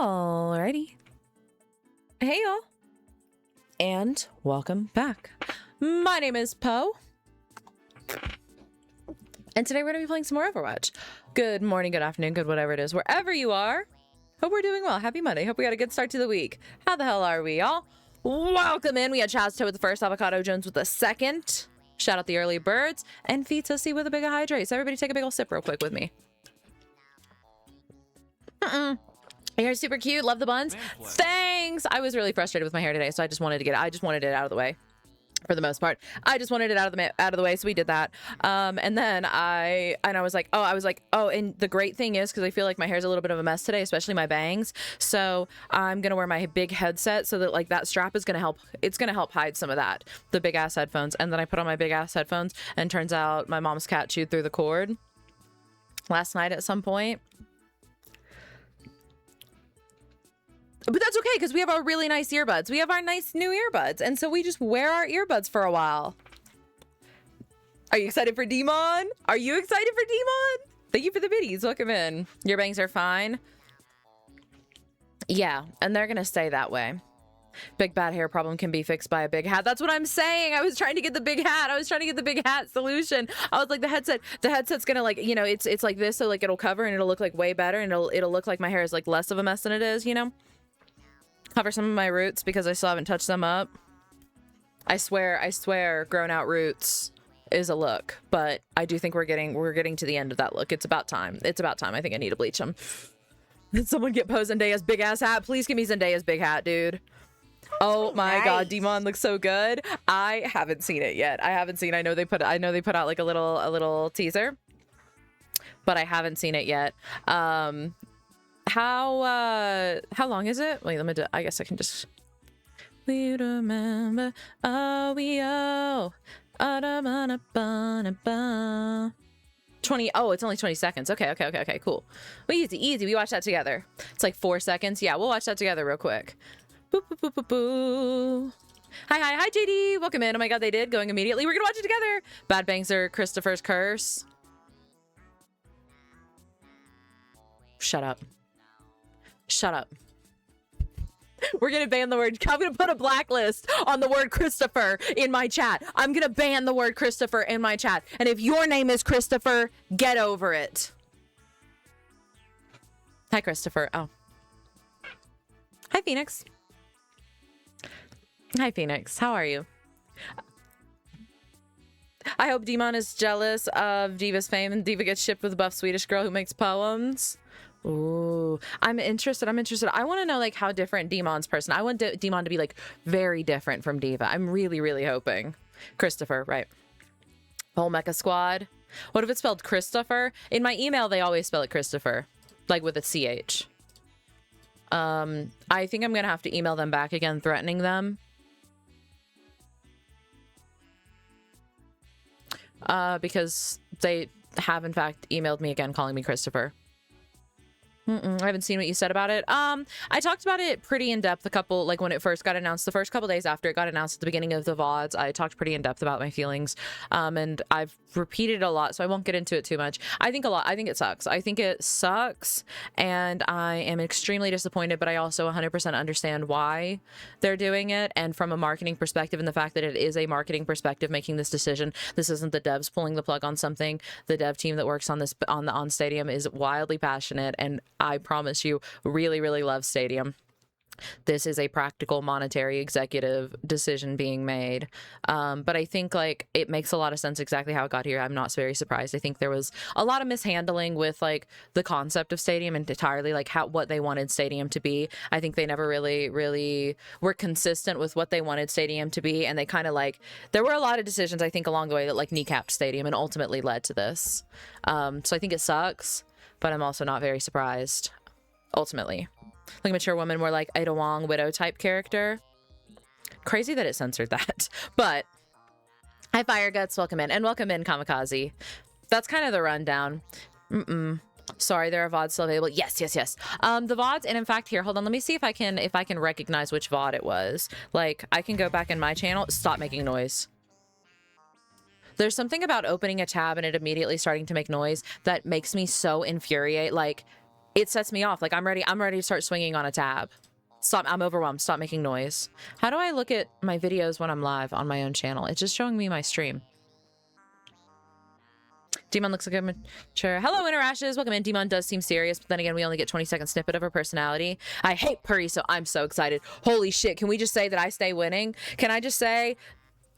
Alrighty. Hey y'all. And welcome back. My name is Poe. And today we're going to be playing some more Overwatch. Good morning, good afternoon, good whatever it is, wherever you are. Hope we're doing well. Happy Monday. Hope we got a good start to the week. How the hell are we, y'all? Welcome in. We had Chazto with the first, Avocado Jones with the second. Shout out the early birds. And Fitosy with a big hydrate. So everybody take a big ol' sip real quick with me. Your hair's super cute. Love the buns. Thanks. I was really frustrated with my hair today, so I just wanted it out of the way. For the most part, I just wanted it out of the way, so we did that. And then I was like, oh, and the great thing is, because I feel like my hair's a little bit of a mess today, especially my bangs. So I'm gonna wear my big headset so that like that strap is gonna help. It's gonna help hide some of that, the big ass headphones. And then I put on my big ass headphones, and turns out my mom's cat chewed through the cord last night at some point. But that's okay, because we have our really nice earbuds. We have our nice new earbuds. And so we just wear our earbuds for a while. Are you excited for Demon? Are you excited for Demon? Thank you for the biddies. Welcome in. Your bangs are fine. Yeah, and they're going to stay that way. Big bad hair problem can be fixed by a big hat. That's what I'm saying. I was trying to get the big hat. I was trying to get the big hat solution. I was like, the headset's gonna like, you know, it's like this, so like it'll cover and it'll look like way better, and it'll look like my hair is like less of a mess than it is, you know? Cover some of my roots because I still haven't touched them up. I swear grown out roots is a look, but I do think we're getting to the end of that look. It's about time. I think I need to bleach them. Did someone get Poe Zendaya's big ass hat? Please give me Zendaya's big hat, dude. Oh my god, Demon looks so good. I haven't seen it yet. I know they put out like a little teaser, but I haven't seen it yet. How long is it? Wait, I guess I can just. We remember, oh, we oh. 20. Oh, it's only 20 seconds. Okay, cool. Well, easy. We watch that together. It's like 4 seconds. Yeah, we'll watch that together real quick. Boop, boop, boop, boop, boo. Hi, JD. Welcome in. Oh my god, they did. Going immediately. We're gonna watch it together. Bad Bangs are Christopher's curse. Shut up. We're gonna ban the word. I'm gonna put a blacklist on the word Christopher in my chat. I'm gonna ban the word Christopher in my chat. And if your name is Christopher, get over it. Hi, Christopher. Oh. Hi, Phoenix. How are you? I hope Demon is jealous of Diva's fame and Diva gets shipped with a buff Swedish girl who makes poems. Ooh, I'm interested. I want to know like how different Demon's person. I want Demon to be like very different from Diva. I'm really hoping. Christopher, right? Whole mecha squad. What if it's spelled Christopher? In my email, they always spell it Christopher, like with a CH. I think I'm gonna have to email them back again, threatening them. Because they have in fact emailed me again calling me Christopher. I haven't seen what you said about it. I talked about it pretty in depth when it first got announced, the first couple days after it got announced at the beginning of the VODs. I talked pretty in depth about my feelings, and I've repeated a lot, so I won't get into it too much. I think it sucks, and I am extremely disappointed, but I also 100% understand why they're doing it, and from a marketing perspective, and the fact that it is a marketing perspective making this decision. This isn't the devs pulling the plug on something. The dev team that works on this on Stadium is wildly passionate, and I promise you really love Stadium. This is a practical monetary executive decision being made, but I think like it makes a lot of sense exactly how it got here. I'm not very surprised. I think there was a lot of mishandling with like the concept of Stadium and entirely like what they wanted Stadium to be. I think they never really were consistent with what they wanted Stadium to be, and they kind of like there were a lot of decisions I think along the way that like kneecapped Stadium and ultimately led to this. So I think it sucks, but I'm also not very surprised ultimately. Like mature woman, more like Ada Wong widow type character. Crazy that it censored that. But hi, Fire Guts. Welcome in Kamikaze. That's kind of the rundown. Sorry, there are VODs still available. Yes. The VODs, and in fact, here, hold on. Let me see if I can recognize which VOD it was. Like, I can go back in my channel. Stop making noise. There's something about opening a tab and it immediately starting to make noise that makes me so infuriate. Like, it sets me off. Like I'm ready to start swinging on a tab. Stop, I'm overwhelmed. Stop making noise. How do I look at my videos when I'm live on my own channel? It's just showing me my stream. Demon looks like a mature. Hello, Interashes. Welcome in. Demon does seem serious, but then again, we only get 20-second snippet of her personality. I hate Puri, so I'm so excited. Holy shit. Can we just say that I stay winning? Can I just say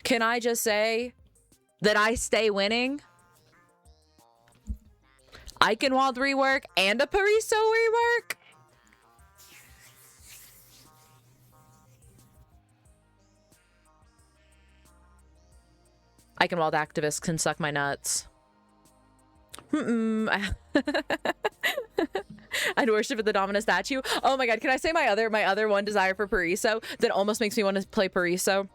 that I stay winning? Eichenwald rework and a Pariso rework? Eichenwald activists can suck my nuts. I'd worship at the Domina statue. Oh my god, can I say my other one desire for Pariso that almost makes me want to play Pariso?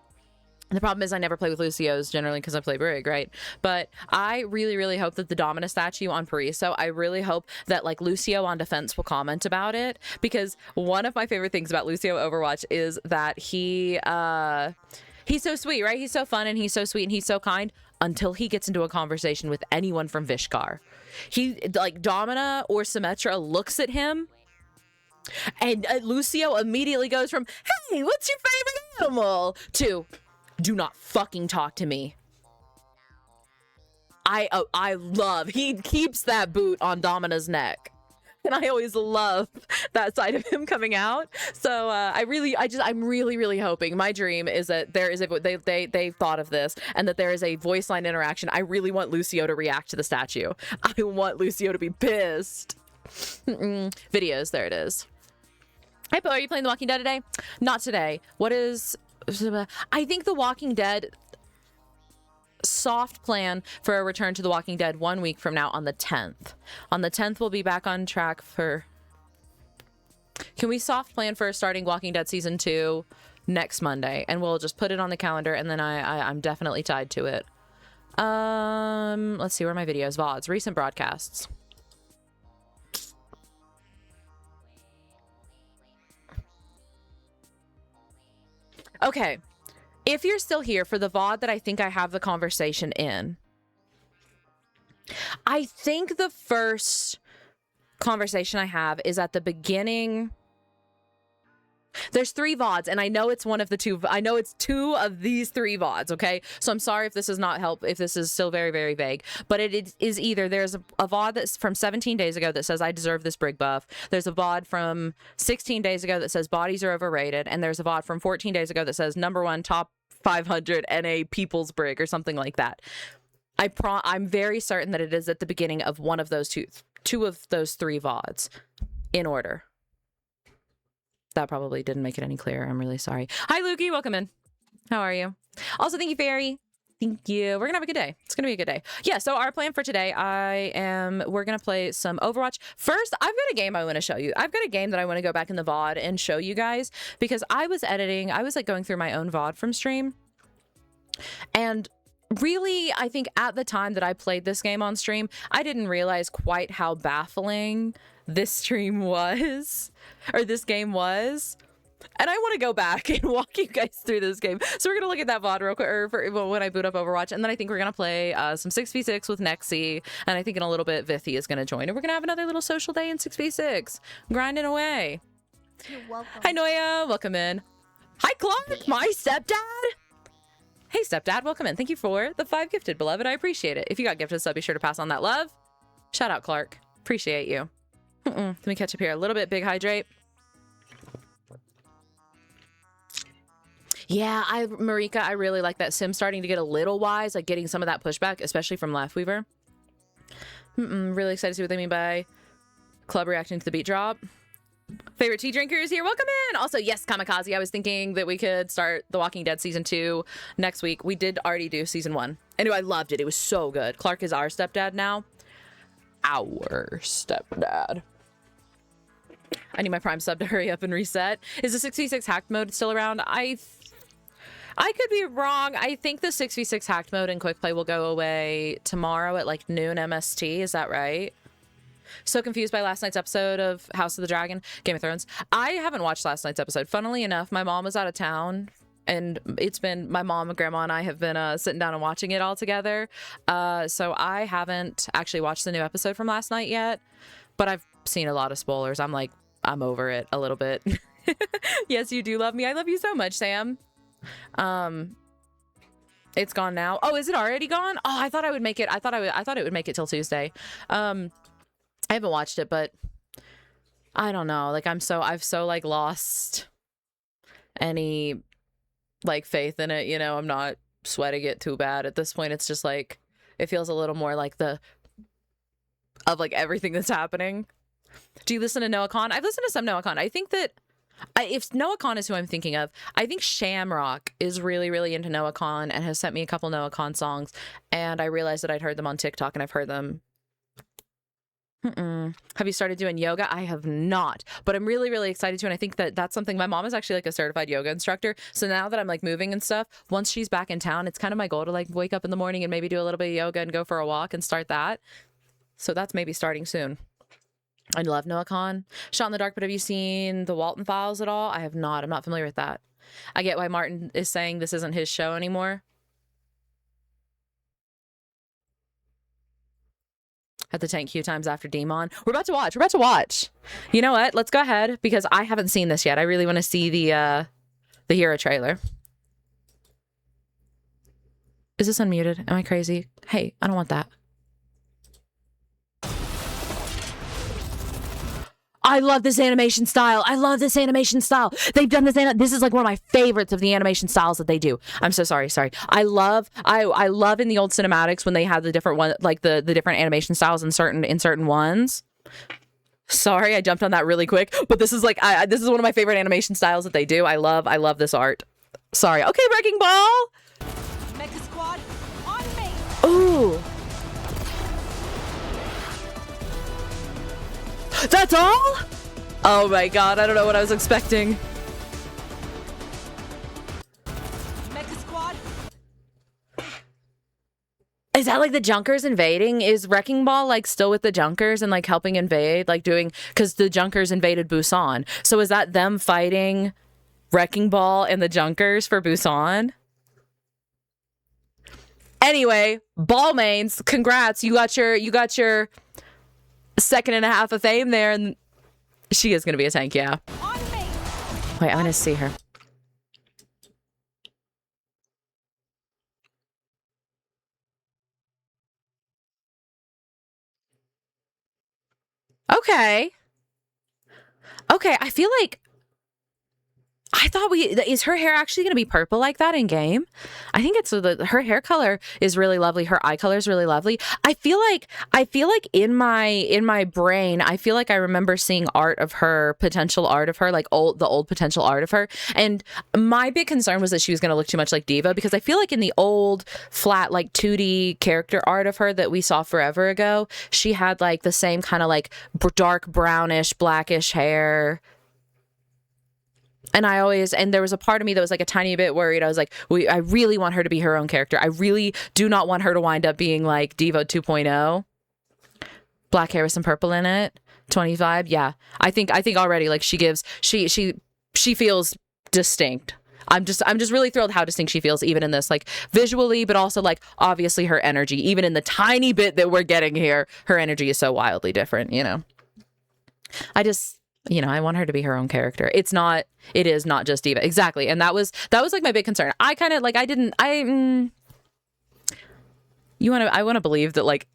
The problem is I never play with Lucio's generally because I play Brig, right? But I really hope that the Domina statue on Pariso, I really hope that like Lucio on defense will comment about it, because one of my favorite things about Lucio Overwatch is that he's so sweet, right? He's so fun and he's so sweet and he's so kind until he gets into a conversation with anyone from Vishkar. He, like, Domina or Symmetra looks at him and Lucio immediately goes from, hey, what's your favorite animal? To, do not fucking talk to me. I love, he keeps that boot on Domina's neck. And I always love that side of him coming out. So I'm really hoping, my dream is that there is they've thought of this and that there is a voice line interaction. I really want Lucio to react to the statue. I want Lucio to be pissed. Videos, there it is. Hey, Bo, are you playing The Walking Dead today? Not today. What is, I think The Walking Dead, soft plan for a return to The Walking Dead 1 week from now on the 10th. On the 10th, we'll be back on track for... Can we soft plan for starting Walking Dead Season 2 next Monday? And we'll just put it on the calendar, and then I'm definitely tied to it. Let's see, where are my videos? VODs, recent broadcasts. Okay. If you're still here for the VOD that I think I have the conversation in, I think the first conversation I have is at the beginning. There's 3 VODs, and I know it's one of the 2. I know it's 2 of these 3 VODs, okay? So I'm sorry if this is not help, if this is still very vague. But it is either there's a VOD that's from 17 days ago that says I deserve this Brig buff. There's a VOD from 16 days ago that says bodies are overrated. And there's a VOD from 14 days ago that says #1 top 500 NA People's Brig or something like that. I'm very certain that it is at the beginning of one of those two of those 3 VODs in order. That probably didn't make it any clearer. I'm really sorry. Hi, Lukey. Welcome in. How are you? Also, thank you, Fairy. Thank you. We're gonna have a good day. It's gonna be a good day. Yeah, so our plan for today, we're gonna play some Overwatch. First, I've got a game I want to show you. I've got a game that I want to go back in the VOD and show you guys, because I was like going through my own VOD from stream. And really, I think at the time that I played this game on stream, I didn't realize quite how baffling this stream was, or this game was. And I want to go back and walk you guys through this game. So we're going to look at that VOD real quick, or when I boot up Overwatch. And then I think we're going to play some 6v6 with Nexi. And I think in a little bit, Vithy is going to join. And we're going to have another little social day in 6v6. Grinding away. You're welcome. Hi, Noya. Welcome in. Hi, Clark, my stepdad. Hey, stepdad. Welcome in. Thank you for the 5 gifted, beloved. I appreciate it. If you got gifted a sub, be sure to pass on that love. Shout out, Clark. Appreciate you. Let me catch up here a little bit. Big hydrate. Yeah, Marika, I really like that sim starting to get a little wise, like getting some of that pushback, especially from Laugh Weaver. Really excited to see what they mean by club reacting to the beat drop. Favorite tea drinkers here, welcome in. Also, yes, Kamikaze, I was thinking that we could start The Walking Dead Season 2 next week. We did already do Season 1. Anyway, I loved it. It was so good. Clark is our stepdad now. Our stepdad. I need my Prime sub to hurry up and reset. Is the 6v6 hacked mode still around? I could be wrong. I think the 6v6 hacked mode in quick play will go away tomorrow at like noon MST. Is that right? So confused by last night's episode of House of the Dragon, Game of Thrones. I haven't watched last night's episode. Funnily enough, my mom was out of town, and it's been my mom, grandma, and I have been sitting down and watching it all together. So I haven't actually watched the new episode from last night yet, but I've seen a lot of spoilers. I'm like, I'm over it a little bit. Yes, you do love me. I love you so much, Sam. It's gone now. Oh, is it already gone? Oh, I thought I would make it. I thought it would make it till Tuesday. I haven't watched it, but I don't know. Like I've so like lost any like faith in it, you know. I'm not sweating it too bad at this point. It's just like it feels a little more like of like everything that's happening. Do you listen to Noah Khan? I've listened to some Noah Khan. I think that if Noah Khan is who I'm thinking of, I think Shamrock is really, really into Noah Khan and has sent me a couple Noah Khan songs. And I realized that I'd heard them on TikTok and I've heard them. Have you started doing yoga? I have not, but I'm really, really excited to. And I think that that's something. My mom is actually like a certified yoga instructor. So now that I'm like moving and stuff, once she's back in town, it's kind of my goal to like wake up in the morning and maybe do a little bit of yoga and go for a walk and start that. So that's maybe starting soon. I love Noah Khan. Shot in the Dark, but have you seen the Walton Files at all? I have not. I'm not familiar with that. I get why Martin is saying this isn't his show anymore. Had to tank Q times after Demon. We're about to watch. You know what? Let's go ahead because I haven't seen this yet. I really want to see the Hero trailer. Is this unmuted? Am I crazy? Hey, I don't want that. I love this animation style. They've done this. This is like one of my favorites of the animation styles that they do. I'm so sorry. I love in the old cinematics when they had the different one, like the different animation styles in certain ones. Sorry, I jumped on that really quick, but this is like this is one of my favorite animation styles that they do. I love this art. Sorry. Okay, Wrecking Ball. Mecha Squad on me. Ooh. That's all? Oh my god, I don't know what I was expecting. Mecha Squad. Is that like the Junkers invading? Is Wrecking Ball like still with the Junkers and like helping invade? Like doing, because the Junkers invaded Busan. So is that them fighting Wrecking Ball and the Junkers for Busan? Anyway, Ball mains, congrats. You got your second and a half of fame there, and she is gonna be a tank. Yeah. Wait, I'm gonna see her. Okay, I feel like I thought is her hair actually going to be purple like that in game? I think it's her hair color is really lovely. Her eye color is really lovely. I feel like in my brain, I feel like I remember seeing potential art of her, like the old potential art of her. And my big concern was that she was going to look too much like Diva, because I feel like in the old flat, like 2D character art of her that we saw forever ago, she had like the same kind of like dark brownish, blackish hair. And there was a part of me that was like a tiny bit worried. I was like, I really want her to be her own character. I really do not want her to wind up being like Diva 2.0. Black hair with some purple in it. 25. Yeah. I think already like she feels distinct. I'm just really thrilled how distinct she feels even in this, like visually, but also like obviously her energy, even in the tiny bit that we're getting here, her energy is so wildly different, you know. I want her to be her own character. It is not just Diva. Exactly. And that was like my big concern. I kind of like, I want to believe that like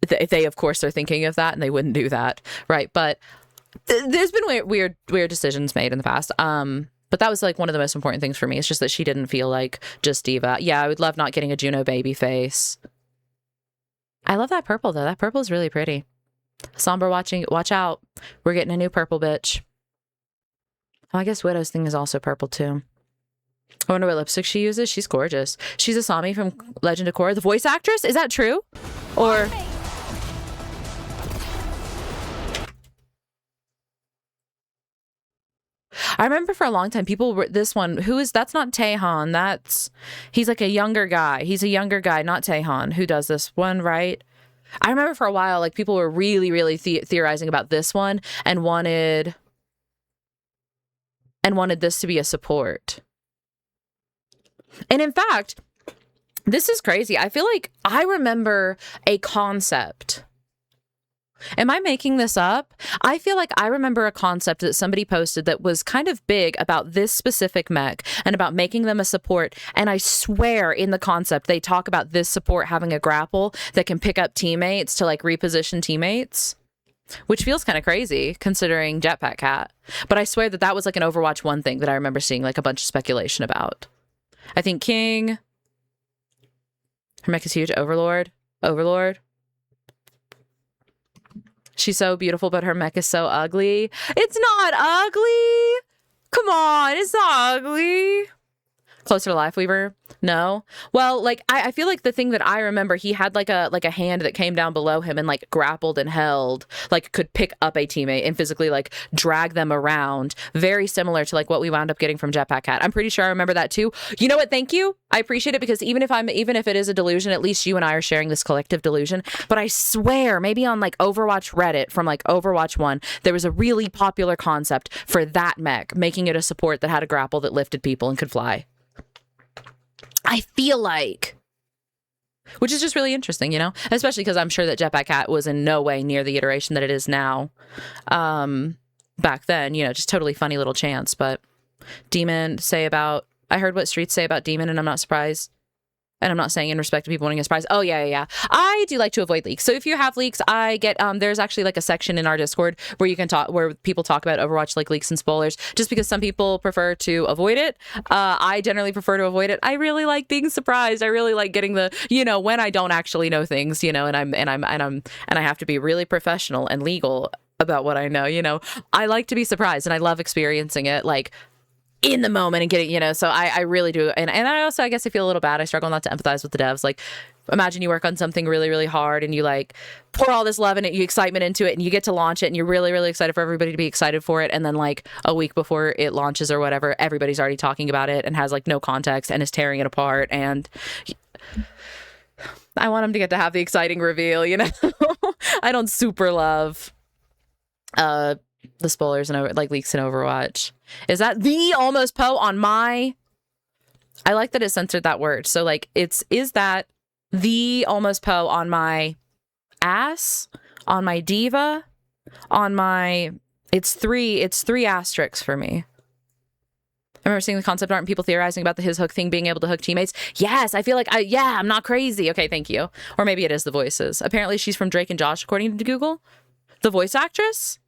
they of course are thinking of that and they wouldn't do that. Right. But there's been weird decisions made in the past. But that was like one of the most important things for me. It's just that she didn't feel like just Diva. Yeah. I would love not getting a Juno baby face. I love that purple though. That purple is really pretty. Somber watch out. We're getting a new purple bitch. Oh, I guess Widow's thing is also purple too. I wonder what lipstick she uses. She's gorgeous. She's Asami from Legend of Korra. The voice actress? Is that true? Or... I remember for a long time people were that's not Taehan. He's like a younger guy. He's a younger guy, not Taehan, who does this one, right? I remember for a while, like people were really, really theorizing about this one and wanted this to be a support. And in fact, this is crazy. I feel like I remember a concept Am I making this up? I feel like I remember a concept that somebody posted that was kind of big about this specific mech and about making them a support. And I swear in the concept, they talk about this support having a grapple that can pick up teammates to like reposition teammates, which feels kind of crazy considering Jetpack Cat. But I swear that that was like an Overwatch 1 thing that I remember seeing like a bunch of speculation about. I think King. Her mech is huge. Overlord. She's so beautiful, but her mech is so ugly. It's not ugly. Come on, it's not ugly. Closer to Life Weaver? No. Well, like I feel like the thing that I remember, he had like a hand that came down below him and like grappled and held, like could pick up a teammate and physically like drag them around. Very similar to like what we wound up getting from Jetpack Cat. I'm pretty sure I remember that too. You know what? Thank you. I appreciate it because even if it is a delusion, at least you and I are sharing this collective delusion. But I swear, maybe on like Overwatch Reddit from like Overwatch 1, there was a really popular concept for that mech, making it a support that had a grapple that lifted people and could fly. I feel like, which is just really interesting, you know, especially because I'm sure that Jetpack Cat was in no way near the iteration that it is now. Back then, you know, just totally funny little chance. But Demon I heard what Streets say about Demon, and I'm not surprised. And I'm not saying in respect to people wanting a surprise. Oh, yeah. I do like to avoid leaks. So if you have leaks, I get, there's actually like a section in our Discord where you can where people talk about Overwatch like leaks and spoilers, just because some people prefer to avoid it. I generally prefer to avoid it. I really like being surprised. I really like getting the, you know, when I don't actually know things, you know, and I have to be really professional and legal about what I know, you know. I like to be surprised and I love experiencing it. Like, in the moment and getting, you know, so I really do. And I also, I guess I feel a little bad. I struggle not to empathize with the devs. Like, imagine you work on something really, really hard and you like pour all this love and excitement into it and you get to launch it and you're really, really excited for everybody to be excited for it. And then like a week before it launches or whatever, everybody's already talking about it and has like no context and is tearing it apart. And I want them to get to have the exciting reveal, you know. I don't super love the spoilers and like leaks in Overwatch. Is that the almost Poe on my... I like that it censored that word. So like is that the almost Poe on my ass, on my diva, on my... It's three asterisks for me. I remember seeing the concept art and people theorizing about his hook thing being able to hook teammates. Yes, I feel like I'm not crazy. Okay, thank you. Or maybe it is the voices. Apparently she's from Drake and Josh, according to Google. The voice actress?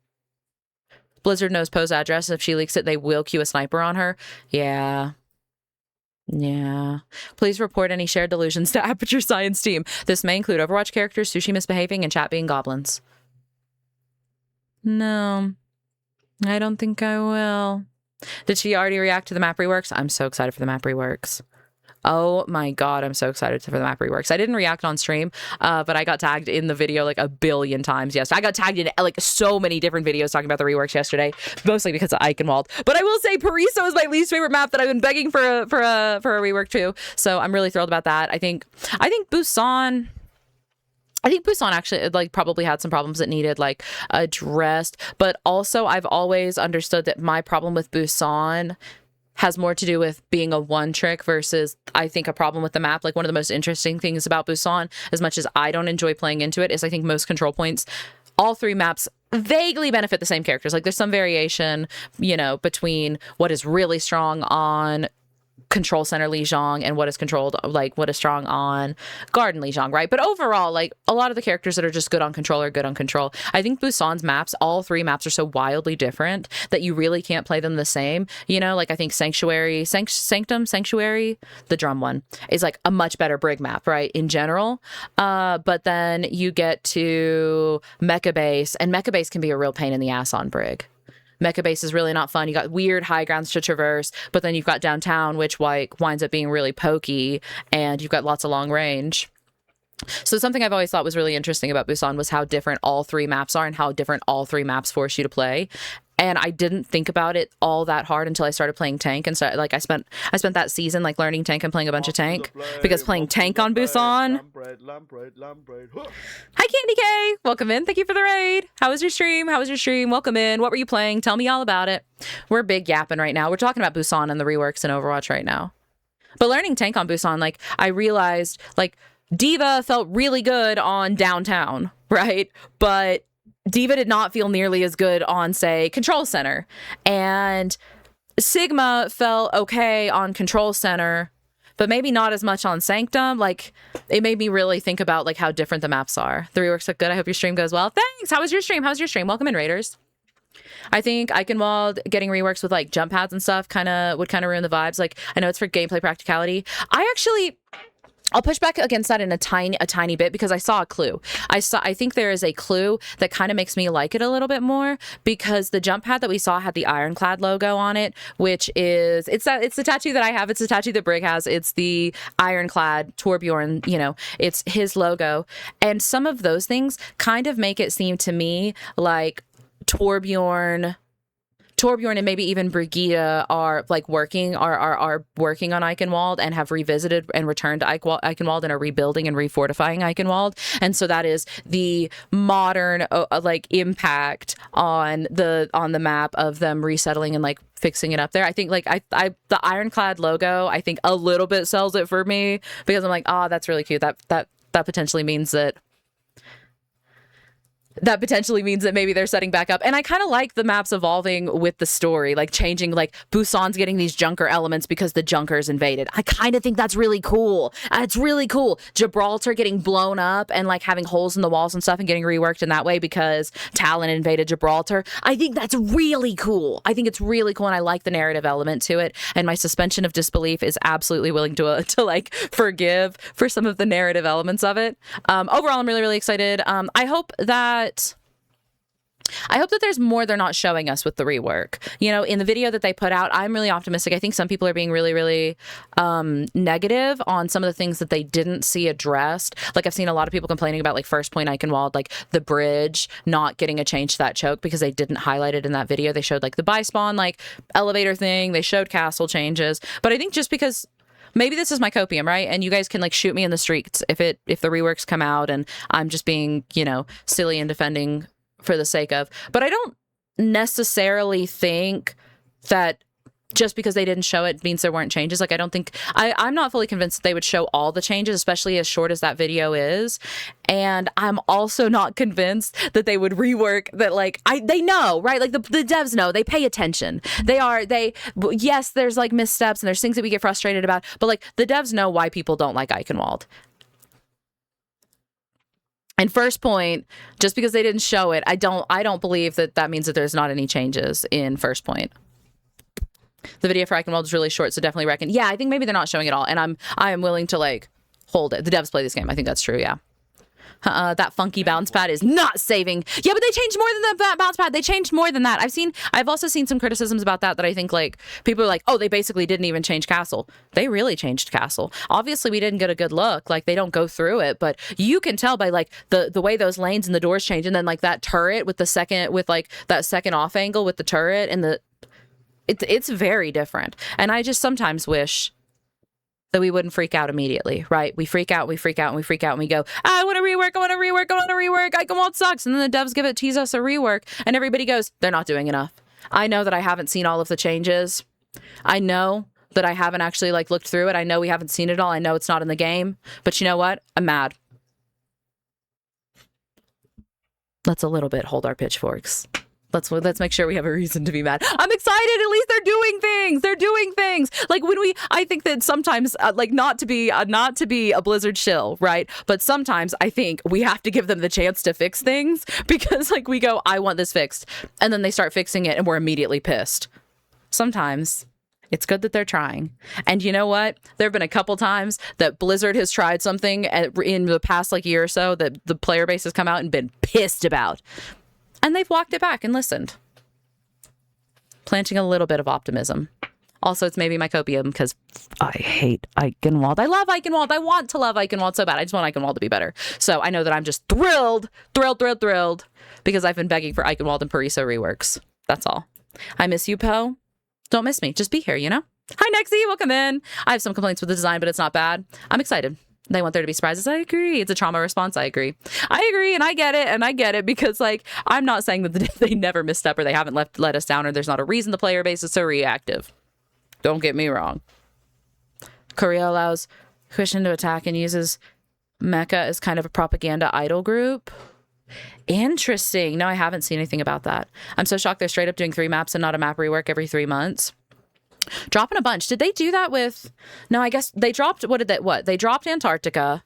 Blizzard knows Poe's address. If she leaks it, they will queue a sniper on her. Yeah. Please report any shared delusions to Aperture Science team. This may include Overwatch characters, sushi misbehaving, and chat being goblins. No. I don't think I will. Did she already react to the map reworks? I'm so excited for the map reworks. Oh my god, I'm so excited for the map reworks. I didn't react on stream, but I got tagged in the video like a billion times. Yes, I got tagged in like so many different videos talking about the reworks yesterday, mostly because of Eichenwald. But I will say Pariso is my least favorite map that I've been begging for a rework too. So I'm really thrilled about that. I think Busan actually like probably had some problems that needed like addressed, but also I've always understood that my problem with Busan has more to do with being a one trick versus I think a problem with the map. Like one of the most interesting things about Busan, as much as I don't enjoy playing into it, is I think most control points, all three maps vaguely benefit the same characters. Like there's some variation, you know, between what is really strong on Control Center Lijiang and what is strong on Garden Lijiang, right? But overall, like a lot of the characters that are just good on Control are good on Control. I think Busan's maps, all three maps are so wildly different that you really can't play them the same. You know, like I think Sanctuary, the drum one, is like a much better Brig map, right? In general. But then you get to Mecha Base, and Mecha Base can be a real pain in the ass on Brig. Mecha Base is really not fun. You got weird high grounds to traverse, but then you've got downtown, which like winds up being really pokey, and you've got lots of long range. So something I've always thought was really interesting about Busan was how different all three maps are and how different all three maps force you to play. And I didn't think about it all that hard until I started playing tank, and so like I spent that season like learning tank and playing a bunch of tank, because playing tank on Busan. Hi Candy K, welcome in. Thank you for the raid. How was your stream? Welcome in. What were you playing? Tell me all about it. We're big yapping right now. We're talking about Busan and the reworks in Overwatch right now. But learning tank on Busan, like I realized like Diva felt really good on downtown, right? But Diva did not feel nearly as good on, say, Control Center. And Sigma felt okay on Control Center, but maybe not as much on Sanctum. Like, it made me really think about like how different the maps are. The reworks look good. I hope your stream goes well. Thanks. How was your stream? How's your stream? Welcome in, Raiders. I think Eichenwald getting reworks with like jump pads and stuff would kind of ruin the vibes. Like, I know it's for gameplay practicality. I'll push back against that in a tiny bit, because I saw a clue. I think there is a clue that kind of makes me like it a little bit more, because the jump pad that we saw had the Ironclad logo on it, which is it's the tattoo that I have. It's the tattoo that Brig has. It's the Ironclad Torbjorn, you know, it's his logo. And some of those things kind of make it seem to me like Torbjorn and maybe even Brigida are like working on Eichenwald and have revisited and returned to Eichenwald and are rebuilding and refortifying Eichenwald. And so that is the modern like impact on the map of them resettling and like fixing it up there. I think like the Ironclad logo, I think a little bit sells it for me, because I'm like, oh, that's really cute. That potentially means that maybe they're setting back up. And I kind of like the maps evolving with the story, like changing, like Busan's getting these Junker elements because the Junkers invaded. I kind of think that's really cool. It's really cool. Gibraltar getting blown up and like having holes in the walls and stuff and getting reworked in that way because Talon invaded Gibraltar. I think that's really cool. I think it's really cool, and I like the narrative element to it. And my suspension of disbelief is absolutely willing to like forgive for some of the narrative elements of it. Overall, I'm really, really excited. I hope that there's more they're not showing us with the rework. You know, in the video that they put out, I'm really optimistic. I think some people are being really, really negative on some of the things that they didn't see addressed. Like, I've seen a lot of people complaining about like First Point Eichenwald, like the bridge not getting a change to that choke because they didn't highlight it in that video. They showed like the buy spawn, like elevator thing. They showed castle changes. But I think just because maybe this is my copium, right? And you guys can like shoot me in the streets if the reworks come out and I'm just being, you know, silly and defending for the sake of. But I don't necessarily think that just because they didn't show it means there weren't changes. Like, I don't think I'm not fully convinced that they would show all the changes, especially as short as that video is. And I'm also not convinced that they would rework that. Like, they know, right? Like the devs know, they pay attention. Yes, there's like missteps and there's things that we get frustrated about, but like the devs know why people don't like Eichenwald. And First Point, just because they didn't show it, I don't believe that means that there's not any changes in First Point. The video for Eichenwald is really short, so definitely reckon. Yeah, I think maybe they're not showing it all, and I am willing to like hold it. The devs play this game. I think that's true. Yeah. That funky bounce pad is not saving. Yeah, but they changed more than that bounce pad. They changed more than that. I've also seen some criticisms about that I think like people are like, oh, they basically didn't even change castle. They really changed castle. Obviously, we didn't get a good look. Like, they don't go through it, but you can tell by like the way those lanes and the doors change, and then like that turret with that second off angle with the turret and it's very different. And I just sometimes wish that we wouldn't freak out immediately, right? We freak out, and we go, I want to rework. Eichenwald sucks. And then the devs tease us a rework, and everybody goes, they're not doing enough. I know that I haven't seen all of the changes. I know that I haven't actually like looked through it. I know we haven't seen it all. I know it's not in the game. But you know what? I'm mad. Let's a little bit hold our pitchforks. Let's make sure we have a reason to be mad. I'm excited. At least they're doing things. They're doing things. Like I think that sometimes, like not to be a Blizzard shill, right? But sometimes I think we have to give them the chance to fix things, because like we go, I want this fixed, and then they start fixing it, and we're immediately pissed. Sometimes it's good that they're trying. And you know what? There have been a couple times that Blizzard has tried something in the past like year or so that the player base has come out and been pissed about. And they've walked it back and listened. Planting a little bit of optimism. Also, it's maybe my copium, because I hate Eichenwald. I love Eichenwald. I want to love Eichenwald so bad. I just want Eichenwald to be better. So I know that I'm just thrilled, because I've been begging for Eichenwald and Parisa reworks. That's all. I miss you, Poe. Don't miss me. Just be here, you know? Hi, Nexie. Welcome in. I have some complaints with the design, but it's not bad. I'm excited. They want there to be surprises. I agree. It's a trauma response. I agree. And I get it, because like, I'm not saying that they never misstep or they haven't let us down or there's not a reason the player base is so reactive. Don't get me wrong. Korea allows Christian to attack and uses Mecha as kind of a propaganda idol group. Interesting. No, I haven't seen anything about that. I'm so shocked they're straight up doing 3 maps and not a map rework every 3 months. Dropping a bunch. Did they do that with... No, I guess they dropped... They dropped Antarctica.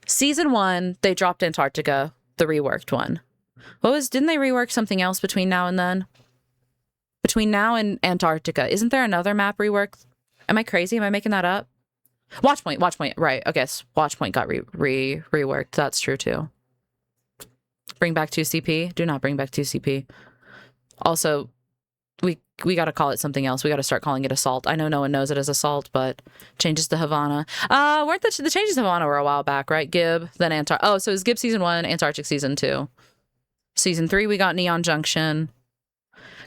Season 1, they dropped Antarctica, the reworked one. Didn't they rework something else between now and then? Between now and Antarctica. Isn't there another map rework? Am I crazy? Am I making that up? Watchpoint. Right. I guess Watchpoint got reworked. That's true too. Bring back 2CP. Do not bring back 2CP. Also, we got to call it something else. We got to start calling it Assault. I know no one knows it as Assault, but changes to Havana. Weren't the changes to Havana were a while back, right? Gib, then Antarctic. Oh, so it was Gib season 1, Antarctic season 2. Season 3, we got Neon Junction.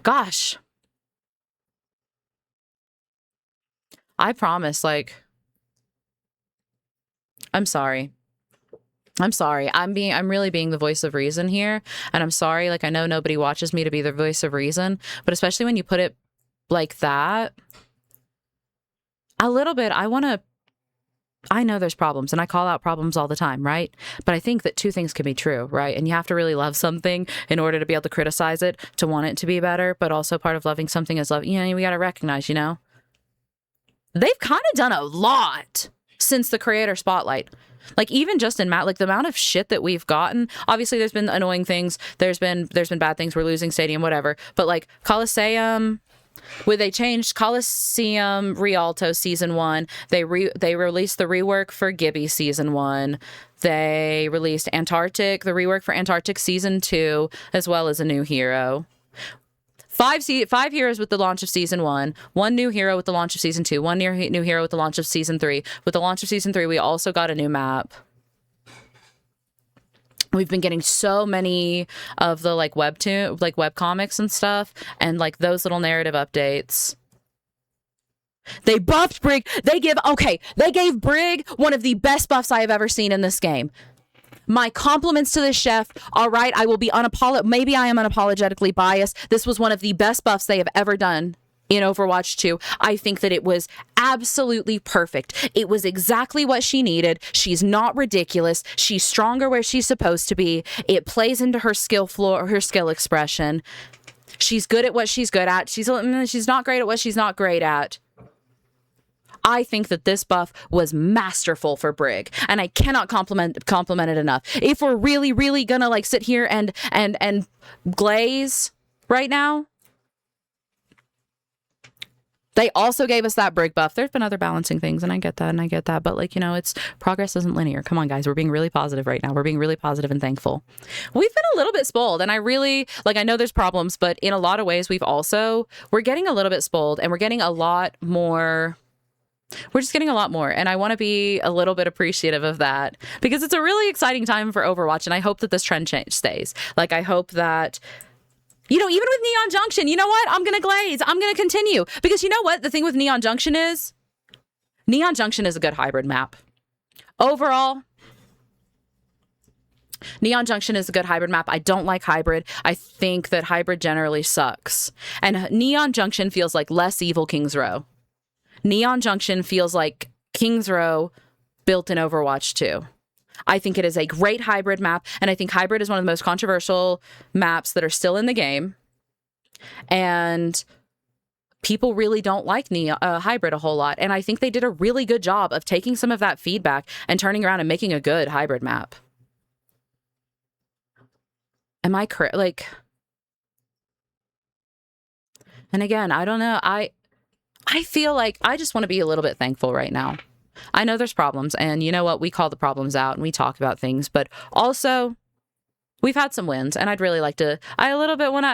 Gosh. I promise, like... I'm sorry. I'm really being the voice of reason here. And I'm sorry, like, I know nobody watches me to be the voice of reason, but especially when you put it like that, a little bit, I know there's problems and I call out problems all the time, right? But I think that 2 things can be true, right? And you have to really love something in order to be able to criticize it, to want it to be better, but also part of loving something is love. You know, we got to recognize, you know, they've kind of done a lot since the creator spotlight. Like, even just in like the amount of shit that we've gotten, obviously there's been annoying things, there's been bad things, we're losing Stadium, whatever, but like Coliseum, where they changed Coliseum Rialto season 1, they released the rework for Gibby season 1, they released Antarctic, the rework for Antarctic season 2, as well as a new hero. 5 heroes with the launch of season 1, 1 new hero with the launch of season 2, 1 new hero with the launch of season 3. With the launch of season 3, we also got a new map. We've been getting so many of the like web comics and stuff, and like those little narrative updates. They buffed Brig. They gave Brig one of the best buffs I have ever seen in this game. My compliments to the chef. All right, I will be maybe I am unapologetically biased. This was one of the best buffs they have ever done in Overwatch 2. I think that it was absolutely perfect. It was exactly what she needed. She's not ridiculous. She's stronger where she's supposed to be. It plays into her skill expression. She's good at what she's good at. She's not great at what she's not great at. I think that this buff was masterful for Brig, and I cannot compliment it enough. If we're really, really gonna like sit here and glaze right now, they also gave us that Brig buff. There's been other balancing things, and I get that, but like, you know, it's progress isn't linear. Come on, guys, we're being really positive right now. We're being really positive and thankful. We've been a little bit spoiled, and I really, like, I know there's problems, but in a lot of ways, we're getting a little bit spoiled, and we're getting a lot more. We're just getting a lot more, and I want to be a little bit appreciative of that because it's a really exciting time for Overwatch, and I hope that this trend stays. Like, I hope that, you know, even with Neon Junction, you know what? I'm going to glaze. I'm going to continue because you know what? The thing with Neon Junction is a good hybrid map. Overall, Neon Junction is a good hybrid map. I don't like hybrid. I think that hybrid generally sucks. And Neon Junction feels like less evil King's Row. Neon Junction feels like King's Row built in Overwatch 2. I think it is a great hybrid map, and I think hybrid is one of the most controversial maps that are still in the game. And people really don't like hybrid a whole lot, and I think they did a really good job of taking some of that feedback and turning around and making a good hybrid map. Am I correct? Like, and again, I don't know. I feel like I just want to be a little bit thankful right now. I know there's problems, and you know what? We call the problems out and we talk about things, but also we've had some wins, and I'd really like to. I a little bit want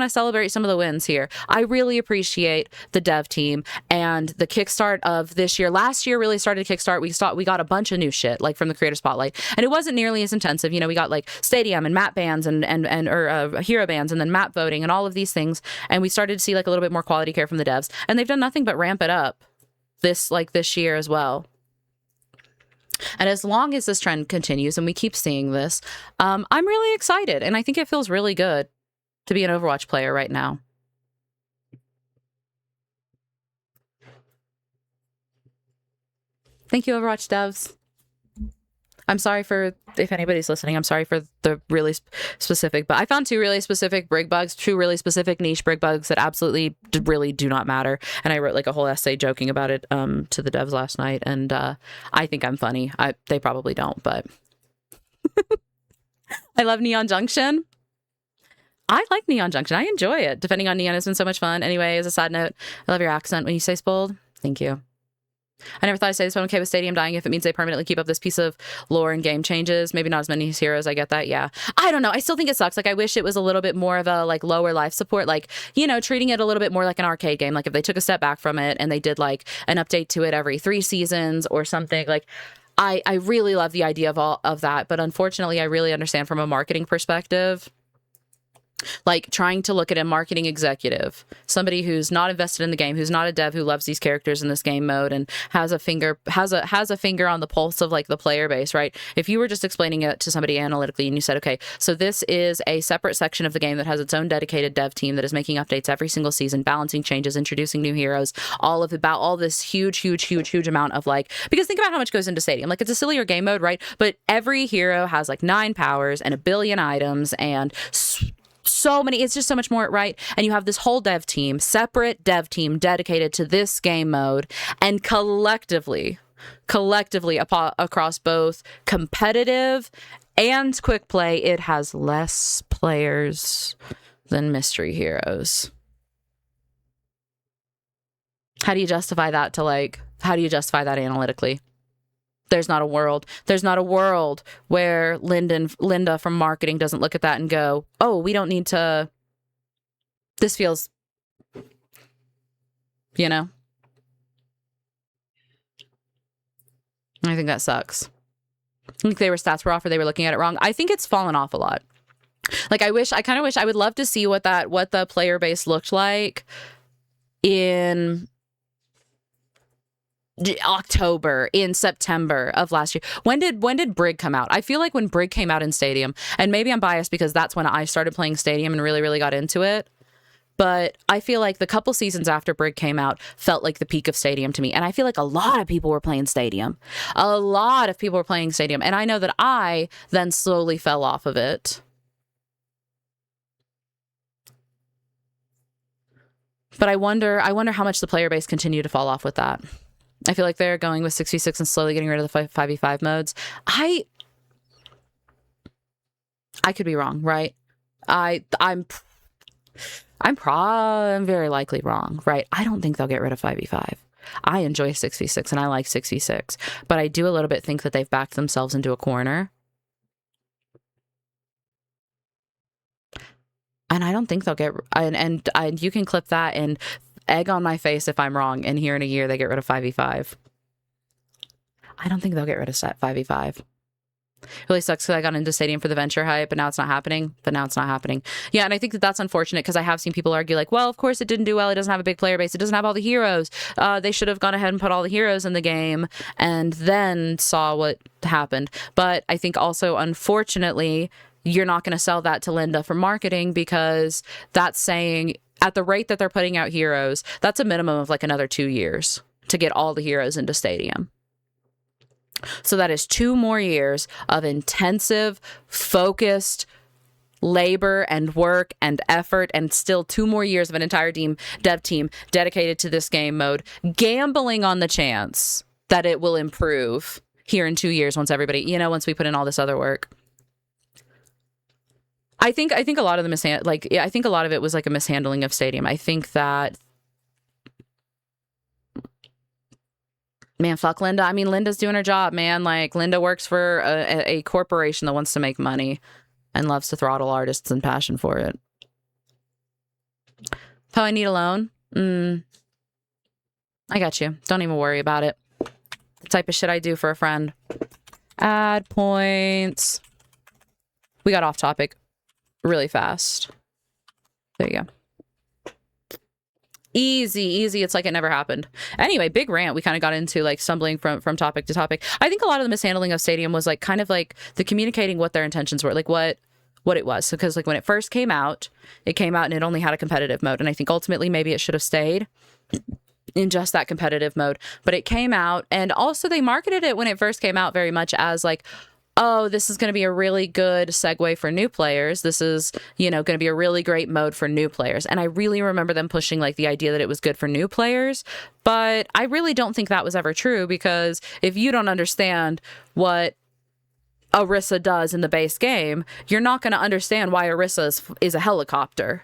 to celebrate some of the wins here. I really appreciate the dev team and the kickstart of this year. Last year really started to kickstart. We got a bunch of new shit like from the Creator Spotlight, and it wasn't nearly as intensive. You know, we got like stadium and map bans and hero bans and then map voting and all of these things, and we started to see like a little bit more quality care from the devs, and they've done nothing but ramp it up this year as well. And as long as this trend continues and we keep seeing this, I'm really excited. And I think it feels really good to be an Overwatch player right now. Thank you, Overwatch devs. I'm sorry for, if anybody's listening, I'm sorry for the really specific, but I found two really specific brig bugs, two really specific niche brig bugs that absolutely really do not matter. And I wrote like a whole essay joking about it to the devs last night. And I think I'm funny. They probably don't, but I love Neon Junction. I like Neon Junction. I enjoy it. Defending on Neon has been so much fun. Anyway, as a side note, I love your accent when you say spoiled. Thank you. I never thought I'd say this, but I'm okay with Stadium dying if it means they permanently keep up this piece of lore and game changes. Maybe not as many heroes. I get that. Yeah. I don't know. I still think it sucks. Like, I wish it was a little bit more of a like lower life support, like, you know, treating it a little bit more like an arcade game. Like if they took a step back from it and they did like an update to it every 3 seasons or something. Like I really love the idea of all of that. But unfortunately, I really understand from a marketing perspective, like trying to look at a marketing executive, somebody who's not invested in the game, who's not a dev, who loves these characters in this game mode and has a finger on the pulse of like the player base, right? If you were just explaining it to somebody analytically and you said, okay, so this is a separate section of the game that has its own dedicated dev team that is making updates every single season, balancing changes, introducing new heroes, all this huge amount of like, because think about how much goes into Stadium. Like it's a sillier game mode, right? But every hero has like 9 powers and 1 billion items and so many, it's just so much more, right? And you have this whole separate dev team dedicated to this game mode, and collectively across both competitive and quick play, it has less players than mystery heroes. How do you justify that analytically? There's not a world where Linda from marketing doesn't look at that and go, oh, we don't need to, this feels, you know? I think that sucks. I think stats were off or they were looking at it wrong. I think it's fallen off a lot. Like I would love to see what the player base looked like in October, in September of last year. When did Brig come out? I feel like when Brig came out in Stadium, and maybe I'm biased because that's when I started playing Stadium and really got into it, but I feel like the couple seasons after Brig came out felt like the peak of Stadium to me. And I feel like a lot of people were playing Stadium. And I know that I then slowly fell off of it. But I wonder how much the player base continued to fall off with that. I feel like they're going with 6v6 and slowly getting rid of the 5v5 modes. I could be wrong, right? I'm very likely wrong, right? I don't think they'll get rid of 5v5. I enjoy 6v6 and I like 6v6, but I do a little bit think that they've backed themselves into a corner. And I don't think they'll get, and you can clip that and egg on my face if I'm wrong, and here in a year they get rid of 5v5. I don't think they'll get rid of 5v5. It really sucks because I got into Stadium for the venture hype, but now it's not happening. Yeah, and I think that that's unfortunate because I have seen people argue like, well, of course it didn't do well. It doesn't have a big player base. It doesn't have all the heroes. They should have gone ahead and put all the heroes in the game and then saw what happened. But I think also, unfortunately, you're not going to sell that to Linda for marketing because that's saying at the rate that they're putting out heroes, that's a minimum of like another 2 years to get all the heroes into Stadium. So that is 2 more years of intensive, focused labor and work and effort, and still 2 more years of an entire dev team dedicated to this game mode, gambling on the chance that it will improve here in 2 years once once we put in all this other work. I think a lot of the I think a lot of it was like a mishandling of Stadium. I think that, man, fuck Linda. I mean, Linda's doing her job, man. Like, Linda works for a corporation that wants to make money and loves to throttle artists and passion for it. How I need a loan? I got you. Don't even worry about it. The type of shit I do for a friend. Add points. We got off topic really fast. There you go. Easy. It's like it never happened. Anyway, big rant. We kind of got into like stumbling from topic to topic. I think a lot of the mishandling of Stadium was like kind of like the communicating what their intentions were, like what it was. Because like when it first came out and it only had a competitive mode. And I think ultimately maybe it should have stayed in just that competitive mode. But it came out, and also they marketed it when it first came out very much as like, oh, this is going to be a really good segue for new players. This is, you know, going to be a really great mode for new players. And I really remember them pushing like the idea that it was good for new players. But I really don't think that was ever true, because if you don't understand what Orisa does in the base game, you're not going to understand why Orisa is a helicopter,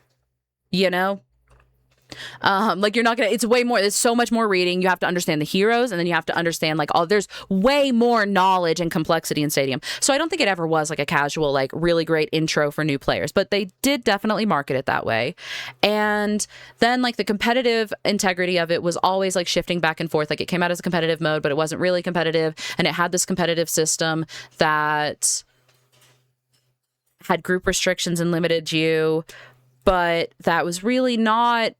you know? Like, you're not gonna, it's way more, it's so much more reading. You have to understand the heroes, and then you have to understand like all, there's way more knowledge and complexity in Stadium. So I don't think it ever was like a casual, like really great intro for new players, but they did definitely market it that way. And then like the competitive integrity of it was always like shifting back and forth. Like, it came out as a competitive mode, but it wasn't really competitive, and it had this competitive system that had group restrictions and limited you, but that was really not,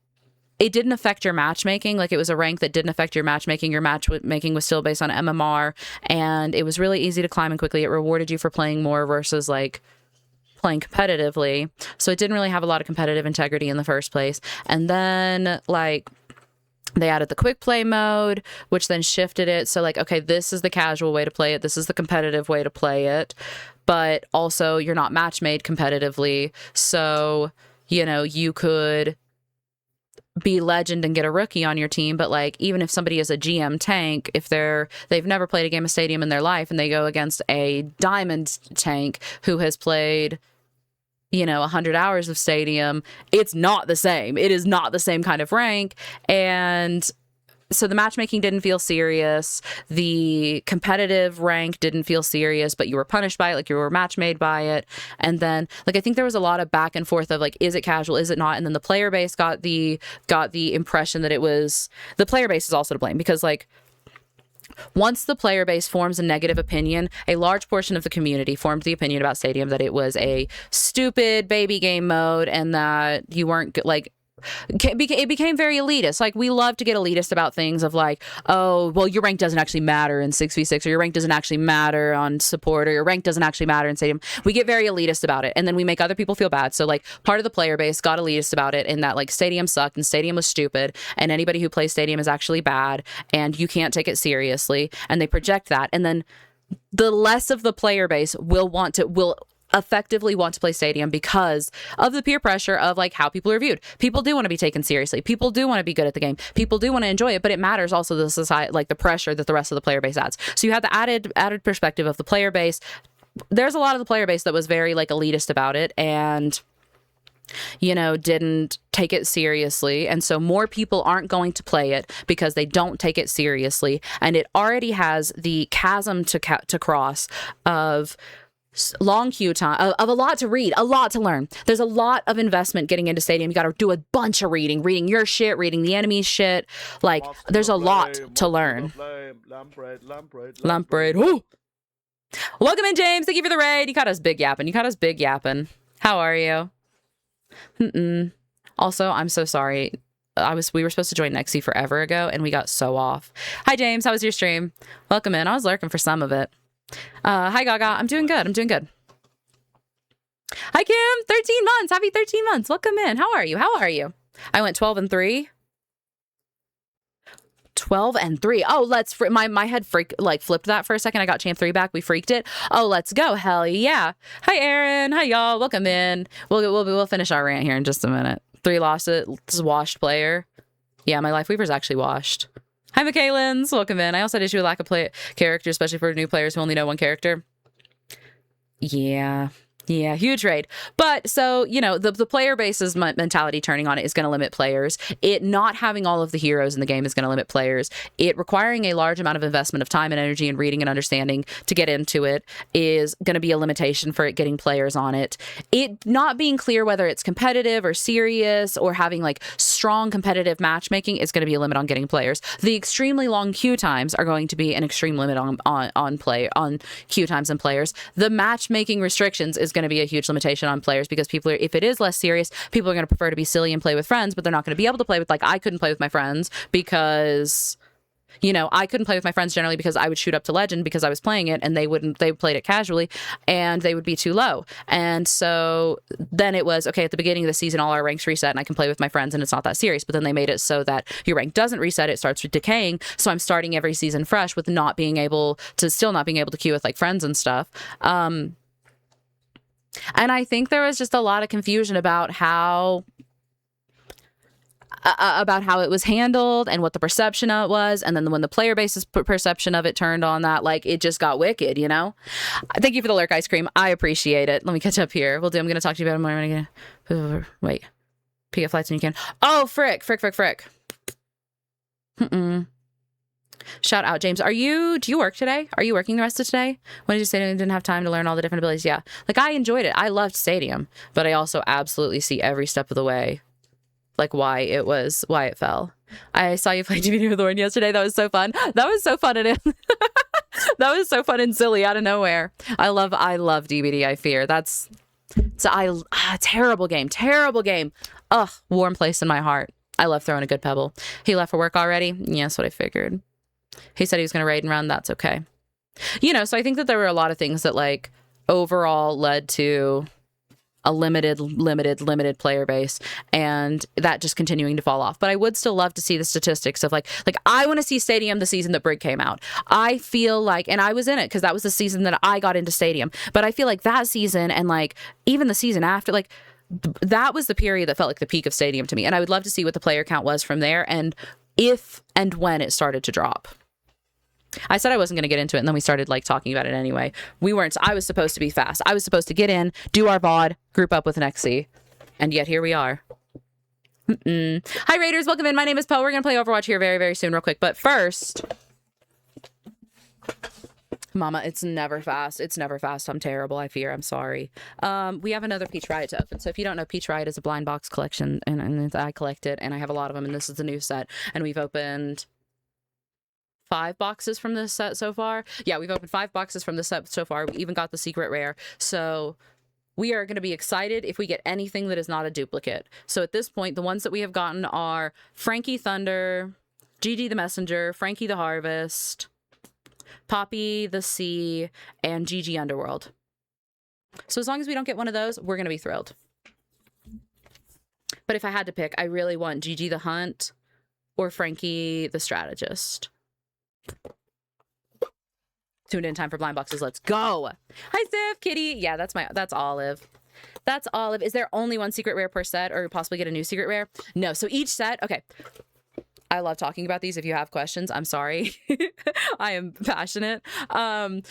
it didn't affect your matchmaking. Like, it was a rank that didn't affect your matchmaking. Your matchmaking was still based on MMR, and it was really easy to climb and quickly. It rewarded you for playing more versus like playing competitively. So it didn't really have a lot of competitive integrity in the first place. And then like they added the quick play mode, which then shifted it. So like, okay, this is the casual way to play it. This is the competitive way to play it. But also you're not match made competitively. So, you know, you could be legend and get a rookie on your team, but like, even if somebody is a GM tank, if they've never played a game of Stadium in their life, and they go against a diamond tank who has played, you know, 100 hours of Stadium, it's not the same. It is not the same kind of rank. And so the matchmaking didn't feel serious. The competitive rank didn't feel serious, but you were punished by it, like you were match made by it. And then like, I think there was a lot of back and forth of like, is it casual, is it not? And then the player base got the impression that it was, the player base is also to blame, because like, once the player base forms a negative opinion, a large portion of the community formed the opinion about Stadium that it was a stupid baby game mode, and that you weren't like, it became very elitist. Like, we love to get elitist about things of like, oh, well, your rank doesn't actually matter in 6v6, or your rank doesn't actually matter on support, or your rank doesn't actually matter in Stadium. We get very elitist about it, and then we make other people feel bad. So like, part of the player base got elitist about it, in that like Stadium sucked and Stadium was stupid, and anybody who plays Stadium is actually bad, and you can't take it seriously, and they project that. And then the less of the player base will effectively want to play Stadium because of the peer pressure of like how people are viewed. People do want to be taken seriously. People do want to be good at the game. People do want to enjoy it, but it matters also the society, like the pressure that the rest of the player base adds. So you have the added perspective of the player base. There's a lot of the player base that was very like elitist about it, and you know, didn't take it seriously. And so more people aren't going to play it because they don't take it seriously. And it already has the chasm to cross of long queue time, of a lot to read, a lot to learn. There's a lot of investment getting into Stadium. You got to do a bunch of reading your shit, reading the enemy's shit. Like, there's a lot to learn. Lampraid. Woo! Welcome in, James. Thank you for the raid. You caught us big yapping. How are you? Also, I'm so sorry. We were supposed to join Nexi forever ago, and we got so off. Hi, James. How was your stream? Welcome in. I was lurking for some of it. Hi, Gaga. I'm doing good. Hi, Kim. 13 months. Happy 13 months. Welcome in. How are you? I went 12-3. 12-3. Oh, my head flipped that for a second. I got champ 3 back. We freaked it. Oh, let's go. Hell yeah. Hi, Aaron. Hi, y'all. Welcome in. We'll finish our rant here in just a minute. 3 losses. This is washed player. Yeah, my Life Weaver's actually washed. Hi, McKaylins. Welcome in. I also had issue with lack of character, especially for new players who only know one character. Yeah, huge raid. But so, you know, the player base's mentality turning on it is going to limit players. It not having all of the heroes in the game is going to limit players. It requiring a large amount of investment of time and energy and reading and understanding to get into it is going to be a limitation for it getting players on it. It not being clear whether it's competitive or serious or having like strong competitive matchmaking is going to be a limit on getting players. The extremely long queue times are going to be an extreme limit on queue times and players. The matchmaking restrictions is going to be a huge limitation on players, because if it is less serious, people are going to prefer to be silly and play with friends, but they're not going to be able to play with, like, I couldn't play with my friends because You know, I couldn't play with my friends generally because I would shoot up to legend because I was playing it, and they played it casually, and they would be too low. And so then it was, okay, at the beginning of the season, all our ranks reset and I can play with my friends and it's not that serious. But then they made it so that your rank doesn't reset, it starts decaying. So I'm starting every season fresh with still not being able to queue with like friends and stuff. And I think there was just a lot of confusion about how it was handled and what the perception of it was. And then when the player base's perception of it turned on that, like, it just got wicked, you know? Thank you for the lurk ice cream. I appreciate it. Let me catch up here. I'm going to talk to you about it more. Wait. Pick up flights when you can. Oh, frick. Shout out, James. Do you work today? Are you working the rest of today? When did you say you didn't have time to learn all the different abilities? Yeah. Like, I enjoyed it. I loved Stadium, but I also absolutely see every step of the way, like, why it fell. I saw you play DVD with Lauren yesterday. That was so fun. That was so fun that was so fun and silly out of nowhere. I love DVD, I fear. Terrible game. Ugh, warm place in my heart. I love throwing a good pebble. He left for work already? Yeah, that's what I figured. He said he was going to raid and run. That's okay. You know, so I think that there were a lot of things that, like, overall led to a limited player base, and that just continuing to fall off. But I would still love to see the statistics of like I want to see Stadium the season that Brig came out. I feel like, and I was in it because that was the season that I got into Stadium, but I feel like that season and like even the season after, like, that was the period that felt like the peak of Stadium to me. And I would love to see what the player count was from there and if and when it started to drop. I said I wasn't going to get into it, and then we started like talking about it anyway. I was supposed to be fast. I was supposed to get in, do our VOD, group up with an XC, and yet here we are. Hi Raiders, welcome in. My name is Poe. We're going to play Overwatch here very, very soon real quick. But first, Mama, it's never fast. I'm terrible. I fear. I'm sorry. We have another Peach Riot to open. So if you don't know, Peach Riot is a blind box collection, and I collect it, and I have a lot of them, and this is the new set, and we've opened 5 boxes from this set so far. Yeah, we've opened 5 boxes from this set so far. We even got the secret rare. So we are going to be excited if we get anything that is not a duplicate. So at this point, the ones that we have gotten are Frankie Thunder, Gigi the Messenger, Frankie the Harvest, Poppy the Sea, and Gigi Underworld. So as long as we don't get one of those, we're going to be thrilled. But if I had to pick, I really want Gigi the Hunt or Frankie the Strategist. Tuned in time for blind boxes. Let's go. Hi, Sif, Kitty. Yeah, that's Olive. That's Olive. Is there only one secret rare per set, or possibly get a new secret rare? No. So each set. Okay. I love talking about these. If you have questions, I'm sorry. I am passionate.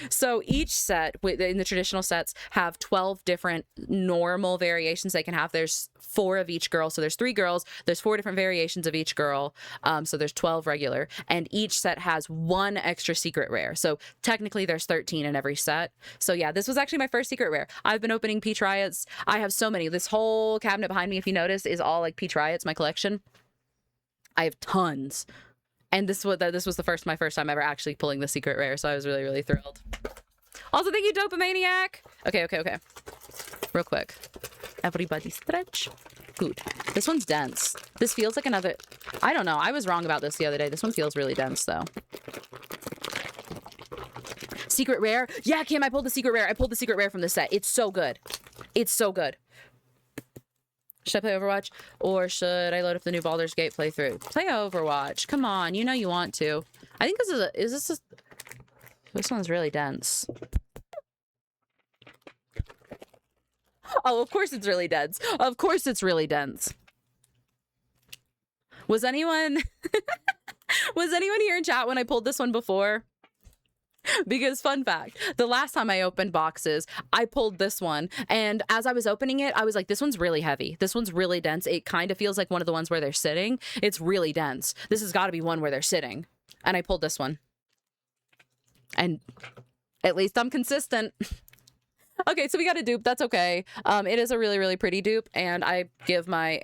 So each set in the traditional sets have 12 different normal variations they can have. There's 4 of each girl. So there's 3 girls. There's 4 different variations of each girl. So there's 12 regular, and each set has 1 extra secret rare. So technically there's 13 in every set. So yeah, this was actually my first secret rare. I've been opening Peach Riots. I have so many. This whole cabinet behind me, if you notice, is all like Peach Riots, my collection. I have tons, and this was my first time ever actually pulling the secret rare, so I was really, really thrilled. Also, thank you, Dopamaniac. Okay. Real quick. Everybody stretch. Good. This one's dense. This feels like another... I don't know. I was wrong about this the other day. This one feels really dense, though. Secret rare? Yeah, Kim, I pulled the secret rare. I pulled the secret rare from the set. It's so good. It's so good. Should I play Overwatch, or should I load up the new Baldur's Gate playthrough? Play Overwatch. Come on, you know you want to. I think this one's really dense. Oh, of course it's really dense. Of course it's really dense. Was anyone here in chat when I pulled this one before? Because fun fact, the last time I opened boxes, I pulled this one, and as I was opening it, I was like, this one's really heavy. This one's really dense. It kind of feels like one of the ones where they're sitting. It's really dense. This has got to be one where they're sitting. And I pulled this one. And at least I'm consistent. Okay, so we got a dupe. That's okay. It is a really, really pretty dupe, and I give my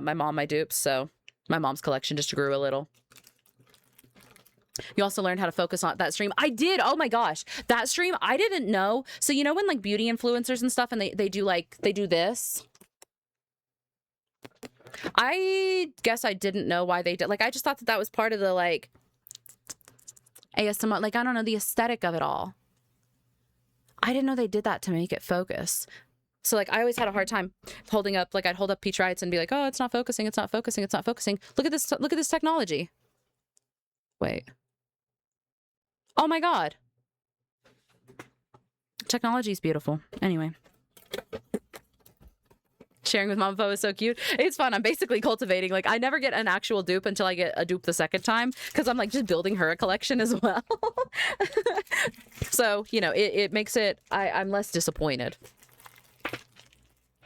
mom my dupes, so my mom's collection just grew a little. You also learned how to focus on that stream. I did. Oh my gosh. That stream, I didn't know. So you know when like beauty influencers and stuff and they do this? I guess I didn't know why they did. Like, I just thought that was part of the like ASMR, like, I don't know, the aesthetic of it all. I didn't know they did that to make it focus. So, like, I always had a hard time holding up, like, I'd hold up Peach Rights and be like, oh, it's not focusing, it's not focusing, it's not focusing. Look at this technology. Wait. Oh my God. Technology is beautiful. Anyway. Sharing with Mama Po is so cute. It's fun. I'm basically cultivating, like, I never get an actual dupe until I get a dupe the second time, because I'm like just building her a collection as well. So, you know, it makes it, I'm less disappointed.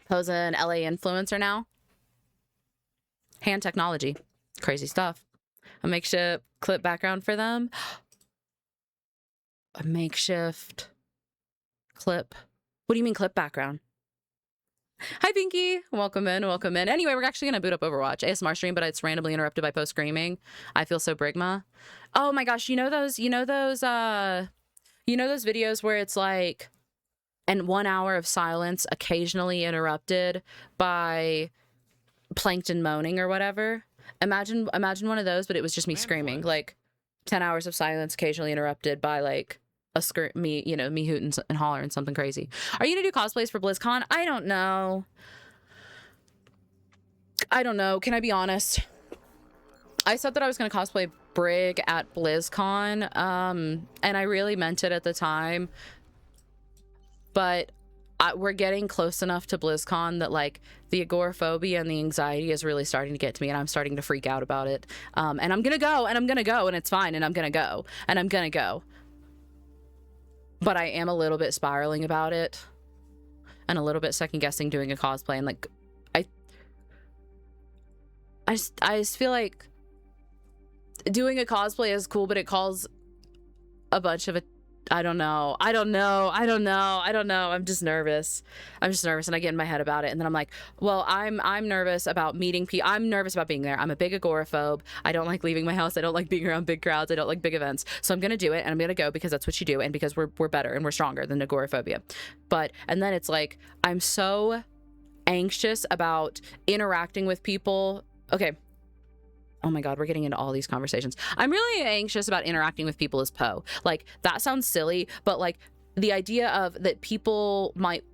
Po's an LA influencer now. Hand technology. Crazy stuff. A makeshift clip background for them. A makeshift clip. What do you mean clip background? Hi, Pinky. Welcome in. Welcome in. Anyway, we're actually going to boot up Overwatch. ASMR stream, but it's randomly interrupted by Post screaming. I feel so Brigma. Oh my gosh. You know those videos where it's like, and 1 hour of silence occasionally interrupted by plankton moaning or whatever. Imagine one of those, but it was just me screaming. Like 10 hours of silence occasionally interrupted by like me hooting and hollering something crazy. Are you gonna do cosplays for BlizzCon? I don't know. Can I be honest? I said that I was gonna cosplay Brig at BlizzCon, and I really meant it at the time. But we're getting close enough to BlizzCon that like the agoraphobia and the anxiety is really starting to get to me, and I'm starting to freak out about it. And I'm gonna go, and it's fine, and I'm gonna go. But I am a little bit spiraling about it, and a little bit second guessing doing a cosplay, and like I just feel like doing a cosplay is cool, but it calls a bunch of I don't know. I'm just nervous. And I get in my head about it. And then I'm like, well, I'm nervous about meeting people. I'm nervous about being there. I'm a big agoraphobe. I don't like leaving my house. I don't like being around big crowds. I don't like big events. So I'm going to do it, and I'm going to go because that's what you do, and because we're better and we're stronger than agoraphobia. And then it's like, I'm so anxious about interacting with people. Okay. Oh my God, we're getting into all these conversations. I'm really anxious about interacting with people as Poe. Like, that sounds silly, but like the idea of that people might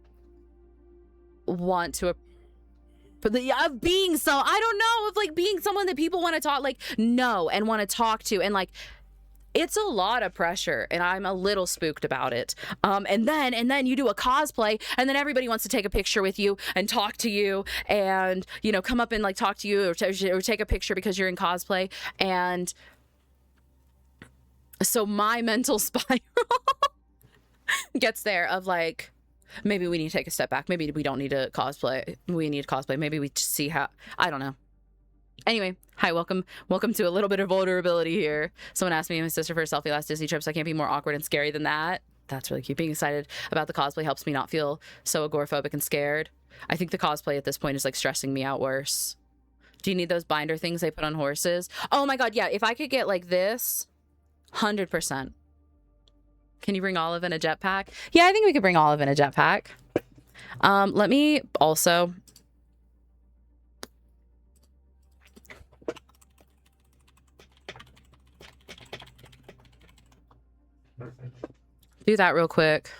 want to, of being I don't know, of like being someone that people want to talk, like, know and want to talk to, and like, it's a lot of pressure, and I'm a little spooked about it. And then you do a cosplay, and then everybody wants to take a picture with you and talk to you, and, you know, come up and like talk to you or take a picture because you're in cosplay. And so my mental spiral gets there of like, maybe we need to take a step back. Maybe we don't need to cosplay. We need to cosplay. Maybe we just see how, I don't know. Anyway, hi, welcome to a little bit of vulnerability here. Someone asked me and my sister for a selfie last Disney trip, so I can't be more awkward and scary than that. That's really cute. Being excited about the cosplay helps me not feel so agoraphobic and scared. I think the cosplay at this point is like stressing me out worse. Do you need those binder things they put on horses? Oh my God, yeah, if I could get like this, 100%. Can you bring Olive in a jetpack? Yeah, I think we could bring Olive in a jetpack. Let me also... do that real quick.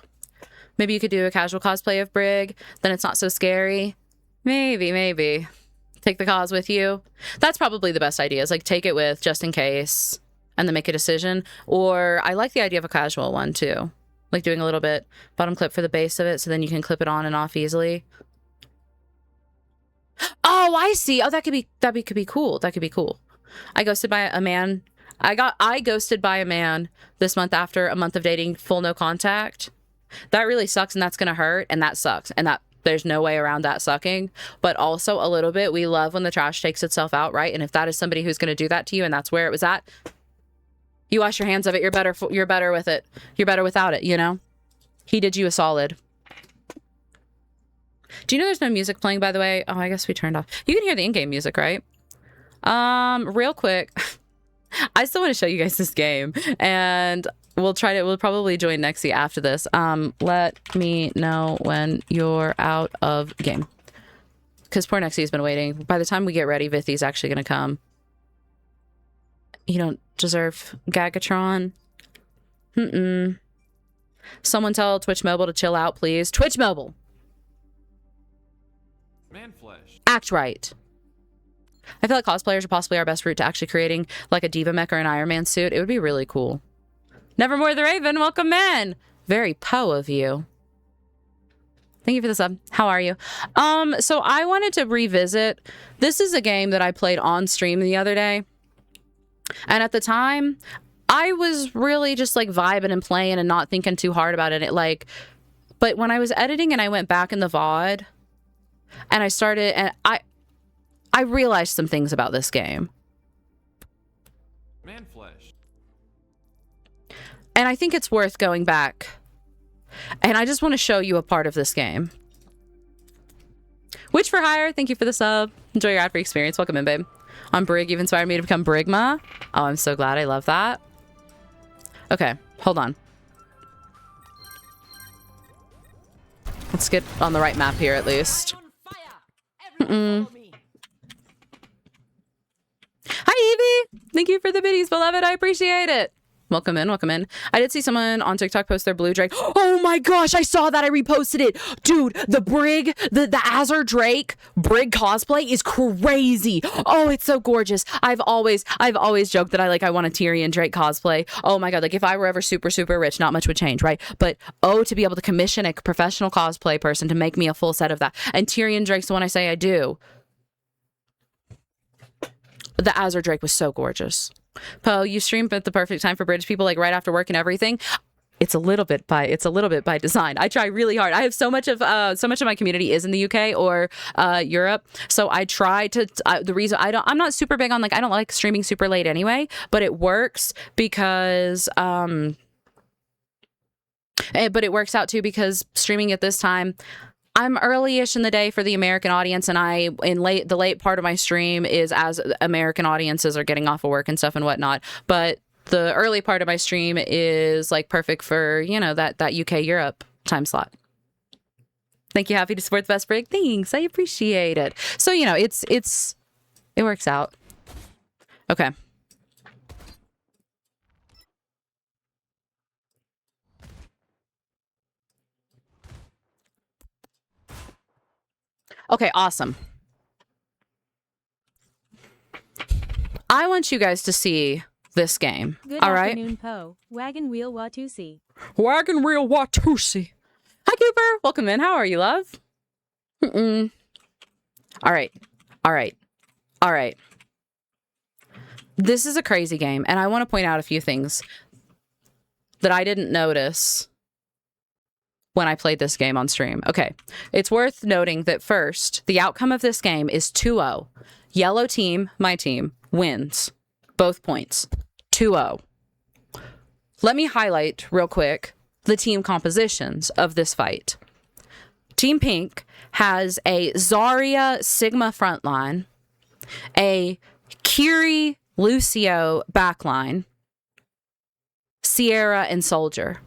Maybe you could do a casual cosplay of Brig, then it's not so scary. Maybe. Take the cause with you. That's probably the best idea, is like take it with just in case and then make a decision. Or I like the idea of a casual one too. Like doing a little bit bottom clip for the base of it, so then you can clip it on and off easily. Oh, I see. Oh, that could be cool. That could be cool. I ghosted by a man. I ghosted by a man this month after a month of dating, full no contact. That really sucks, and that's gonna hurt, and that sucks, and that there's no way around that sucking. But also a little bit, we love when the trash takes itself out, right? And if that is somebody who's gonna do that to you, and that's where it was at, you wash your hands of it. You're better with it. You're better without it, you know? He did you a solid. Do you know there's no music playing, by the way? Oh, I guess we turned off. You can hear the in-game music, right? Real quick. I still want to show you guys this game, and we'll probably join Nexie after this. Let me know when you're out of game, because poor Nexie's been waiting. By the time we get ready, Vithy's actually going to come. You don't deserve Gagatron. Someone tell Twitch Mobile to chill out, please. Twitch Mobile. Manflesh. Act right. I feel like cosplayers are possibly our best route to actually creating like a Diva mech or an Iron Man suit. It would be really cool. Nevermore the Raven, welcome in. Very po of you. Thank you for the sub. How are you? So I wanted to revisit. This is a game that I played on stream the other day. And at the time, I was really just like vibing and playing and not thinking too hard about it. But when I was editing and I went back in the VOD and I started, and I realized some things about this game. Manflesh. And I think it's worth going back. And I just want to show you a part of this game. Witch for Hire, thank you for the sub. Enjoy your ad-free experience. Welcome in, babe. On Brig, you've inspired me to become Brigma. Oh, I'm so glad. I love that. Okay, hold on. Let's get on the right map here at least. Hi, Evie. Thank you for the biddies, beloved. I appreciate it. Welcome in, welcome in. I did see someone on TikTok post their blue drake. Oh my gosh, I saw that. I reposted it. Dude, the Brig, the Azure Drake Brig cosplay is crazy. Oh, it's so gorgeous. I've always joked that I want a Tyrion Drake cosplay. Oh my god, like if I were ever super, super rich, not much would change, right? But oh, to be able to commission a professional cosplay person to make me a full set of that. And Tyrion Drake's the one I say I do. The Azure Drake was so gorgeous. Poe, you stream at the perfect time for British people, like right after work and everything. It's a little bit by design. I try really hard. I have so much of my community is in the UK or Europe, so I try to. The reason I'm not super big on I don't like streaming super late anyway, but it works because but it works out too because streaming at this time. I'm early-ish in the day for the American audience, and the late part of my stream is as American audiences are getting off of work and stuff and whatnot. But the early part of my stream is like perfect for, you know, that UK Europe time slot. Thank you. Happy to support the best Brig. Thanks. I appreciate it. So, you know, it works out. Okay. Okay, awesome. I want you guys to see this game. Good all right? afternoon, Poe. Wagon Wheel Watusi. Wagon Wheel Watusi. Hi, Cooper. Welcome in. How are you, love? All right. All right. All right. This is a crazy game, and I want to point out a few things that I didn't notice when I played this game on stream. Okay, it's worth noting that first, the outcome of this game is 2-0. Yellow team, my team, wins. Both points. 2-0. Let me highlight real quick the team compositions of this fight. Team Pink has a Zarya Sigma frontline, a Kiri Lucio backline, Sierra and Soldier.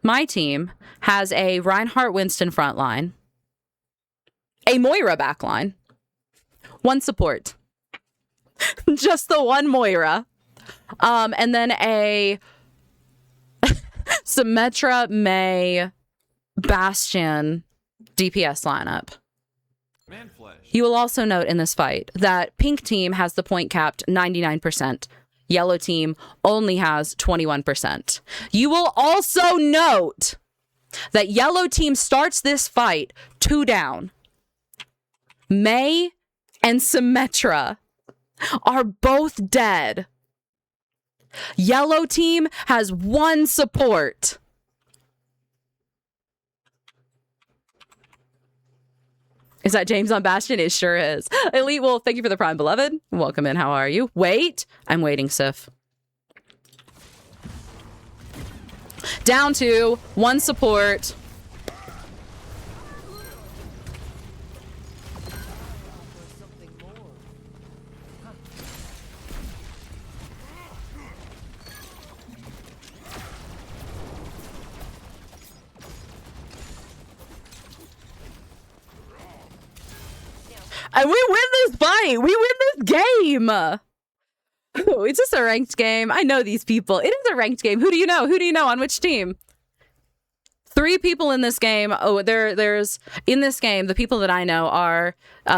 My team has a Reinhardt Winston frontline, a Moira backline, one support, just the one Moira, and then a Symmetra May Bastion DPS lineup. Manflesh. You will also note in this fight that Pink team has the point capped 99%. Yellow team only has 21%. You will also note that yellow team starts this fight 2 down. May and Symmetra are both dead. Yellow team has 1 support. Is that James on Bastion? It sure is. Elite Wolf, thank you for the Prime, beloved. Welcome in. How are you? Wait. I'm waiting, Sif. Down to 1 support. And we win this fight. We win this game. Is this a ranked game? I know these people. It is a ranked game. Who do you know? Who do you know on which team? 3 people in this game. Oh, there's in this game, the people that I know are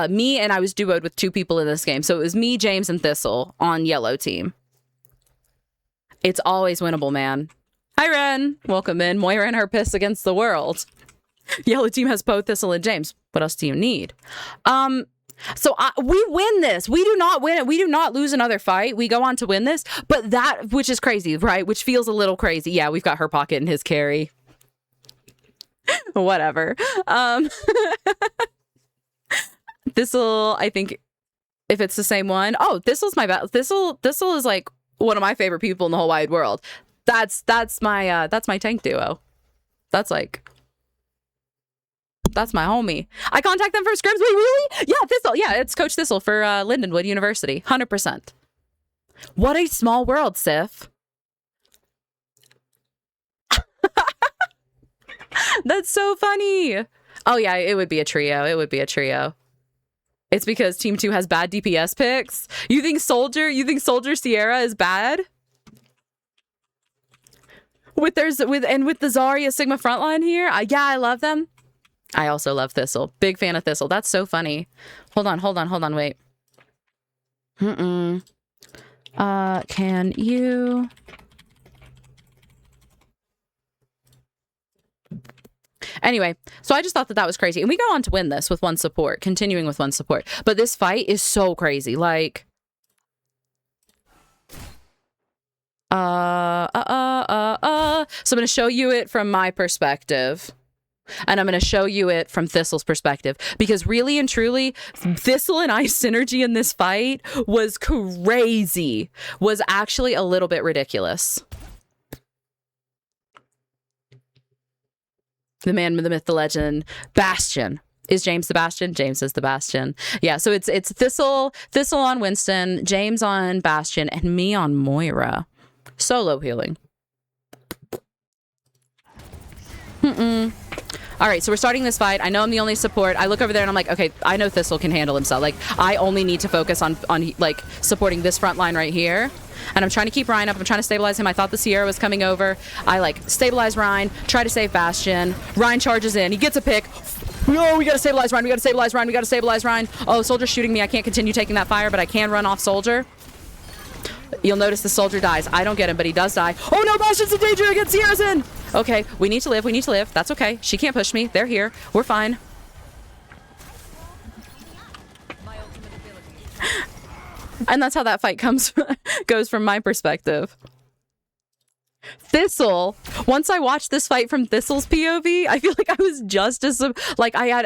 me, and I was duoed with 2 people in this game. So it was me, James, and Thistle on yellow team. It's always winnable, man. Hi, Ren. Welcome in. Moira and her piss against the world. Yellow team has Poe, Thistle, and James. What else do you need? So we win this. We do not win it. We do not lose another fight. We go on to win this. But that, which is crazy, right? Which feels a little crazy. Yeah, we've got her pocket and his carry. Whatever. Thistle, I think, if it's the same one. Oh, Thistle's my Thistle is like one of my favorite people in the whole wide world. That's my tank duo. That's my homie. I contact them for scrims. Wait, really? Yeah, Thistle. Yeah, it's Coach Thistle for Lindenwood University. 100%. What a small world, Sif. That's so funny. Oh yeah, it would be a trio. It would be a trio. It's because Team 2 has bad DPS picks. You think Soldier Sierra is bad? With the Zarya Sigma frontline here? Yeah, I love them. I also love Thistle. Big fan of Thistle. That's so funny. Hold on, wait. Can you... Anyway, so I just thought that was crazy. And we go on to win this with 1 support, continuing with 1 support. But this fight is so crazy. Like... So I'm going to show you it from my perspective. And I'm going to show you it from Thistle's perspective. Because really and truly, Thistle and I's synergy in this fight was crazy. Was actually a little bit ridiculous. The man, the myth, the legend, Bastion. Is James the Bastion? James is the Bastion. Yeah, so it's Thistle on Winston, James on Bastion, and me on Moira. Solo healing. All right, so we're starting this fight. I know I'm the only support. I look over there and I'm like, okay, I know Thistle can handle himself. Like, I only need to focus on like supporting this front line right here. And I'm trying to keep Ryan up. I'm trying to stabilize him. I thought the Sierra was coming over. I like stabilize Ryan, try to save Bastion. Ryan charges in. He gets a pick. No, we gotta stabilize Ryan. We gotta stabilize Ryan. We gotta stabilize Ryan. Oh, Soldier's shooting me. I can't continue taking that fire, but I can run off Soldier. You'll notice the Soldier dies. I don't get him, but he does die. Oh no, Bastion's in danger against Sierra's in. Okay, we need to live. We need to live. That's okay. She can't push me. They're here. We're fine. And that's how that fight goes from my perspective. Thistle, once I watched this fight from Thistle's POV, I feel like I was just as like I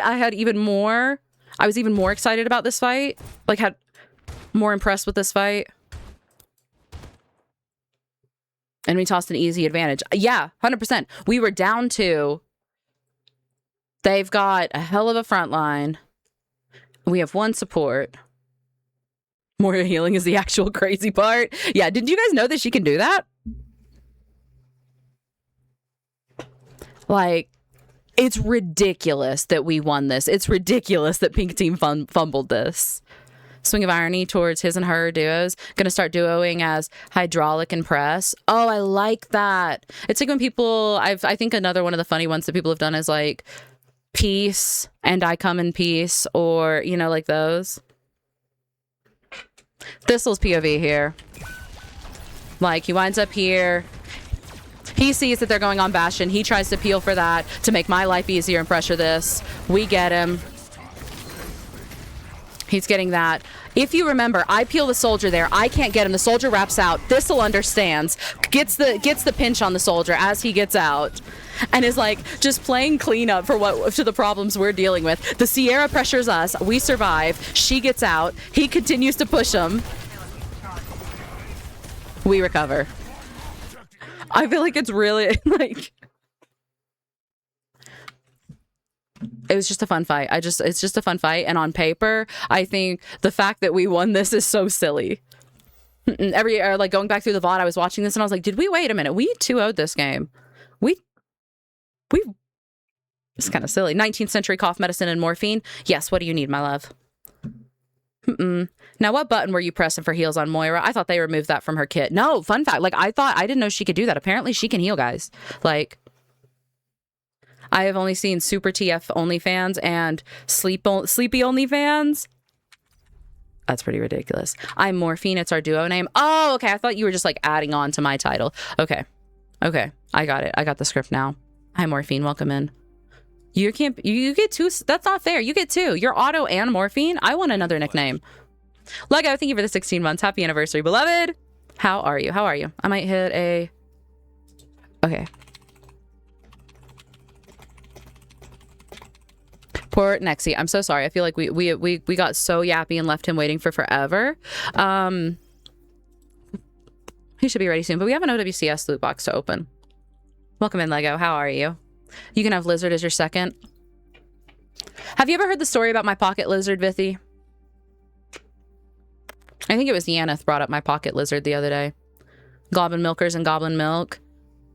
was even more excited about this fight. Like had more impressed with this fight. And we tossed an easy advantage. Yeah, 100%. We were down 2. They've got a hell of a front line. We have 1 support. More healing is the actual crazy part. Yeah, did you guys know that she can do that? Like, it's ridiculous that we won this. It's ridiculous that Pink Team fumbled this. Swing of Irony towards his and her duos. Gonna start duoing as Hydraulic and Press. Oh, I like that. It's like when people, I think another one of the funny ones that people have done is like Peace and I Come in Peace, or, you know, like those. Thistle's POV here. Like, he winds up here. He sees that they're going on Bastion. He tries to peel for that to make my life easier and pressure this. We get him. He's getting that. If you remember, I peel the Soldier there. I can't get him. The Soldier wraps out. Thistle understands. Gets the pinch on the Soldier as he gets out. And is like just playing cleanup for the problems we're dealing with. The Sierra pressures us. We survive. She gets out. He continues to push him. We recover. I feel like it's really like... It was just a fun fight. It's just a fun fight. And on paper, I think the fact that we won this is so silly. Like going back through the VOD, I was watching this and I was like, wait a minute. We 2-0'd this game. It's kind of silly. 19th century cough medicine and morphine. Yes, what do you need, my love? Now, what button were you pressing for heals on Moira? I thought they removed that from her kit. No, fun fact. Like, I didn't know she could do that. Apparently, she can heal, guys. Like, I have only seen Super TF OnlyFans and Sleepy OnlyFans. That's pretty ridiculous. I'm Morphine. It's our duo name. Oh, okay. I thought you were just, like, adding on to my title. Okay. Okay. I got it. I got the script now. Hi, Morphine. Welcome in. You get 2. That's not fair. You get 2. You're Otto and Morphine. I want another nickname. Lego, thank you for the 16 months. Happy anniversary, beloved. How are you? How are you? I might hit a... Okay. Poor Nexie. I'm so sorry. I feel like we got so yappy and left him waiting for forever. He should be ready soon, but we have an OWCS loot box to open. Welcome in, Lego. How are you? You can have Lizard as your second. Have you ever heard the story about my pocket lizard, Vithy? I think it was Yaneth brought up my pocket lizard the other day. Goblin Milkers and Goblin Milk.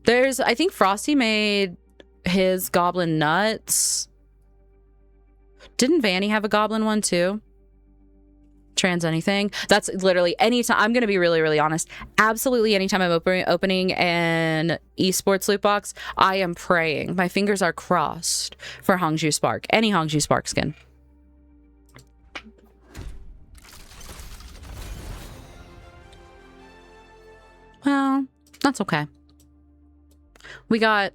I think Frosty made his Goblin Nuts. Didn't Vanny have a Goblin one too? Trans anything. That's literally anytime. I'm going to be really, really honest. Absolutely anytime I'm opening an esports loot box, I am praying. My fingers are crossed for Hongju Spark. Any Hongju Spark skin. Well, that's okay. We got...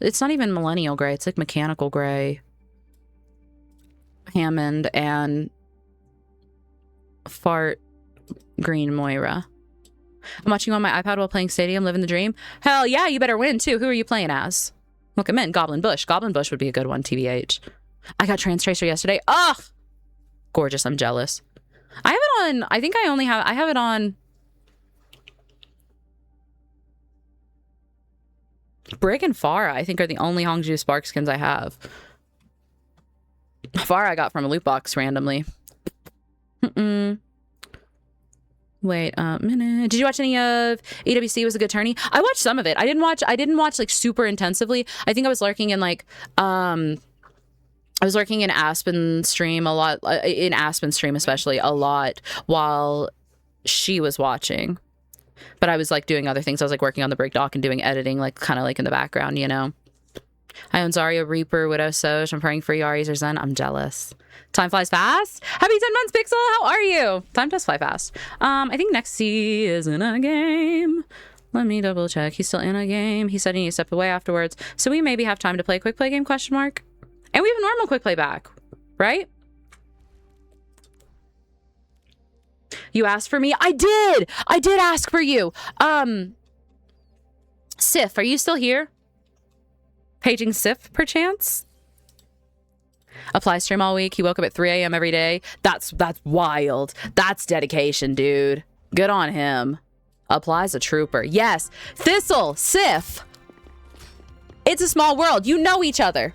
It's not even millennial gray. It's like mechanical gray. Hammond and fart green Moira. I'm watching on my iPad while playing Stadium, living the dream. Hell yeah, you better win too. Who are you playing as? Look, I'm in Goblin Bush. Goblin Bush would be a good one, TBH. I got Trans Tracer yesterday. Ugh! Gorgeous, I'm jealous. I have it on, I think I have it on Brig and Farah, I think are the only Hongju Spark skins I have. Farah I got from a loot box randomly. Wait a minute. Did you watch any of EWC Was a Good Tourney? I watched some of it. I didn't watch like super intensively. I think I was lurking in like I was lurking in Aspen stream a lot, in Aspen stream especially a lot while she was watching. But I was like doing other things. I was like working on the break doc and doing editing, like kind of like in the background, you know. I own Zarya, Reaper, Widow, Soj. I'm praying for Yari's or Zen. I'm jealous. Time flies fast. Happy 10 months, Pixel. How are you? Time does fly fast. I think Nexie is in a game. Let me double check. He's still in a game. He said he needs to step away afterwards. So we maybe have time to play a quick play game, question mark. And we have a normal quick play back, right? You asked for me? I did ask for you. Sif, are you still here? Paging Sif, perchance? Apply stream all week. He woke up at 3 a.m. every day. That's wild. That's dedication, dude. Good on him. Apply's a trooper. Yes. Thistle, Sif. It's a small world. You know each other.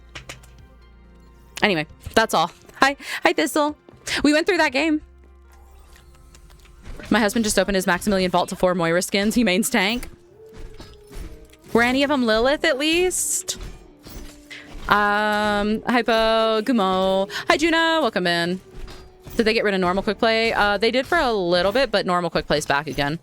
Anyway, that's all. Hi, Thistle. We went through that game. My husband just opened his Maximilian vault to 4 Moira skins. He mains tank. Were any of them Lilith at least? Hypo, Gumo. Hi, Juna. Welcome in. Did they get rid of normal quick play? They did for a little bit, but normal quick play's back again.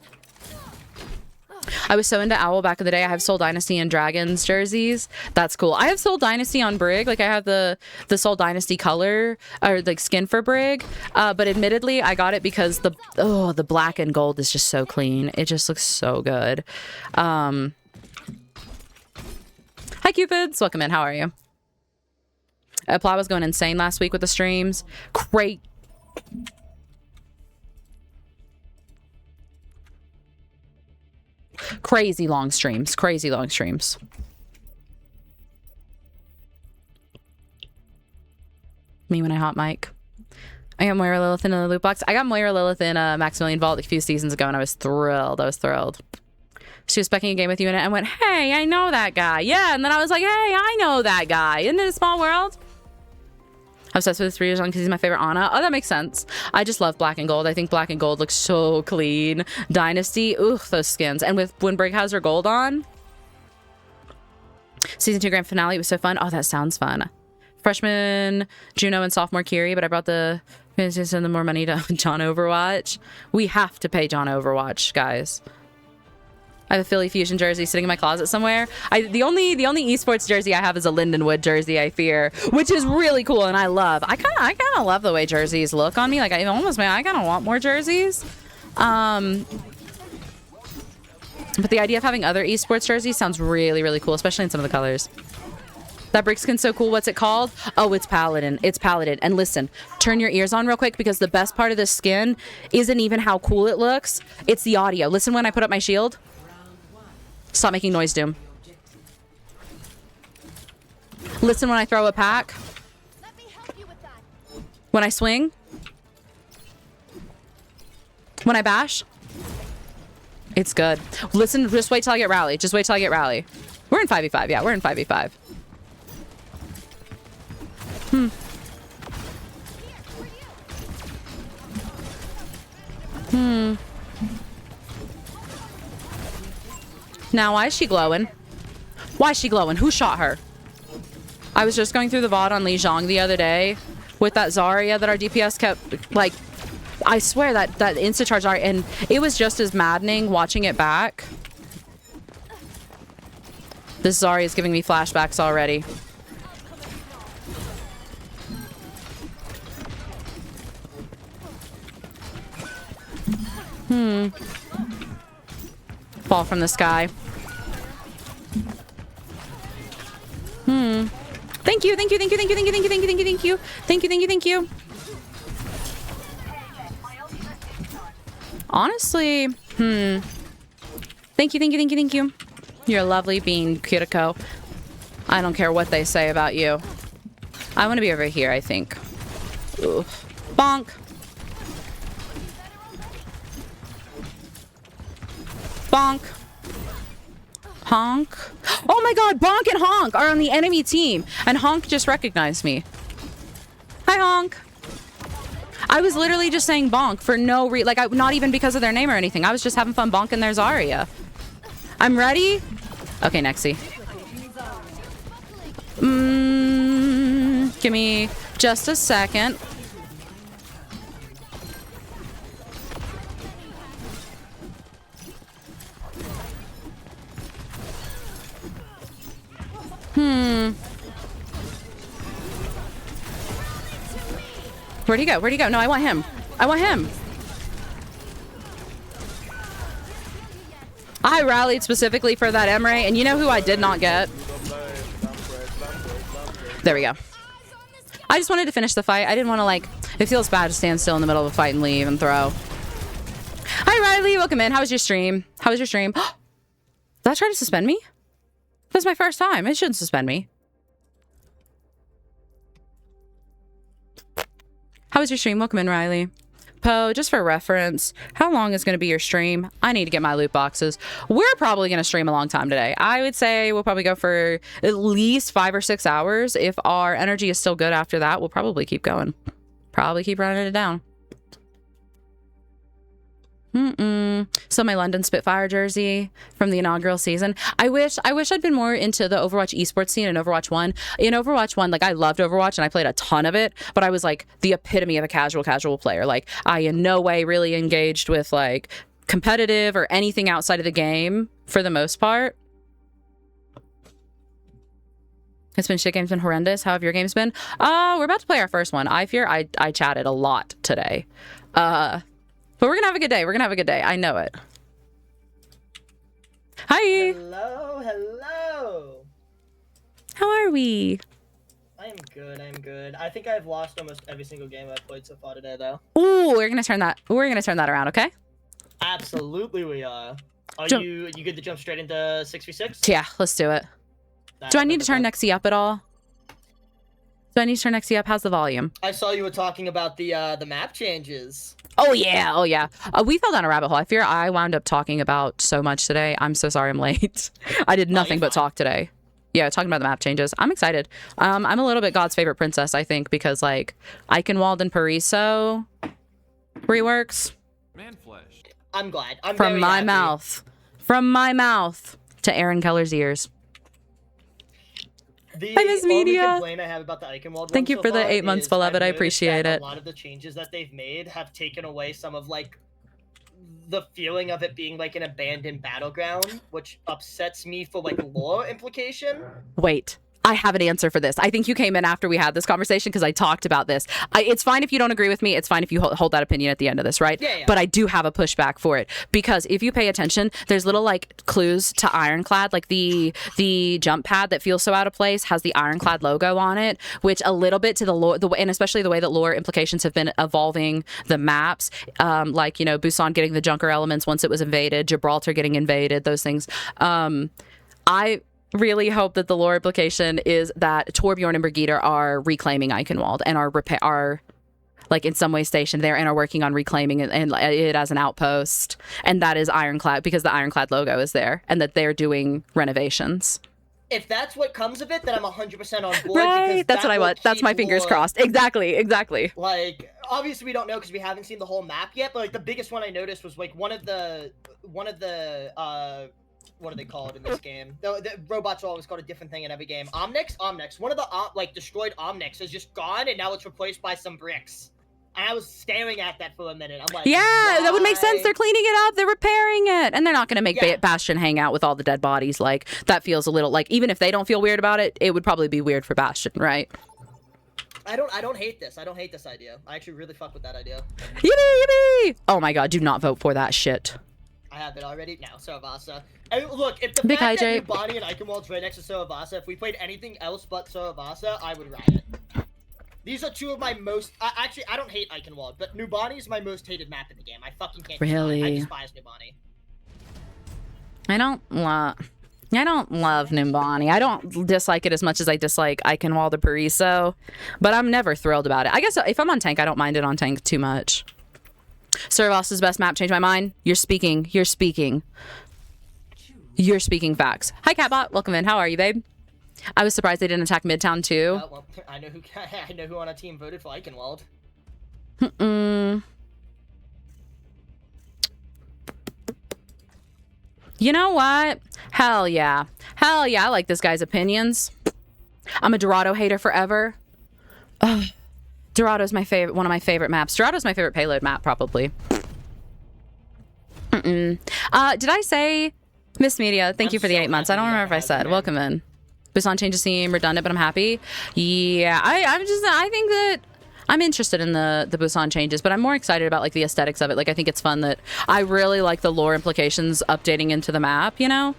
I was so into Owl back in the day. I have Soul Dynasty and Dragons jerseys. That's cool. I have Soul Dynasty on Brig. Like I have the Soul Dynasty color or like skin for Brig. But admittedly, I got it because the black and gold is just so clean. It just looks so good. Hi Cupids. Welcome in. How are you? Apply was going insane last week with the streams. Great. Crazy long streams. Crazy long streams. Me when I hot mic. I got Moira Lilith in the loot box. I got Moira Lilith in Maximilian Vault a few seasons ago and I was thrilled. She was specking a game with you and I went, hey, I know that guy. Yeah. And then I was like, hey, I know that guy. Isn't it a small world? I'm obsessed with this 3 years on because he's my favorite Ana. Oh, that makes sense. I just love black and gold. I think black and gold looks so clean. Dynasty, ooh, those skins. And when Brig has her gold on. Season 2 grand finale was so fun. Oh, that sounds fun. Freshman Juno and sophomore Kiri, but I brought the send them more money to John Overwatch. We have to pay John Overwatch, guys. I have a Philly Fusion jersey sitting in my closet somewhere. The only esports jersey I have is a Lindenwood jersey, I fear, which is really cool and I love. I kind of love the way jerseys look on me. Like I kind of want more jerseys. But the idea of having other esports jerseys sounds really, really cool, especially in some of the colors. That brick skin's so cool. What's it called? Oh, it's Paladin. It's Paladin. And listen, turn your ears on real quick because the best part of this skin isn't even how cool it looks. It's the audio. Listen when I put up my shield. Stop making noise, Doom. Listen when I throw a pack. When I swing. When I bash. It's good. Listen, just wait till I get rally. Just wait till I get rally. We're in 5v5. Yeah, we're in 5v5. Now, why is she glowing? Why is she glowing? Who shot her? I was just going through the VOD on Li Zhang the other day with that Zarya that our DPS kept, like, I swear that insta-charge Zarya, and it was just as maddening watching it back. This Zarya is giving me flashbacks already. Fall from the sky. Thank you, thank you, thank you, thank you, thank you, thank you, thank you, thank you, thank you, thank you, thank you, thank you. Honestly, thank you, thank you, thank you, thank you. You're a lovely bean, Kiriko. I don't care what they say about you. I want to be over here, I think. Ooh. Bonk. Bonk. Honk. Oh my god, Bonk and Honk are on the enemy team. And Honk just recognized me. Hi, Honk. I was literally just saying bonk for no reason. Like, not even because of their name or anything. I was just having fun bonking their Zarya. I'm ready. Okay, Nexi. Give me just a second. Where'd he go? Where'd he go? No, I want him. I want him. I rallied specifically for that Emre, and you know who I did not get? There we go. I just wanted to finish the fight. I didn't want to, like, it feels bad to stand still in the middle of a fight and leave and throw. Hi, Riley. Welcome in. How was your stream? How was your stream? Did I try to suspend me? This is my first time. It shouldn't suspend me. How was your stream? Welcome in, Riley. Poe, just for reference, how long is going to be your stream? I need to get my loot boxes. We're probably going to stream a long time today. I would say we'll probably go for at least 5 or 6 hours. If our energy is still good after that, we'll probably keep going. Probably keep running it down. So my London Spitfire jersey from the inaugural season. I wish I'd been more into the Overwatch esports scene in Overwatch 1. In Overwatch 1, like, I loved Overwatch and I played a ton of it, but I was like the epitome of a casual player. Like, I in no way really engaged with like competitive or anything outside of the game for the most part. It's been shit. Game's been horrendous. How have your games been? We're about to play our first one. I fear I chatted a lot today. But we're gonna have a good day. We're gonna have a good day. I know it. Hi. Hello, hello. How are we? I am good. I'm good. I think I've lost almost every single game I've played so far today, though. Ooh, we're gonna turn that around. Okay. Absolutely, we are. Are Jump. you good to jump straight into 6v6? Yeah, let's do it. Do I need to turn Nexi up at all? Do I need to turn Nexi up? How's the volume? I saw you were talking about the map changes. Oh yeah, oh yeah. We fell down a rabbit hole. I fear I wound up talking about so much today. I'm so sorry I'm late. I did nothing but talk today. Yeah, talking about the map changes. I'm excited. I'm a little bit God's favorite princess, I think, because like Eichenwald and Pariso reworks. Man flesh. I'm glad. I'm From very my happy. mouth. From my mouth to Aaron Keller's ears. The Hi, Miss only Media. complaint I have about the Eichenwald Thank one you so for the far 8 months, is beloved. I've I noticed appreciate that it. A lot of the changes that they've made have taken away some of like the feeling of it being like an abandoned battleground, which upsets me for like lore implication. Wait, I have an answer for this. I think you came in after we had this conversation because I talked about this. It's fine if you don't agree with me. It's fine if you hold that opinion at the end of this, right? Yeah. But I do have a pushback for it because if you pay attention, there's little like clues to Ironclad, like the jump pad that feels so out of place has the Ironclad logo on it, which a little bit to the lore, and especially the way that lore implications have been evolving the maps, like, you know, Busan getting the Junker elements once it was invaded, Gibraltar getting invaded, those things. I really hope that the lore implication is that Torbjorn and Brigitte are reclaiming Eichenwald and are like in some way stationed there and are working on reclaiming it and it as an outpost, and that is Ironclad because the Ironclad logo is there and that they're doing renovations. If that's what comes of it, then I'm 100% on board. Right, because that's that what I will want. That's keep my fingers lore- crossed. Exactly. Like, obviously we don't know because we haven't seen the whole map yet, but like the biggest one I noticed was like one of the what are they called in this game? The robots are always called a different thing in every game. Omnix. One of the like destroyed Omnix is just gone, and now it's replaced by some bricks. And I was staring at that for a minute. I'm like, Yeah, that would make sense. why? They're cleaning it up. They're repairing it. And they're not going to make Yeah. Bastion hang out with all the dead bodies. Like, that feels a little like, even if they don't feel weird about it, it would probably be weird for Bastion, right? I don't hate this. I don't hate this idea. I actually really fuck with that idea. Yippee! Oh my god, do not vote for that shit. I have it already. Now, Saravasa. And look, if the Big fact IJ. that Nubani and Eichenwald's right next to Saravasa, if we played anything else but Saravasa, I would riot. These are two of my most... actually, I don't hate Eichenwald, but Nubani is my most hated map in the game. I fucking can't Really? I despise Nubani. I don't love Nimbani. I don't dislike it as much as I dislike Eichenwald or Pariso, but I'm never thrilled about it. I guess if I'm on tank, I don't mind it on tank too much. Servos' best map changed my mind. You're speaking facts. Hi, Catbot. Welcome in. How are you, babe? I was surprised they didn't attack Midtown too. Well, I know who on our team voted for Eichenwald. You know what? Hell yeah. I like this guy's opinions. I'm a Dorado hater forever. Ugh. Dorado's one of my favorite maps. Dorado's my favorite payload map, probably. Did I say Miss Media? Thank you for the 8 months. I don't remember if I said. Welcome in. Busan changes seem redundant, but I'm happy. Yeah, I think that I'm interested in the Busan changes, but I'm more excited about like the aesthetics of it. Like I think it's fun that I really like the lore implications updating into the map, you know?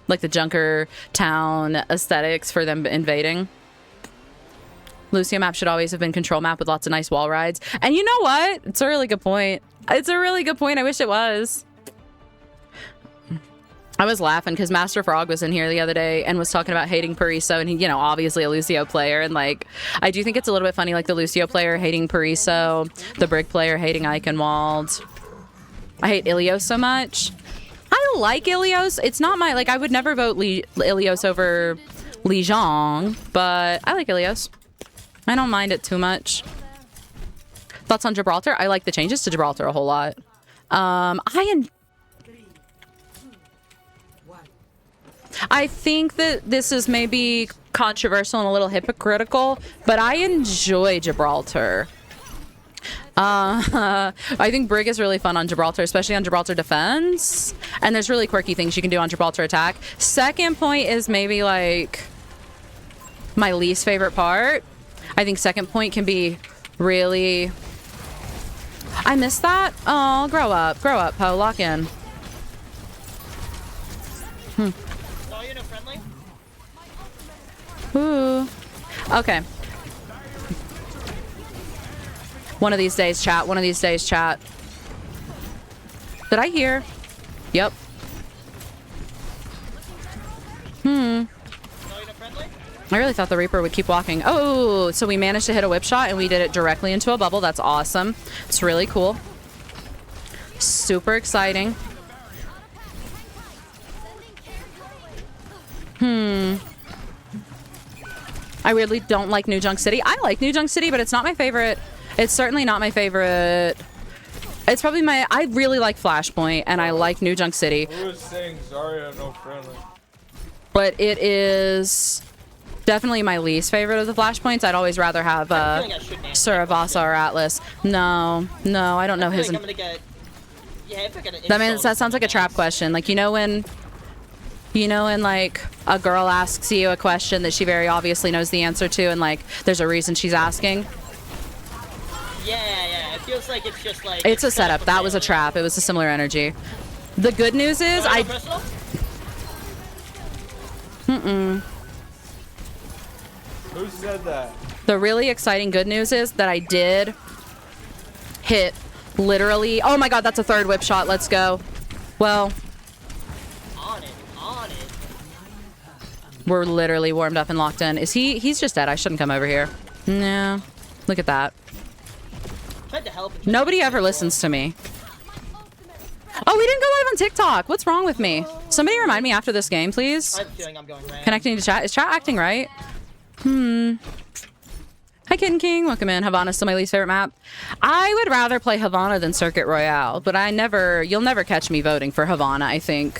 Like the Junker Town aesthetics for them invading. Lucio map should always have been control map with lots of nice wall rides. And you know what? It's a really good point. I wish it was. I was laughing because Master Frog was in here the other day and was talking about hating Pariso, and he, you know, obviously a Lucio player. And like, I do think it's a little bit funny, like the Lucio player hating Pariso, the Brig player hating Eichenwald. I hate Ilios so much. I like Ilios. It's not my, like, I would never vote Ilios over Li Zhang, but I like Ilios. I don't mind it too much. Thoughts on Gibraltar? I like the changes to Gibraltar a whole lot. I think that this is maybe controversial and a little hypocritical, but I enjoy Gibraltar. I think Brig is really fun on Gibraltar, especially on Gibraltar defense. And there's really quirky things you can do on Gibraltar attack. Second point is maybe like my least favorite part. I think second point can be really... I missed that? Oh, grow up, Poe. Lock in. Oh, you're no friendly? Ooh. Okay. One of these days, chat. Did I hear? Yep. I really thought the Reaper would keep walking. Oh, so we managed to hit a whip shot and we did it directly into a bubble. That's awesome. It's really cool. Super exciting. I weirdly don't like New Junk City. I like New Junk City, but it's not my favorite. It's certainly not my favorite. It's probably my... I really like Flashpoint, and I like New Junk City. Who is saying Zarya no friendly? But it is Definitely my least favorite of the flashpoints. I'd always rather have Suravasa or Atlas. No, I don't know his. I'm gonna get. Yeah, if I get an That sounds like a trap question. Like, you know when like a girl asks you a question that she very obviously knows the answer to, and like there's a reason she's asking. Yeah. It feels like it's just like. It's a setup. That was a trap. It was a similar energy. The good news is Who said that? The really exciting good news is that I did hit literally. Oh my god, that's a third whip shot. Let's go. Well, On it. we're literally warmed up and locked in. He's just dead. I shouldn't come over here. No. Look at that. Tried to help. Nobody ever listens to me. Oh, we didn't go live on TikTok. What's wrong with me? Somebody remind me after this game, please. I have a feeling I'm going red. Connecting to chat. Is chat acting right? Hi, Kitten King. Welcome in. Havana's still my least favorite map. I would rather play Havana than Circuit Royale, but you'll never catch me voting for Havana, I think.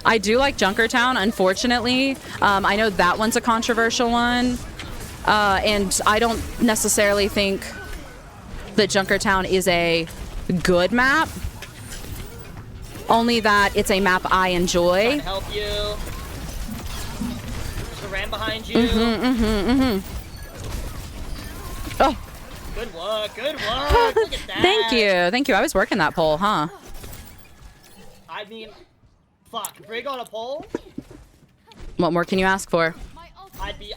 I do like Junkertown, unfortunately. I know that one's a controversial one. And I don't necessarily think that Junkertown is a good map. Only that it's a map I enjoy. Trying to help you. There's a ram behind you. Oh. Good work. Look at that. Thank you. I was working that pole, huh? I mean, fuck. Brig on a pole? What more can you ask for? I'd be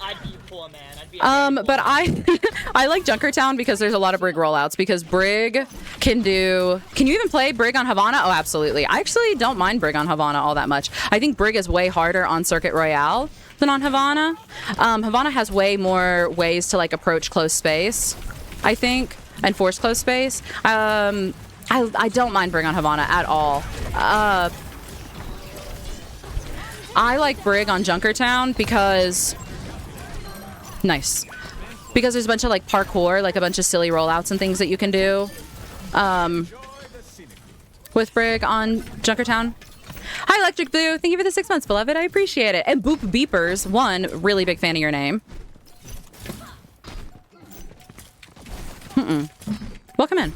poor, man. I'd be a very poor But man. I like Junkertown because there's a lot of Brig rollouts, because Brig can you even play Brig on Havana? Oh, absolutely. I actually don't mind Brig on Havana all that much. I think Brig is way harder on Circuit Royale than on Havana. Havana has way more ways to like approach close space, I think, and force close space. I don't mind Brig on Havana at all. I like Brig on Junkertown because because there's a bunch of like parkour, like a bunch of silly rollouts and things that you can do with Brig on Junkertown. Hi, Electric Blue. Thank you for the 6 months, beloved. I appreciate it. And Boop Beepers, one, really big fan of your name. Welcome in.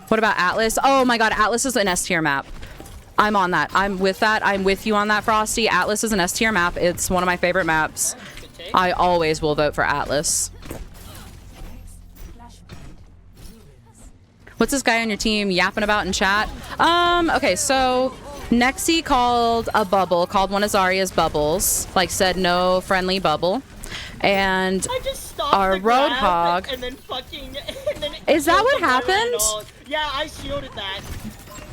What about Atlas? Oh my god, Atlas is an S tier map. I'm on that. I'm with that. I'm with you on that, Frosty. Atlas is an S tier map. It's one of my favorite maps. I always will vote for Atlas. What's this guy on your team yapping about in chat? Okay, so Nexi called a bubble, called one of Zarya's bubbles, like said no friendly bubble. And I just stopped our the grab Roadhog. and then fucking. And then Is that what killed the boy right happened? on. Yeah, I shielded that.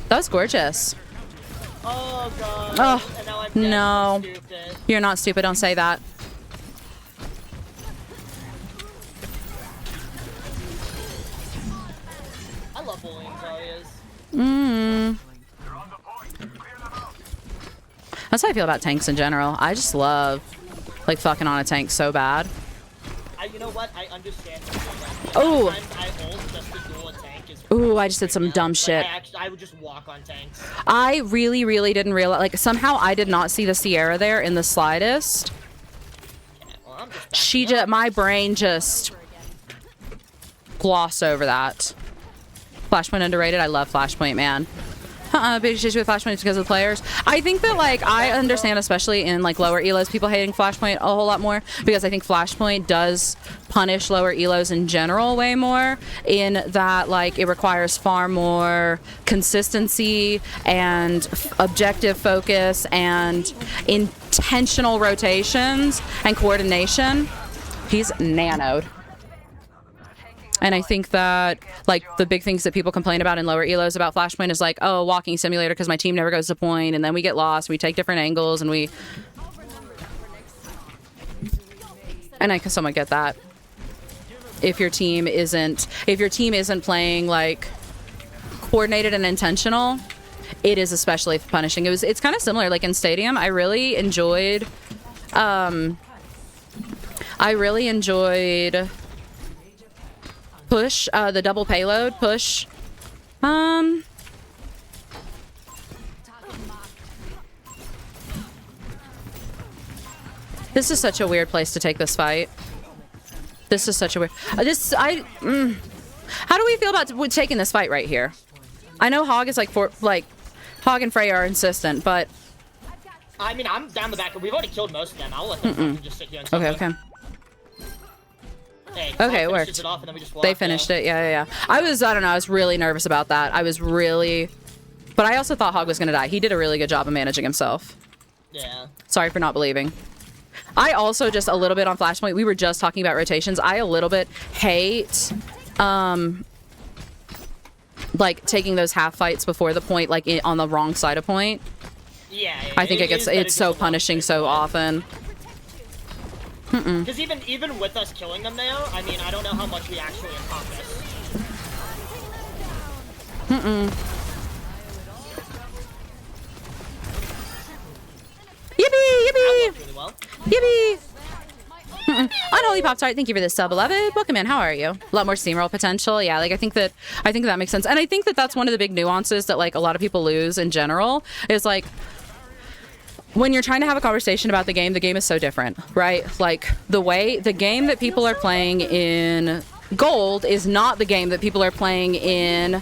That was gorgeous. Oh god. Oh, And now I'm dead. no. I'm stupid. You're not stupid, don't say that. I love bullying Zarya's. That's how I feel about tanks in general. I just love like fucking on a tank so bad. You know what? I understand. Oh. Sometimes I ult just to duel a tank is. Ooh, I just did some dumb shit. I would just walk on tanks. I really, really didn't realize, like, somehow I did not see the Sierra there in the slightest. Well, I'm just My brain just glossed over that. Flashpoint underrated. I love Flashpoint, man. Big issue with Flashpoint is because of the players. I think that, like, I understand, especially in, like, lower elos, people hating Flashpoint a whole lot more, because I think Flashpoint does punish lower elos in general way more, in that, like, it requires far more consistency and objective focus and intentional rotations and coordination. He's nanoed. And I think that, like, the big things that people complain about in lower elos about Flashpoint is like, oh, walking simulator because my team never goes to point, and then we get lost, and we take different angles, and I can somewhat get that. If your team isn't playing, like, coordinated and intentional, it is especially punishing. It's kind of similar, like in Stadium, I really enjoyed push, the double payload push. This is such a weird place to take this fight. This is such a weird... How do we feel about taking this fight right here? I know Hog is Hog and Freya are insistent, but... I mean, I'm down the back. We've already killed most of them. I'll let them just sit here and suffer. Okay. Hey, Okay, it worked. it off and then we just walk, They finished it. Yeah. I don't know. I was really nervous about that. But I also thought Hog was going to die. He did a really good job of managing himself. Yeah. Sorry for not believing. I also just a little bit on Flashpoint. We were just talking about rotations. I a little bit hate, like taking those half fights before the point, like on the wrong side of point. Yeah. I think it's so punishing so often. Because even with us killing them now, I mean, I don't know how much we actually accomplish. Yippee! Really well. Yippee! Unholy Pop Tart, thank you for this sub, beloved. Welcome in. How are you? A lot more steamroll potential. Yeah, like I think that makes sense, and I think that that's one of the big nuances that like a lot of people lose in general is like when you're trying to have a conversation about the game is so different, right? Like the game that people are playing in Gold is not the game that people are playing in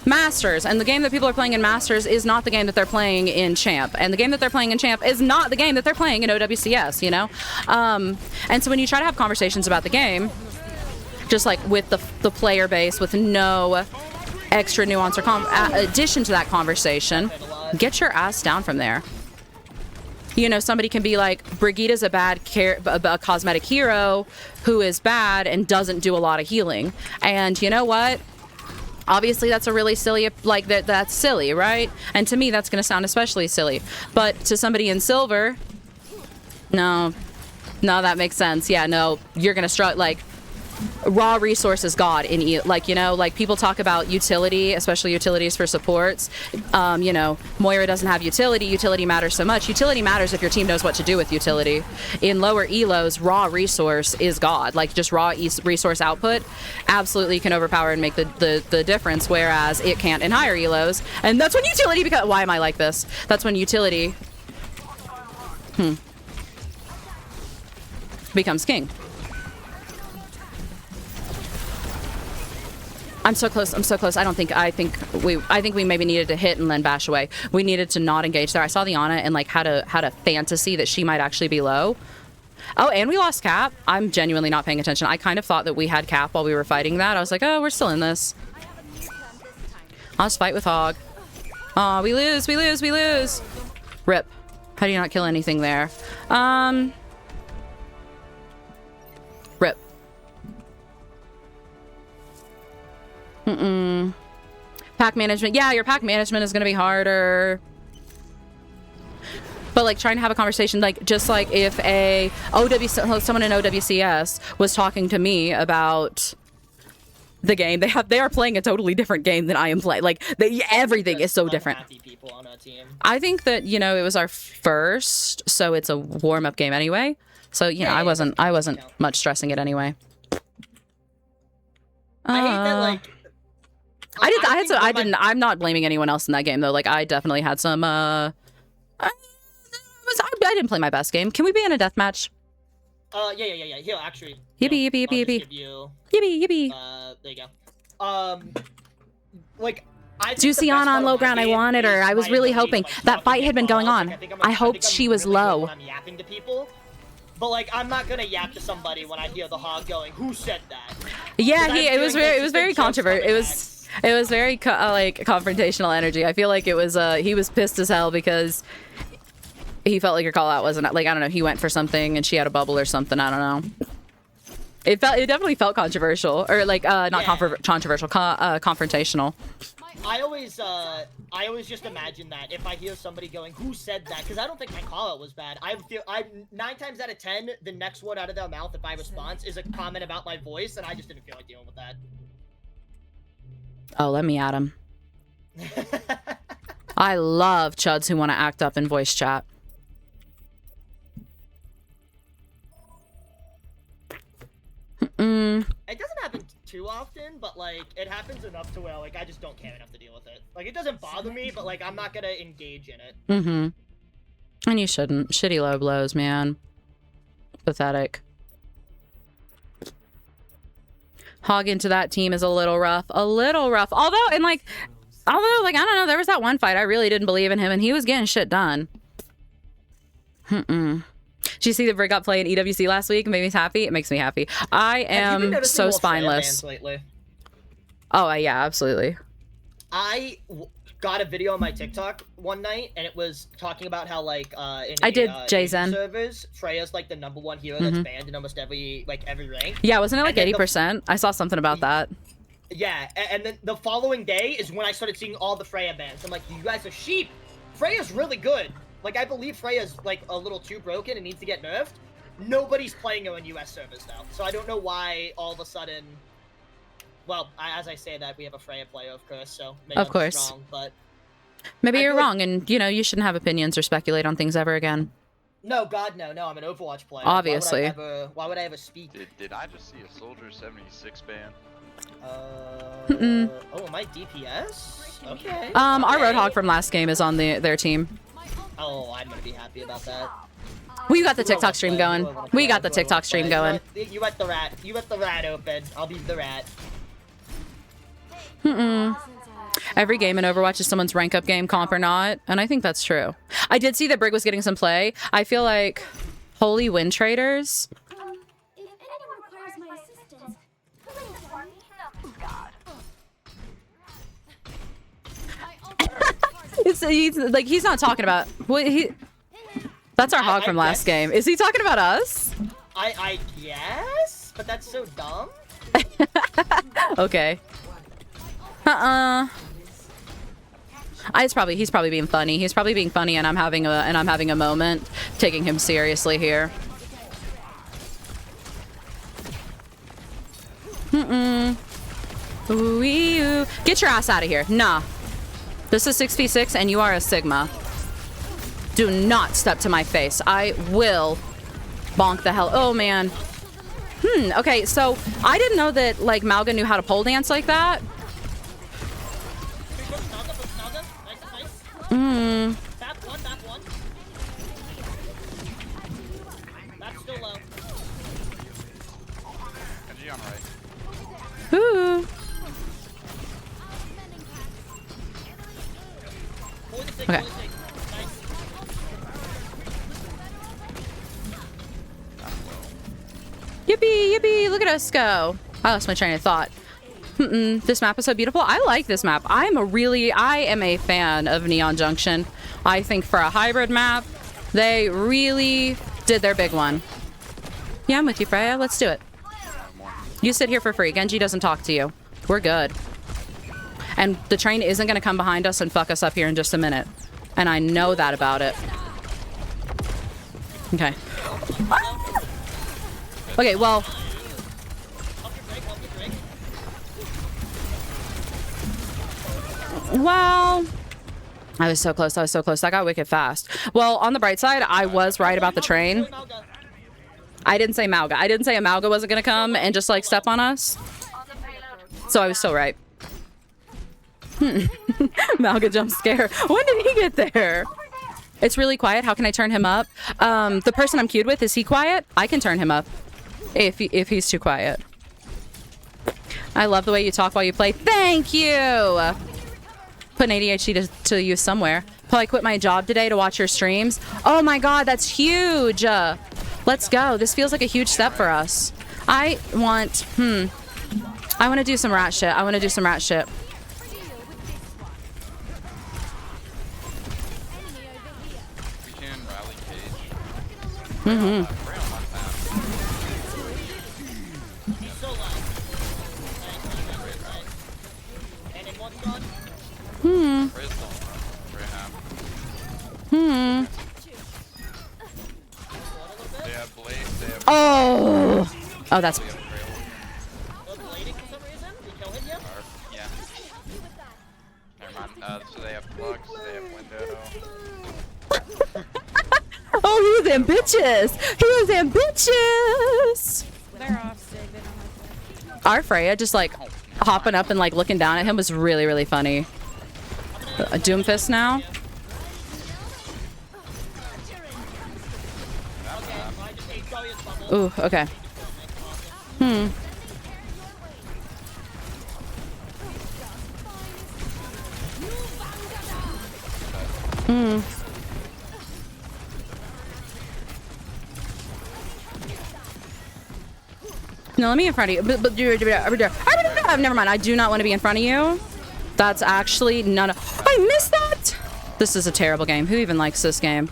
Masters, and the game that people are playing in Masters is not the game that they're playing in Champ, and the game that they're playing in Champ is not the game that they're playing in OWCS, you know? And so when you try to have conversations about the game, just like with the player base, with no extra nuance or addition to that conversation, get your ass down from there. You know, somebody can be like, Brigitte's a cosmetic hero who is bad and doesn't do a lot of healing. And you know what? Obviously, that's a really silly, like, that's silly, right? And to me, that's going to sound especially silly. But to somebody in silver, no, that makes sense. Yeah, no, you're going to struggle, like, raw resource is God in, like, you know, like people talk about utility, especially utilities for supports. You know, Moira doesn't have utility. Utility matters so much. Utility matters if your team knows what to do with utility. In lower elos, raw resource is God. Like just raw resource output absolutely can overpower and make the difference, whereas it can't in higher elos. And that's when utility becomes, why am I like this? That's when utility becomes king. I'm so close. I think we maybe needed to hit and then bash away. We needed to not engage there. I saw the Ana and like had a fantasy that she might actually be low. Oh, and we lost Cap. I'm genuinely not paying attention. I kind of thought that we had Cap while we were fighting that. I was like, oh, we're still in this. I'll just fight with Hog. Oh, we lose. Rip. How do you not kill anything there? Rip. Pack management. Yeah, your pack management is going to be harder. But like trying to have a conversation, like just like if someone in OWCS was talking to me about the game, they are playing a totally different game than I am playing. Like everything is so different. People on our team. I think that, you know, it was our first, so it's a warm-up game anyway. So, you know, I wasn't much stressing it anyway. I hate that, like, I'm not blaming anyone else in that game though. Like I definitely had some I didn't play my best game. Can we be in a deathmatch? Yeah. Here, actually. Yippee. Yippee. There you go. Like, Juicy on low ground. I wanted her. I was really hoping that fight had been going on. I hoped she was low. I'm yapping to people. But like, I'm not gonna yap to somebody when I hear the Hog going, "Who said that?" Yeah, it was very controversial. It was very like confrontational energy. I feel like it was he was pissed as hell because he felt like your call out wasn't like, I don't know, he went for something and she had a bubble or something. I don't know. It definitely felt controversial or like controversial, confrontational. I always just imagine that if I hear somebody going, "Who said that?" Because I don't think my call out was bad. I 9 times out of 10, the next word out of their mouth if I response is a comment about my voice, and I just didn't feel like dealing with that. Oh, let me at him. I love chuds who want to act up in voice chat. It doesn't happen too often, but like it happens enough to where like I just don't care enough to deal with it. Like it doesn't bother me, but like I'm not gonna engage in it. And you shouldn't. Shitty low blows, man. Pathetic. Hog into that team is a little rough. A little rough. Although, like, I don't know, there was that one fight I really didn't believe in him, and he was getting shit done. Did you see the Brig got play in EWC last week? It made me happy. It makes me happy. I am so spineless. Oh, yeah, absolutely. I got a video on my TikTok one night, and it was talking about how, like, in Jason servers, Freya's, like, the #1 hero that's banned in almost every rank. Yeah, wasn't it like 80%? I saw something about that. Yeah, and then the following day is when I started seeing all the Freya bans. I'm like, you guys are sheep. Freya's really good. Like, I believe Freya's, like, a little too broken and needs to get nerfed. Nobody's playing her in US servers, though. So I don't know why all of a sudden... Well, as I say that, we have a Freya player, of course, so maybe of course. I'm wrong, but... Maybe you're wrong, and, you know, you shouldn't have opinions or speculate on things ever again. No, God, no. I'm an Overwatch player. Obviously. Why would I ever speak? Did I just see a Soldier 76 ban? Oh, my DPS? Okay. Our Roadhog from last game is on their team. Oh, I'm gonna be happy about that. We got the TikTok stream going. We got the TikTok stream going. You let the rat. You let the rat open. I'll be the rat. Every game in Overwatch is someone's rank up game, comp or not, and I think that's true. I did see that Brig was getting some play. I feel like Holy Wind Traders. If anyone requires my assistance, he's not talking about that's our hog from last game. Is he talking about us? I guess, but that's so dumb. Okay. He's probably being funny. He's probably being funny, and I'm having a moment, taking him seriously here. Ooh, get your ass out of here. Nah. This is 6v6, and you are a Sigma. Do not step to my face. I will bonk the hell. Oh, man. Okay, so I didn't know that, like, Malga knew how to pole dance like that. Tap one. That's still low. NG on right. Ooh. Okay. Nice. Yippee, yippee, look at us go. I lost my train of thought. This map is so beautiful. I like this map. I am a fan of Neon Junction. I think for a hybrid map, they really did their big one. Yeah, I'm with you, Freya. Let's do it. You sit here for free. Genji doesn't talk to you. We're good. And the train isn't going to come behind us and fuck us up here in just a minute. And I know that about it. Okay. Okay, well... Well, I was so close. That got wicked fast. Well, on the bright side, I was right about the train. I didn't say Malga. I didn't say a Malga wasn't going to come and just, like, step on us. So I was still right. Malga jump scare. When did he get there? It's really quiet. How can I turn him up? The person I'm queued with, is he quiet? I can turn him up if he's too quiet. I love the way you talk while you play. Thank you! Putting ADHD to use somewhere. Probably quit my job today to watch your streams. Oh my god, that's huge! Let's go. This feels like a huge step for us. I want to do some rat shit. We can rally cage. He's so low. And in one shot. They have Blaze, they have... Oh, that's... Blading for some reason? Did you kill him yet? Yeah. Never mind. So they have Flux, they have Window. Oh, he was ambitious! They're off stick. They don't have Our Freya just, like, hopping up and, like, looking down at him was really, really funny. A Doomfist now. Dahlia's bubble. Ooh, okay. No, let me in front of you. Never mind. I do not want to be in front of you. That's actually none of... I missed that! This is a terrible game. Who even likes this game?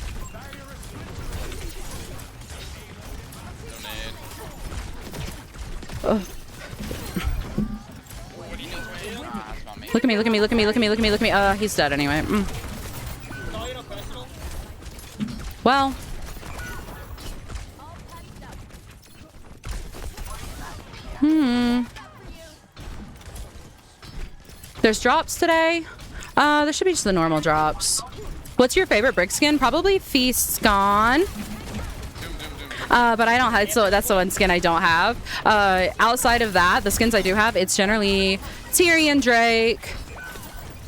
Ugh. Look at me, look at me, look at me, look at me, look at me, look at me. He's dead anyway. Dahlia, no personal. Well. There's drops today. There should be just the normal drops. What's your favorite brick skin? Probably Feast's gone. But I don't have, so that's the one skin I don't have. Outside of that, the skins I do have, it's generally Tyrion Drake,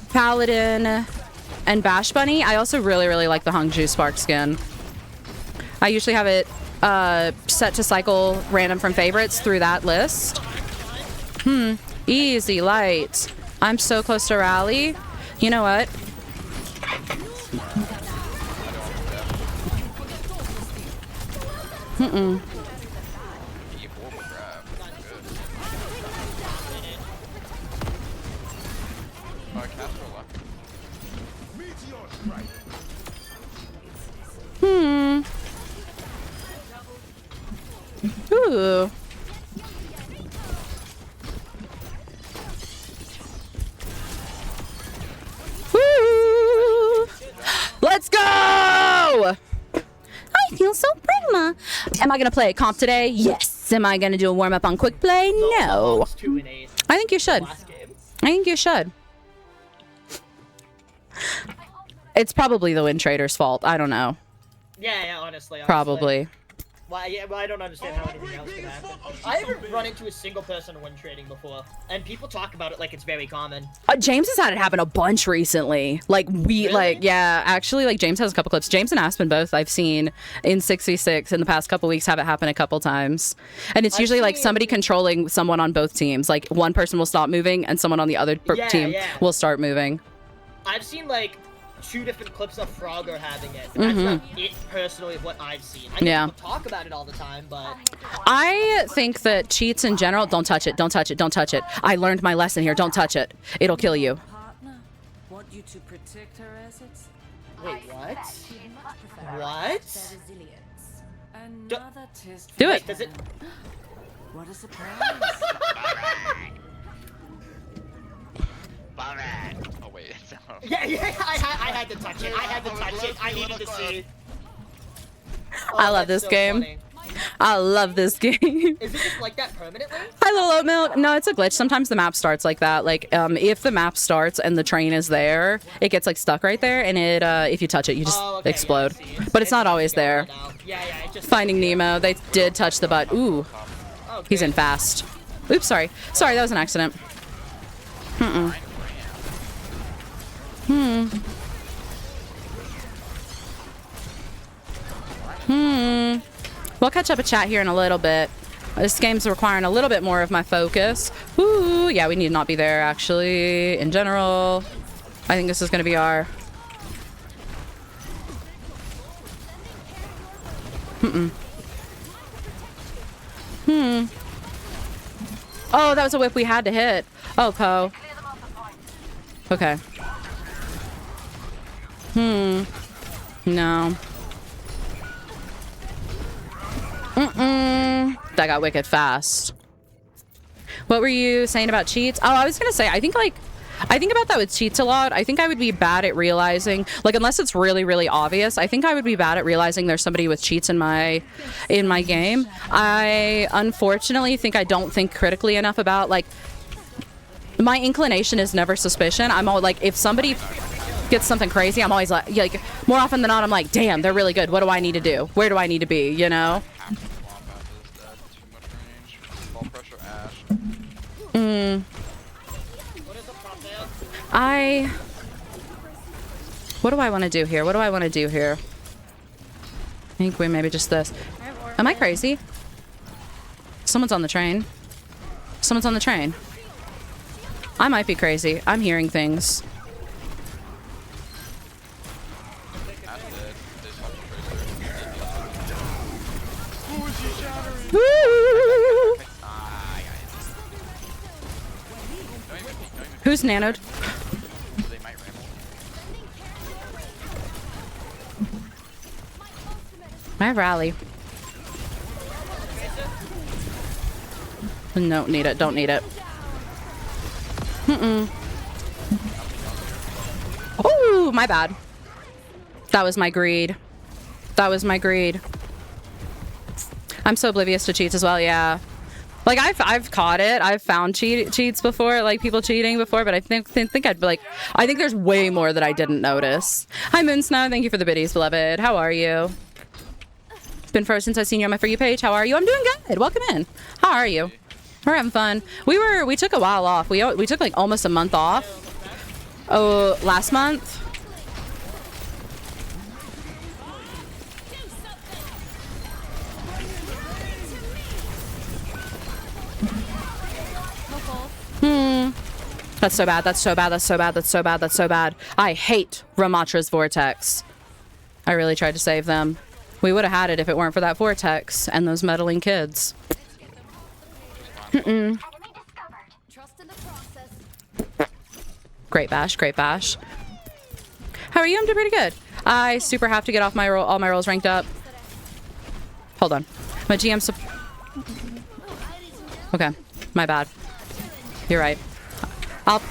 Paladin, and Bash Bunny. I also really, really like the Hongju Spark skin. I usually have it set to cycle random from favorites through that list. Easy, light. I'm so close to rally. You know what? Ooh. Woo! Let's go! I feel so prima. Am I gonna play a comp today? Yes. Am I gonna do a warm up on quick play? No. I think you should. I think you should. It's probably the Win Trader's fault. I don't know. Yeah, honestly. Probably. Well, yeah, well, I don't understand how anything else could happen. I haven't run into a single person win trading before, and people talk about it like it's very common. James has had it happen a bunch recently. Like, Really? yeah, actually, like, James has a couple clips. James and Aspen both I've seen in 6v6 in the past couple weeks have it happen a couple times. And it's usually, like, somebody controlling someone on both teams. Like, one person will stop moving, and someone on the other team will start moving. I've seen, like, 2 different clips of Frogger having it. But that's not it, personally, of what I've seen. I know people talk about it all the time, but... I think that cheats in general, don't touch it, don't touch it, don't touch it. I learned my lesson here, don't touch it. It'll kill you. Want you to protect her assets? Wait, what? What? Another test. Do it. Does it... What a surprise. Oh wait. Yeah, I had to touch it. I had to touch it. I needed to see. Oh, I love that's this so game. funny. I love this game. Is it just like that permanently? Hi, little oat milk. No, it's a glitch. Sometimes the map starts like that. Like, if the map starts and the train is there, it gets like stuck right there, and it if you touch it, you just explode. Yeah, I see. But it's not always there. Yeah, it just... Finding Nemo, they did touch the butt. Ooh, Oh, he's good. in fast. Oops, sorry. Sorry, that was an accident. We'll catch up a chat here in a little bit. This game's requiring a little bit more of my focus. Ooh, yeah, we need to not be there, actually, in general. I think this is going to be our... Oh, that was a whip we had to hit. Oh, Poe. Okay. No. That got wicked fast. What were you saying about cheats? Oh, I was gonna say, I think about that with cheats a lot. I think I would be bad at realizing, like, unless it's really, really obvious, I think I would be bad at realizing there's somebody with cheats in my game. I unfortunately think I don't think critically enough about, like, my inclination is never suspicion. I'm all like, if somebody gets something crazy, I'm always like more often than not, I'm like, damn, they're really good. What do I need to do? Where do I need to be? You know? What do I want to do here? What do I want to do here? I think we maybe just this. I have Am I crazy? Someone's on the train. Someone's on the train. I might be crazy. I'm hearing things. Woo! Who's nanoed? I rally. No, need it. Don't need it. Oh, my bad. That was my greed. That was my greed. I'm so oblivious to cheats as well. Yeah. Like I've caught it. I've found cheats before, like people cheating before, but I think I'd be like, I think there's way more that I didn't notice. Hi Moon Snow, thank you for the biddies, beloved. How are you? It's been forever since I've seen you on my For You page. How are you? I'm doing good. Welcome in. How are you? We're having fun. We took a while off. We took like almost a month off. Oh, last month. That's so bad. That's so bad. That's so bad. That's so bad. That's so bad. I hate Ramatra's Vortex. I really tried to save them. We would have had it if it weren't for that Vortex and those meddling kids. Great bash. Great bash. How are you? I'm doing pretty good. I super have to get off my roll. All my rolls ranked up. Hold on. My GM. Okay. My bad. You're right. I'll...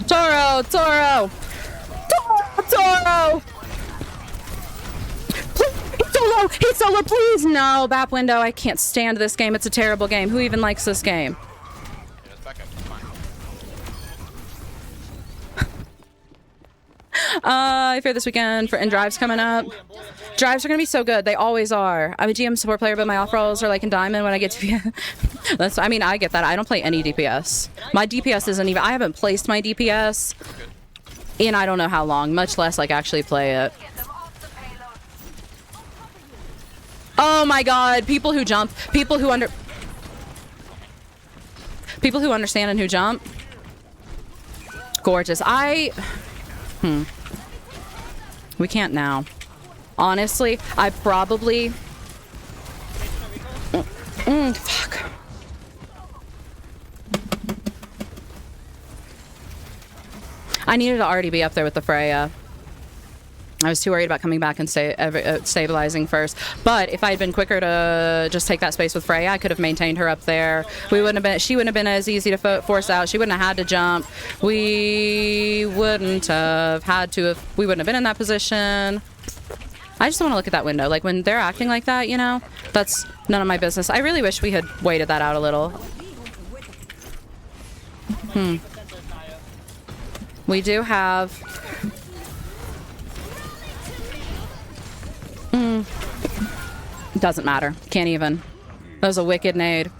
Toro! Toro! Toro! Solo! Hey, Solo, please! No, Bap Window, I can't stand this game. It's a terrible game. Who even likes this game? I fear this weekend for drives coming up. Drives are gonna be so good. They always are. I'm a GM support player, but my off rolls are like in Diamond when I get to That's, I mean, I get that. I don't play any DPS. My DPS isn't even, I haven't placed my DPS in I don't know how long, much less like actually play it. Oh my god, people who jump, people who understand and who jump. Gorgeous. We can't now. Honestly, I probably... fuck. I needed to already be up there with the Freya. I was too worried about coming back and stabilizing first. But if I had been quicker to just take that space with Freya, I could have maintained her up there. She wouldn't have been as easy to force out. She wouldn't have had to jump. We wouldn't have we wouldn't have been in that position. I just want to look at that window. Like when they're acting like that, you know, that's none of my business. I really wish we had waited that out a little. We do have... Doesn't matter. Can't even. That was a wicked nade.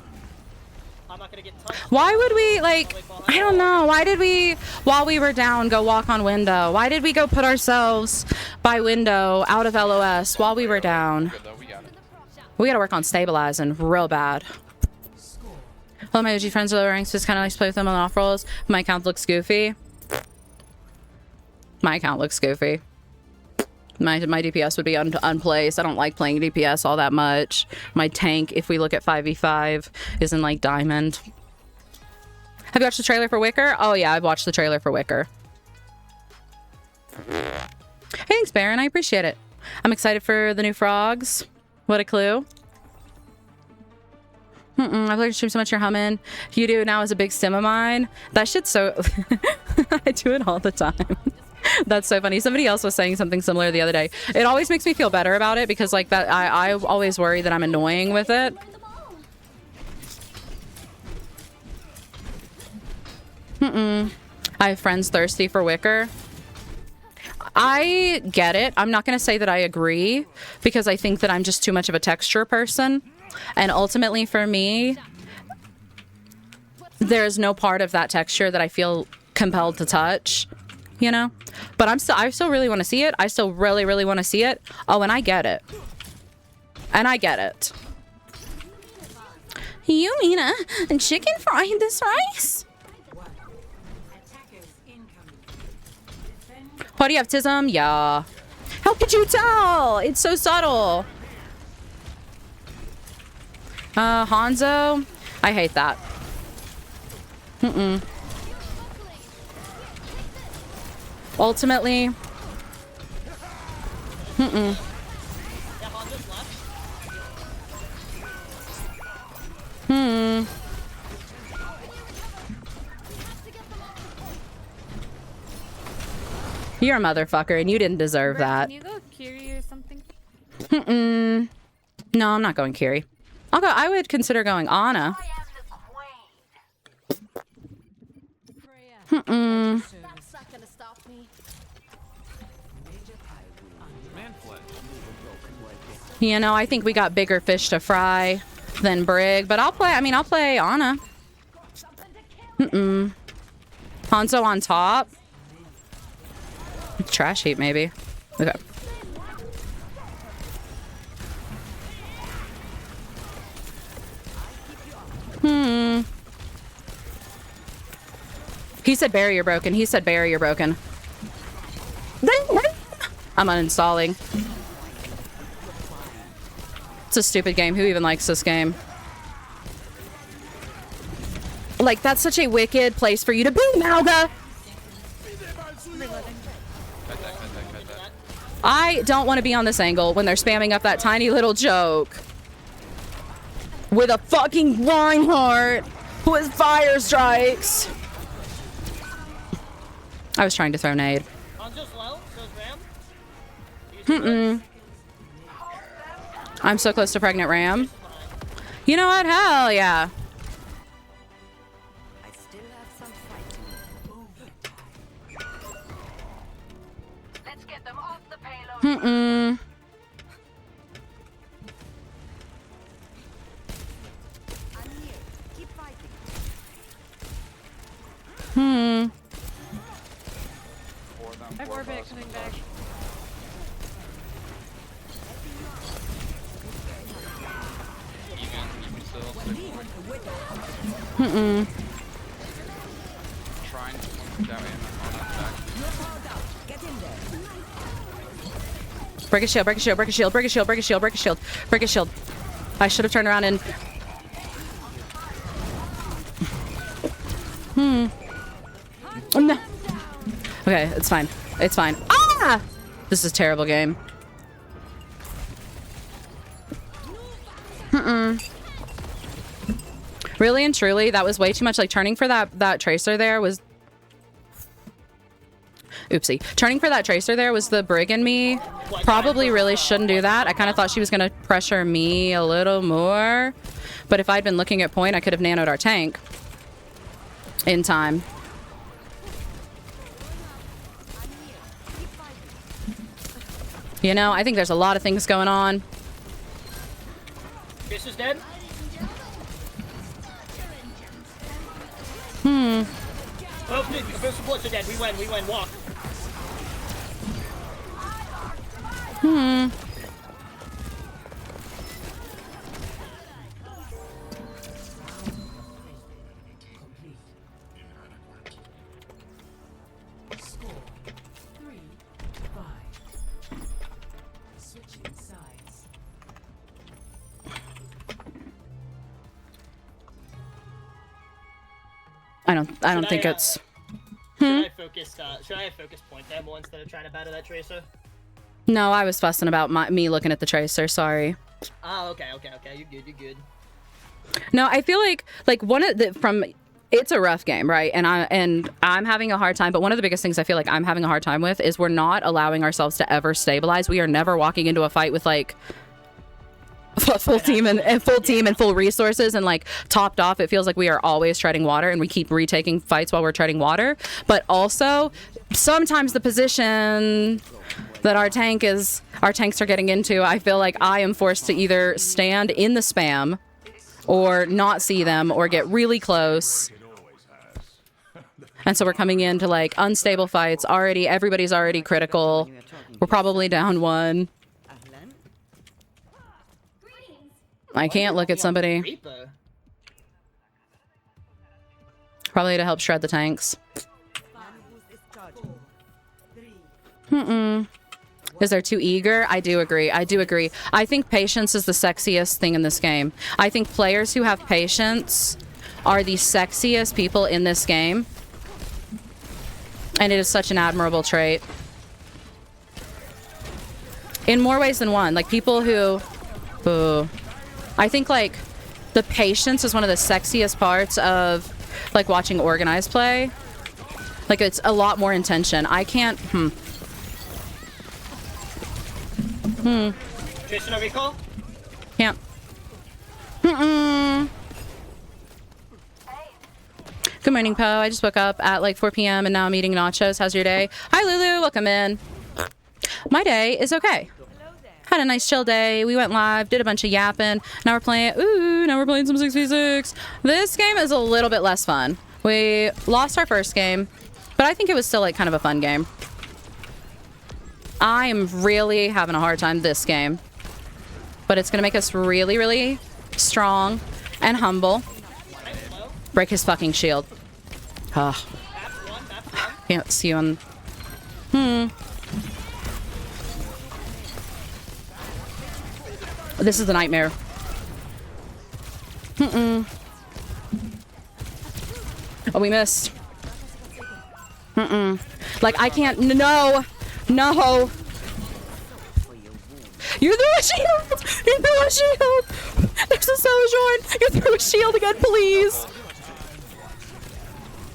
Why would we, like, I don't know. Why did we, while we were down, go walk on window? Why did we go put ourselves by window out of LOS while we were down? We gotta work on stabilizing real bad. All my OG friends are lower ranks, just kind of like to play with them on off rolls. My account looks goofy. My account looks goofy. My DPS would be unplaced. I don't like playing DPS all that much. My tank, if we look at 5v5, is in like Diamond. Have you watched the trailer for Wicker? Oh yeah, I've watched the trailer for Wicker. Hey, thanks Baron, I appreciate it. I'm excited for the new frogs. What a clue. I've learned to stream so much you're humming. You do now is a big sim of mine. That shit's so... I do it all the time. That's so funny. Somebody else was saying something similar the other day. It always makes me feel better about it because like that I always worry that I'm annoying with it. I have friends thirsty for Wicker. I get it. I'm not going to say that I agree because I think that I'm just too much of a texture person. And ultimately for me, there's no part of that texture that I feel compelled to touch, you know? But I still really want to see it. I still really, really want to see it. Oh, and I get it. And I get it. You mean a chicken frying this rice? Podiaptism? Yeah. How could you tell? It's so subtle. Hanzo? I hate that. Ultimately. You're a motherfucker and you didn't deserve that. Can you go Kiri or something? No, I'm not going Kiri. I would consider going Ana. That's not gonna stop me. Man flesh. You know, I think we got bigger fish to fry than Brig, but I'll play Ana. Hanzo on top. Trash heap, maybe. Okay. He said barrier broken. He said barrier broken. I'm uninstalling. It's a stupid game. Who even likes this game? Like, that's such a wicked place for you to be, Malga! I don't want to be on this angle when they're spamming up that tiny little joke. With a fucking Reinhardt who has fire strikes. I was trying to throw nade. I'm so close to pregnant Ram. You know what? Hell yeah. I have Orbit coming back. Trying to put down on attack. Break a shield, break a shield, break a shield, break a shield, break a shield, break a shield, break a shield. I should have turned around and... No. Okay, it's fine. It's fine. Ah! This is a terrible game. Really and truly, that was way too much. Like, turning for that tracer there was... Oopsie. Turning for that tracer there was the Brig in me. Probably really shouldn't do that. I kind of thought she was going to pressure me a little more. But if I'd been looking at point, I could have nanoed our tank in time. You know, I think there's a lot of things going on. Fish is dead. Oh, the first supports are dead. We win, walk. I don't think it's... Should I have focused point there more instead of trying to batter that tracer? No, I was fussing about me looking at the tracer, sorry. Oh, okay. You're good. No, I feel like one of the it's a rough game, right? And I'm having a hard time, but one of the biggest things I feel like I'm having a hard time with is we're not allowing ourselves to ever stabilize. We are never walking into a fight with like full team and full resources and like topped off, it feels like we are always treading water and we keep retaking fights while we're treading water. But also sometimes the position that our tanks are getting into, I feel like I am forced to either stand in the spam or not see them or get really close. And so we're coming into like unstable fights already. Everybody's already critical. We're probably down 1. I can't look at somebody. Reaper. Probably to help shred the tanks. Is there too eager? I do agree. I think patience is the sexiest thing in this game. I think players who have patience are the sexiest people in this game. And it is such an admirable trait. In more ways than one. Like people who... Ooh. I think like the patience is one of the sexiest parts of like watching organized play. Like it's a lot more intention. I can't... Jason, a recall? Can't. Good morning, Poe. I just woke up at like 4 p.m. and now I'm eating nachos. How's your day? Hi, Lulu. Welcome in. My day is okay. Had a nice chill day. We went live, did a bunch of yapping. Now we're playing, now we're playing some 6v6. This game is a little bit less fun. We lost our first game, but I think it was still like kind of a fun game. I am really having a hard time this game, but it's gonna make us really, really strong and humble. Break his fucking shield. Can't see you on... This is a nightmare. Oh, we missed. Like, I can't... No! No! You threw a shield! You threw a shield! There's a Sojourn! You threw a shield again, please!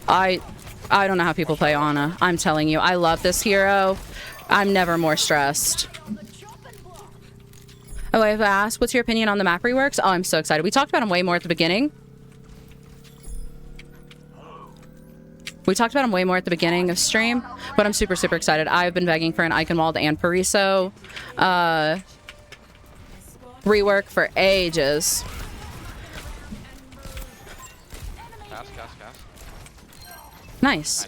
I don't know how people play Ana. I'm telling you. I love this hero. I'm never more stressed. Oh, I've asked, what's your opinion on the map reworks? Oh, I'm so excited. We talked about them way more at the beginning. We talked about them way more at the beginning of stream, but I'm super, super excited. I've been begging for an Eichenwald and Pariso rework for ages. Nice.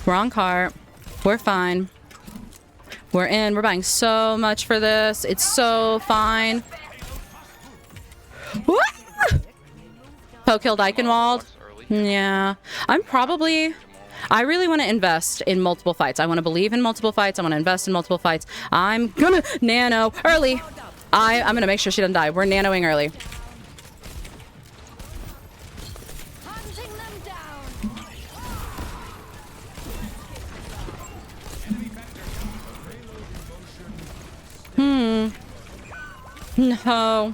Wrong cart. We're fine. We're in. We're buying so much for this. It's so fine. Poe killed Eichenwald. Yeah. I really want to invest in multiple fights. I want to believe in multiple fights. I want to invest in multiple fights. I'm gonna nano early. I'm gonna make sure she doesn't die. We're nanoing early. No.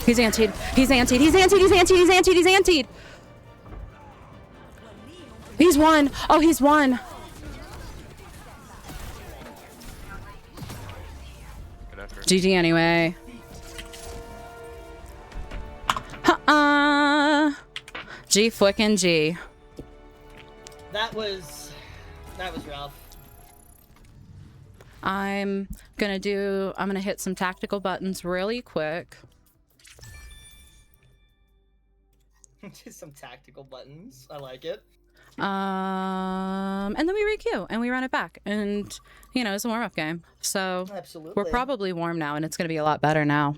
He's antied. He's antied. He's antied. He's antied. He's antied. He's antied. He's won. Oh, he's won. GG anyway. G flickin' G. That was rough. I'm gonna hit some tactical buttons really quick. Just some tactical buttons. I like it. And then we re-queue and we run it back, and you know, it's a warm-up game, so Absolutely. we're probably warm now, and it's gonna be a lot better now.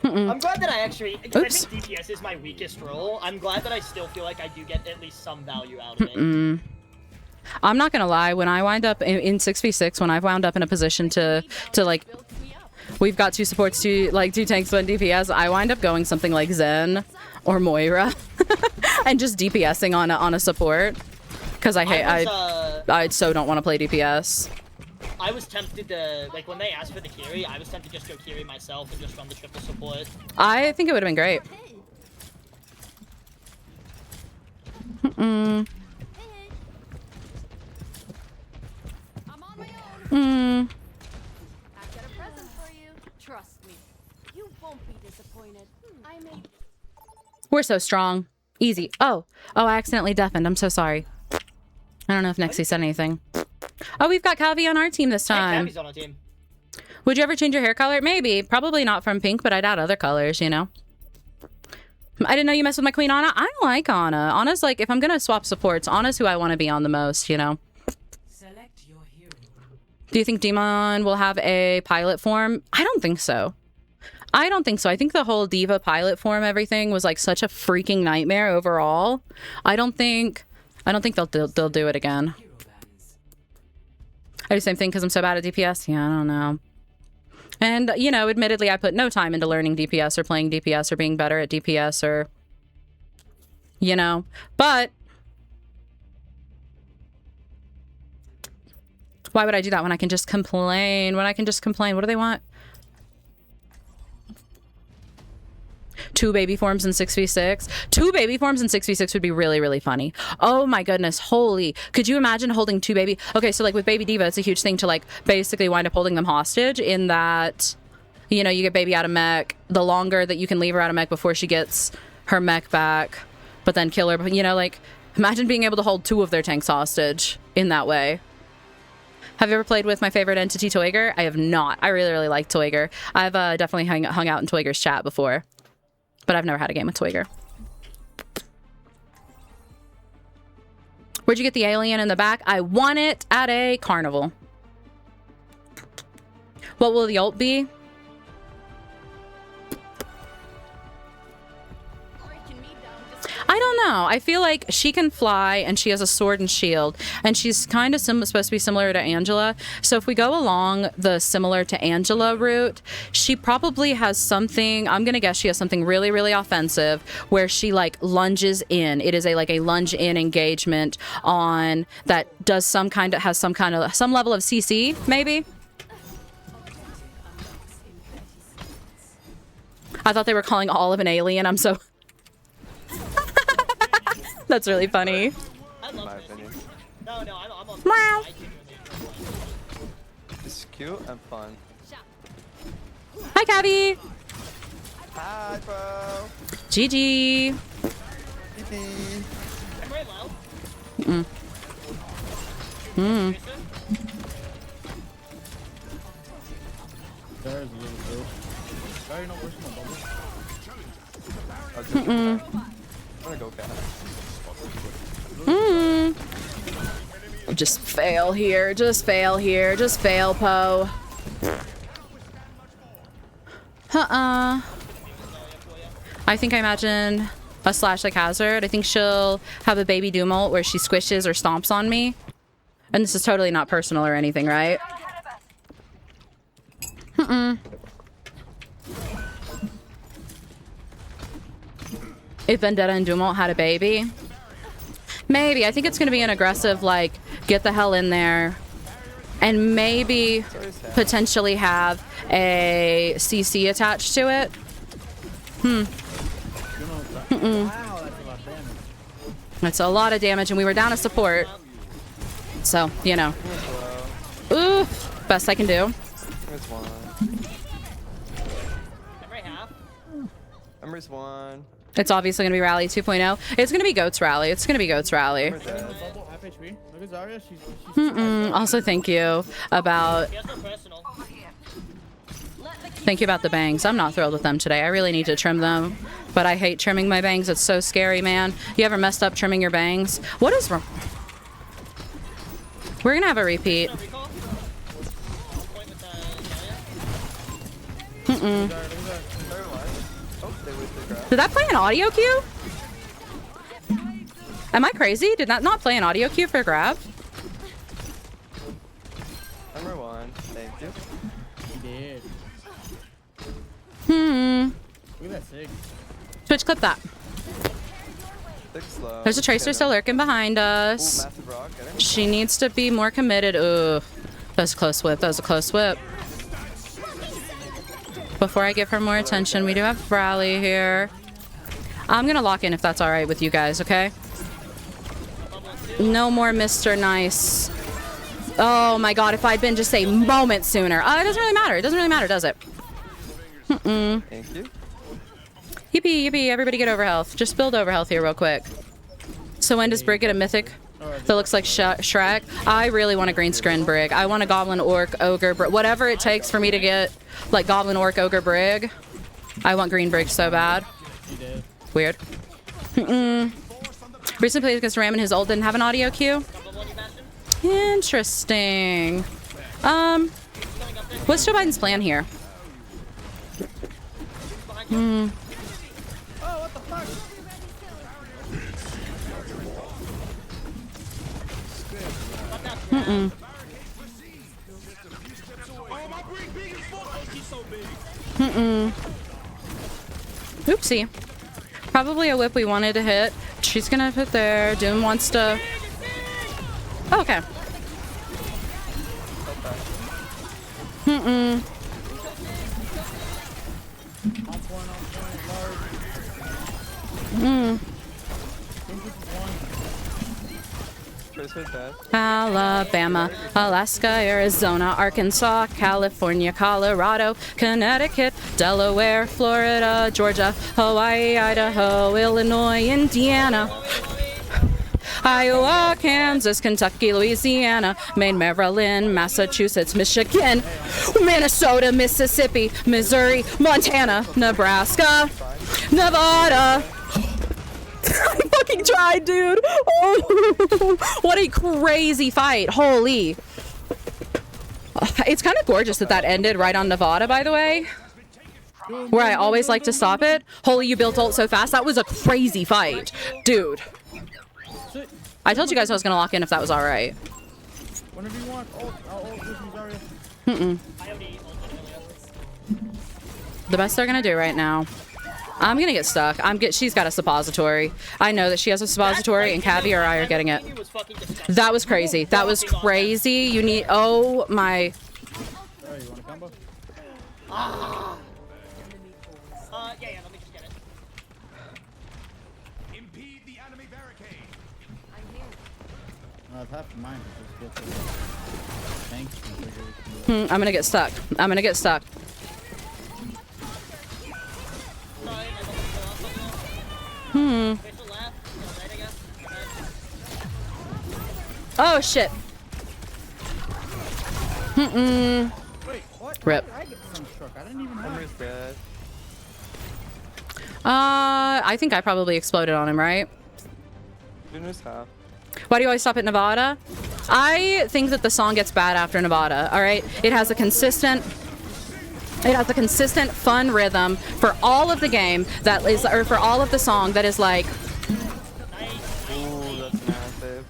I'm glad that I actually, because I Oops. think DPS is my weakest role. I'm glad that I still feel like I do get at least some value out of it. I'm not gonna lie, when I wind up in 6v6, when I've wound up in a position to like, we've got two supports, two tanks, one DPS, I wind up going something like Zen or Moira and just DPSing on a support, because I so don't want to play DPS. I was tempted to, like, when they asked for the carry, I was tempted to just go carry myself and just run the triple support. I think it would have been great. I'm on my own. I've got a present for you. Trust me. You won't be disappointed. I may. We're so strong. Easy. Oh, I accidentally deafened. I'm so sorry. I don't know if Nexie said anything. Oh, we've got Calvi on our team this time. Calvi's on our team. Would you ever change your hair color? Maybe. Probably not from pink, but I doubt other colors, you know? I didn't know you messed with my queen, Ana. I like Ana. Ana's like, if I'm going to swap supports, Ana's who I want to be on the most, you know? Select your hero. Do you think Demon will have a pilot form? I don't think so. I don't think so. I think the whole Diva pilot form, everything was like such a freaking nightmare overall. I don't think they'll do it again. I do the same thing because I'm so bad at DPS. Yeah, I don't know. And, you know, admittedly, I put no time into learning DPS or playing DPS or being better at DPS or, you know, but why would I do that when I can just complain? What do they want? 2 baby forms in 6v6. 2 baby forms in 6v6 would be really, really funny. Oh my goodness. Holy. Could you imagine holding 2 baby? Okay, so like with Baby Diva, it's a huge thing to like basically wind up holding them hostage in that, you know, you get baby out of mech. The longer that you can leave her out of mech before she gets her mech back, but then kill her. But, you know, like imagine being able to hold 2 of their tanks hostage in that way. Have you ever played with my favorite entity, Toiger? I have not. I really, really like Toiger. I've definitely hung out in Toiger's chat before. But I've never had a game with Toiger. Where'd you get the alien in the back? I won it at a carnival. What will the ult be? I don't know. I feel like she can fly and she has a sword and shield. And she's kind of supposed to be similar to Angela. So if we go along the similar to Angela route, she probably has something, I'm going to guess she has something really, really offensive where she like lunges in. It is like a lunge in engagement on that does some level of CC, maybe? I thought they were calling Olive an alien. I'm so... That's really funny. I love My this. opinion. No, I'm on. Meow. It's cute and fun. Hi, Cabby. Hi, bro. GG. I'm very low. There's a little bit. Sorry, no worse than a bubble. I'm gonna go cat. Just fail here. Just fail here. Just fail, Poe. I think I imagine a Slash like Hazard. I think she'll have a baby Doom ult where she squishes or stomps on me. And this is totally not personal or anything, right? If Vendetta and Doom ult had a baby. Maybe. I think it's going to be an aggressive, like, get the hell in there. And maybe potentially have a CC attached to it. That's a lot of damage, and we were down a support. So, you know. Ooh, best I can do. There's one. Ember's one. It's obviously going to be Rally 2.0. It's going to be Goats Rally. It's going to be Goats Rally. Bubble, half HP. Look at Zarya. She's Also, thank you about... She has no personal. Thank you about the bangs. I'm not thrilled with them today. I really need to trim them. But I hate trimming my bangs. It's so scary, man. You ever messed up trimming your bangs? What is wrong? We're going to have a repeat. Did that play an audio cue? Am I crazy? Did that not play an audio cue for grab? Number one. Thank you. He did. Look at that sig. Twitch, clip that. Slow. There's a Tracer still lurking behind us. Ooh, massive rock. Get it? She needs to be more committed. Ugh. That was a close whip. That was a close whip. Before I give her more attention, we do have Rally here. I'm gonna lock in if that's all right with you guys, okay? No more Mr. Nice. Oh my god, if I'd been just a moment sooner. It doesn't really matter. It doesn't really matter, does it? Thank you. Yippee, yippee, everybody get over health. Just build over health here real quick. So when does Brig get a mythic that looks like Shrek? I really want a green screen Brig. I want a Goblin, Orc, Ogre, whatever it takes for me to get like Goblin, Orc, Ogre, Brig. I want green Brig so bad. Weird. Recently played against Ram and his ult didn't have an audio cue. Interesting. What's Joe Biden's plan here? Oopsie. Probably a whip we wanted to hit. She's gonna put there. Doom wants to... Oh, okay. Alabama, Alaska, Arizona, Arkansas, California, Colorado, Connecticut, Delaware, Florida, Georgia, Hawaii, Idaho, Illinois, Indiana, Iowa, Kansas, Kentucky, Louisiana, Maine, Maryland, Massachusetts, Michigan, Minnesota, Mississippi, Missouri, Montana, Nebraska, Nevada. I fucking tried, dude. Oh, what a crazy fight. Holy. It's kind of gorgeous that that ended right on Nevada, by the way. Where I always like to stop it. Holy, you built ult so fast. That was a crazy fight. Dude. I told you guys I was going to lock in if that was all right. Whenever you want, I'll ult this Zarya. The best they're going to do right now. I'm gonna get stuck. She's got a suppository. I know that she has a suppository, and Cavi or I are getting it. That was crazy. That was crazy. You need. Oh my. Sorry, you want a combo? Yeah, let me just get it. Impede the enemy barricade. I've half mine. Just get the tanks I'm gonna get stuck. I'm gonna get stuck. Oh shit. Wait, what? Rip. I get sunstruck. I didn't even know. I think I probably exploded on him, right? Why do you always stop at Nevada? I think that the song gets bad after Nevada, all right? It has a consistent fun rhythm for all of the game that is, or for all of the song that is like, Ooh, that's massive.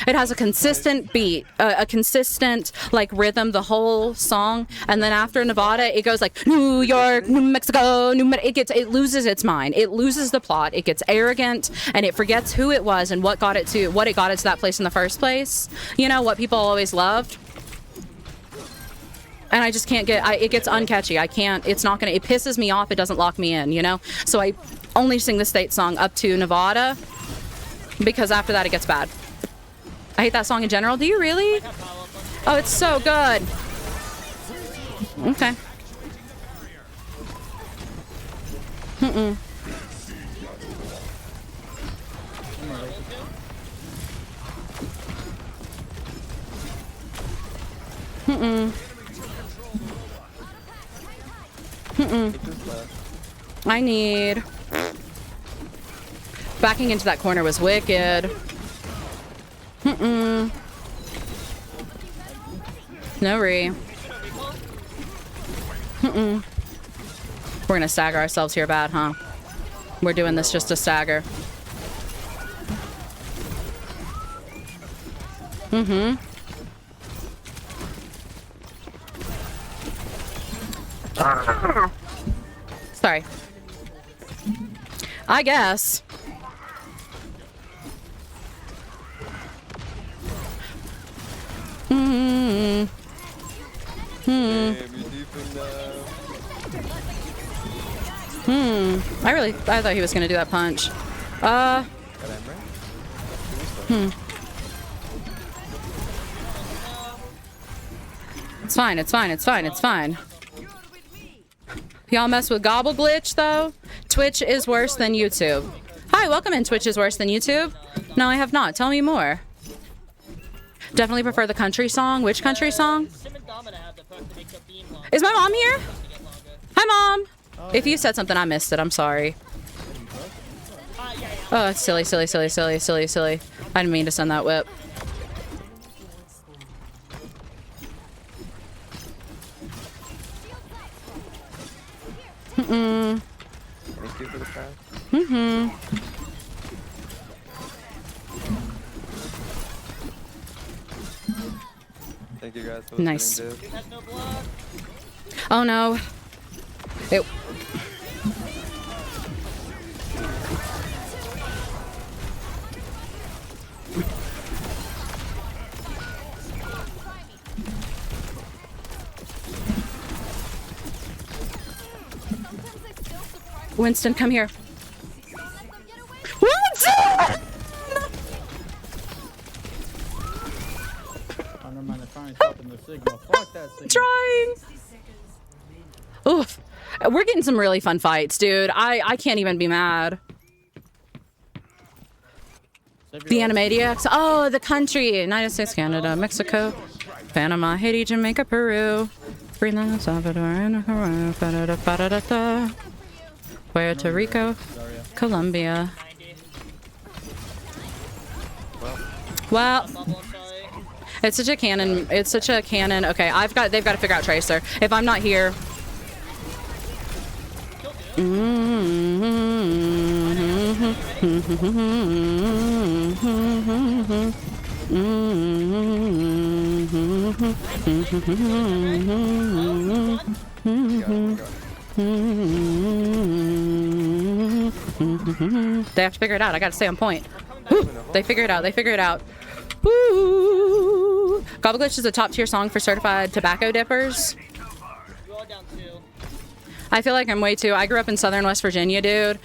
it has a consistent beat, a consistent like rhythm the whole song, and then after Nevada it goes like New York, New Mexico, it loses its mind, it loses the plot, it gets arrogant, and it forgets who it was and what got it to that place in the first place. You know, what people always loved. And I just can't get, it gets uncatchy. I can't, it pisses me off. It doesn't lock me in, you know? So I only sing the state song up to Nevada because after that it gets bad. I hate that song in general. Do you really? Oh, it's so good. Okay. I need... Backing into that corner was wicked. No re. We're gonna stagger ourselves here bad, huh? We're doing this just to stagger. Sorry. I guess. Damn, you deep in I thought he was gonna do that punch. It's fine, it's fine, it's fine, it's fine. Y'all mess with Gobble Glitch though? Twitch is worse than YouTube. Hi, welcome in. Twitch is worse than YouTube? No, I have not. Tell me more. Definitely prefer the country song. Which country song? Is my mom here? Hi, Mom. If you said something, I missed it. I'm sorry. Oh, it's silly, silly, silly, silly, silly, silly. I didn't mean to send that whip. Thank you for the pass. Thank you guys for Nice. listening, dude. Oh no. It Winston, come here. What? Oh, never mind. They're trying to stop in the signal. Fuck that signal. Trying. Oof. We're getting some really fun fights, dude. I can't even be mad. The Animaniacs. Oh, the country. United States, Canada, Mexico, Panama, Haiti, Jamaica, Peru, Greenland, Salvador, and Puerto Rico, Colombia. Well, it's such a canon. It's such a canon. Okay, they've got to figure out Tracer. If I'm not here. They have to figure it out. I gotta stay on point. Woo! They figure it out. They figure it out. Woo! Gobble Glitch is a top tier song for certified tobacco dippers. I feel like I'm way too. I grew up in southern West Virginia, dude.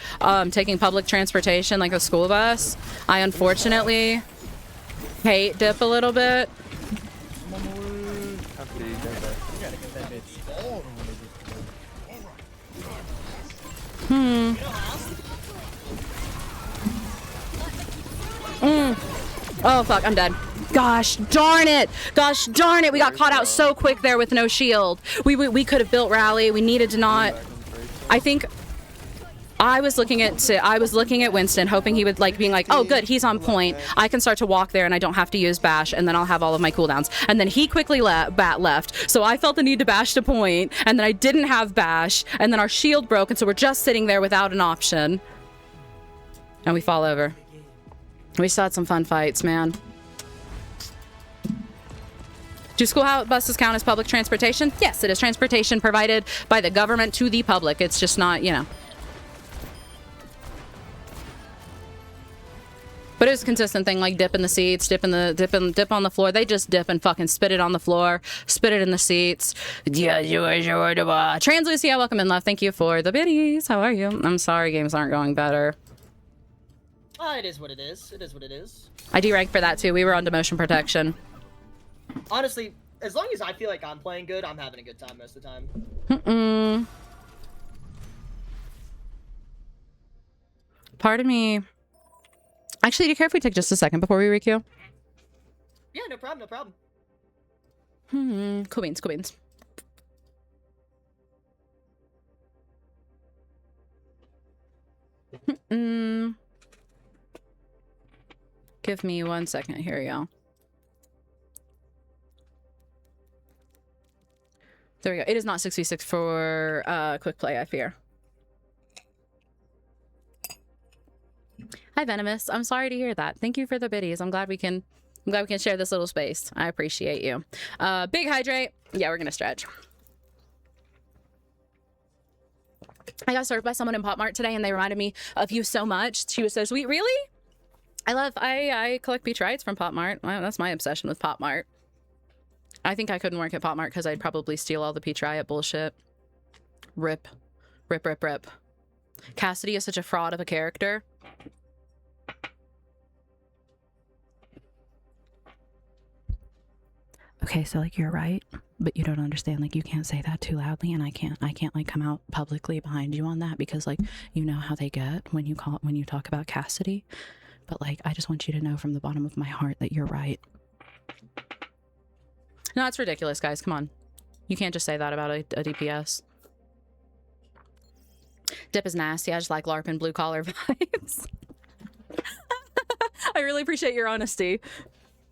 Taking public transportation like a school bus. I unfortunately hate dip a little bit. Oh fuck, I'm dead. Gosh darn it! Gosh darn it! We got caught out so quick there with no shield. We could have built rally. We needed to not. I think I was looking at Winston, hoping he would being like, oh good, he's on point. I can start to walk there and I don't have to use bash, and then I'll have all of my cooldowns. And then he quickly left, so I felt the need to bash to point, and then I didn't have bash, and then our shield broke, and so we're just sitting there without an option. And we fall over. We still had some fun fights, man. Do school buses count as public transportation? Yes, it is transportation provided by the government to the public. It's just not, you know. But it was a consistent thing, like dip in the seats, dip on the floor. They just dip and fucking spit it on the floor, spit it in the seats. Yeah, Trans Lucia, welcome in, love. Thank you for the biddies. How are you? I'm sorry, games aren't going better. It is what it is. It is what it is. I deranked for that too. We were on demotion protection. Honestly, as long as I feel like I'm playing good, I'm having a good time most of the time. Pardon me. Actually, do you care if we take just a second before we requeue? Yeah, no problem, no problem. Cool beans, cool beans. Give me 1 second here, y'all. There we go. It is not 6v6 for quick play, I fear. Hi, Venomous. I'm sorry to hear that. Thank you for the biddies. I'm glad we can share this little space. I appreciate you. Big hydrate. Yeah, we're gonna stretch. I got served by someone in Pop Mart today, and they reminded me of you so much. She was so sweet. Really? I collect Peach Rights from Pop Mart. Well, that's my obsession with Pop Mart. I think I couldn't work at Pop Mart because I'd probably steal all the Peach Riot bullshit. Rip. Rip, rip, rip. Cassidy is such a fraud of a character. Okay, so like you're right, but you don't understand. Like you can't say that too loudly, and I can't like come out publicly behind you on that because like you know how they get when you talk about Cassidy. But like I just want you to know from the bottom of my heart that you're right. No, it's ridiculous, guys. Come on. You can't just say that about a DPS. Dip is nasty. I just like LARP and blue collar vibes. I really appreciate your honesty.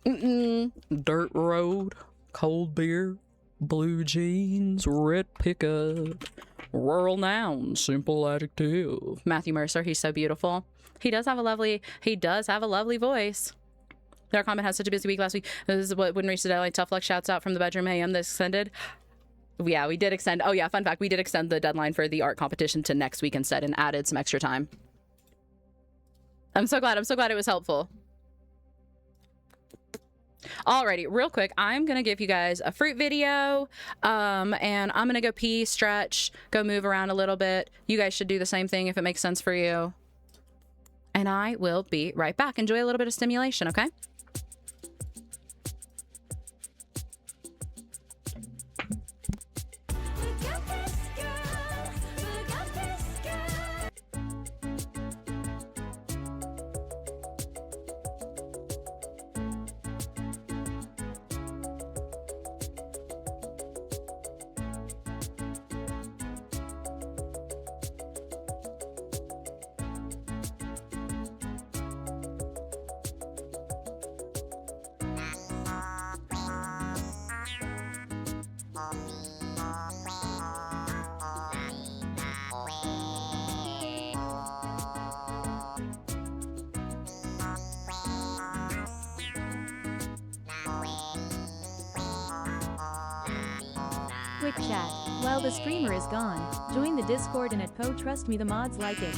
Dirt road, cold beer, blue jeans, red pickup, rural noun, simple adjective. Matthew Mercer, he's so beautiful. He does have a lovely voice. Their comment had such a busy week last week. This is what wouldn't reach the deadline. Tough luck shouts out from the bedroom AM this extended. Yeah, we did extend. Oh yeah, fun fact, we did extend the deadline for the art competition to next week instead and added some extra time. I'm so glad it was helpful. Alrighty, real quick, I'm gonna give you guys a fruit video, and I'm gonna go pee, stretch, go move around a little bit. You guys should do the same thing if it makes sense for you. And I will be right back. Enjoy a little bit of stimulation, okay? Quick chat. While the streamer is gone, join the Discord and at Po. Trust me, the mods like it.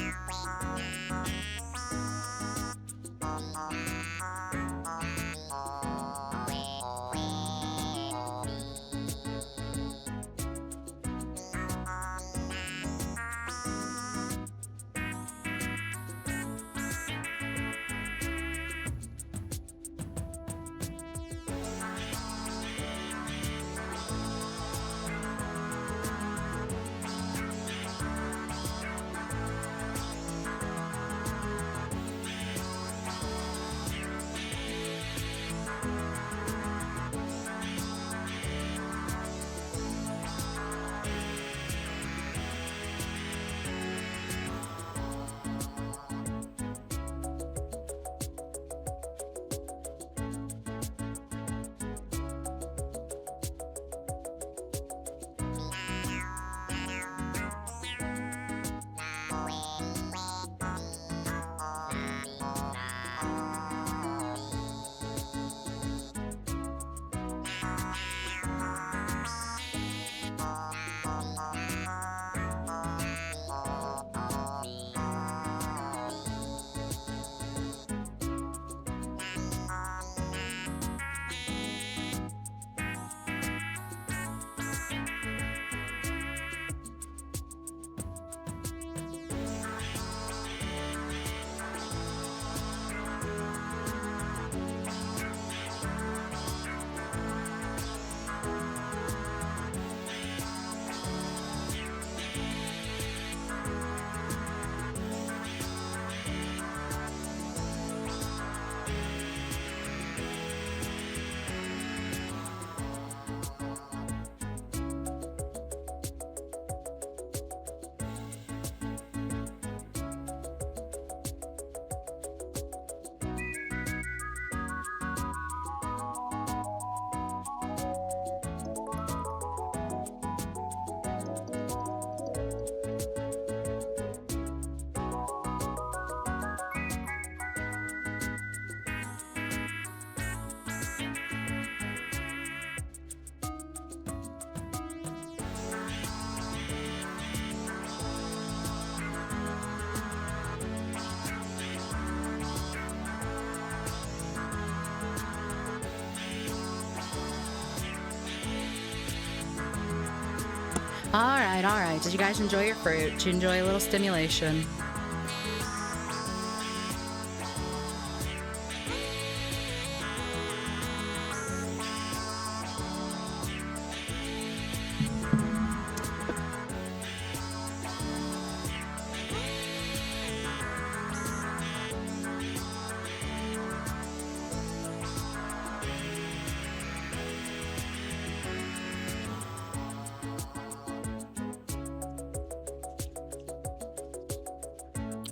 All right, all right. Did you guys enjoy your fruit? Did you enjoy a little stimulation?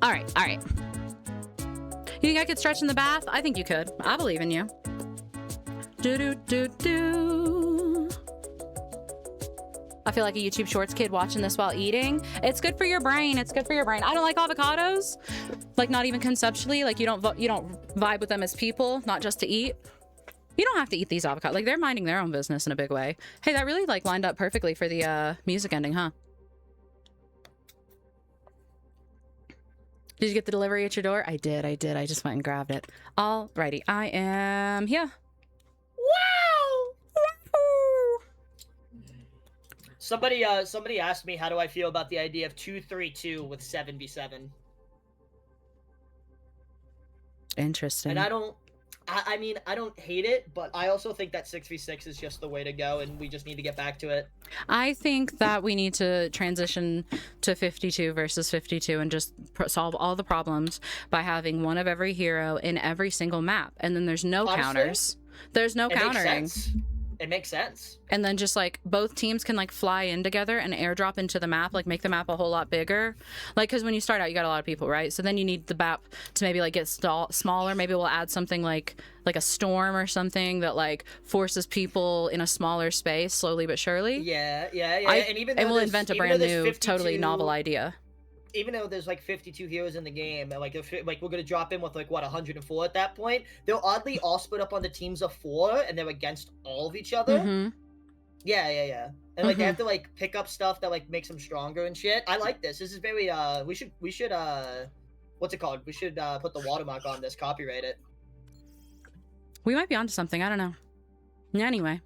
All right, all right. You think I could stretch in the bath? I think you could. I believe in you. Do do do do. I feel like a YouTube Shorts kid watching this while eating. It's good for your brain. It's good for your brain. I don't like avocados, like not even conceptually. Like you don't vibe with them as people, not just to eat. You don't have to eat these avocados. Like they're minding their own business in a big way. Hey, that really like lined up perfectly for the music ending, huh? Did you get the delivery at your door? I did. I just went and grabbed it. Alrighty, I am here. Wow! Somebody asked me how do I feel about the idea of 2-3-2 with 7v7. Interesting. And I mean, I don't hate it, but I also think that 6v6 is just the way to go, and we just need to get back to it. I think that we need to transition to 52 versus 52 and just solve all the problems by having one of every hero in every single map. And then there's no counters. There's no countering. It makes sense. And then just like both teams can like fly in together and airdrop into the map, like make the map a whole lot bigger. Like, because when you start out, you got a lot of people, right? So then you need the map to maybe like get smaller. Maybe we'll add something like a storm or something that like forces people in a smaller space slowly but surely. Yeah. And we'll invent a brand new, totally novel idea. Even though there's like 52 heroes in the game, and like we're gonna drop in with like what 104 at that point, they'll oddly all split up on the teams of 4, and they're against all of each other. Mm-hmm. Yeah. And like they have to like pick up stuff that like makes them stronger and shit. I like this. This is very we should what's it called? We should put the watermark on this, copyright it. We might be onto something. I don't know. Anyway.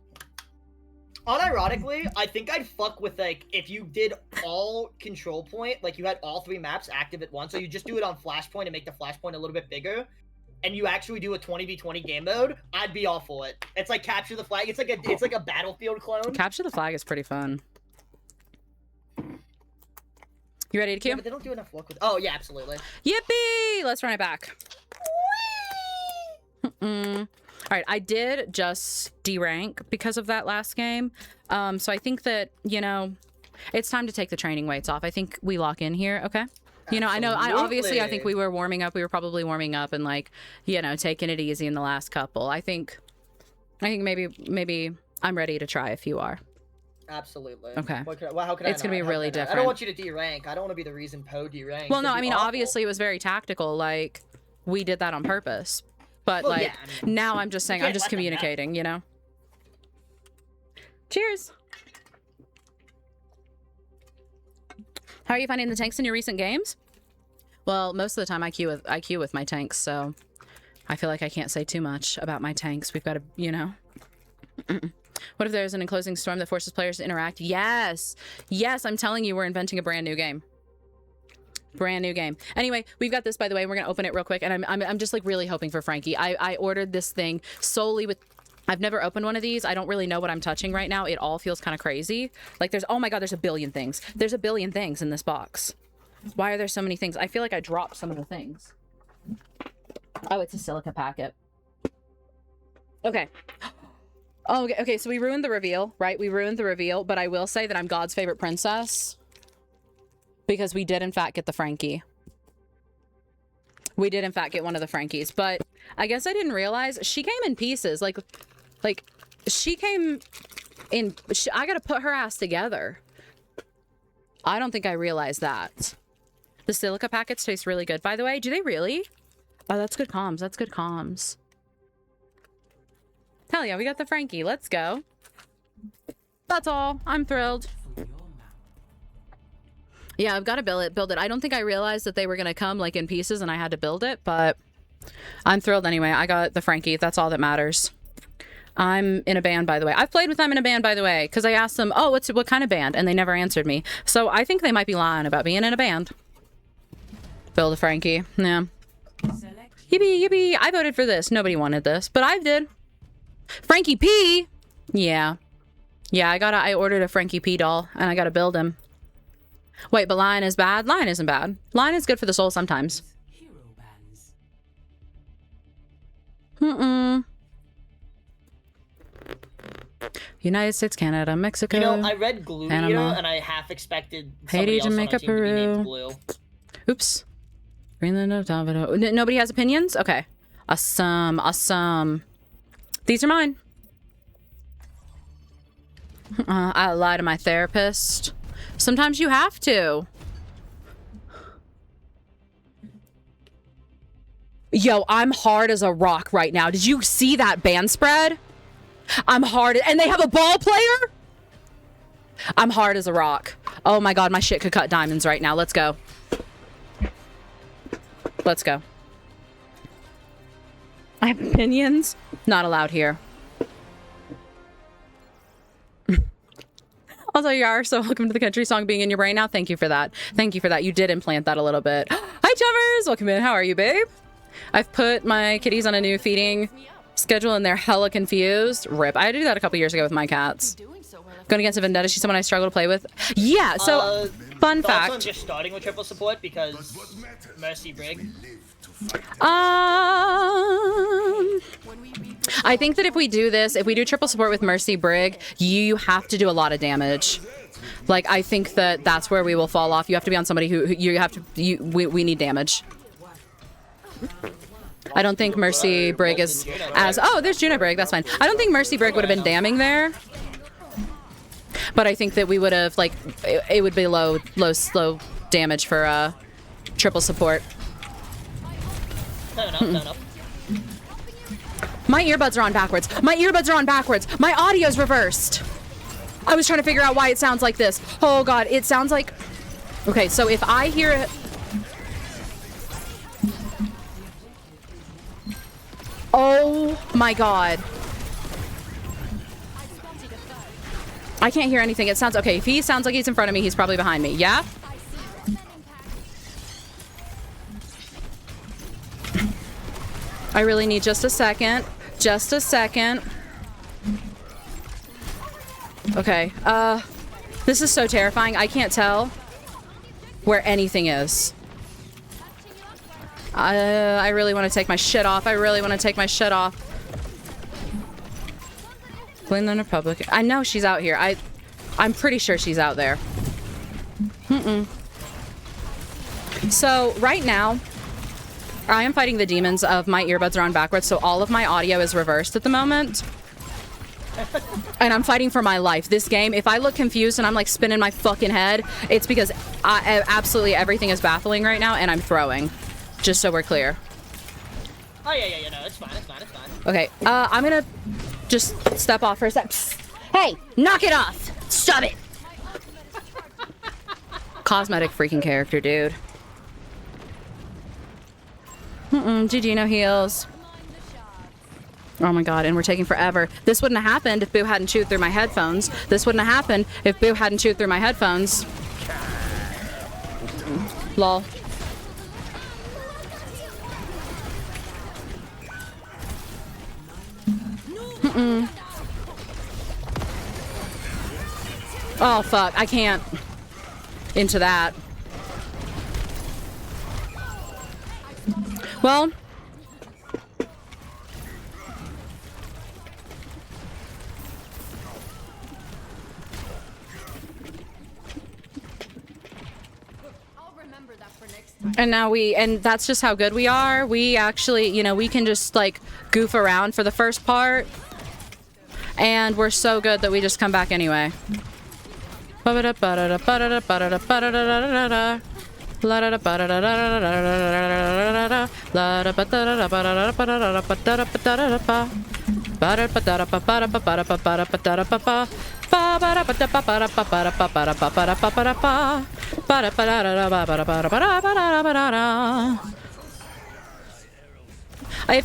Unironically, I think I'd fuck with, like, if you did all control point, like, you had all 3 maps active at once, so you just do it on Flashpoint and make the Flashpoint a little bit bigger, and you actually do a 20v20 game mode, I'd be all for it. It's like Capture the Flag. It's like a Battlefield clone. Capture the Flag is pretty fun. You ready to queue? Yeah, but they don't do enough work with... Oh, yeah, absolutely. Yippee! Let's run it back. All right, I did just D-rank because of that last game. So I think that, you know, it's time to take the training weights off. I think we lock in here, okay? You know, Absolutely. I think we were warming up. We were probably warming up and, like, you know, taking it easy in the last couple. I think maybe I'm ready to try if you are. Absolutely. Okay. How can It's going to be really different. I don't want you to D-rank. I don't want to be the reason Poe D-rank. Well, no, I mean, obviously it was very tactical. Like, we did that on purpose. But, well, like, yeah, I mean, now I'm just saying, I'm just communicating, you know? Cheers! How are you finding the tanks in your recent games? Well, most of the time I queue with my tanks, so I feel like I can't say too much about my tanks. We've got to, you know... What if there's an enclosing storm that forces players to interact? Yes! Yes, I'm telling you, we're inventing a brand new game. Brand new game. Anyway, we've got this, by the way. We're gonna open it real quick, and I'm just like really hoping for Frankie. I ordered this thing solely with... I've never opened one of these. I don't really know what I'm touching right now. It all feels kind of crazy. Like there's... Oh my god, there's a billion things. There's a billion things in this box. Why are there so many things? I feel like I dropped some of the things. Oh, it's a silica packet. Okay. Oh, okay, so we ruined the reveal, right? We ruined the reveal, but I will say that I'm God's favorite princess. Because we did, in fact, get the Frankie. We did, in fact, get one of the Frankies. But I guess I didn't realize she came in pieces. Like she came in... I gotta put her ass together. I don't think I realized that. The silica packets taste really good, by the way. Do they really? Oh, that's good comms. That's good comms. Hell yeah, we got the Frankie. Let's go. That's all. I'm thrilled. Yeah, I've got to build it. I don't think I realized that they were going to come like in pieces and I had to build it, but I'm thrilled anyway. I got the Frankie. That's all that matters. I'm in a band, by the way. I've played with them in a band, by the way, because I asked them, oh, what kind of band? And they never answered me. So I think they might be lying about being in a band. Build a Frankie. Yeah. Yippee, yippee. I voted for this. Nobody wanted this, but I did. Frankie P. Yeah. Yeah, I ordered a Frankie P doll, and I gotta build him. Wait, but Lion is bad? Lion isn't bad. Lion is good for the soul sometimes. United States, Canada, Mexico. You know, I read Glue Eater, and I half expected Haiti, Jamaica, Peru. Blue. Oops. Greenland, Davida. Nobody has opinions? Okay. Awesome. Awesome. These are mine. I lie to my therapist. Sometimes you have to. Yo, I'm hard as a rock right now. Did you see that band spread? I'm hard. And they have a ball player? I'm hard as a rock. Oh my god, my shit could cut diamonds right now. Let's go. Let's go. I have opinions. Not allowed here. Also, Yar, so welcome to the country song being in your brain now. Thank you for that. Thank you for that. You did implant that a little bit. Hi, Chubbers. Welcome in. How are you, babe? I've put my kitties on a new feeding schedule and they're hella confused. Rip. I had to do that a couple years ago with my cats. Going against a Vendetta, she's someone I struggle to play with. Yeah, so, fun fact. I'm just starting with triple support because Mercy Brig. I think that if we do this, if we do triple support with Mercy Brig, you have to do a lot of damage. Like, I think that that's where we will fall off. You have to be on somebody who you have to, we need damage. I don't think Mercy Brig is as, oh, there's Juno Brig, that's fine. I don't think Mercy Brig would have been damning there. But I think that we would have, like, it would be slow damage for triple support. Turn up. My earbuds are on backwards. My earbuds are on backwards. My audio's reversed. I was trying to figure out why it sounds like this. Oh god, it sounds like... Okay, so if I hear it... Oh my god. I can't hear anything. It sounds... Okay, if he sounds like he's in front of me, he's probably behind me. Yeah? I really need just a second. Just a second. Okay. This is so terrifying. I can't tell where anything is. I really want to take my shit off. I really want to take my shit off. Greenland Republic. I know she's out here. I'm pretty sure she's out there. So, right now, I am fighting the demons of my earbuds are on backwards, so all of my audio is reversed at the moment. And I'm fighting for my life. This game, if I look confused and I'm like spinning my fucking head, it's because absolutely everything is baffling right now and I'm throwing. Just so we're clear. Oh, yeah, no, it's fine. Okay, I'm gonna just step off for a sec. Psst. Hey, knock it off! Stop it! Cosmetic freaking character, dude. GG, no heals. Oh my god, and we're taking forever. This wouldn't have happened if Boo hadn't chewed through my headphones. This wouldn't have happened if Boo hadn't chewed through my headphones. Lol. Oh fuck, I can't into that. Well, and now and that's just how good we are. We actually, you know, we can just like goof around for the first part. And we're so good that we just come back anyway. If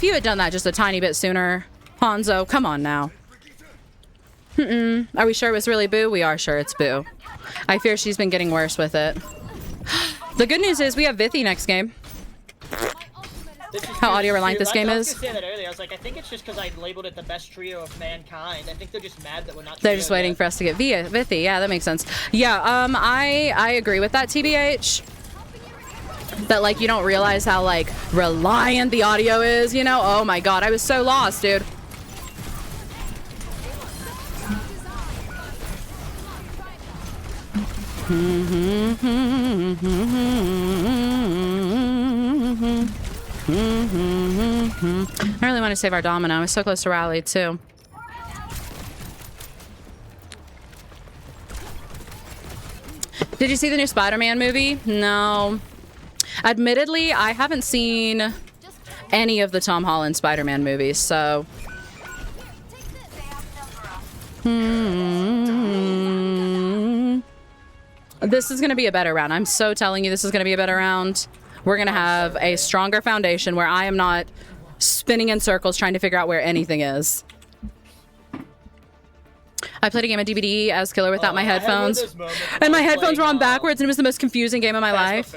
you had done that just a tiny bit sooner, Hanzo, come on now. Are we sure it was really Boo? We are sure it's Boo. I fear she's been getting worse with it. The good news is we have Vithy next game. How audio reliant this game is. I was gonna say that earlier. I was like, I think it's just because I labeled it the best trio of mankind. I think they're just mad that we're not. They're just waiting for us to get Vithy. Yeah, that makes sense. Yeah, I agree with that, TBH. That, like, you don't realize how, like, reliant the audio is, you know? Oh my god, I was so lost, dude. I really want to save our Domino. I was so close to rally, too. Did you see the new Spider-Man movie? No. Admittedly, I haven't seen any of the Tom Holland Spider-Man movies, so... This is going to be a better round. I'm so telling you, this is going to be a better round. We're going to have a stronger foundation where I am not spinning in circles trying to figure out where anything is. I played a game of DBD as killer without my headphones. And my headphones were on backwards and it was the most confusing game of my life.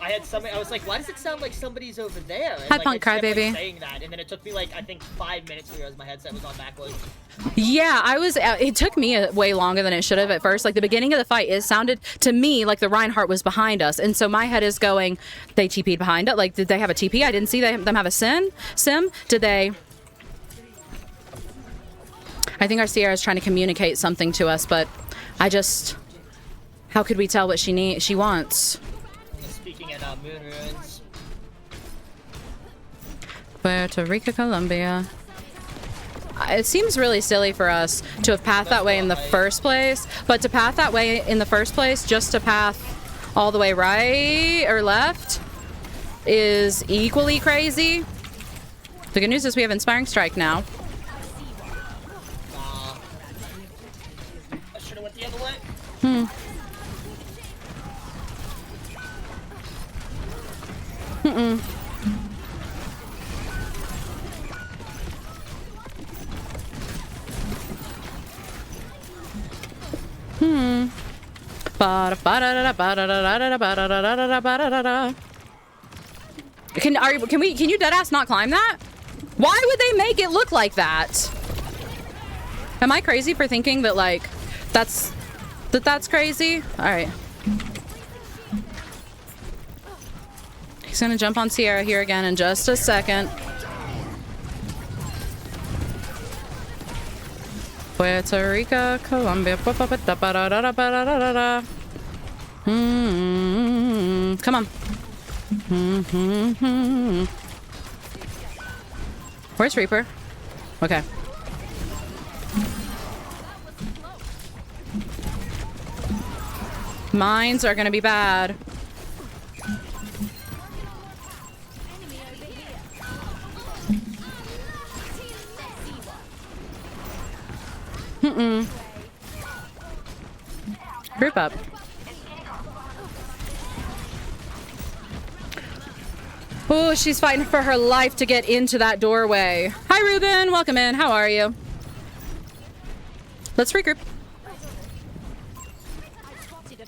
I had something. I was like, why does it sound like somebody's over there? And, Headphone like, cry, baby. like, saying that, and then it took me like I think 5 minutes to realize my headset was on backwards. Yeah, I was. It took me way longer than it should have at first. Like the beginning of the fight, it sounded to me like the Reinhardt was behind us, and so my head is going. They TP'd behind it. Like, did they have a TP? I didn't see them have a sim. Did they? I think our Sierra is trying to communicate something to us, but I just. How could we tell what she wants? Speaking at Moon Ruins. Puerto Rico, Colombia. It seems really silly for us to have pathed that way in the first place, but to path that way in the first place, just to path all the way right or left, is equally crazy. The good news is we have Inspiring Strike now. I should have went the other way. Can you deadass not climb that? Why would they make it look like that? Am I crazy for thinking that like that's crazy? All right. He's gonna jump on Sierra here again in just a second. Puerto Rico, Colombia. Come on. Where's Reaper? Okay. Mines are gonna be bad. Group up. Oh, she's fighting for her life to get into that doorway. Hi, Ruben. Welcome in. How are you? Let's regroup.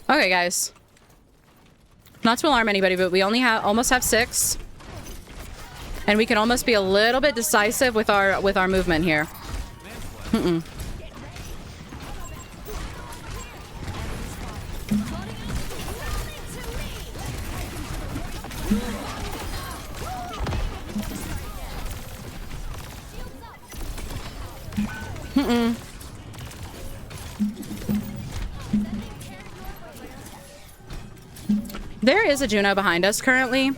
Okay, guys. Not to alarm anybody, but we only almost have 6. And we can almost be a little bit decisive with our movement here. There is a Juno behind us currently.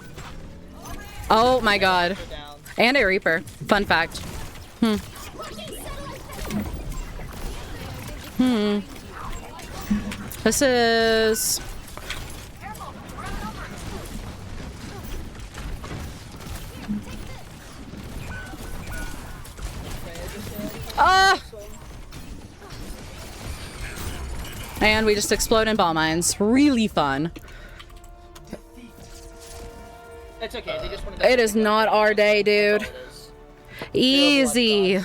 Oh my god. And a Reaper. Fun fact. This is... And we just explode in ball mines. Really fun. It's okay. They just wanted to It is not our day, dude. Easy.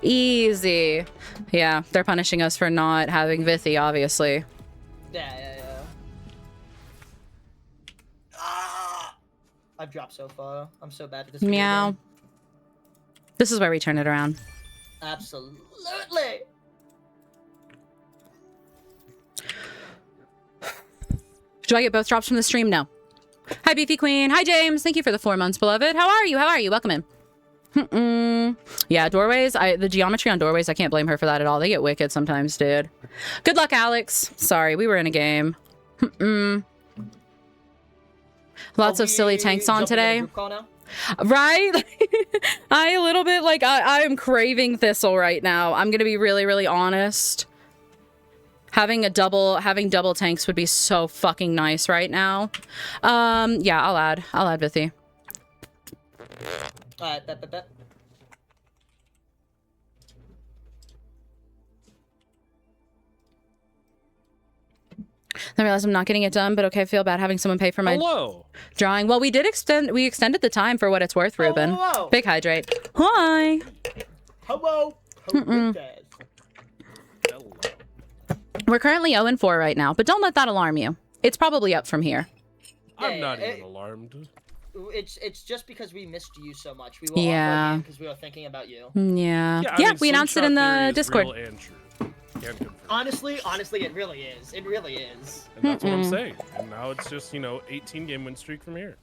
Easy. Yeah, they're punishing us for not having Vithy, obviously. Yeah. Ah! I've dropped so far. I'm so bad at this. Meow. This is where we turn it around. Absolutely. Do I get both drops from the stream? No. Hi, Beefy Queen. Hi, James. Thank you for the 4 months, beloved. How are you? Welcome in. Yeah, doorways. The geometry on doorways, I can't blame her for that at all. They get wicked sometimes, dude. Good luck, Alex. Sorry, we were in a game. Lots of silly tanks on today. Right? I a little bit like I am craving Thistle right now. I'm gonna be really, really honest. Having double tanks would be so fucking nice right now. Yeah, I'll add Vithy. Alright, bet. I realize I'm not getting it done, but okay, I feel bad having someone pay for my drawing. Well, we extended the time for what it's worth, Ruben. Hello. Big hydrate. Hi. Hello. We're currently 0-4 right now, but don't let that alarm you. It's probably up from here. I'm not even alarmed. It's just because we missed you so much. We were because we were thinking about you. Yeah, we announced it in the Discord. Honestly, it really is. It really is. And that's what I'm saying. And now it's just, 18 game win streak from here.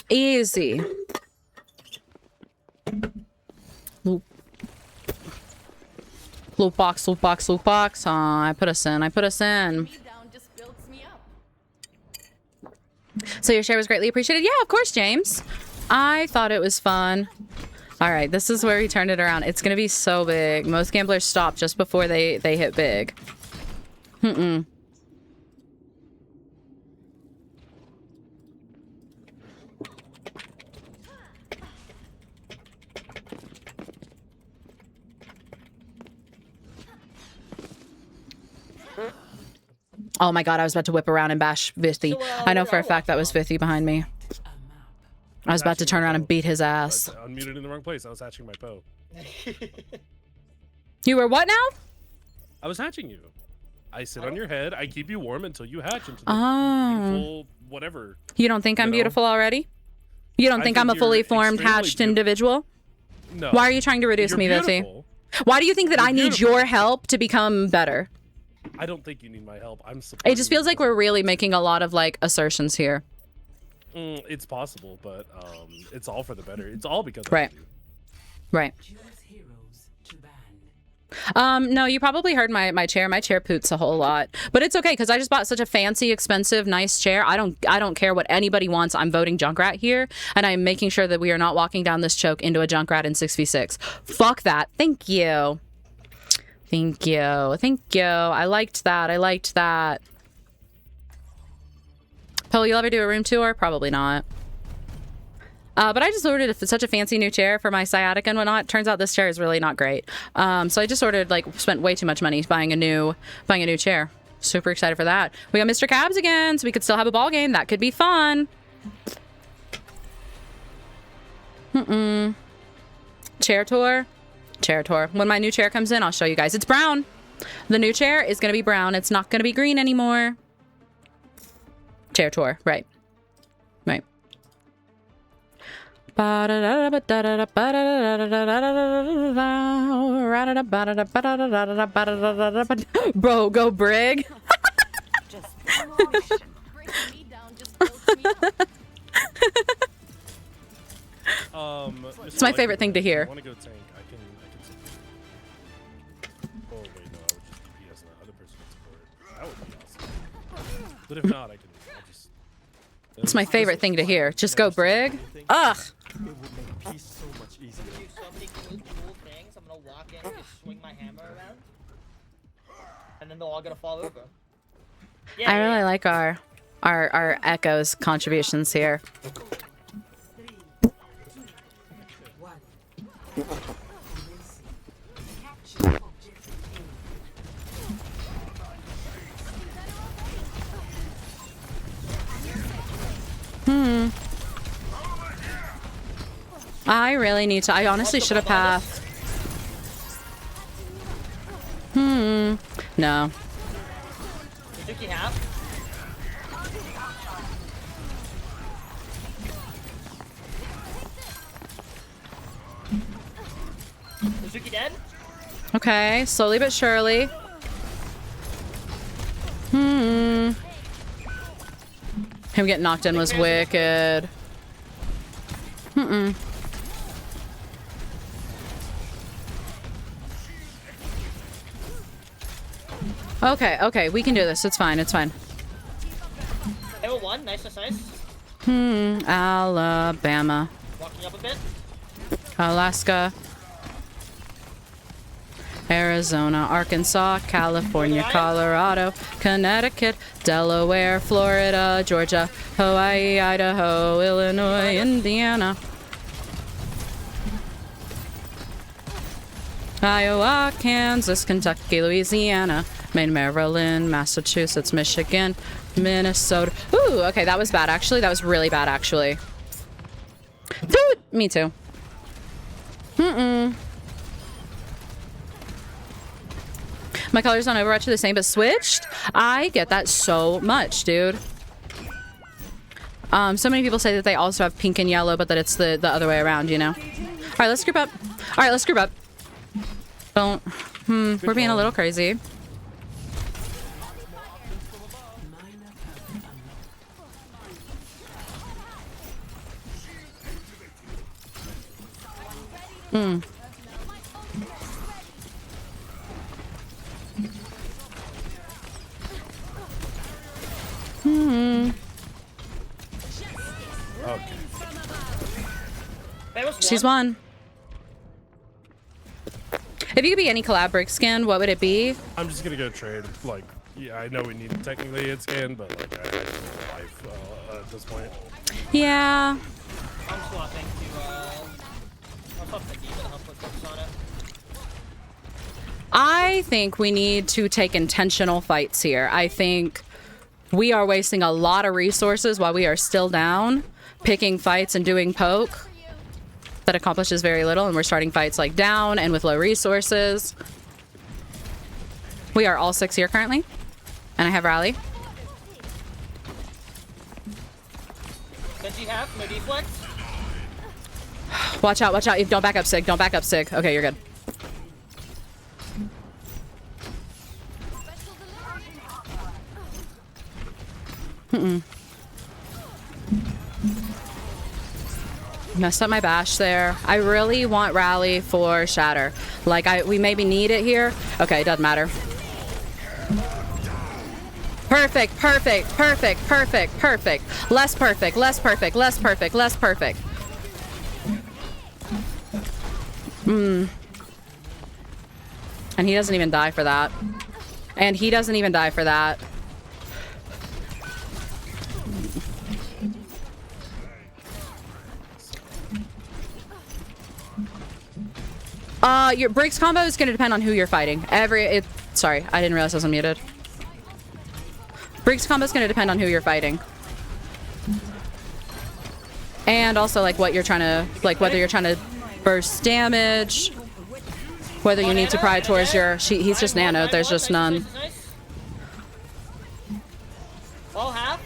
Easy. Loot box. I put us in. So your share was greatly appreciated. Yeah, of course, James. I thought it was fun. All right, this is where we turned it around. It's gonna be so big. Most gamblers stop just before they hit big. Oh my god, I was about to whip around and bash Vithy. I know for a fact that was Vithy behind me. I was about to turn around and beat his ass. I unmuted in the wrong place. I was hatching my Poe. You were what now? I was hatching you. I sit on your head. I keep you warm until you hatch into the beautiful whatever. You don't think I'm beautiful already? You don't think I'm a fully formed, hatched individual? No. Why are you trying to reduce me, Vithy? Why do you think that I need your help to become better? I don't think you need my help. I'm supporting. It just feels like we're really making a lot of assertions here. It's possible, but it's all for the better. It's all because of you. Right. No, you probably heard my chair. My chair poots a whole lot, but it's okay because I just bought such a fancy, expensive, nice chair. I don't care what anybody wants. I'm voting Junkrat here, and I'm making sure that we are not walking down this choke into a Junkrat in 6v6. Fuck that. Thank you. Thank you. I liked that. Poe, you'll ever do a room tour? Probably not. But I just ordered such a fancy new chair for my sciatica and whatnot. Turns out this chair is really not great. So I just ordered, spent way too much money buying a new chair. Super excited for that. We got Mr. Cabs again, so we could still have a ball game. That could be fun. Chair tour. When my new chair comes in, I'll show you guys. It's brown. The new chair is going to be brown. It's not going to be green anymore. Chair tour. Right. Bro, go Brig. It's my favorite thing to hear. I want to go tank. I can oh wait, no, I would just DPS and the other person would support. That would be awesome. But if not, I can. It's my favorite thing to hear. Just go Brig. Ugh. It would make peace so much easier. I do so many cool things. I'm gonna walk in and just swing my hammer around, and then they're all gonna fall over. Yeah, I really like our Echo's contributions here. I really need to. I honestly should have passed. No. Suzuki half. Suzuki dead. Okay, slowly but surely. Him getting knocked in was wicked. Okay, we can do this. It's fine, it's fine. Level 1, nice. Alabama. Walking up a bit. Alaska. Arizona, Arkansas, California, Colorado, Connecticut, Delaware, Florida, Georgia, Hawaii, Idaho, Illinois, Indiana, Iowa, Kansas, Kentucky, Louisiana, Maine, Maryland, Massachusetts, Michigan, Minnesota. Ooh, okay, that was bad actually. That was really bad actually. Dude, me too. My colors on Overwatch are the same but switched. I get that so much, dude. So many people say that they also have pink and yellow, but that it's the other way around, you know? All right, let's group up. All right, let's group up. Don't. We're being a little crazy. Okay. She's won. If you could be any collab brick skin, what would it be? I'm just gonna go trade. Like, yeah, I know we need technically hit skin, but like, I just want life at this point. Yeah. I'm swapping to, I'll swap the demon and help with Persona. I think we need to take intentional fights here. I think we are wasting a lot of resources while we are still down, picking fights and doing poke that accomplishes very little, and we're starting fights like down and with low resources. We are all 6 here currently, and I have rally. Benji half, no deflex. Watch out, watch out. Don't back up, Sig. Don't back up, Sig. Okay, you're good. Messed up my bash there. I really want rally for shatter. Like, we maybe need it here. Okay, doesn't matter. Perfect, perfect, perfect, perfect, perfect. Less perfect, less perfect, less perfect, less perfect. And he doesn't even die for that. And he doesn't even die for that. Your Briggs combo is going to depend on who you're fighting. Sorry, I didn't realize I was unmuted. Briggs combo is going to depend on who you're fighting. And also, like, what you're trying to, like, whether you're trying to burst damage, whether you need to pry towards your... he's just nanoed. There's just none. All half.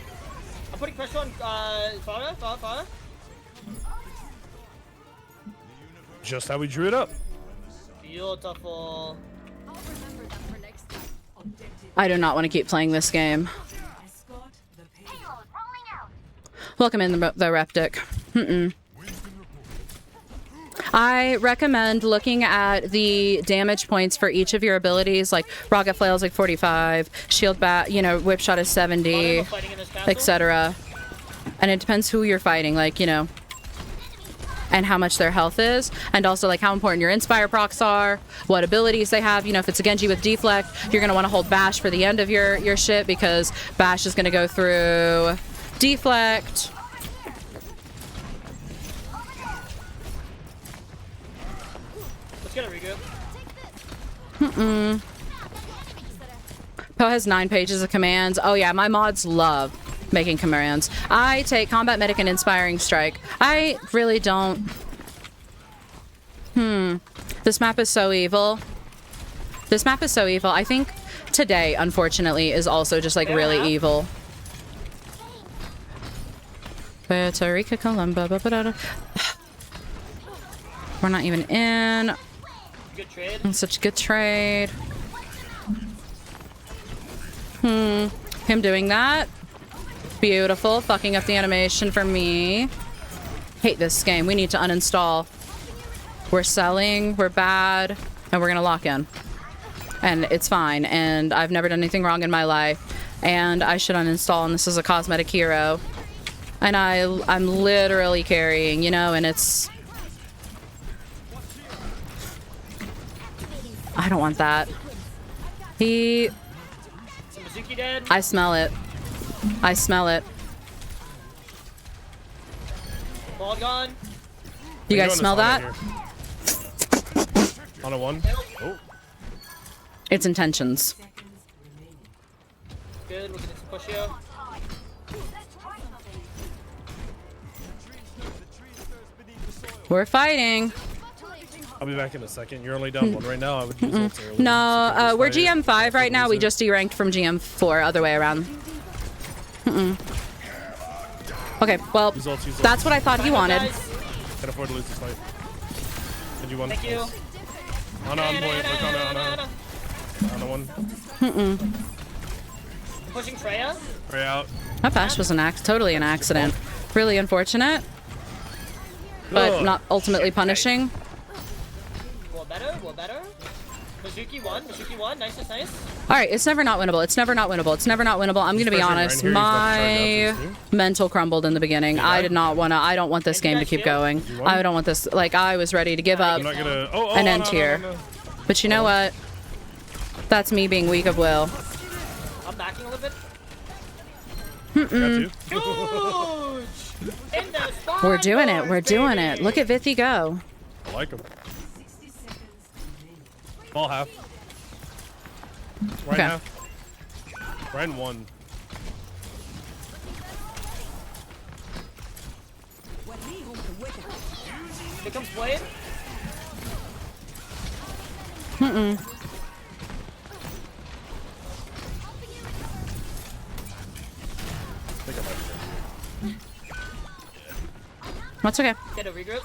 I'm putting pressure on Farah. Just how we drew it up. Beautiful. I do not want to keep playing this game. Welcome in the Reptic. I recommend looking at the damage points for each of your abilities, like rocket flail is like 45, shield bat, you know, whip shot is 70, etc. And it depends who you're fighting, like, you know, and how much their health is, and also like how important your inspire procs are, what abilities they have. You know, if it's a Genji with deflect, you're gonna want to hold bash for the end of your shit, because bash is gonna go through deflect. Let's get a regroup. Poe has 9 pages of commands. Oh yeah, my mods love making commands. I take combat medic and inspiring strike. I really don't. This map is so evil. This map is so evil. I think today, unfortunately, is also just like really evil. Puerto Rico, Colombo. We're not even in. Good trade. Such a good trade. Him doing that. Beautiful. Fucking up the animation for me. Hate this game. We need to uninstall. We're selling. We're bad. And we're gonna lock in. And it's fine. And I've never done anything wrong in my life. And I should uninstall. And this is a cosmetic hero. And I'm literally carrying, you know, and it's... I don't want that. I smell it. I smell it. Ball gone. You guys smell that? On a 1. Oh. It's intentions. Good, we're gonna push you. We're fighting. I'll be back in a second. You're only down 1 right now. I would use ults early. No, we're GM5 right now. We just deranked from GM4, other way around. Okay, well, Use ults. that's what I thought he wanted. Can't afford to lose this fight. Did you won? Thank you. On point. On a 1. Pushing Freya. Freya out. That bash was totally an accident. Really unfortunate, but not ultimately punishing. Well better. Mizuki won. Nice. All right, it's never not winnable. It's never not winnable. I'm gonna be honest. My mental crumbled in the beginning. I don't want this game to keep going. I don't want this. Like, I was ready to give up and end here. But you know what? That's me being weak of will. I'm backing a little bit. We're doing it. Look at Vithy go. I like him. Ball half. Right half. Right in 1. Here comes Blade. That's okay. Get a regroup.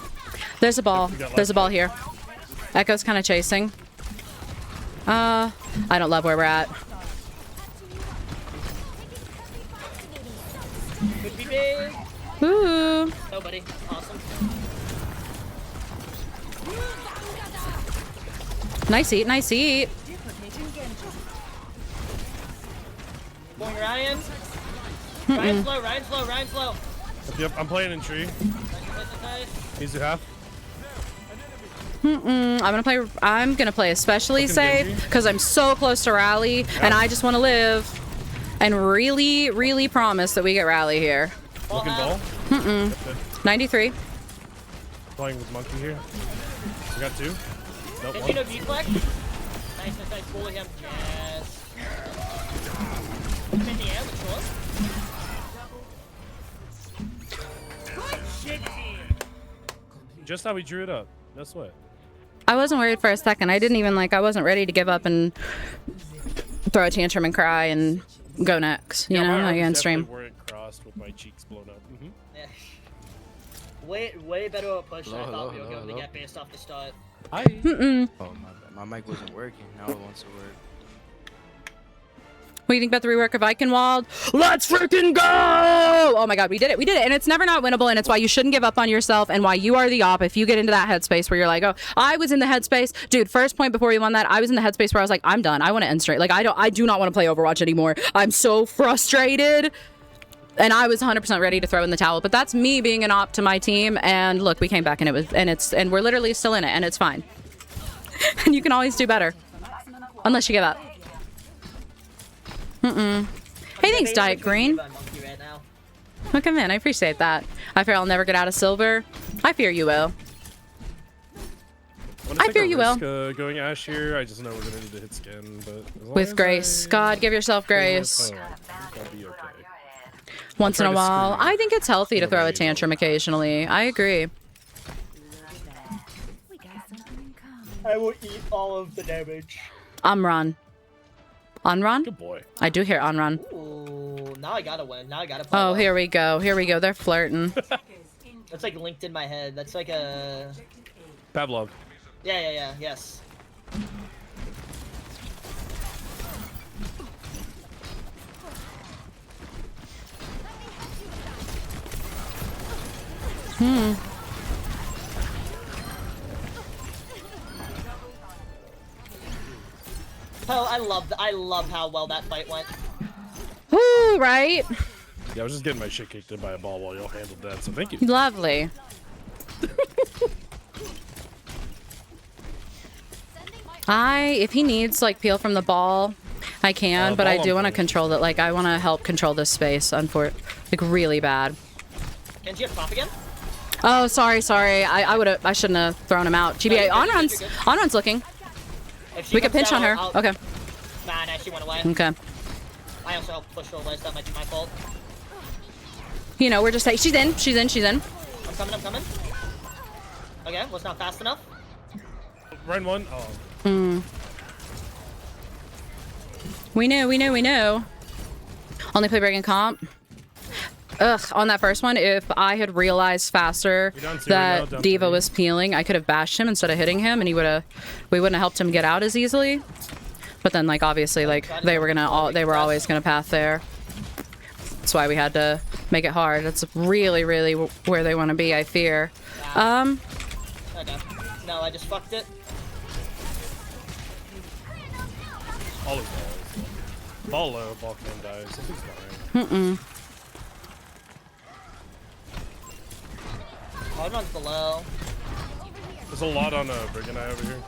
There's a ball. There's a ball here. Echo's kind of chasing. I don't love where we're at. Could be big. Ooh. Nobody. Awesome. Nice eat. Going Ryan. Ryan's low. Yep, I'm playing in tree. Nice. Needs to half. I'm gonna play especially safe because I'm so close to rally and I just want to live and really promise that we get rally here. Looking ball. 93. Playing with monkey here. We got 2. Nope. Did you know deflect? Nice. Pull him. Yes. In the air, Just how we drew it up. No sweat. I wasn't worried for a second. I wasn't ready to give up and throw a tantrum and cry and go next. You know, again, stream. Weren't crossed with my cheeks blown up. Yeah. Way better at push than I thought we were going to get based off the start. Hi. Oh, my mic wasn't working. Now it wants to work. What do you think about the rework of Eichenwald? Let's freaking go! Oh my god, we did it. And it's never not winnable, and it's why you shouldn't give up on yourself and why you are the op if you get into that headspace where you're like, oh, I was in the headspace. Dude, first point before we won that, I was in the headspace where I was like, I'm done. I want to end straight. Like, I do not want to play Overwatch anymore. I'm so frustrated. And I was 100% ready to throw in the towel. But that's me being an op to my team. And look, we came back and and we're literally still in it, and it's fine. And you can always do better. Unless you give up. Hey, thanks, Diet Green. Look, I'm in. I appreciate that. I fear I'll never get out of silver. I fear you will. I fear you will. Going Ash here. I just know we're gonna need to hit skin, but with grace. God, give yourself grace. That'll be okay. Once in a while. I think it's healthy to throw a tantrum occasionally. I agree. I will eat all of the damage. Amran. Anran? Good boy. I do hear Anran. Ooh, now I gotta win. Now I gotta play. Oh, well. here we go. Here we go. They're flirting. That's like linked in my head. That's like a. Pavlov. Yeah. Yes. Oh, I love how well that fight went. Woo, right? Yeah, I was just getting my shit kicked in by a ball while y'all handled that, so thank you. Lovely. If he needs like peel from the ball, I can, but I ball do on want to point. control that. Like I want to help control this space, like really bad. Can you have top again? Oh, sorry. I shouldn't have thrown him out. GBA, you're good. Onrun's looking. If she We can comes pinch on down, her. I'll- Okay. Nah, she went away. Okay. I also helped push her away, so that might be my fault. You know, we're just she's in. I'm coming. Okay, was not fast enough. Run one. Oh. We knew. Only play breaking comp. Ugh, on that first one, if I had realized faster You're down 0 that now, down Diva 3. was peeling, I could have bashed him instead of hitting him, and we wouldn't have helped him get out as easily. But then, like, obviously, like, they were always gonna path there. That's why we had to make it hard. That's really, really where they want to be, I fear. Okay. No, I just fucked it. All is balls. Ball low, ball can die. Something's not right. Oh, runs below. There's a lot on Brick and I over here.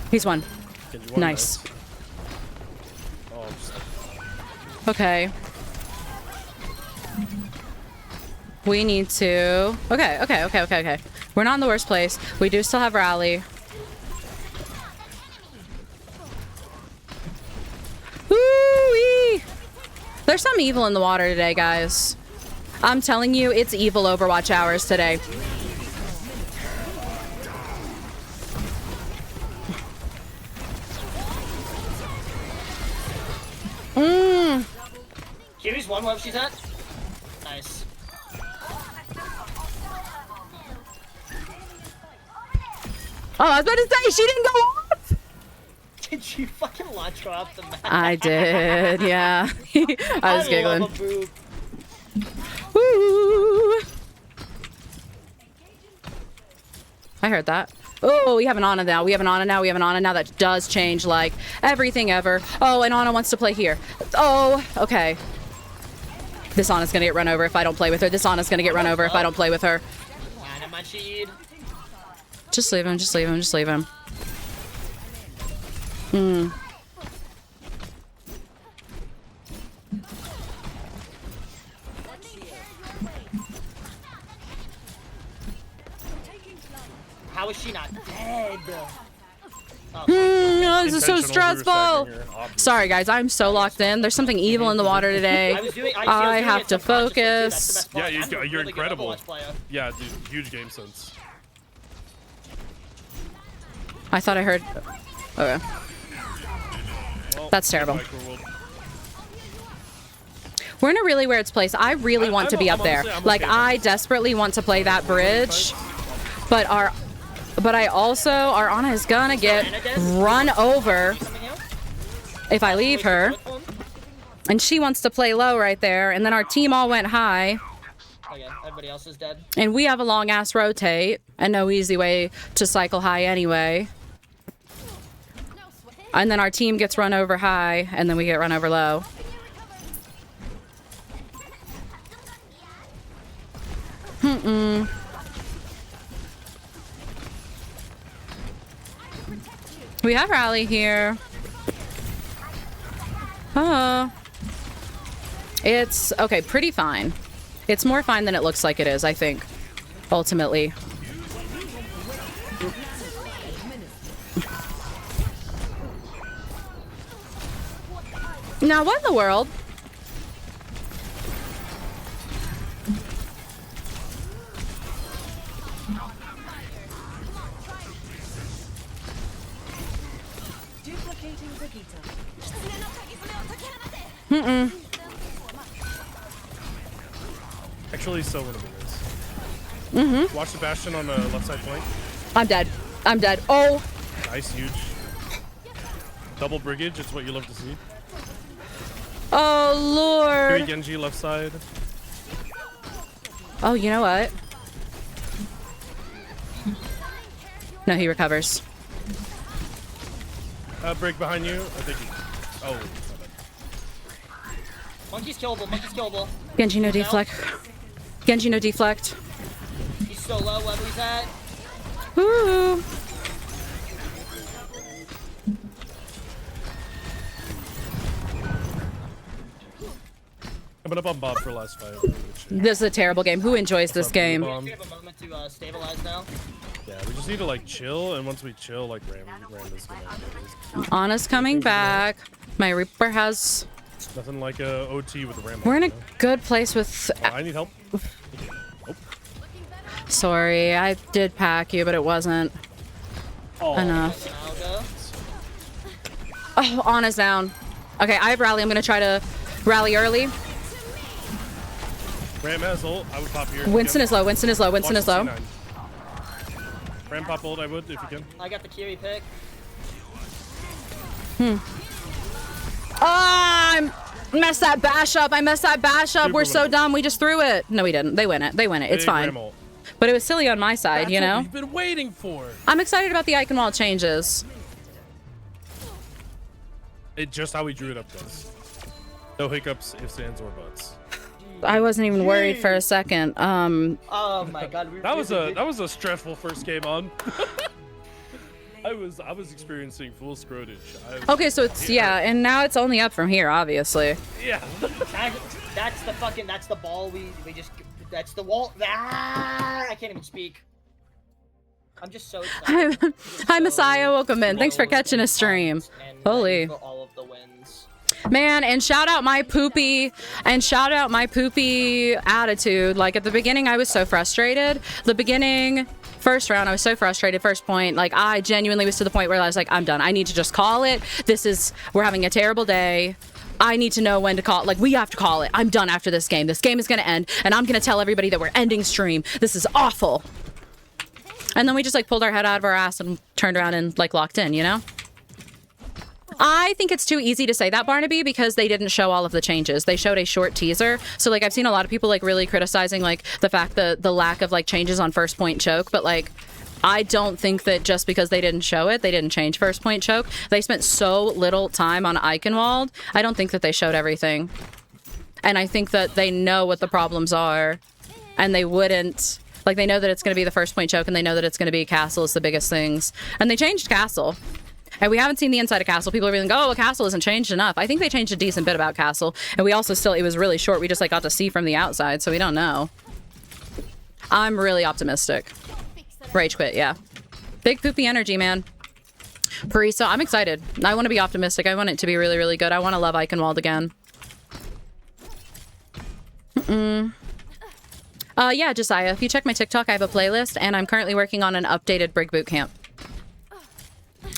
He's one. Can you one Nice. Oh, just, Okay. We need to... Okay. We're not in the worst place. We do still have rally. Woo-wee! There's some evil in the water today, guys. I'm telling you, it's evil Overwatch hours today. Kiwi's one where she's at. Nice. Oh, I was about to say, she didn't go off! Did you fucking launch her off the map? I did, yeah. I was giggling. Love a boob. Woo! I heard that. Oh, we have an Ana now. We have an Ana now. That does change, like, everything ever. Oh, and Ana wants to play here. Oh, okay. This Ana's gonna get run over if I don't play with her. Just leave him. How is she not dead? Oh, this is so Intentional stressful. overstacking here, obviously. Sorry, guys. I'm so locked in. There's something evil in the water today. I have to focus. Yeah, you're incredible. Yeah, dude, huge game sense. I thought I heard... Okay. Well, That's terrible. micro world. We're in a really weird place. I really want to be up there. I'm Like, okay I desperately want to play that bridge. But our Ana is gonna get run over if I leave her. And she wants to play low right there. And then our team all went high. Okay, everybody else is dead. And we have a long ass rotate and no easy way to cycle high anyway. And then our team gets run over high and then we get run over low. We have rally here. Oh. It's okay, pretty fine. It's more fine than it looks like it is, I think. Ultimately. Now, what in the world? Mm-mm. Actually, so winnable is. Mm-hmm. Watch the Bastion on the left side flank. I'm dead. I'm dead. Oh! Nice, huge. Double Brigade, it's what you love to see. Oh, Kiri Lord! Genji left side. Oh, you know what? No, he recovers. Break behind you. I think he... Oh, my bad. Monkey's killable. Monkey's killable. Genji no deflect. Genji no deflect. He's so low. Wherever he's at. Woo! Coming up on Bob for last fight. This is a terrible game. Who enjoys this game? We have a moment to stabilize now. Yeah, we just need to like chill, and once we chill, like Ram is gonna. Anna's coming back. My Reaper has. Nothing like a OT with the Ram. We're in a good place with. I need help. Sorry, I did pack you, but it wasn't enough. Oh, Anna's down. Okay, I have rally. I'm gonna try to rally early. Ram has ult. I would pop here. Winston is low. Winston is low. Winston is low. Ram pop ult. I would if you can. I got the Kiri pick. Oh, I messed that bash up. I messed that bash up. We're so dumb. We just threw it. No, we didn't. They win it. They win it. It's fine. But it was silly on my side, you know? What we've been waiting for. I'm excited about the icon wall changes. It just how we drew it up does. No hiccups, ifs, ands, or buts. I wasn't even worried for a second. Oh my god. That was a stressful first game on. I was experiencing full scrotage. Okay, so it's and now it's only up from here, obviously. Yeah. That's the ball we just that's the wall. Ah, I can't even speak. I'm just so excited. Hi Messiah, welcome in. Thanks for catching a stream. Holy. For all of the wins. Man, and shout out my poopy attitude. Like at the beginning I was so frustrated. The beginning first round I was so frustrated. First point, like I genuinely was to the point where I was like, I'm done. I need to just call it. We're having a terrible day. I need to know when to call it. Like, we have to call it. I'm done after this game. This game is going to end, and I'm going to tell everybody that we're ending stream. This is awful. And then we just, like, pulled our head out of our ass and turned around and, like, locked in, you know? I think it's too easy to say that, Barnaby, because they didn't show all of the changes. They showed a short teaser. So, like, I've seen a lot of people, like, really criticizing, like, the fact that the lack of, like, changes on first point choke. But, like, I don't think that just because they didn't show it, they didn't change first point choke. They spent so little time on Eichenwald. I don't think that they showed everything. And I think that they know what the problems are. And they wouldn't... Like, they know that it's going to be the first point choke, and they know that it's going to be Castle is the biggest things. And they changed Castle. And we haven't seen the inside of Castle. People are being like, oh, well, Castle isn't changed enough. I think they changed a decent bit about Castle. And we also still... It was really short. We just, like, got to see from the outside, so we don't know. I'm really optimistic. Rage quit, yeah. Big poopy energy, man. Parisa, I'm excited. I want to be optimistic. I want it to be really, really good. I want to love Eichenwald again. Yeah, Josiah, if you check my TikTok, I have a playlist, and I'm currently working on an updated Brig Boot Camp.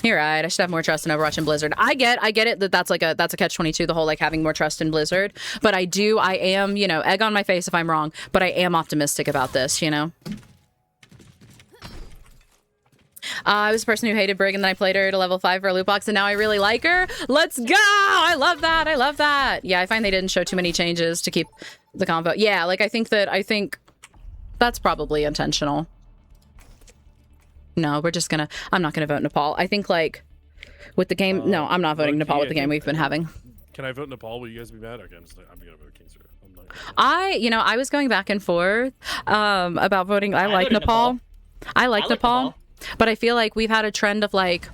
You're right. I should have more trust in Overwatch and Blizzard. I get it that that's a catch-22, the whole like having more trust in Blizzard. But I am, you know, egg on my face if I'm wrong, but I am optimistic about this, you know. I was a person who hated Brig, and then I played her to level 5 for a loot box, and now I really like her. Let's go! I love that. I love that. Yeah, I find they didn't show too many changes to keep the combo. Yeah, like I think that's probably intentional. No, I'm not gonna vote Nepal. I think like with the game, no, I'm not voting Nepal with the game we've been having. Can I vote Nepal? Will you guys be mad? Okay, I'm gonna vote Kingser. I was going back and forth about voting. I like Nepal. I like Nepal. But I feel like we've had a trend of like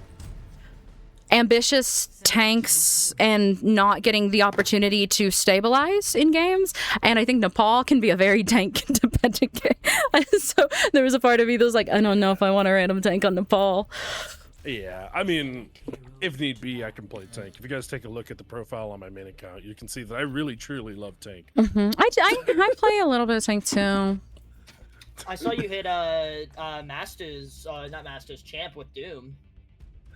ambitious tanks and not getting the opportunity to stabilize in games. And I think Nepal can be a very tank independent game. So there was a part of me that was like, I don't know if I want a random tank on Nepal. Yeah, I mean, if need be, I can play tank. If you guys take a look at the profile on my main account, you can see that I really, truly love tank. I play a little bit of tank too. I saw you hit Masters, not Masters, Champ with Doom.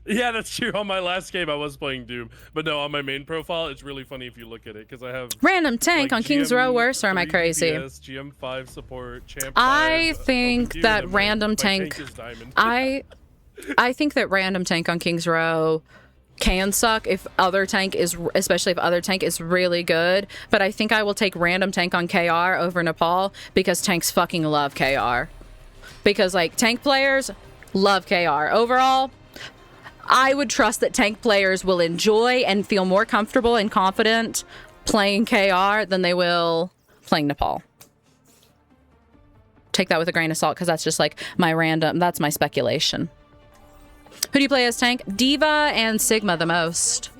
Yeah, that's true. On my last game, I was playing Doom, but no, on my main profile, it's really funny if you look at it because I have Random tank like, on King's Row worse, or am I 3 crazy? DPS, GM5 support, Champ 5, I think OpenQ, that and then random my tank. is Diamond. I think that random tank on King's Row can suck if other tank is, especially if other tank is really good. But I think I will take random tank on KR over Nepal because tanks fucking love KR. Because like tank players love KR. Overall, I would trust that tank players will enjoy and feel more comfortable and confident playing KR than they will playing Nepal. Take that with a grain of salt because that's just like that's my speculation. Who do you play as tank? Diva and Sigma the most.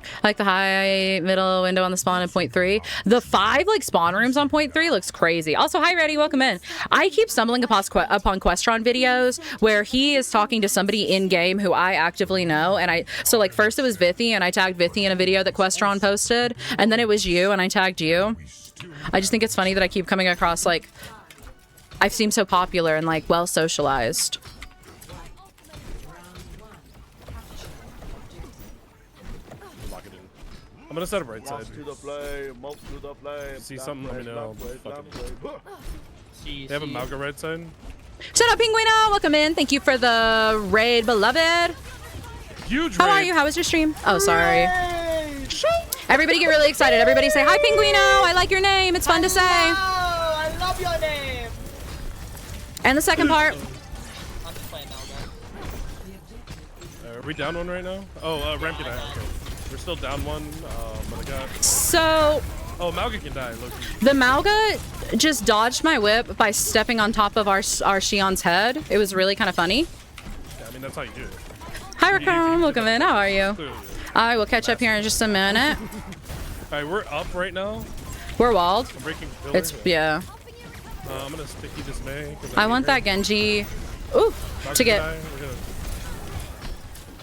I like the high middle window on the spawn in point 3. The 5 like spawn rooms on point 3 looks crazy. Also, hi Reddy, welcome in. I keep stumbling upon Questron videos where he is talking to somebody in game who I actively know, and so like first it was Vithy and I tagged Vithy in a video that Questron posted, and then it was you and I tagged you. I just think it's funny that I keep coming across like I've seemed so popular and like well socialized. I'm gonna set up right side. To the play, move to the play. See something? Let me know. See, They have a Malga right side. Shut up, Pinguino! Welcome in. Thank you for the raid, beloved. Huge How raid. are you? How was your stream? Oh, sorry. Everybody get really excited. Everybody say, hi, Pinguino! I like your name. It's fun to say. I love your name. And the second part. I'm just playing Malga. Are we down one right now? Oh, Ramp can die. Okay. We're still down one. But I got... So... Oh, Malga can die. Loki. The Malga just dodged my whip by stepping on top of our Shion's head. It was really kind of funny. Yeah, I mean, that's how you do it. Hi, Raccoon. Welcome in. How are you? Clearly. I will catch up here in just a minute. Alright, we're up right now. We're walled. I'm breaking the pillar. It's, yeah. I'm gonna sticky this May. I want that Genji. Ooh, to get...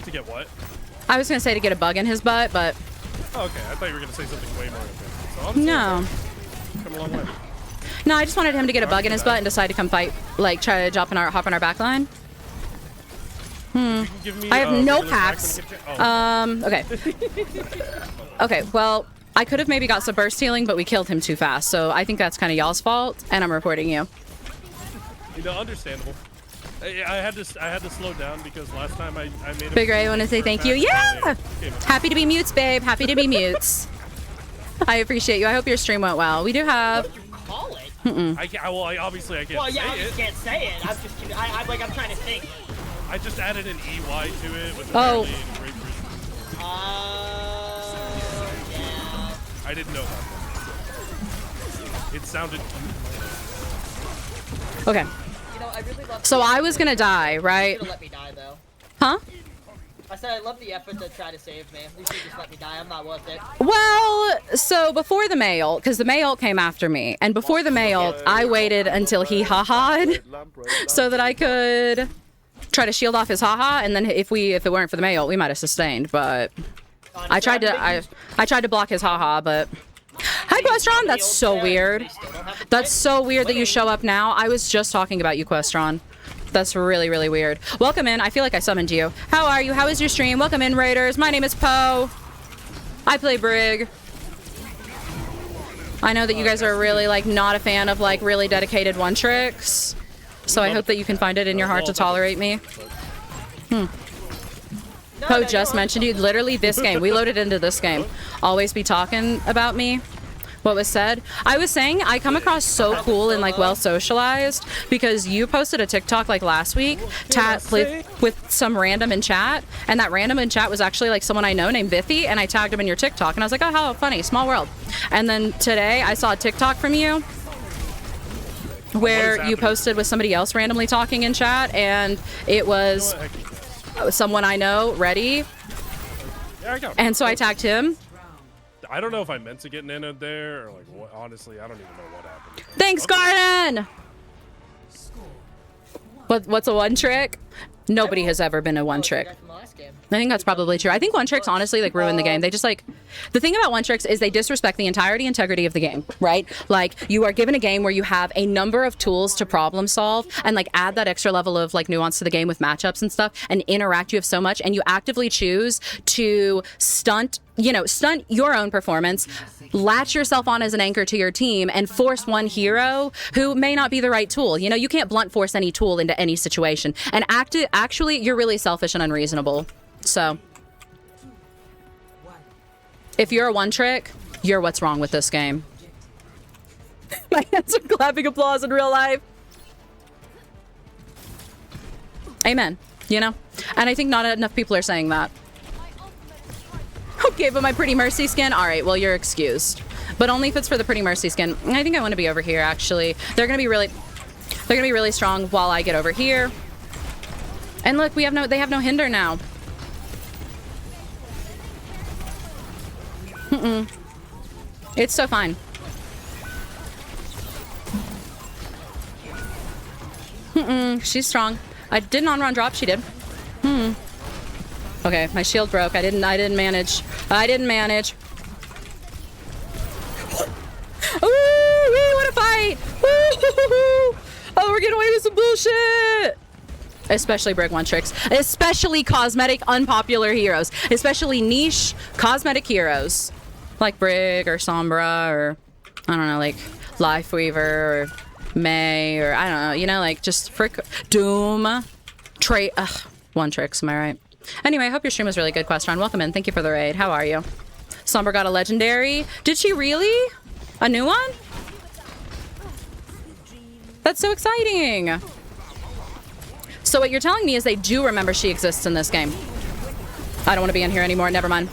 To get what? I was gonna say to get a bug in his butt, but... Oh, okay, I thought you were gonna say something way more epic. So no. Come a long way. No, I just wanted him to get a bug in his butt and decide to come fight, like try to hop on our back line. I have no packs. Okay. Okay, well, I could have maybe got some burst healing, but we killed him too fast. So I think that's kind of y'all's fault, and I'm reporting you. You know, understandable. I had to slow down because last time I made a Big Ray, I want to say thank you. Yeah! Happy to be mutes, babe. Happy to be mutes. I appreciate you. I hope your stream went well. We do have... What did you call it? Obviously I can't Well, yeah, say I just can't say it. I'm just, I'm trying to think. I just added an EY to it with Oh. Yeah. I didn't know about that. It sounded Okay. You know, I really love So I was gonna die, right? You should let me die, though. Huh? I said I love the effort to try to save me. You should just let me die. I'm not worth it. Well, so before the mail, because the mail came after me, and before the mail, I waited until he ha-ha'd so that I could try to shield off his haha, and then if it weren't for the mail, we might have sustained, but I tried to block his haha, but hi Questron, that's so weird. That's so weird that you show up now. I was just talking about you, Questron. That's really, really weird. Welcome in. I feel like I summoned you. How are you? How is your stream? Welcome in, Raiders. My name is Poe. I play Brig. I know that you guys are really, like, not a fan of, like, really dedicated one-tricks. So I hope that you can find it in your heart to tolerate me. Poe just mentioned you. Literally this game. We loaded into this game. Always be talking about me. What was said? I was saying I come across so cool and like well socialized because you posted a TikTok like last week with some random in chat, and that random in chat was actually like someone I know named Vithy, and I tagged him in your TikTok and I was like, oh, how funny, small world. And then today I saw a TikTok from you where you posted with somebody else randomly talking in chat, and it was someone I know, Reddy, and so I tagged him. I don't know if I meant to get Nana there or like what. Honestly, I don't even know what happened. Thanks, Garden. What's a one trick? Nobody has ever been a one trick. I think that's probably true. I think one tricks honestly like ruin the game. They just like, the thing about one tricks is they disrespect the integrity of the game, right? Like you are given a game where you have a number of tools to problem solve and like add that extra level of like nuance to the game with matchups and stuff and interact. You have so much and you actively choose to stunt your own performance, latch yourself on as an anchor to your team and force one hero who may not be the right tool. You know, you can't blunt force any tool into any situation. And actually, you're really selfish and unreasonable. So, if you're a one trick, you're what's wrong with this game. My hands are clapping applause in real life. Amen. You know? And I think not enough people are saying that. Okay, but my Pretty Mercy skin? All right, well, you're excused. But only if it's for the Pretty Mercy skin. I think I want to be over here, actually. They're going to be really strong while I get over here. And look, they have no hinder now. It's so fine. She's strong. I did an on-run drop. She did. Okay, my shield broke. I didn't manage. Ooh, what a fight! Ooh, oh, we're getting away with some bullshit. Especially Brig One tricks. Especially cosmetic unpopular heroes. Especially niche cosmetic heroes. Like Brig or Sombra or, I don't know, like Lifeweaver or May or, I don't know, you know, like just Doom. One tricks, am I right? Anyway, I hope your stream was really good, Questron. Welcome in. Thank you for the raid. How are you? Sombra got a legendary. Did she really? A new one? That's so exciting. So what you're telling me is they do remember she exists in this game. I don't want to be in here anymore. Never mind.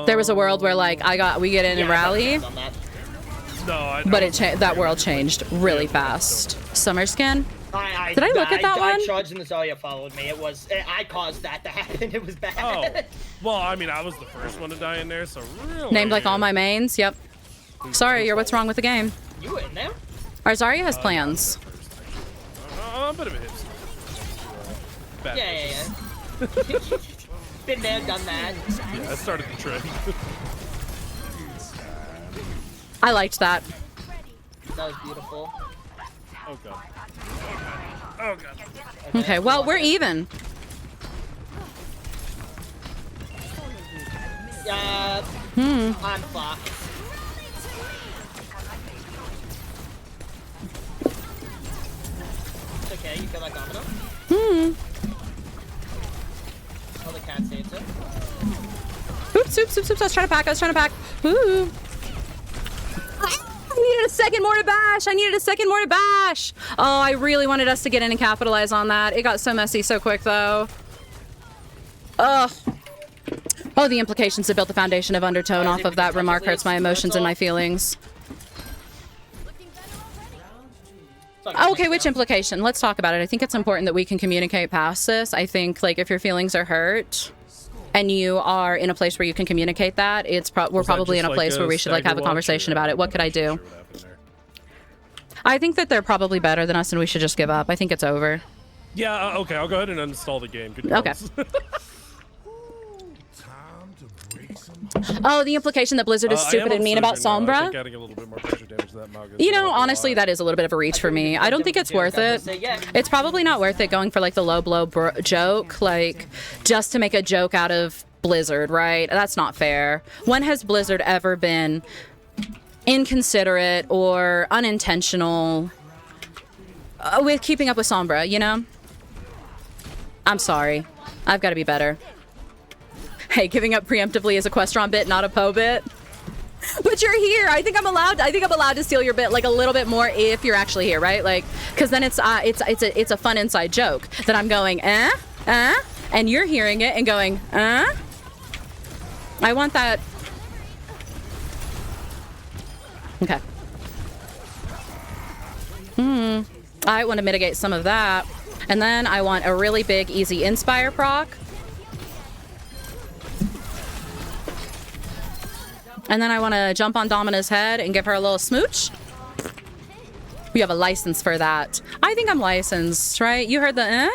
There was a world where like we get in and rally. No, but that world changed really fast. Summer skin? Did I look at that one? I charged and the Zarya followed me. I caused that to happen. It was bad. Oh, well, I mean, I was the first one to die in there, so really. Named like all my mains. Yep. Sorry, you're what's wrong with the game. You were in there? Our Zarya has plans. A bit of a hipster. Yeah. Been there, done that. Yeah, I started the trend. I liked that. That was beautiful. Oh god. Oh god. Okay, well, we're even. I'm fucked. It's okay, you feel like domino? Oh, the cat saved it. Oops. I was trying to pack. Ooh. I needed a second more to bash. Oh, I really wanted us to get in and capitalize on that. It got so messy so quick, though. Ugh. Oh, the implications that built the foundation of Undertone off of that remark hurts my emotions and my feelings. Oh, okay, which implication? Let's talk about it. I think it's important that we can communicate past this. I think, like, if your feelings are hurt and you are in a place where you can communicate that, we're probably in a place where we should, like, have a conversation about it. What could I do? I think that they're probably better than us and we should just give up. I think it's over. Yeah, okay, I'll go ahead and uninstall the game. Good okay. Oh, the implication that Blizzard is stupid and mean about Sombra? You know, honestly, that is a little bit of a reach for me. I don't think it's worth it. It's probably not worth it going for, like, the low blow joke, like, just to make a joke out of Blizzard, right? That's not fair. When has Blizzard ever been inconsiderate or unintentional with keeping up with Sombra, you know? I'm sorry. I've got to be better. Hey, giving up preemptively is a Questron bit, not a Poe bit. But you're here. I think I'm allowed to steal your bit like a little bit more if you're actually here, right? Like, because then it's a fun inside joke that I'm going, and you're hearing it and going, I want that. Okay. I want to mitigate some of that, and then I want a really big, easy Inspire proc. And then I want to jump on Domina's head and give her a little smooch. We have a license for that. I think I'm licensed, right? You heard the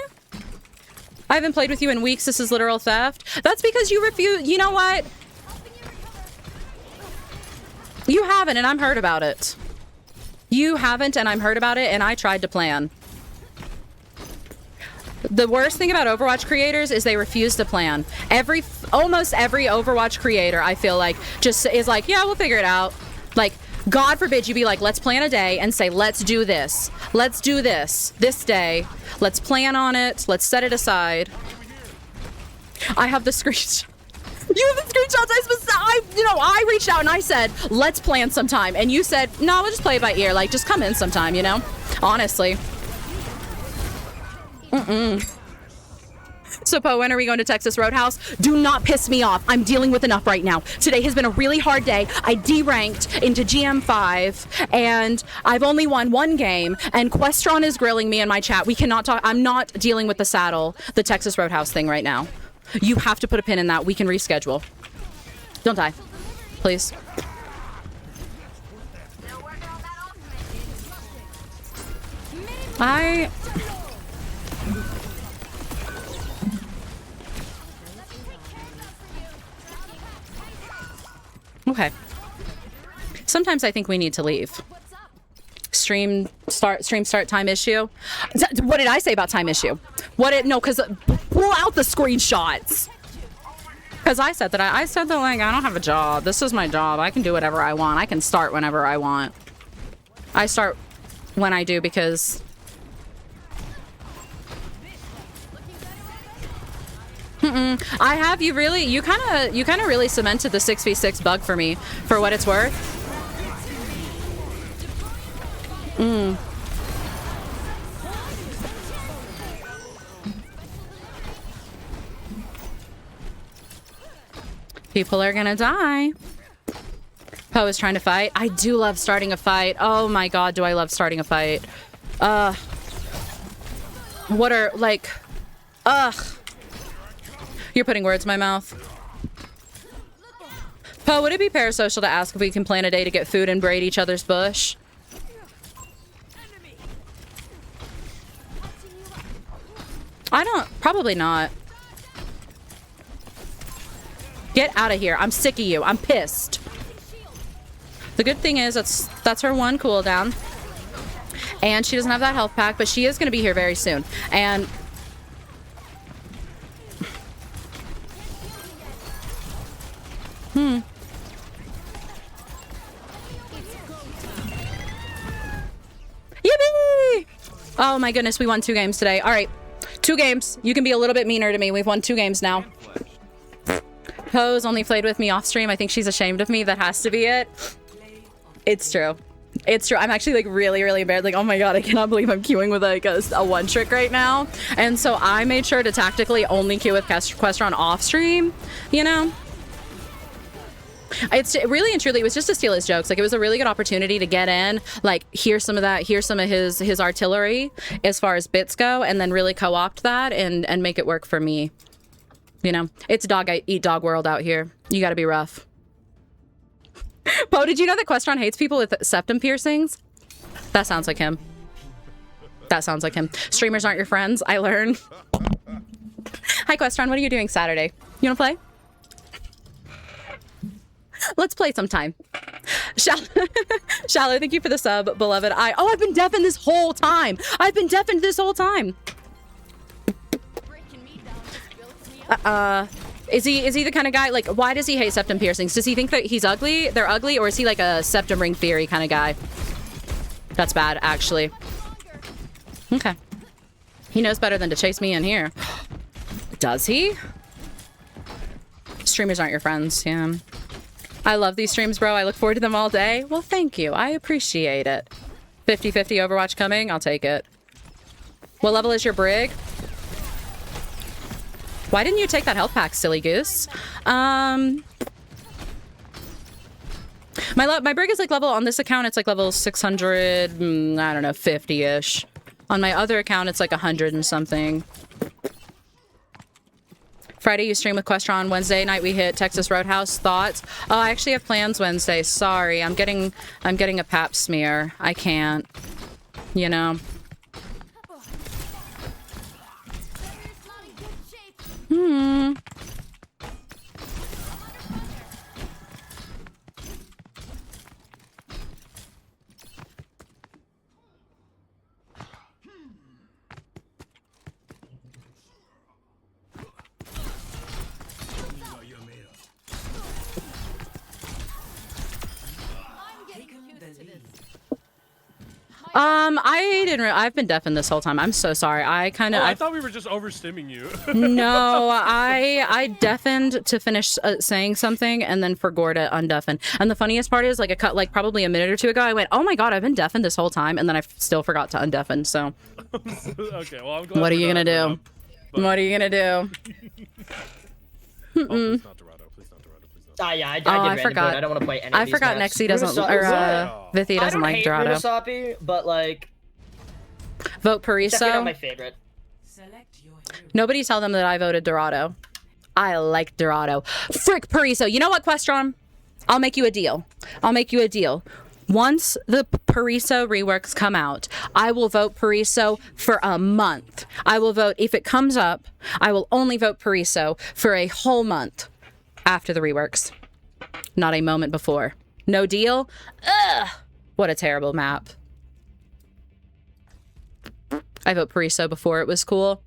I haven't played with you in weeks. This is literal theft. That's because you refuse. You know what? You haven't, and I'm hurt about it. You haven't, and I'm hurt about it, and I tried to plan. The worst thing about Overwatch creators is they refuse to plan. Almost every Overwatch creator, I feel like, just is like, yeah, we'll figure it out. Like, God forbid you be like, let's plan a day and say, let's do this. Let's do this day. Let's plan on it. Let's set it aside. I have the screenshot. You have the screenshots. I reached out and I said, let's plan sometime. And you said, no, we'll just play it by ear. Like, just come in sometime, you know? Honestly. So, Poe, when are we going to Texas Roadhouse? Do not piss me off. I'm dealing with enough right now. Today has been a really hard day. I deranked into GM5, and I've only won one game, and Questron is grilling me in my chat. We cannot talk. I'm not dealing with the Texas Roadhouse thing right now. You have to put a pin in that. We can reschedule. Don't die. Please. Okay. Sometimes I think we need to leave. Stream start time issue. What did I say about time issue? No, because pull out the screenshots. Because I said that I said that, like, I don't have a job. This is my job. I can do whatever I want. I can start whenever I want. I start when I do because I have you kind of really cemented the 6v6 bug for me, for what it's worth. People are gonna die. Poe is trying to fight. I do love starting a fight. Oh my god, do I love starting a fight. What are, like, you're putting words in my mouth. Poe, would it be parasocial to ask if we can plan a day to get food and braid each other's bush? Probably not. Get out of here. I'm sick of you. I'm pissed. The good thing is that's her one cooldown. And she doesn't have that health pack, but she is going to be here very soon. And Yippee! Oh my goodness, we won 2 games today. All right, 2 games. You can be a little bit meaner to me. We've won 2 games now. Poe's only played with me off stream. I think she's ashamed of me. That has to be it. It's true. It's true. I'm actually like really embarrassed. Like, oh my god, I cannot believe I'm queuing with like a one trick right now. And so I made sure to tactically only queue with Questron off stream, you know? It's really and truly, it was just to steal his jokes. Like, it was a really good opportunity to get in, like, hear some of that, hear some of his artillery as far as bits go, and then really co-opt that and make it work for me. You know, it's dog eat dog world out here. You gotta be rough. Poe, did you know that Questron hates people with septum piercings? That sounds like him. That sounds like him. Streamers aren't your friends, I learn. Hi Questron, what are you doing Saturday? You wanna play? Let's play sometime. Shallow, thank you for the sub, beloved. I've been deafened this whole time. I've been deafened this whole time. Is he the kind of guy, like, why does he hate septum piercings? Does he think that they're ugly, or is he like a septum ring theory kind of guy? That's bad, actually. Okay. He knows better than to chase me in here. Does he? Streamers aren't your friends, yeah. I love these streams, bro. I look forward to them all day. Well, thank you. I appreciate it. 50-50 Overwatch coming. I'll take it. What level is your brig? Why didn't you take that health pack, silly goose? My brig is like level, on this account, it's like level 600, I don't know, 50-ish. On my other account, it's like 100 and something. Friday, you stream with Questron. Wednesday night, we hit Texas Roadhouse. Thoughts? Oh, I actually have plans Wednesday. Sorry, I'm getting a pap smear. I can't. you know. Hmm. I've been deafened this whole time. I'm so sorry. I thought we were just overstimming you. No, I deafened to finish saying something and then forgot to undeafen. And the funniest part is, like, probably a minute or two ago, I went, "Oh my god, I've been deafened this whole time," and then I still forgot to undeafen. So, okay, well, I'm glad. What are you gonna do? What are you gonna do? Please not Dorado. Please not Dorado. Please not. Yeah, I did random forgot. mode. I don't want to play any I of these forgot maps. Nexi doesn't, Vithi doesn't like Dorado. I don't hate Runasapi, but like, Vote definitely not Pariso. my favorite. Nobody tell them that I voted Dorado. I like Dorado. Frick Pariso. You know what, Questron? I'll make you a deal. Once the Pariso reworks come out, I will vote Pariso for a month. I will vote, if it comes up, I will only vote Pariso for a whole month after the reworks. Not a moment before. No deal? Ugh! What a terrible map. I vote Pariso before it was cool.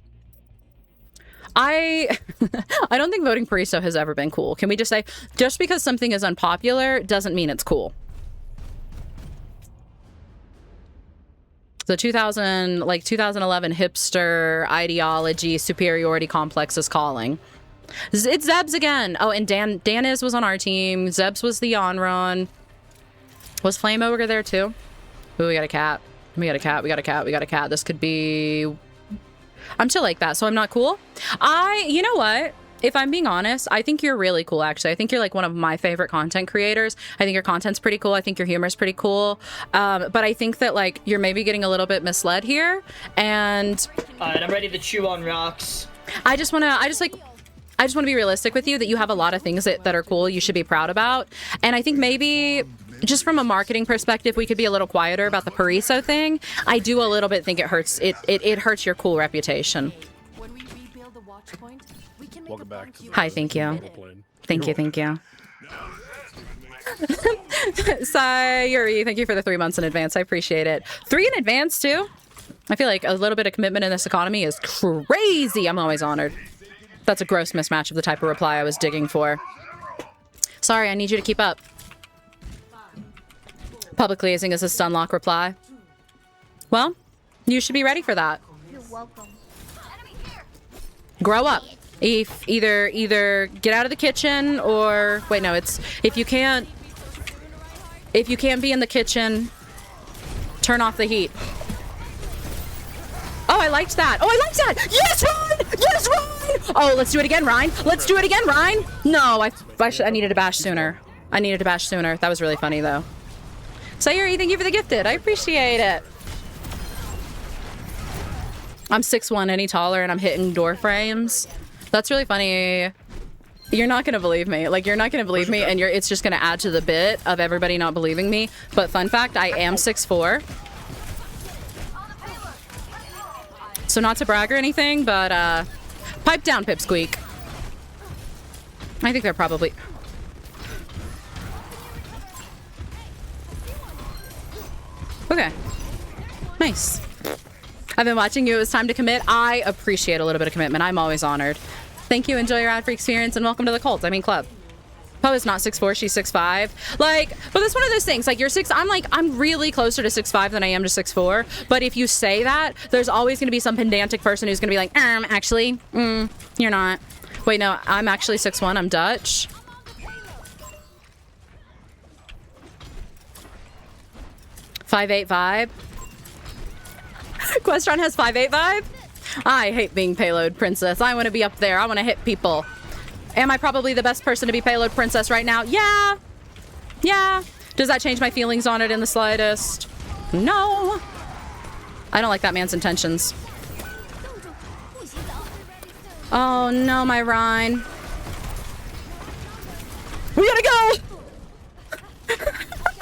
I don't think voting Pariso has ever been cool. Can we just say, just because something is unpopular doesn't mean it's cool. The 2011 hipster ideology superiority complex is calling. It's Zebs again. Oh, and Daniz was on our team. Zebs was the on-run. Was Flame Ogre there too? Ooh, we got a cat. We got a cat. This could be... I'm chill like that, so I'm not cool. You know what? If I'm being honest, I think you're really cool, actually. I think you're like one of my favorite content creators. I think your content's pretty cool. I think your humor's pretty cool. But I think that, like, you're maybe getting a little bit misled here. And... Alright, I'm ready to chew on rocks. I just want to be realistic with you that you have a lot of things that are cool you should be proud about. And I think maybe... just from a marketing perspective, we could be a little quieter about the Pariso thing. I do a little bit think it hurts. It hurts your cool reputation. When we rebuild the watch point, we can make Welcome back to the Hi, thank you. Thank you. Sayuri, thank you for the 3 months in advance. I appreciate it. 3 in advance, too? I feel like a little bit of commitment in this economy is crazy. I'm always honored. That's a gross mismatch of the type of reply I was digging for. Sorry, I need you to keep up. Public liaising is a stunlock reply. Well, you should be ready for that. You're welcome. Grow up. Either get out of the kitchen or wait, no, it's if you can't be in the kitchen, turn off the heat. Oh, I liked that. Yes, Ryan! Yes, Ryan! Oh, let's do it again, Ryan. No, I needed to bash sooner. That was really funny, though. Sayuri, thank you for the gifted. I appreciate it. I'm 6'1", any taller, and I'm hitting door frames. That's really funny. You're not gonna believe me. Like, you're not gonna believe me, and it's just gonna add to the bit of everybody not believing me. But fun fact, I am 6'4". So not to brag or anything, but pipe down, Pipsqueak. I think they're probably... Okay. Nice. I've been watching you. It was time to commit. I appreciate a little bit of commitment. I'm always honored. Thank you. Enjoy your ad-free experience and welcome to the cult. I mean, club. Poe is not 6'4", she's 6'5". Like, but that's one of those things. Like, you're 6. I'm really closer to 6'5" than I am to 6'4". But if you say that, there's always going to be some pedantic person who's going to be like, actually, you're not. Wait, no, I'm actually 6'1". I'm Dutch. .58 vibe. Questron has 5'8" vibe. I hate being payload princess. I want to be up there. I want to hit people. Am I probably the best person to be payload princess right now? Yeah. Yeah. Does that change my feelings on it in the slightest? No. I don't like that man's intentions. Oh no, my Rhine. We gotta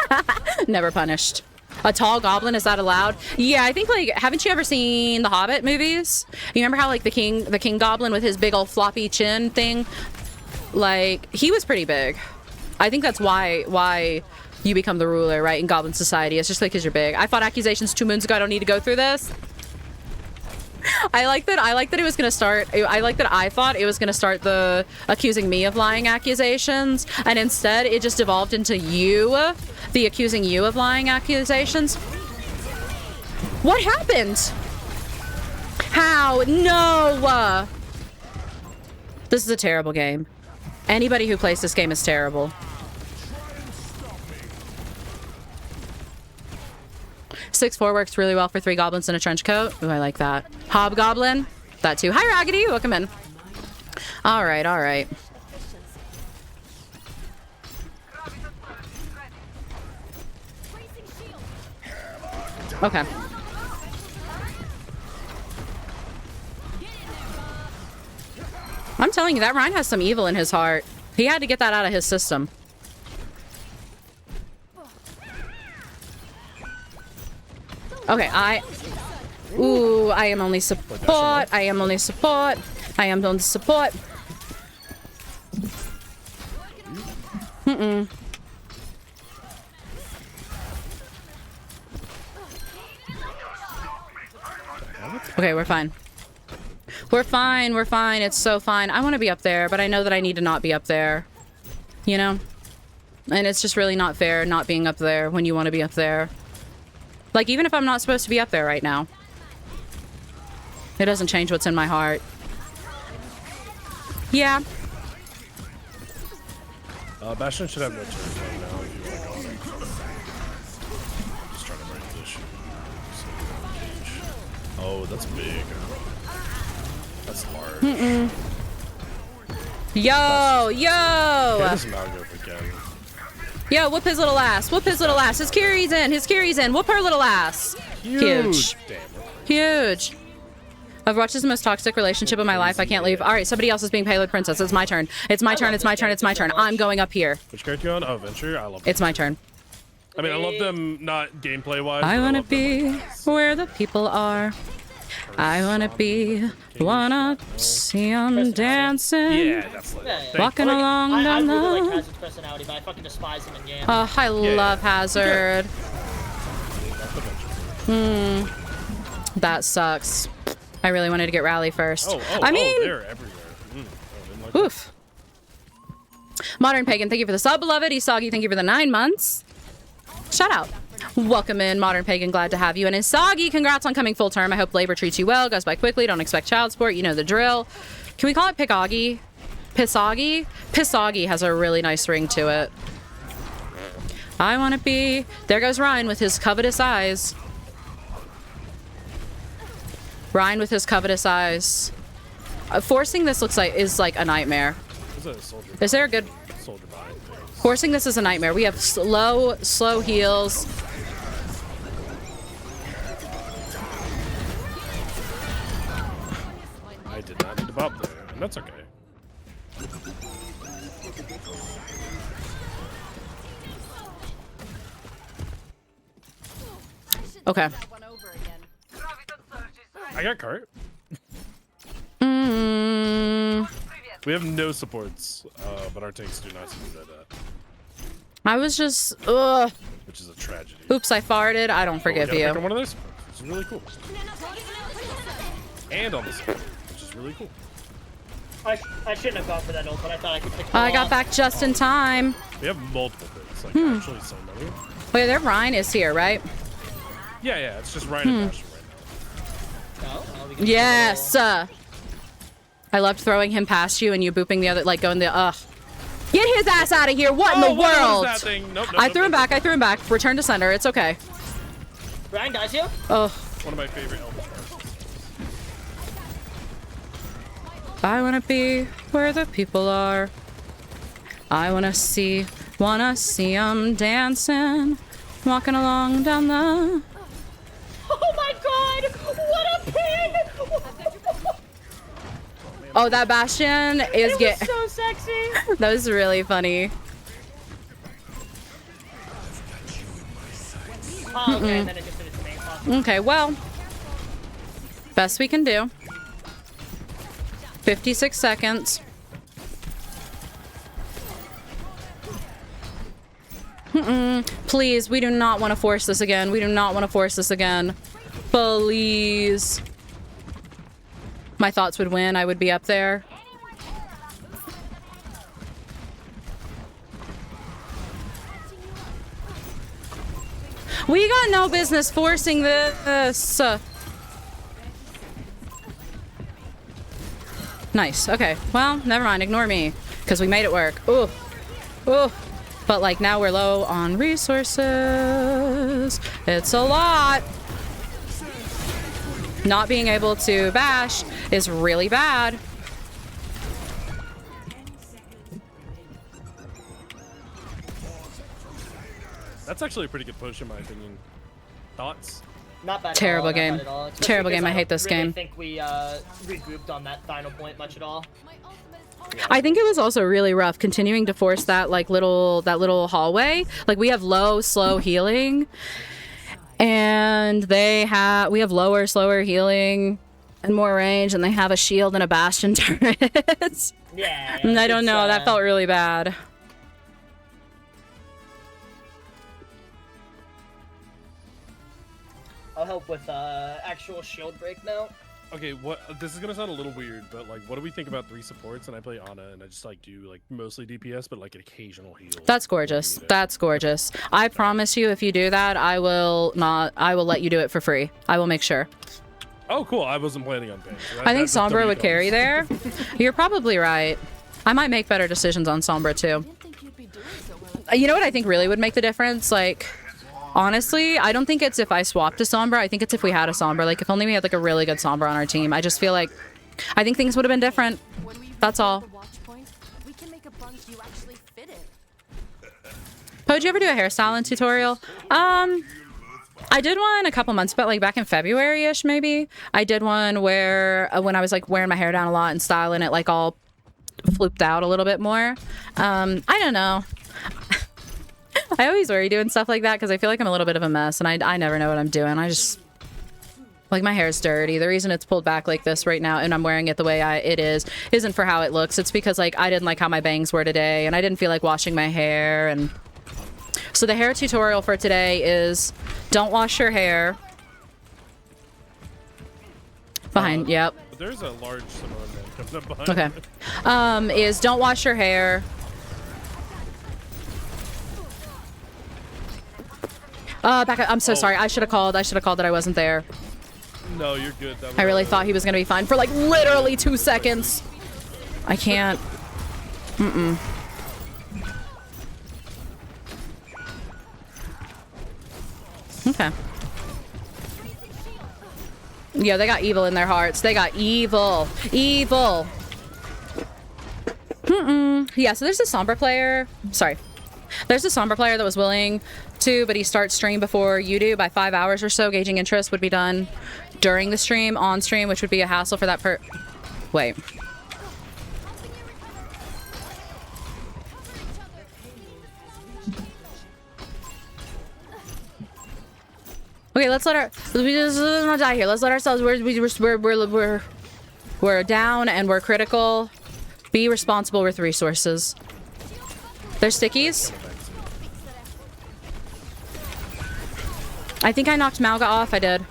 go! Never punished. A tall goblin, is that allowed? Yeah, I think, like, haven't you ever seen the Hobbit movies? You remember how, like, the king goblin with his big old floppy chin thing? Like, he was pretty big. I think that's why you become the ruler, right, in goblin society. It's just like because you're big. I fought accusations 2 moons ago. I don't need to go through this. I like that it was gonna start. I like that I thought it was gonna start the accusing me of lying accusations, and instead it just evolved into the accusing you of lying accusations. What happened? How? No! This is a terrible game. Anybody who plays this game is terrible. 6'4" works really well for 3 goblins in a trench coat. Ooh, I like that. Hobgoblin. That too. Hi, Raggedy. Welcome in. All right, all right. Okay. I'm telling you, that Ryan has some evil in his heart. He had to get that out of his system. Okay, Ooh, I am only support. I am only support. I am only support. Okay, we're fine. We're fine, we're fine. It's so fine. I want to be up there, but I know that I need to not be up there. You know? And it's just really not fair not being up there when you want to be up there. Like, even if I'm not supposed to be up there right now. It doesn't change what's in my heart. Yeah. Bastion should have no turns right now if you like on it. Just trying to break this shit. Oh, that's big. That's large. Yo! Okay, this Mount go if we can. Yo, whoop his little ass. Whoop his little ass. His carry's in. His carry's in. Whoop her little ass. Huge. Damn. Huge. Overwatch is the most toxic relationship of my life. I can't leave. All right, somebody else is being Payload Princess. It's my turn. It's my turn. It's my turn. It's my turn. I'm going up here. Which character you on? Oh, Venture. I love them. It's my turn. I mean, I love them not gameplay wise. I want to be where the people are. I want to be, wanna see them dancing. Yeah, that's like walking along I down really like the... Hazard's personality, but I fucking despise him in game. Oh, I love Hazard. That sucks. I really wanted to get Rally first. I mean... they're everywhere. Like oof. Modern Pagan, thank you for the sub, beloved. Isagi, thank you for the 9 months. Shout out. Welcome in, Modern Pagan. Glad to have you. And Isagi, congrats on coming full term. I hope labor treats you well. Goes by quickly. Don't expect child support. You know the drill. Can we call it Pikagi? Pisagi? Pisagi has a really nice ring to it. I want to be... There goes Ryan with his covetous eyes. Ryan with his covetous eyes. Forcing this is like a nightmare. Is there a good... Forcing this is a nightmare. We have slow heals. I did not need to bop there, and that's okay. Okay. I got cart. We have no supports, but our tanks do not seem to know that. I was just, ugh. Which is a tragedy. Oops, I farted. I don't forgive you. Pick on one of those supports, which is really cool. And on the support, which is really cool. I shouldn't have gone for that ult, but I thought I could pick I got back just in time. We have multiple things, like actually so many. Wait, there Ryan is here, right? Yeah, it's just Ryan and Bastion right now. Yes. I loved throwing him past you and you booping the other, like going the, ugh. Get his ass out of here. What in the world? That thing? Nope, I threw him back. I threw him back. Return to center. It's okay. Ryan dies here? Oh. One of my favorite Elvis. I want to be where the people are. I wanna see them dancing, walking along down the... Oh my god! What a pin! Oh, that Bastion is so sexy. That was really funny. Huh, okay, and then it just did its thing. Huh. Okay, well, best we can do. 56 seconds. Please, we do not want to force this again. We do not want to force this again. Please. My thoughts would win. I would be up there. We got no business forcing this. Nice. Okay. Well, never mind. Ignore me. Because we made it work. Ooh. Ooh. But, like, now we're low on resources. It's a lot. Not being able to bash is really bad. That's actually a pretty good push in my opinion. Thoughts? Not bad. Terrible at all, game. Not bad at all. Especially Terrible because game. I hate this really game. think we regrouped on that final point much at all. I think it was also really rough continuing to force that little hallway. Like, we have low, slow healing, and we have lower, slower healing and more range, and they have a shield and a bastion turret. Yeah. And I don't know. That felt really bad. I'll help with actual shield break now. Okay, this is gonna sound a little weird, but like, what do we think about 3 supports? And I play Ana, and I just like do like mostly DPS, but like an occasional heal. That's gorgeous. That's gorgeous. I promise you, if you do that, I will let you do it for free. I will make sure. Oh, cool. I wasn't planning on paying. So I think Sombra would carry there. You're probably right. I might make better decisions on Sombra too. You know what I think really would make the difference? Like, honestly, I don't think it's if I swapped to Sombra. I think it's if we had a Sombra. Like, if only we had like a really good Sombra on our team. I just feel like, I think things would have been different. That's all. Po, did you ever do a hairstyling tutorial? I did one a couple months, but like back in February-ish maybe. I did one where when I was like wearing my hair down a lot and styling it like all flooped out a little bit more. I don't know. I always worry doing stuff like that because I feel like I'm a little bit of a mess and I never know what I'm doing. I just, like, my hair's dirty. The reason it's pulled back like this right now and I'm wearing it the way it is isn't for how it looks. It's because like I didn't like how my bangs were today and I didn't feel like washing my hair. And so the hair tutorial for today is don't wash your hair. Behind, yep. There's a large Samoan man coming up behind. Okay. Is don't wash your hair. Back up. I'm so sorry. I should have called. That I wasn't there. No, you're good. I really thought he was gonna be fine for like literally 2 seconds. I can't. Okay. Yeah, they got evil in their hearts. They got evil. Evil. Yeah, so there's a Sombra player. Sorry. There's a Sombra player that was willing to, but he starts stream before you do by 5 hours or so. Gauging interest would be done during the stream, on stream, which would be a hassle for that Wait. Okay, let's not die here. Let's let ourselves. We're down and we're critical. Be responsible with resources. There's stickies. I think I knocked Malga off. I did.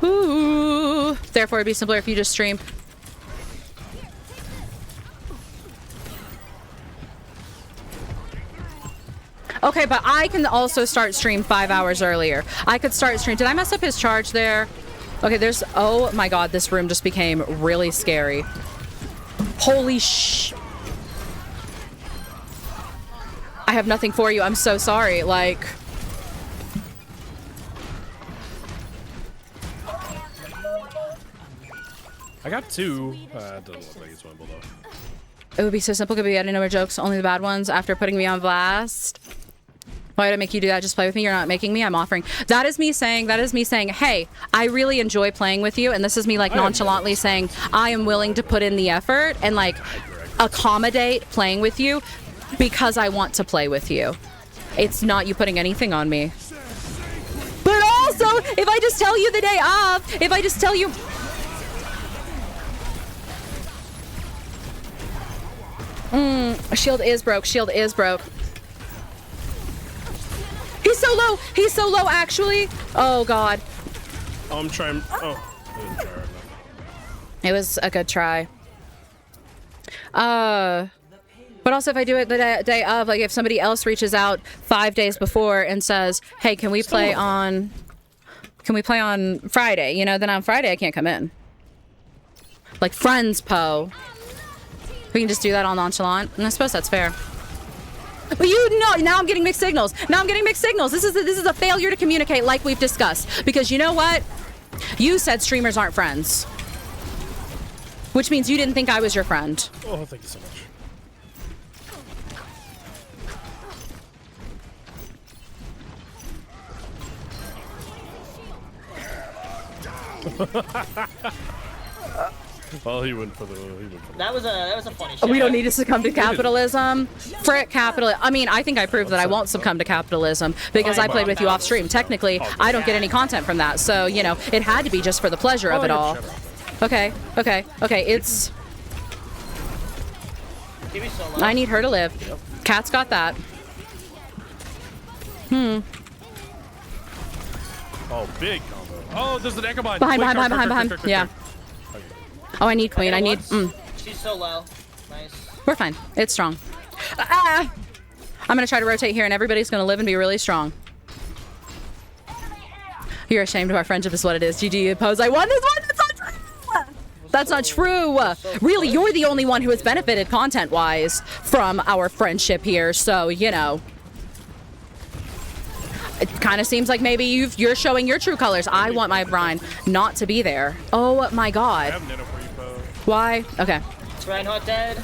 Ooh. Therefore, it'd be simpler if you just stream. Okay, but I can also start stream 5 hours earlier. I could start stream. Did I mess up his charge there? Okay, there's... Oh my god, this room just became really scary. Holy sh... I have nothing for you. I'm so sorry. Like... I got 2. It doesn't look like it's winnable though. It would be so simple. Could be adding no more jokes. Only the bad ones after putting me on blast. Why did I make you do that? Just play with me. You're not making me. I'm offering. That is me saying, hey, I really enjoy playing with you. And this is me like nonchalantly saying, I am willing to put in the effort and like accommodate playing with you because I want to play with you. It's not you putting anything on me. Also, if I just tell you the day of, if I just tell you... Shield is broke. Shield is broke. He's so low. He's so low, actually. Oh, God. Oh, I'm trying. Oh, I didn't try hard enough. It was a good try. But also if I do it the day of, like if somebody else reaches out 5 days before and says, hey, can we play on Friday? You know, then on Friday I can't come in. Like friends, Poe. We can just do that all nonchalant. And I suppose that's fair. But you know, now I'm getting mixed signals. Now I'm getting mixed signals. This is a failure to communicate like we've discussed. Because you know what? You said streamers aren't friends. Which means you didn't think I was your friend. Oh, thank you so much. Well, he went for the. That was a funny shot. We don't need to succumb to capitalism. Frick capitalism. I mean, I think I proved that I won't succumb to capitalism because I played with you off stream. Technically, I don't get any content from that. So, you know, it had to be just for the pleasure of it all. Okay, okay, okay. It's... I need her to live. Cat's got that. Oh, big combo. Oh, there's an Echo Behind. Yeah. Oh, I need queen. I need... She's so low. Nice. We're fine. It's strong. I'm going to try to rotate here, and everybody's going to live and be really strong. You're ashamed of our friendship is what it is. GG Pose. I won this one. That's not true. That's not true. Really, you're the only one who has benefited content-wise from our friendship here. So, you know. It kind of seems like maybe you're showing your true colors. I want my Brian not to be there. Oh, my God. Why? Okay. Reinhardt dead.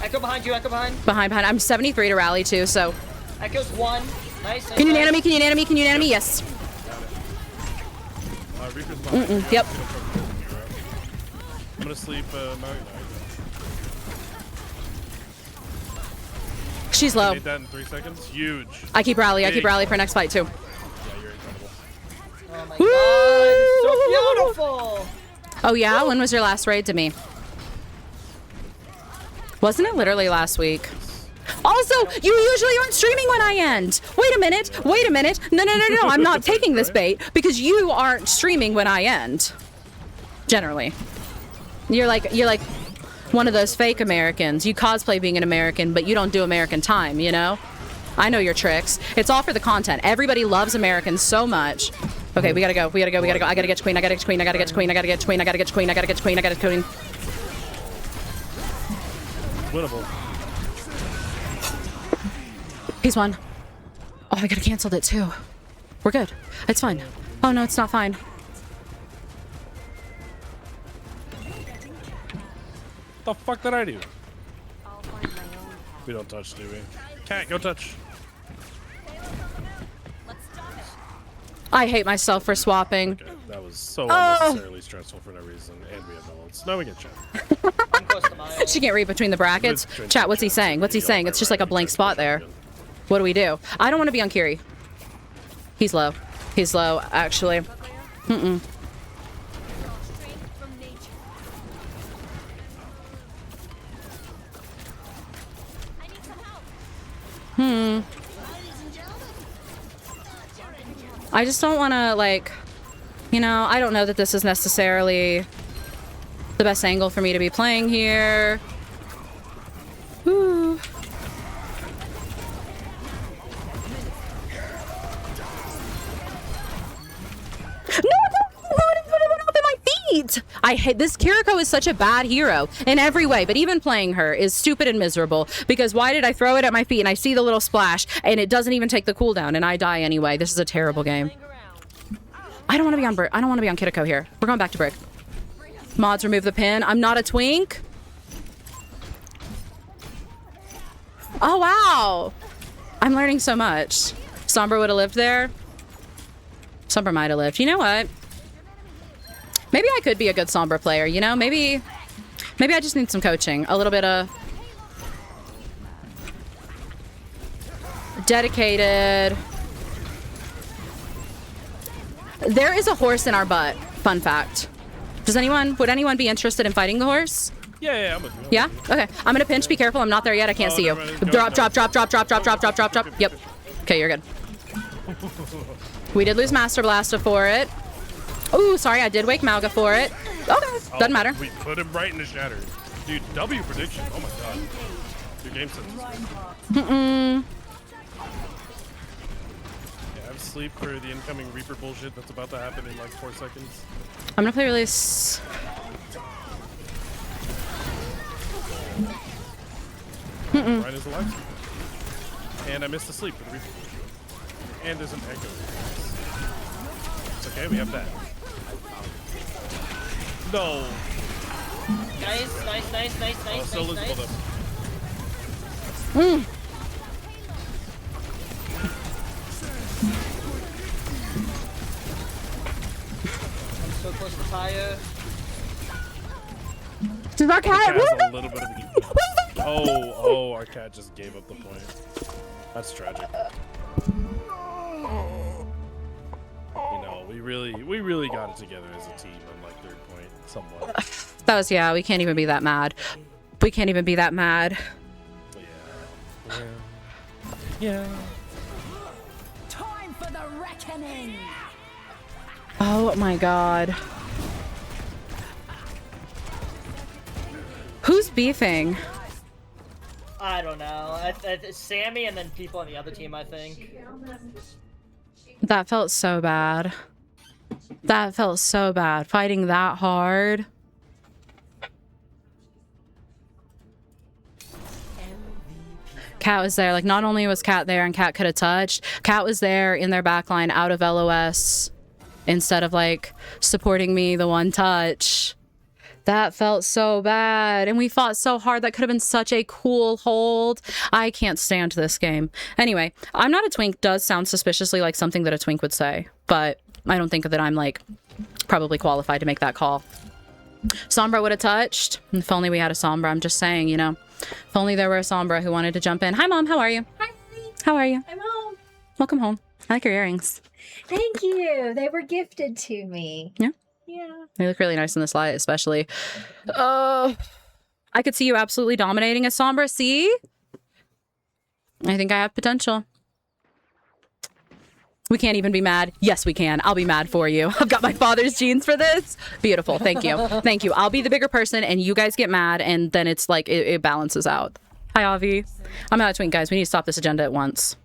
Echo behind you, Echo behind. Behind. I'm 73 to rally too, so. Echo's one. Nice. Can you nano me? Can you nano me? Can you nano me? Yes. Yep. I'm gonna sleep. She's low. Made that in 3 seconds. Huge. I keep rally. I keep rally for next fight too. Yeah, you're incredible. Oh my God, so beautiful. Oh yeah? When was your last raid to me? Wasn't it literally last week? Also, you usually aren't streaming when I end. Wait a minute. Wait a minute. No. I'm not taking this bait because you aren't streaming when I end. Generally. You're like one of those fake Americans. You cosplay being an American, but you don't do American time, you know? I know your tricks. It's all for the content. Everybody loves Americans so much. Okay, we gotta go. I gotta get queen. I gotta get queen. I gotta get queen. I gotta get queen. I gotta get queen. I gotta get queen. I gotta get queen. Winnable. He's won. Oh, I gotta canceled it too. We're good. It's fine. Oh no, it's not fine. The fuck did I do? We don't touch, do we? Cat, go touch. I hate myself for swapping. Okay, that was so unnecessarily stressful for no reason, and we have no ults. Now we get chat. She can't read between the brackets. Chat, what's he saying? What's he saying? It's just like a blank spot there. What do we do? I don't want to be on Kiri. He's low. He's low, actually. I just don't want to, like, you know, I don't know that this is necessarily the best angle for me to be playing here. Ooh. I hate this. Kiriko is such a bad hero in every way, but even playing her is stupid and miserable because why did I throw it at my feet and I see the little splash and it doesn't even take the cooldown and I die anyway. This is a terrible game. I don't want to be on I don't want to be on Kiriko here. We're going back to Brick. Mods, remove the pin. I'm not a twink. Oh wow. I'm learning so much. Sombra would have lived there. Sombra might have lived. You know what? Maybe I could be a good Sombra player, you know? Maybe I just need some coaching. A little bit of dedicated. There is a horse in our butt. Fun fact. Would anyone be interested in fighting the horse? Yeah, I'm with you. Yeah? Okay. I'm gonna pinch. Be careful. I'm not there yet. I can't see you. Drop. Yep. Okay, you're good. We did lose Master Blaster for it. Ooh, sorry. I did wake Malga for it. Okay. Doesn't matter. We put him right in the shatter. Dude, W prediction. Oh my god. Your game sense is good. Mm-mm. Yeah, have sleep for the incoming Reaper bullshit that's about to happen in like 4 seconds. I'm gonna play release. Right as the live stream. And I missed the sleep for the Reaper bullshit. And there's an echo. It's okay, we have that. No. Nice. Still lose both of them. I'm so close to Taya. Does our cat? Has a little bit of oh, our cat just gave up the point. That's tragic. You know, we really got it together as a team on like 3rd point, somewhat. That was, yeah, we can't even be that mad. Yeah. Time for the reckoning. Oh my god. Who's beefing? I don't know. It's Sammy and then people on the other team, I think. That felt so bad. Fighting that hard. Cat was there. Like, not only was Cat there and Cat could have touched, Cat was there in their backline out of LOS instead of, like, supporting me the one touch. That felt so bad. And we fought so hard. That could have been such a cool hold. I can't stand this game. Anyway, I'm not a twink does sound suspiciously like something that a twink would say, but I don't think that I'm, like, probably qualified to make that call. Sombra would have touched. If only we had a Sombra. I'm just saying, you know. If only there were a Sombra who wanted to jump in. Hi, Mom. How are you? Hi. How are you? I'm home. Welcome home. I like your earrings. Thank you. They were gifted to me. Yeah? Yeah. They look really nice in this light, especially. I could see you absolutely dominating a Sombra. See? I think I have potential. We can't even be mad. Yes, we can. I'll be mad for you. I've got my father's genes for this. Beautiful. Thank you. Thank you. I'll be the bigger person and you guys get mad and then it's like it balances out. Hi, Avi. I'm not a twink, guys. We need to stop this agenda at once.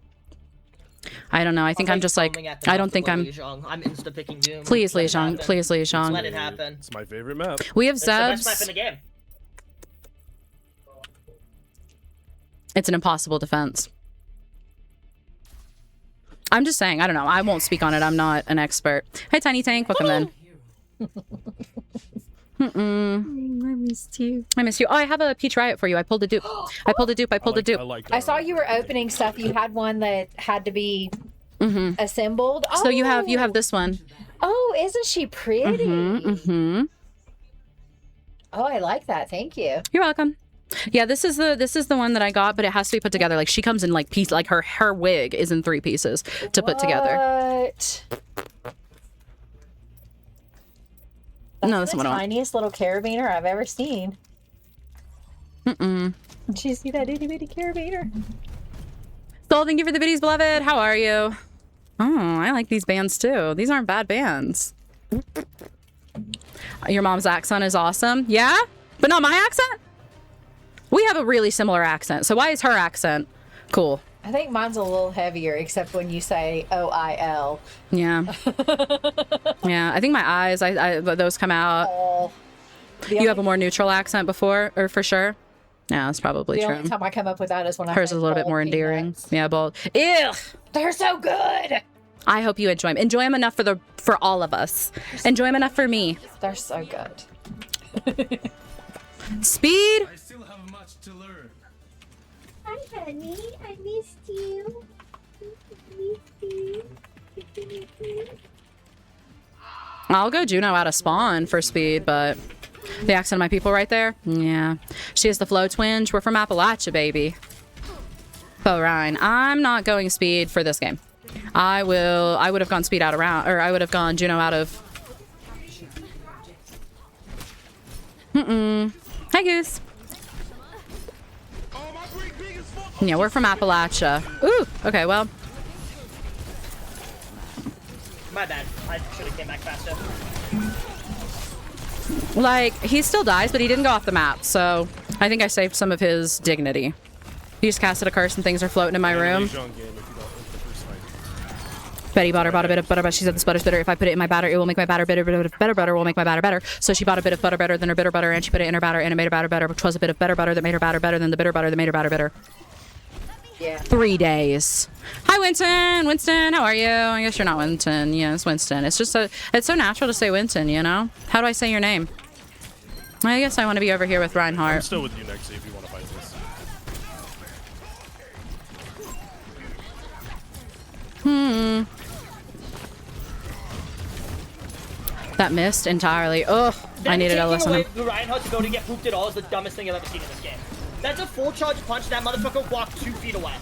I don't know. I think I'm just like, I don't think I'm... I'm insta-picking Doom. Please, Li Xiong. Please, Li Xiong. Let it happen. It's my favorite map. We have It's the best map Zebs. in the game. It's an impossible defense. I'm just saying, I don't know. I won't speak on it. I'm not an expert. Hi, Tiny Tank. Welcome in. I missed you. Oh, I have a Peach Riot for you. I pulled a dupe. I pulled a dupe. I saw you were opening stuff. You had one that had to be assembled. So you have this one. Oh, isn't she pretty? Oh, I like that. Thank you. You're welcome. Yeah, this is the one that I got, but it has to be put together. Like she comes in like piece, like her wig is in 3 pieces to put together. What? No, this the one. Tiniest little carabiner I've ever seen. Did you see that itty bitty carabiner? Soul, thank you for the biddies, beloved. How are you? Oh, I like these bands too. These aren't bad bands. Your mom's accent is awesome. Yeah? But not my accent? We have a really similar accent. So why is her accent cool? I think mine's a little heavier, except when you say O-I-L. Yeah. Yeah, I think my eyes, those come out. You have a more neutral accent before, or for sure? Yeah, that's probably the true. The only time I come up with that is when hers is a little bit more endearing. Yeah, bold. Ew! They're so good! I hope you enjoy them. Enjoy them enough for all of us. Enjoy them enough for me. They're so good. Speed! I still have much to learn. Hi, honey. I missed you. I'll go Juno out of spawn for speed, but the accent of my people right there? Yeah. She has the flow twinge. We're from Appalachia, baby. Bo Ryan. I'm not going speed for this game. I would have gone speed out around, or I would have gone Juno out of. Hi, Goose. Yeah, we're from Appalachia. Ooh, okay, well. My bad. I should have came back faster. Like, he still dies, but he didn't go off the map, so I think I saved some of his dignity. He just casted a curse and things are floating in my room. Betty bought a bit of butter, but she said this butter's bitter. If I put it in my batter, it will make my batter bitter. Better butter will make my batter better. So she bought a bit of butter better than her bitter butter, and she put it in her batter, and it made her batter better, which was a bit of better butter that made her batter better than the bitter butter that made her batter bitter. Yeah. 3 days. Hi, Winston. Winston, how are you? I guess you're not Winston. Yes, Winston. It's just it's so natural to say Winston, you know? How do I say your name? I guess I want to be over here with Reinhardt. I'm still with you, Nexy, if you want to fight this. That missed entirely. Ugh, I needed a lesson. Taking away the Reinhardt's ability to get pooped at all is the dumbest thing I've ever seen in this game. That's a full charge punch. That motherfucker walked 2 feet away.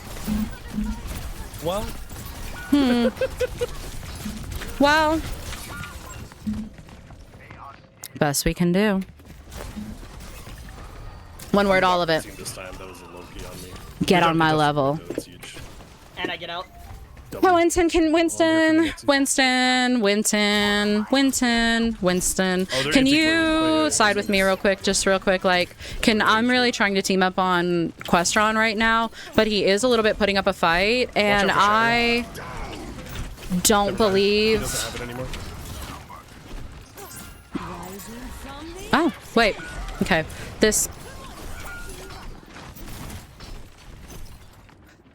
Well. Well. Best we can do. One word, all of it. This time, that was a low-key on me. Get on my level. That's huge. And I get out. Oh, Winston, Winston. Oh, Can you side with me real quick, just real quick? Like, I'm really trying to team up on Questron right now, but he is a little bit putting up a fight, and I don't believe. He doesn't have it anymore. Oh, wait. Okay. This.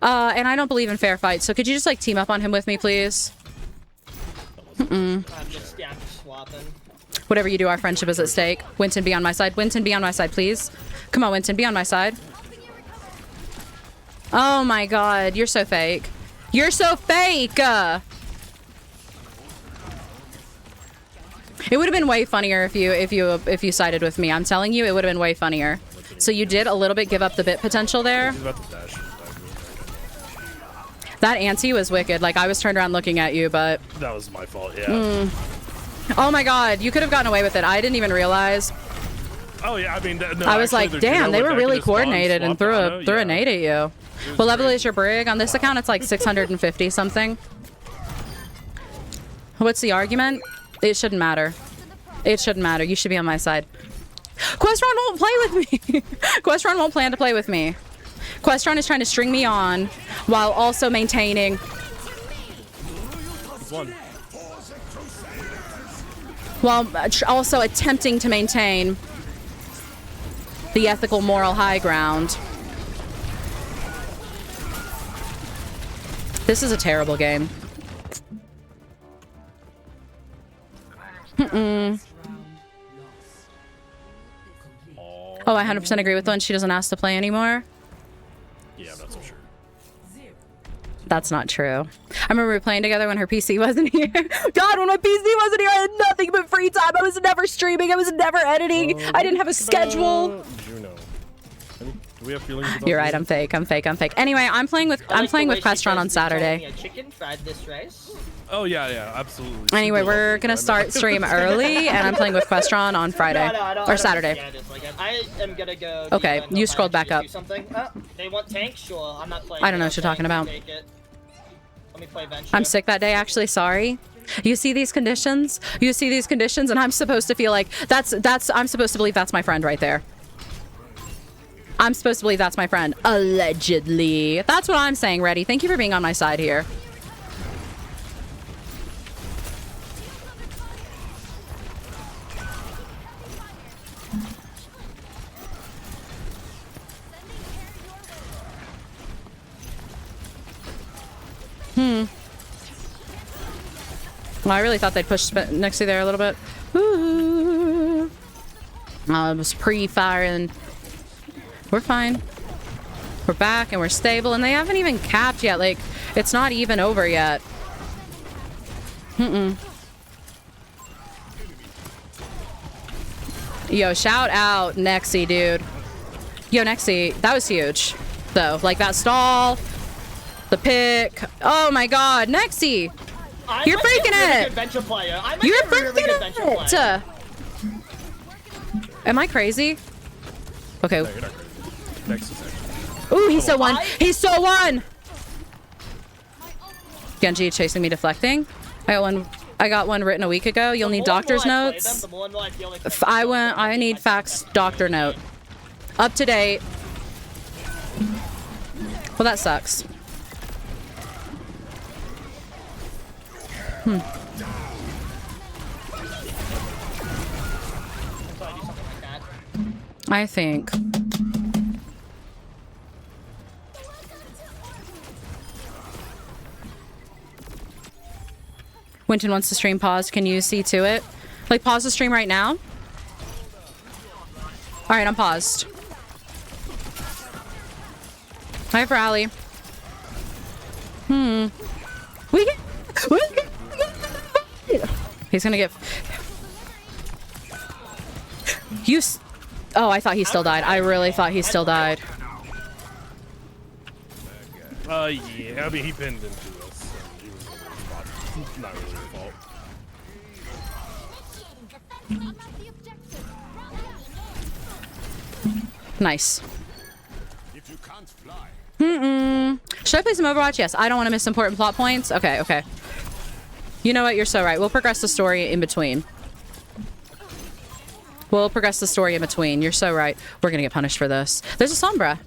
And I don't believe in fair fights, so could you just, like, team up on him with me, please? I'm just swapping. Whatever you do, our friendship is at stake. Winton, be on my side. Winton, be on my side, please. Come on, Winton, be on my side. Oh my god, you're so fake. You're so fake! It would have been way funnier if you sided with me. I'm telling you, it would have been way funnier. So you did a little bit give up the bit potential there. He's about to dash. That ante was wicked. Like, I was turned around looking at you, but... That was my fault, yeah. Oh my god, you could have gotten away with it. I didn't even realize. Oh yeah, I mean... No, I was actually, like, damn, they were really coordinated and threw a a nade at you. What level is your brig? On this account, it's like 650 something. What's the argument? It shouldn't matter. It shouldn't matter. You should be on my side. Questron won't play with me. Questron won't plan to play with me. Questron is trying to string me on while also maintaining. While also attempting to maintain the ethical, moral high ground. This is a terrible game. Oh, I 100% agree with one. She doesn't ask to play anymore. Yeah, that's for sure. That's not true. I remember we were playing together when her PC wasn't here. God, when my PC wasn't here, I had nothing but free time. I was never streaming. I was never editing. I didn't have a schedule. Juno. Do we have feelings about You're right. I'm fake. Anyway, I'm playing with Questron on Saturday. Chicken fried this rice. Oh yeah, absolutely. Anyway, we're gonna start stream early, and I'm playing with Questron on Friday or Saturday. I am gonna go. Okay, you scrolled back up. They want tank? Sure, I'm not playing. I don't know what you're talking about. Let me play Venture. I'm sick that day, actually. Sorry. You see these conditions? And I'm supposed to feel like I'm supposed to believe that's my friend right there. I'm supposed to believe that's my friend. Allegedly. That's what I'm saying, Reddy. Thank you for being on my side here. Well, I really thought they'd push Nexy there a little bit. Ooh. It was pre-firing. We're fine. We're back and we're stable, and they haven't even capped yet. Like, it's not even over yet. Yo, shout out Nexy, dude. Yo, Nexy, that was huge, though. Like, that stall, The pick. Oh my god, Nexie! You're freaking it! You're freaking it! Am I crazy? Okay. No, you're not crazy. Next is Ooh, he still won. He still won! Genji chasing me, deflecting. I got one written a week ago. You'll need doctor's notes. I need fax doctor note. Up to date. Well, that sucks. I think. Winton wants to stream pause. Can you see to it? Like, pause the stream right now? Alright, I'm paused. Hi, Rally. He's gonna get... Oh, I thought he still died. I really thought he still died. yeah, I mean, he pinned into us. He was in the spot. Not really his fault. Nice. Should I play some Overwatch? Yes. I don't want to miss important plot points. Okay, okay. You know what? You're so right. We'll progress the story in between. We'll progress the story in between. You're so right. We're gonna get punished for this. There's a Sombra.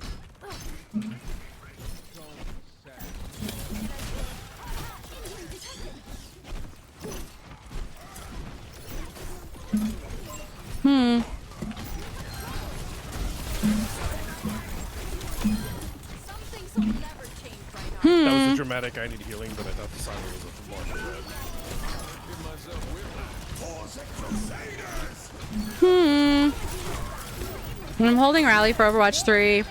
That was a dramatic I need healing, but I thought the Sombra was a more red. I'm holding rally for Overwatch 3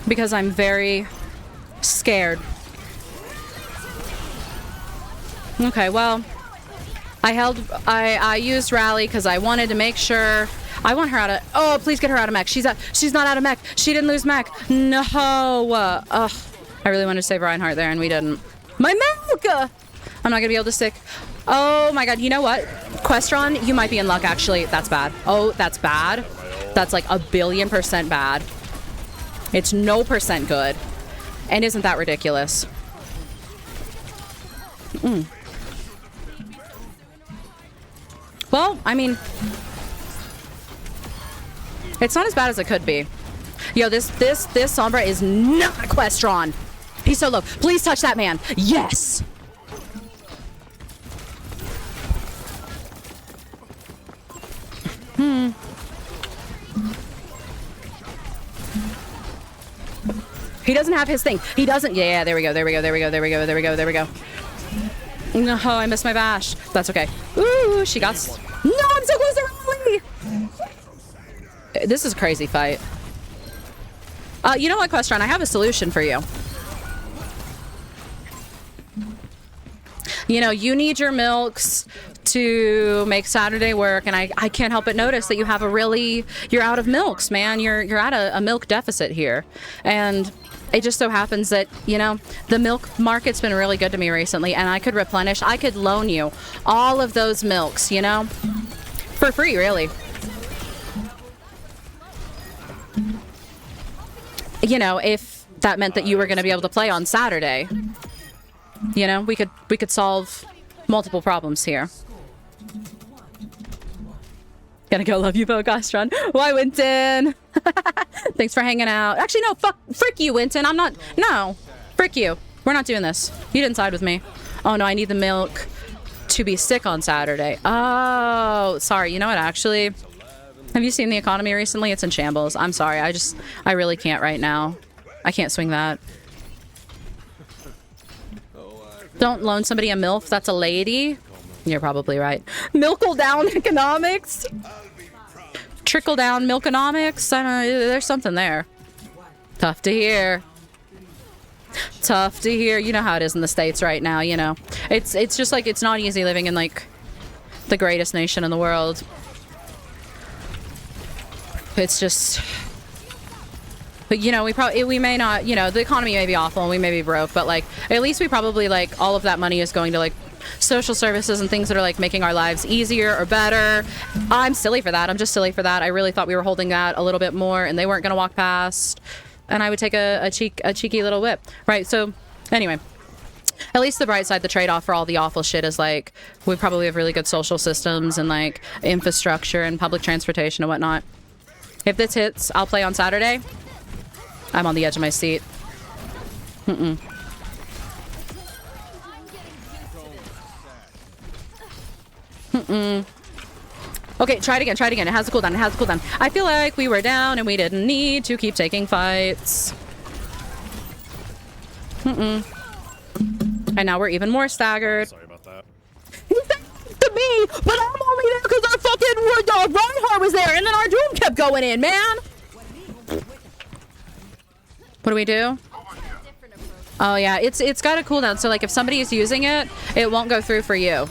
because I'm very scared. Okay, well, I used rally because I wanted to make sure. I want her out of. Oh, please get her out of mech. She's not out of mech. She didn't lose mech. No. Ugh. I really wanted to save Reinhardt there, and we didn't. My milk! I'm not gonna be able to stick. Oh my god, you know what? Questron, you might be in luck, actually. That's bad. Oh, that's bad. That's like 1,000,000,000% bad. It's no percent good. And isn't that ridiculous? Well, I mean, it's not as bad as it could be. Yo, this Sombra is not a Questron. He's so low. Please touch that man. Yes. He doesn't have his thing. He doesn't. Yeah, there we go. There we go. There we go. There we go. There we go. There we go. No, I missed my bash. That's okay. Ooh, she got. No, I'm so close to Rally. This is a crazy fight. You know what, Questron? I have a solution for you. You know, you need your milks to make Saturday work, and I can't help but notice that you have you're out of milks, man. You're at a milk deficit here. And it just so happens that, you know, the milk market's been really good to me recently, and I could replenish. I could loan you all of those milks, you know, for free, really. You know, if that meant that you were going to be able to play on Saturday, you know, we could solve multiple problems here. Gonna go, love you, Bogastron. Why, Winton? Thanks for hanging out. Actually, no, frick you, Winton. I'm not, no, frick you. We're not doing this. You didn't side with me. Oh no, I need the milk to be sick on Saturday. Oh, sorry. You know what, actually? Have you seen the economy recently? It's in shambles. I'm sorry. I really can't right now. I can't swing that. Don't loan somebody a MILF. That's a lady. You're probably right. Milkle down economics. Trickle down milkonomics. I don't know. There's something there. Tough to hear. Tough to hear. You know how it is in the States right now. You know, it's just like it's not easy living in like the greatest nation in the world. It's just But, you know, we may not, you know, the economy may be awful and we may be broke, but, like, at least we probably, like, all of that money is going to, like, social services and things that are, like, making our lives easier or better. I'm silly for that. I'm just silly for that. I really thought we were holding that a little bit more and they weren't going to walk past. And I would take a cheeky little whip. Right, so, anyway. At least the bright side, the trade-off for all the awful shit is, like, we probably have really good social systems and, like, infrastructure and public transportation and whatnot. If this hits, I'll play on Saturday. I'm on the edge of my seat. Mm-mm. Mm-mm. Okay, try it again, try it again. It has a cooldown, it has a cooldown. I feel like we were down and we didn't need to keep taking fights. Mm-mm. And now we're even more staggered. Sorry about that. He said to me, but I'm only there because our fucking Reinhardt was there and then our Doom kept going in, man. What do we do? Oh yeah, it's got a cooldown, so like if somebody is using it, it won't go through for you.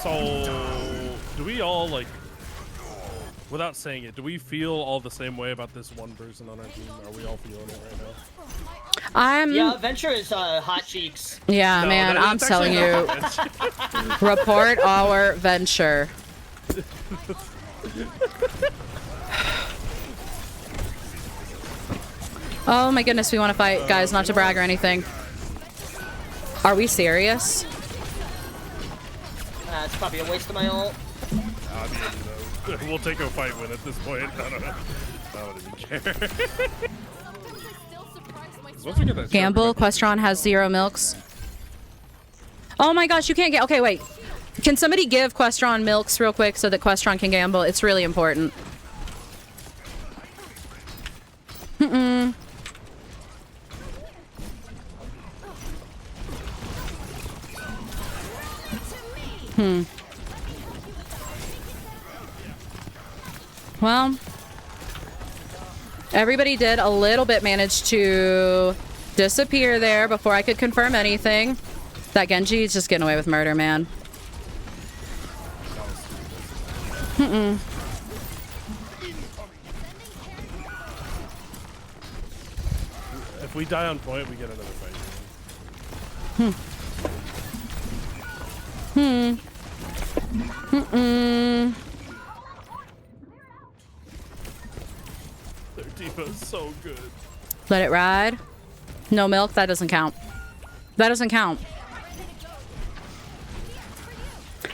So, do we all, like, without saying it, do we feel all the same way about this one person on our team? Are we all feeling it right now? Yeah, Venture is hot cheeks. Yeah, No, man, I'm that's telling actually you. Report our Venture. Oh my goodness, we want to fight, guys, not to brag or anything. Are we serious? It's probably a waste of my ult. I mean, you know, we'll take a fight win at this point. I don't know. I don't even care. Once we get that Gamble, Questron has 0 milks. Oh my gosh, you can't get... Okay, wait. Can somebody give Questron milks real quick so that Questron can gamble? It's really important. Mm-mm. Well, everybody did a little bit manage to disappear there before I could confirm anything. That Genji is just getting away with murder, man. If we die on point, we get another fight. Their Deepa is so good. Let it ride. No milk, that doesn't count. That doesn't count.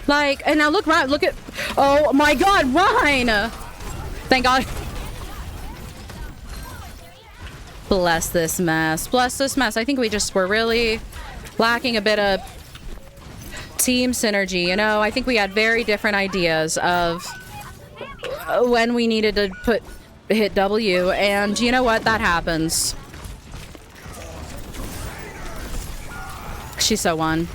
Like, and now look, Ryan, look at... Oh my god, Ryan! Thank god. Bless this mess. Bless this mess. I think we just were really lacking a bit of team synergy, you know? I think we had very different ideas of when we needed to hit W, and you know what? That happens. She's so one.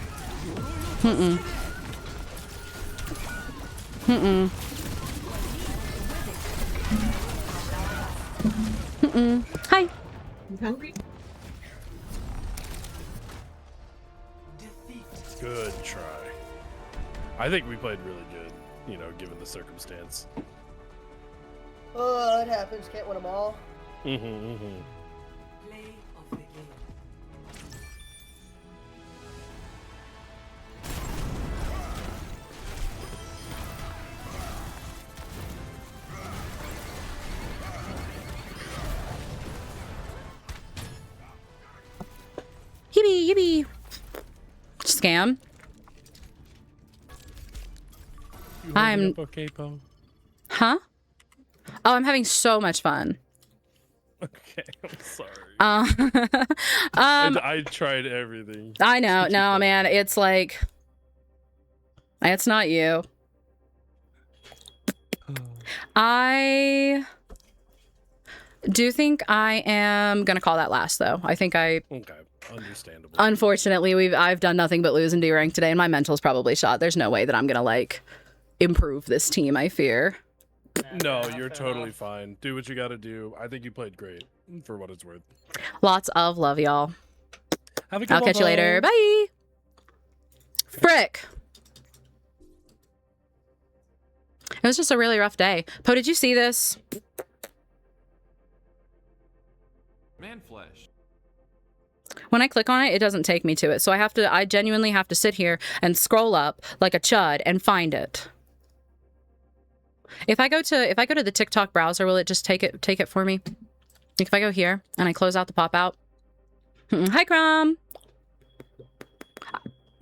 Hi. You hungry? Good try. I think we played really good, you know, given the circumstance. Oh, it happens. Can't win them all. Play of the game. Yippee, yippee. Scam. I'm... Huh? Oh, I'm having so much fun. Okay, I'm sorry. I tried everything. I know. No, man. It's like... It's not you. I do think I am gonna call that last, though. I think I... Okay, understandable. Unfortunately, I've done nothing but lose and do rank today, and my mental's probably shot. There's no way that I'm gonna, like, improve this team, I fear. No, you're totally fine. Do what you gotta do. I think you played great, for what it's worth. Lots of love, y'all. Have a good I'll one, catch you later. bye. Bye. Frick. It was just a really rough day. Poe, did you see this? Man flesh. When I click on it, it doesn't take me to it. So I genuinely have to sit here and scroll up like a chud and find it. If I go to the TikTok browser, will it just take it for me? Like if I go here and I close out the pop out. Hi, Crom.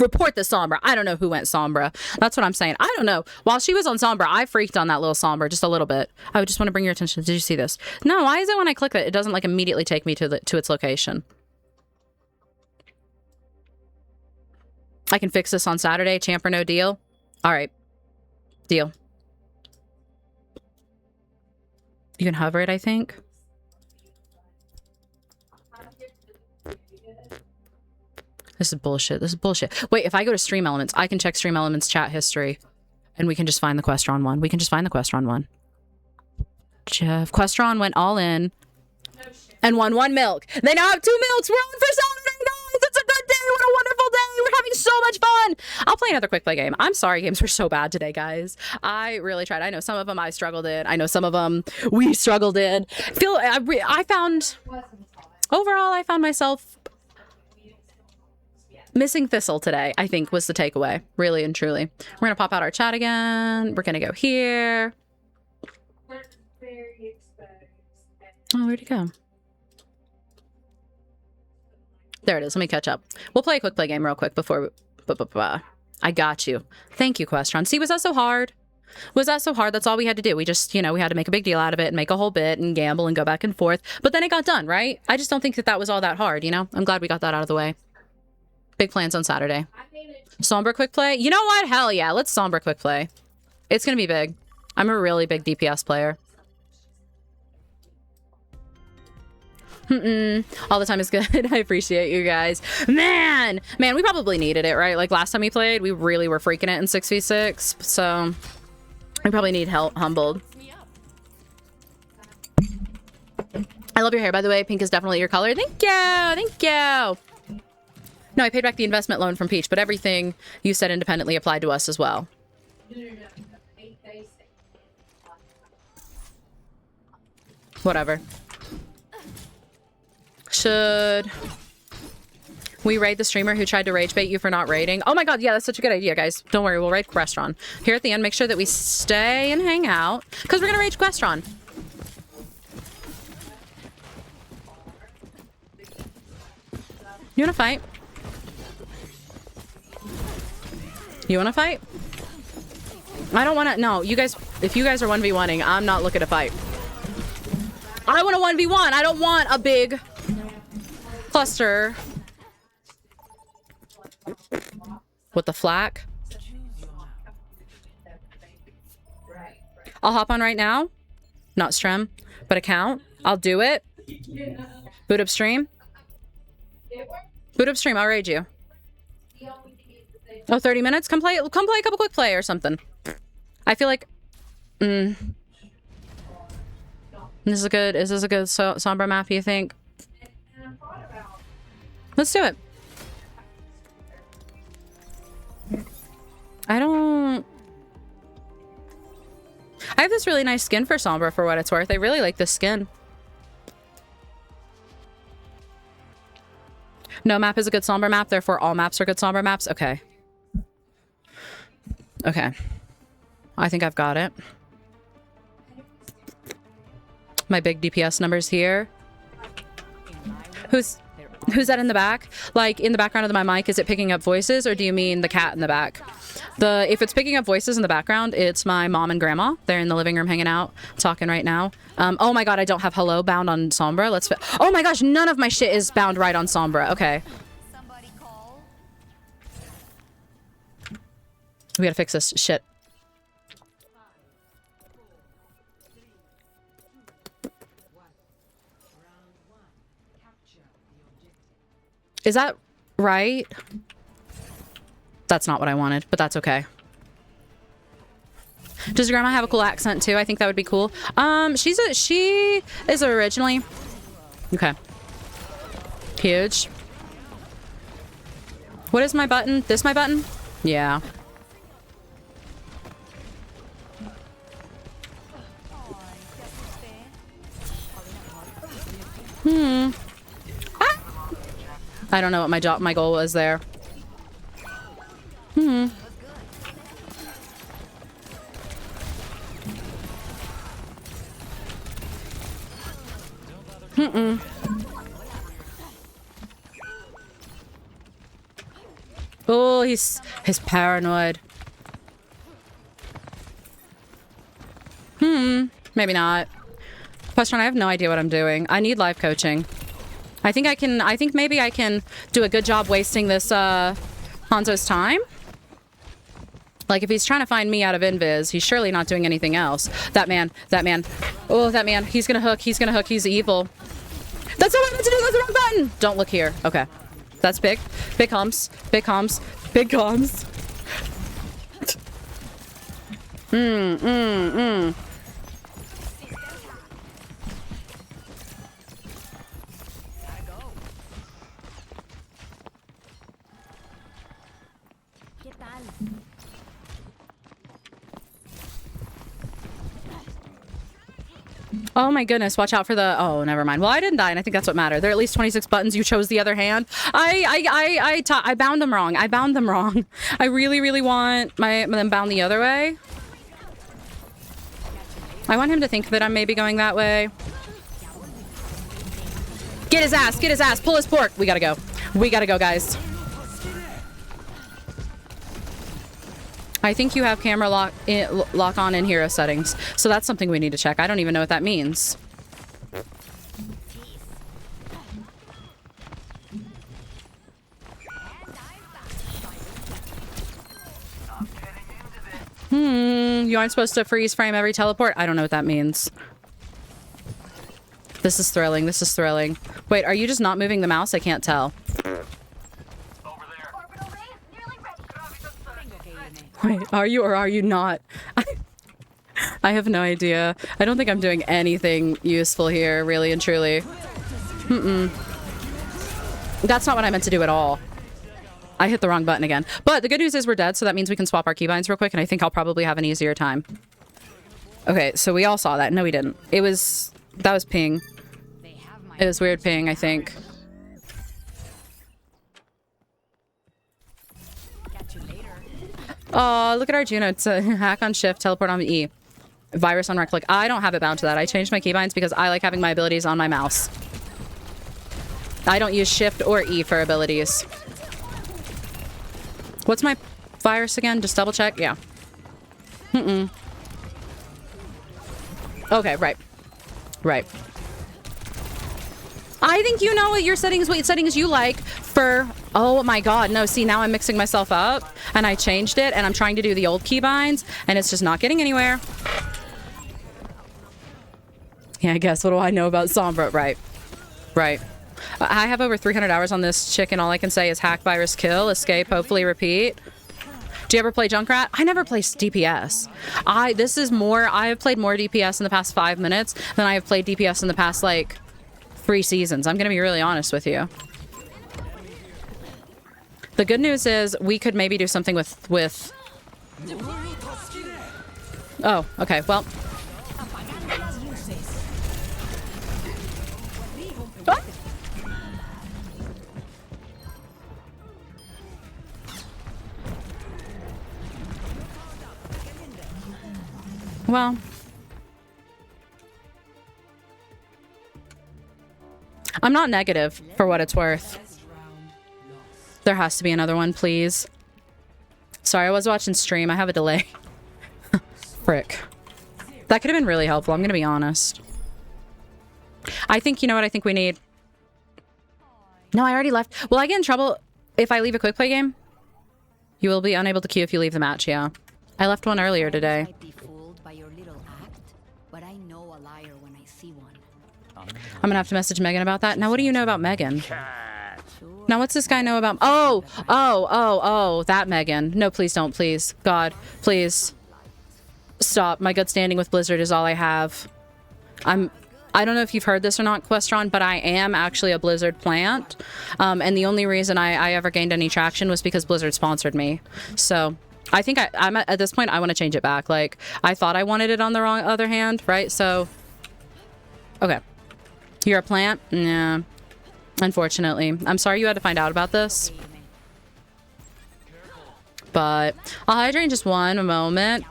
Report the Sombra. I don't know who went Sombra. That's what I'm saying. I don't know. While she was on Sombra, I freaked on that little Sombra just a little bit. I just want to bring your attention. Did you see this? No, why is it when I click it, it doesn't like immediately take me to its location? I can fix this on Saturday. Champ or no deal? All right. Deal. You can hover it, I think. This is bullshit. This is bullshit. Wait, if I go to Stream Elements, I can check Stream Elements chat history. And we can just find the Questron one. We can just find the Questron one. Jeff. Questron went all in. And won 1 milk. They now have 2 milks. We're on for Saturday, guys. It's a good day. What a wonderful day. We're having so much fun. I'll play another quick play game. I'm sorry games were so bad today, guys. I really tried. I know some of them I struggled in. I know some of them we struggled in. I found myself missing Thistle today, I think, was the takeaway. Really and truly. We're going to pop out our chat again. We're going to go here. Oh, where'd it go? There it is. Let me catch up. We'll play a quick play game real quick before... I got you. Thank you, Questron. See, was that so hard? Was that so hard? That's all we had to do. We just, we had to make a big deal out of it and make a whole bit and gamble and go back and forth. But then it got done, right? I just don't think that was all that hard, I'm glad we got that out of the way. Big plans on Saturday. Sombra quick play? You know what? Hell yeah. Let's Sombra quick play. It's going to be big. I'm a really big DPS player. All the time is good. I appreciate you guys. Man, we probably needed it, right? Like last time we played, we really were freaking it in 6v6. So we probably need help humbled. I love your hair, by the way. Pink is definitely your color. Thank you. Thank you. No, I paid back the investment loan from Peach, but everything you said independently applied to us as well. Whatever. Should we raid the streamer who tried to rage bait you for not raiding? Oh my god, yeah, that's such a good idea, guys. Don't worry, we'll raid Questron. Here at the end, make sure that we stay and hang out, because we're going to rage Questron. You want to fight? You want to fight? I don't want to... No, you guys... If you guys are 1v1ing, I'm not looking to fight. I want a 1v1. I don't want a big cluster with the flak. I'll hop on right now. Not stream, but account. I'll do it. Boot up stream. Boot up stream. I'll raid you. Oh, 30 minutes? Come play a couple quick play or something. I feel like... Is this a good Sombra map, you think? Let's do it. I have this really nice skin for Sombra for what it's worth. I really like this skin. No map is a good Sombra map, therefore all maps are good Sombra maps. Okay. Okay. I think I've got it. My big DPS numbers here. Who's that in the back? Like in the background of my mic, is it picking up voices or do you mean the cat in the back? If it's picking up voices in the background, it's my mom and grandma. They're in the living room hanging out, talking right now. Oh my god, I don't have hello bound on Sombra. Oh my gosh, none of my shit is bound right on Sombra. Okay. We gotta fix this shit. Is that right? That's not what I wanted, but that's okay. Does your grandma have a cool accent too? I think that would be cool. She is originally... Okay. Huge. What is my button? This my button? Yeah. Ah! I don't know what my goal was there. Oh, he's paranoid. Maybe not. Question, I have no idea what I'm doing. I need life coaching. I think maybe I can do a good job wasting this Hanzo's time. Like, if he's trying to find me out of invis, he's surely not doing anything else. That man. Oh, that man. He's gonna hook. He's evil. That's what I meant to do. That's the wrong button. Don't look here. Okay. That's big. Big humps. Big humps. Big humps. Oh my goodness, watch out for the... Oh, never mind. Well, I didn't die, and I think that's what mattered. There are at least 26 buttons. You chose the other hand. I bound them wrong. I bound them wrong. I really want them bound the other way. I want him to think that I'm maybe going that way. Get his ass! Get his ass! Pull his pork! We gotta go. We gotta go, guys. I think you have camera lock on in hero settings. So that's something we need to check. I don't even know what that means. You aren't supposed to freeze frame every teleport? I don't know what that means. This is thrilling. This is thrilling. Wait, are you just not moving the mouse? I can't tell. Wait, are you or are you not? I have no idea. I don't think I'm doing anything useful here, really and truly. That's not what I meant to do at all. I hit the wrong button again. But the good news is we're dead, so that means we can swap our keybinds real quick, and I think I'll probably have an easier time. Okay, so we all saw that. No, we didn't. That was ping. It was weird ping, I think. Oh, look at our Juno. It's a hack on shift, teleport on E. Virus on right click. I don't have it bound to that. I changed my keybinds because I like having my abilities on my mouse. I don't use shift or E for abilities. What's my virus again? Just double check. Yeah. Okay, right. Right. I think you know what your settings, what settings you like for... Oh my god, no, see, now I'm mixing myself up, and I changed it, and I'm trying to do the old keybinds, and it's just not getting anywhere. Yeah, I guess, what do I know about Sombra? Right. Right. I have over 300 hours on this chick, and all I can say is hack, virus, kill, escape, hopefully repeat. Do you ever play Junkrat? I never play DPS. I have played more DPS in the past 5 minutes than I have played DPS in the past, like... 3 seasons. I'm gonna be really honest with you. The good news is we could maybe do something with... Oh, okay, well... Oh! Well... I'm not negative, for what it's worth. There has to be another one, please. Sorry, I was watching stream. I have a delay. Frick. That could have been really helpful, I'm gonna be honest. I think, you know what I think we need? No, I already left. Will I get in trouble if I leave a quick play game? You will be unable to queue if you leave the match, yeah. I left one earlier today. I'm gonna have to message Megan about that. Now, what do you know about Megan? Now, what's this guy know about... Oh, that Megan. No, please don't, please. God, please. Stop. My good standing with Blizzard is all I have. I don't know if you've heard this or not, Questron, but I am actually a Blizzard plant. And the only reason I ever gained any traction was because Blizzard sponsored me. So I think I'm at this point, I want to change it back. Like, I thought I wanted it on the wrong other hand, right? So, okay. You're a plant? Yeah. Unfortunately. I'm sorry you had to find out about this. But I'll hydrate in just one moment.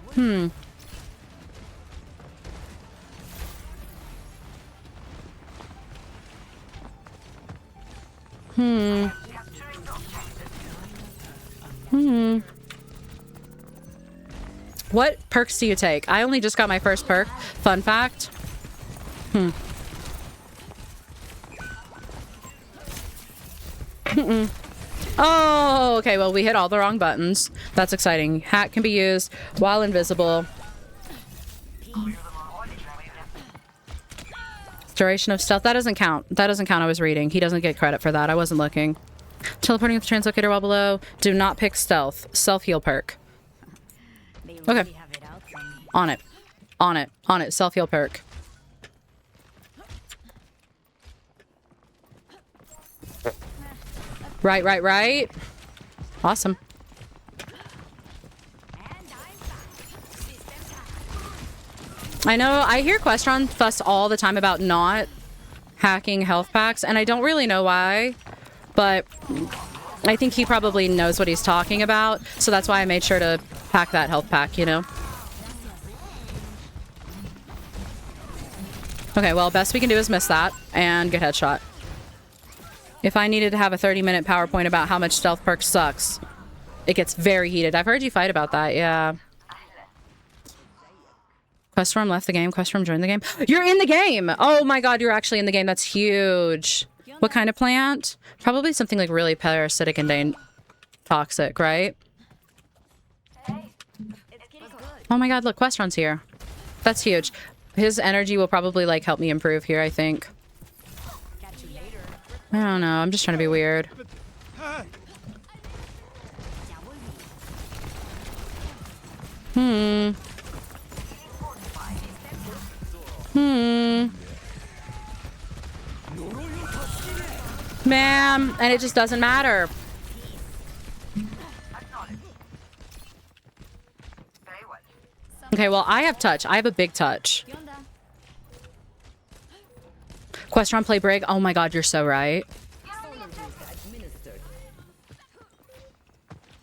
What perks do you take? I only just got my first perk. Fun fact. Oh, okay. Well, we hit all the wrong buttons. That's exciting. Hat can be used while invisible. Duration of stealth. That doesn't count. That doesn't count. I was reading. He doesn't get credit for that. I wasn't looking. Teleporting with the translocator while below. Do not pick stealth. Self-heal perk. Okay. On it. On it. On it. Self-heal perk. Right. Awesome. I know, I hear Questron fuss all the time about not hacking health packs, and I don't really know why, but I think he probably knows what he's talking about, so that's why I made sure to hack that health pack, you know? Okay, well, best we can do is miss that and get headshot. If I needed to have a 30-minute PowerPoint about how much stealth perk sucks, it gets very heated. I've heard you fight about that, yeah. Questform left the game. Questform joined the game. You're in the game! Oh my god, you're actually in the game. That's huge. What kind of plant? Probably something like really parasitic and toxic, right? Oh my god, look, Questron's here. That's huge. His energy will probably like help me improve here, I think. I don't know. I'm just trying to be weird. Ma'am, and it just doesn't matter. Okay, well, I have touch. I have a big touch. Questron play Brig. Oh my god, you're so right.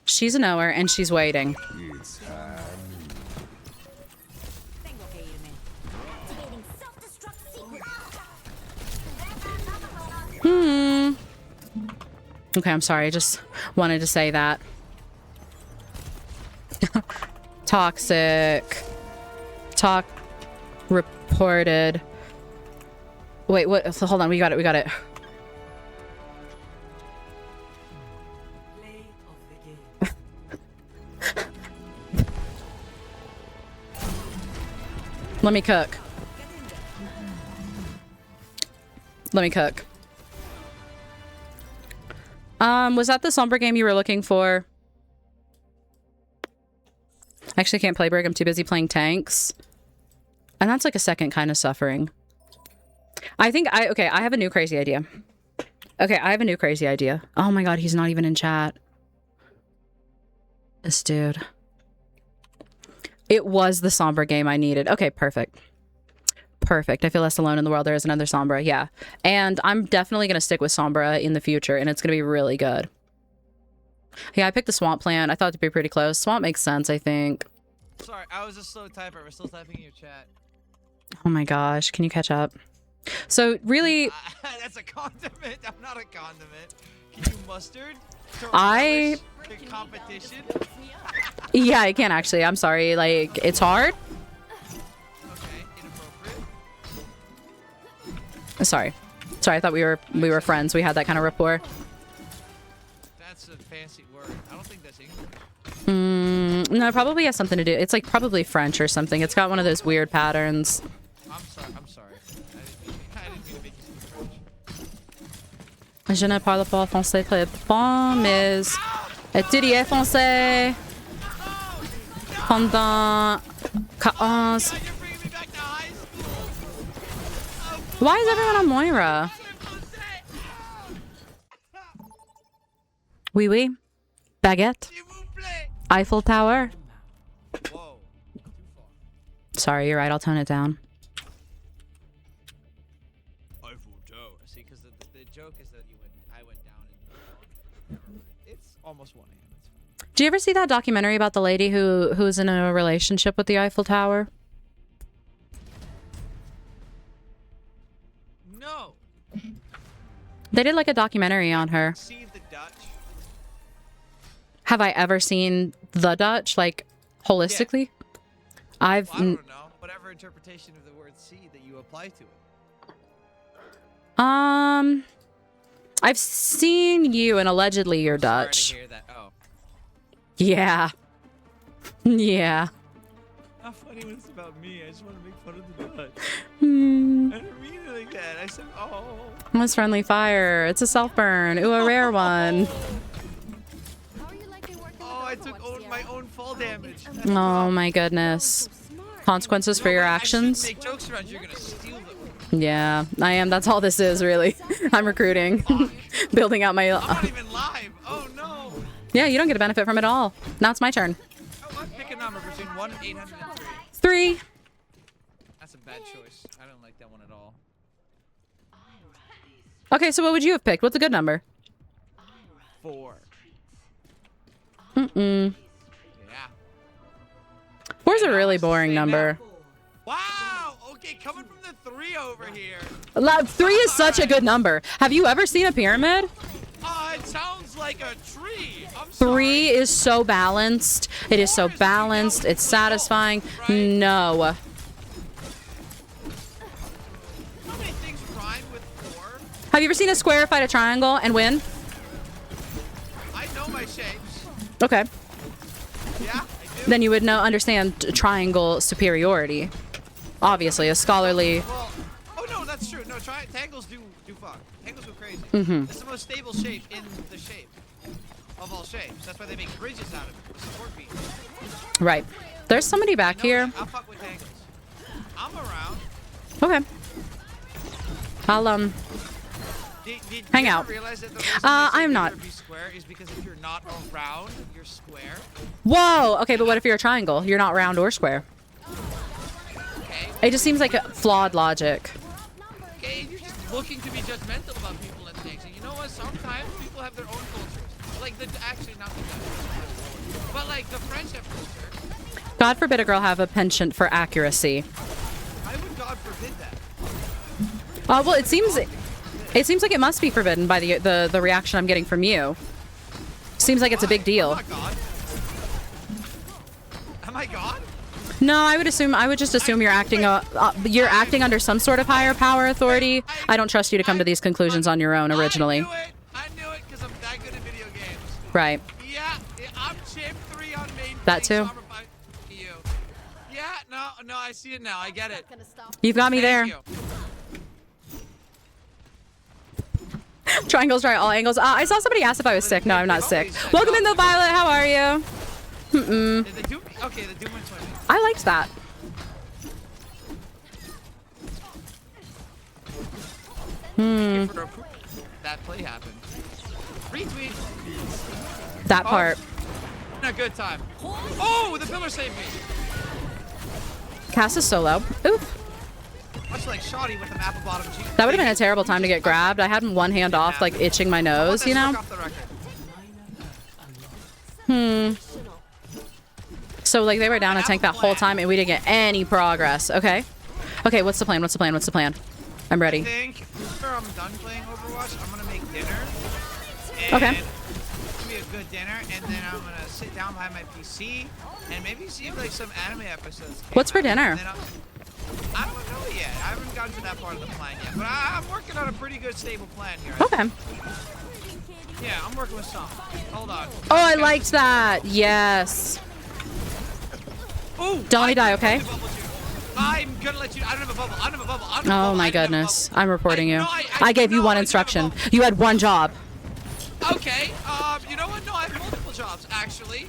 She's a knower and she's waiting. Okay, I'm sorry. I just wanted to say that. Toxic. Talk reported. Wait, what? Hold on. We got it. We got it. Let me cook. Let me cook. Was that the Sombra game you were looking for? I actually can't play Brig. I'm too busy playing tanks. And that's like a second kind of suffering. Okay, I have a new crazy idea. Okay, I have a new crazy idea. Oh my god, he's not even in chat. This dude. It was the Sombra game I needed. Okay, perfect. Perfect. I feel less alone in the world. There is another Sombra. Yeah. And I'm definitely going to stick with Sombra in the future, and it's going to be really good. Yeah, I picked the Swamp plant. I thought it'd be pretty close. Swamp makes sense, I think. Sorry, I was a slow typer. We're still typing in your chat. Oh my gosh. Can you catch up? So, really... That's a condiment. I'm not a condiment. Can you mustard? The competition? Yeah, I can actually. I'm sorry. Like, it's hard. Sorry. Sorry, I thought we were friends. We had that kind of rapport. That's a fancy word. I don't think that's English. No, it probably has something to do. It's like probably French or something. It's got one of those weird patterns. I'm sorry. I didn't mean to make you speak French. Je ne parle pas français très bon, mais étudier français. Pendant 11. Why is everyone on Moira? Oui, oui. Baguette. Eiffel Tower. Whoa. Sorry, you're right. I'll tone it down. Eiffel Tower. See, because the joke is that I went down and it's almost 1 a.m. Do you ever see that documentary about the lady who's in a relationship with the Eiffel Tower? No. They did like a documentary on her. See the Dutch? Have I ever seen The Dutch, like, holistically? Well, I don't know. Whatever interpretation of the word "see" that you apply to it. I've seen you, and allegedly you're Dutch. Sorry to hear that. Oh. Yeah. Yeah. Not funny when it's about me. I just want to make fun of the Dutch. Hmm. I didn't mean it like that. I said, oh. What's friendly fire? It's a self burn. Ooh, a rare one. Oh, I took my own fall damage. Oh my goodness. Consequences for your actions? Make jokes around. You're gonna steal them. Yeah, I am. That's all this is, really. I'm recruiting. Building out my... I'm not even live. Oh, no. Yeah, you don't get a benefit from it at all. Now it's my turn. Oh, let's pick a number between 1 and 803. 3. That's a bad choice. I don't like that one at all. Okay, so what would you have picked? What's a good number? 4. Mm-mm. Yeah. 4's a really boring number. Wow. Okay, coming from the 3 over here. 3 is such a good number. Have you ever seen a pyramid? It sounds like a tree. 3 is so balanced. It is so balanced. It's satisfying. No. How many things rhyme with 4? Have you ever seen a square fight a triangle and win? I know my shapes. Okay. Yeah, I do. Then you would understand triangle superiority. Obviously, a scholarly... Well, oh no, that's true. No, tangles do fuck. Tangles go crazy. Mhm. It's the most stable shape in the shape of all shapes. That's why they make bridges out of it. With support beams. Right. There's somebody back here. I'll fuck with tangles. I'm around. Okay. I'll, Did hang you out. ever realize that the reason I'm not. be square is because if you're not around, you're square. Whoa! Okay, but what if you're a triangle? You're not round or square. Okay. It just seems like a flawed logic. Okay, you're just looking to be judgmental about people and things. And you know what? Sometimes people have their own cultures. Like actually not the Dutch, but like the French have culture. God forbid a girl have a penchant for accuracy. Why would God forbid that? Well, it seems like it must be forbidden by the reaction I'm getting from you. Seems like it's a big deal. I'm not God. Am I God? No, I would just assume you're acting under some sort of higher power authority. I don't trust you to come to these conclusions on your own originally. I knew it because I'm that good at video games. Right. Yeah, I'm champ 3 on main. That too. You. Yeah, no, I see it now. I get it. You've got me there. You. Triangles, try all angles. I saw somebody ask if I was sick. No, I'm not sick. Welcome in, the Violet. How are you? Mm-mm. Did they do? Okay, the Doom went 20. I liked that. That play happened. Retweet. That part. A good time. Oh, the pillar saved me. Cass is solo. Oof. Much like Shoddy with the apple bottom cheek. That would have been a terrible time to get grabbed. I had one hand off, like itching my nose, you know? So like they were down a tank that whole time and we didn't get any progress. Okay. Okay, what's the plan? What's the plan? What's the plan? I'm ready. I think after I'm done playing Overwatch, I'm gonna make dinner. Okay. It's gonna be a good dinner, and then I'm gonna sit down behind my PC and maybe see like some anime episodes. What's for dinner? I don't know yet. I haven't gotten to that part of the plan yet, but I'm working on a pretty good stable plan here. Okay. Yeah, I'm working with some. Hold on. Oh, I liked that. Yes. Ooh, don't let me die, okay? I'm gonna let you. I don't have a bubble. I don't have a bubble. Oh my goodness. I'm reporting you. I gave you one instruction. You had one job. Okay. You know what? No, I have multiple jobs actually.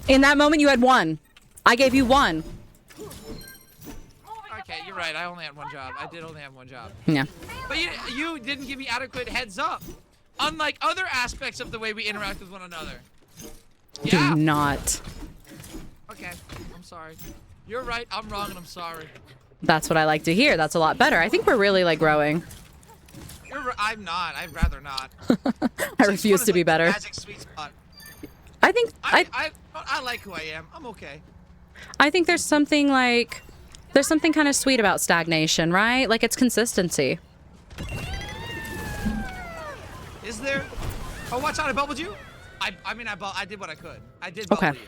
In that moment, you had one. I gave you one. Okay, you're right. I only had one job. I did only have one job. Yeah. But you didn't give me adequate heads up. Unlike other aspects of the way we interact with one another. Yeah. Do not. Okay, I'm sorry. You're right. I'm wrong, and I'm sorry. That's what I like to hear. That's a lot better. I think we're really like growing. I'm not. I'd rather not. I refuse to be better. Magic sweet spot. I think I like who I am. I'm okay. I think there's something kind of sweet about stagnation, right? Like it's consistency. Is there? Oh, watch out! I bubbled you. I mean, I did what I could. I did bubble you.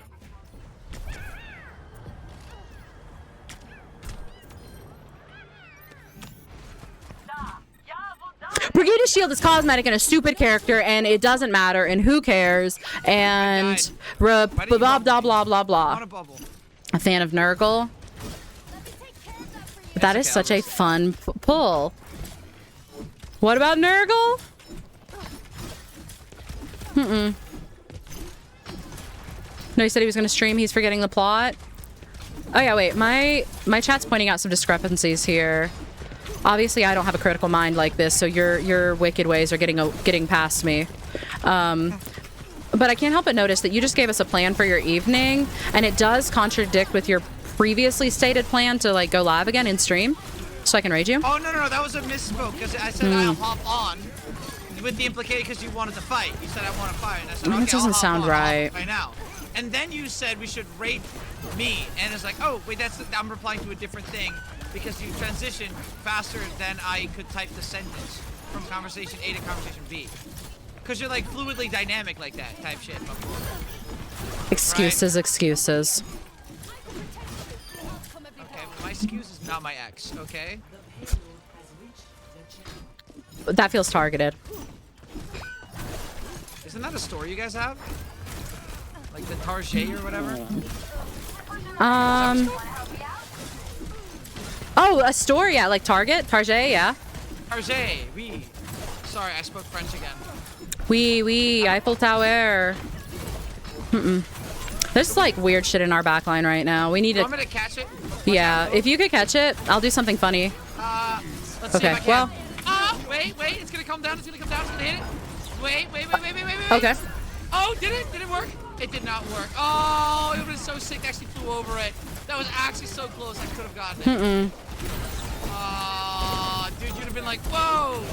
Brigida's shield is cosmetic and a stupid character, and it doesn't matter, and who cares? And blah blah blah blah blah blah. A fan of Nurgle. That is such a fun pull. What about Nurgle? No, he said he was going to stream. He's forgetting the plot. Oh yeah, wait. My chat's pointing out some discrepancies here. Obviously, I don't have a critical mind like this, so your wicked ways are getting past me. But I can't help but notice that you just gave us a plan for your evening, and it does contradict with your previously stated plan to like go live again in stream, so I can raid you. Oh no, that was a misspoke because I said I'll hop on with the implication because you wanted to fight. You said I want to fight, and I said okay, that doesn't sound right. Right now. And then you said we should rate me, and it's like, oh wait, I'm replying to a different thing because you transitioned faster than I could type the sentence from conversation A to conversation B. Because you're like fluidly dynamic like that type shit. Excuses, right? Excuses. Okay, my excuse is not my ex, okay? That feels targeted. Isn't that a story you guys have? Like the Target or whatever? Oh, a story, yeah, like Target, yeah. Target, oui. Sorry, I spoke French again. Oui, Eiffel Tower. There's like weird shit in our backline right now. We need to. Want me to catch it? Yeah, if you could catch it, I'll do something funny. Let's see if I can. Well. Wait, it's gonna come down. It's gonna hit it. Wait. Okay. Oh, did it work? It did not work. Oh, it was so sick. I actually flew over it. That was actually so close. I could have gotten it. Dude, you'd have been like, whoa.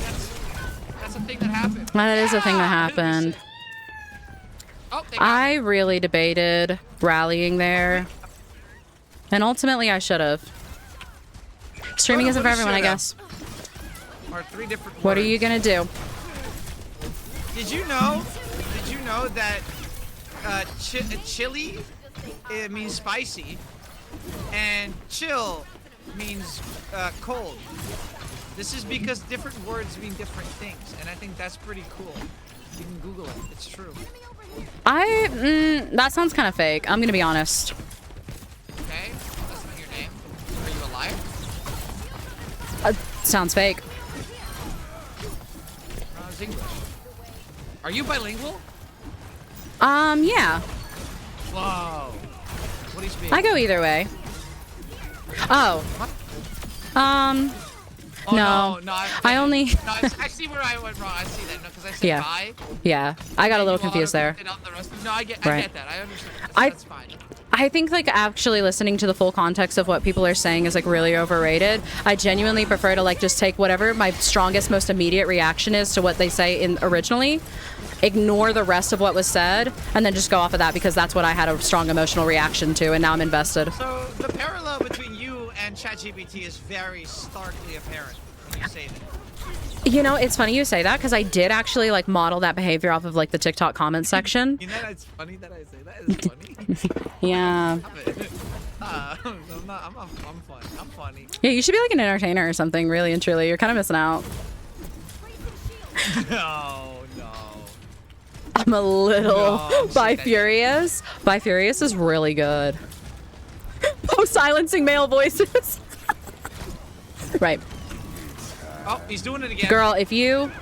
That's a thing that happened. That is a thing that happened. I really debated rallying there. And ultimately, I should have. Streaming isn't for everyone, I guess. Or 3 different words. What are you gonna do? Did you know that chili it means spicy and chill means cold? This is because different words mean different things, and I think that's pretty cool. You can Google it. It's true. That sounds kind of fake. I'm gonna be honest. Okay, that's not your name. Are you alive? Sounds fake. It's English. Are you bilingual? Yeah. Whoa. What do you speak? I go either way. Oh. No. I only. No, it's actually where I went wrong. I see that. No, because I said bye. Yeah. I got a little confused there. No, I get that. I understand. That's fine. I think like actually listening to the full context of what people are saying is like really overrated. I genuinely prefer to like just take whatever my strongest, most immediate reaction is to what they say in originally, ignore the rest of what was said, and then just go off of that because that's what I had a strong emotional reaction to, and now I'm invested. So the parallel between you and ChatGPT is very starkly apparent when you say that. You know, it's funny you say that because I did actually like model that behavior off of like the TikTok comment section. You know, it's funny that I say that. It's funny. Yeah. I'm funny. I'm funny. Yeah, you should be like an entertainer or something, really and truly. You're kind of missing out. No. I'm a little bi-furious. Bi-furious is really good. Oh, silencing male voices. Right. Oh, he's doing it again. Girl, if you...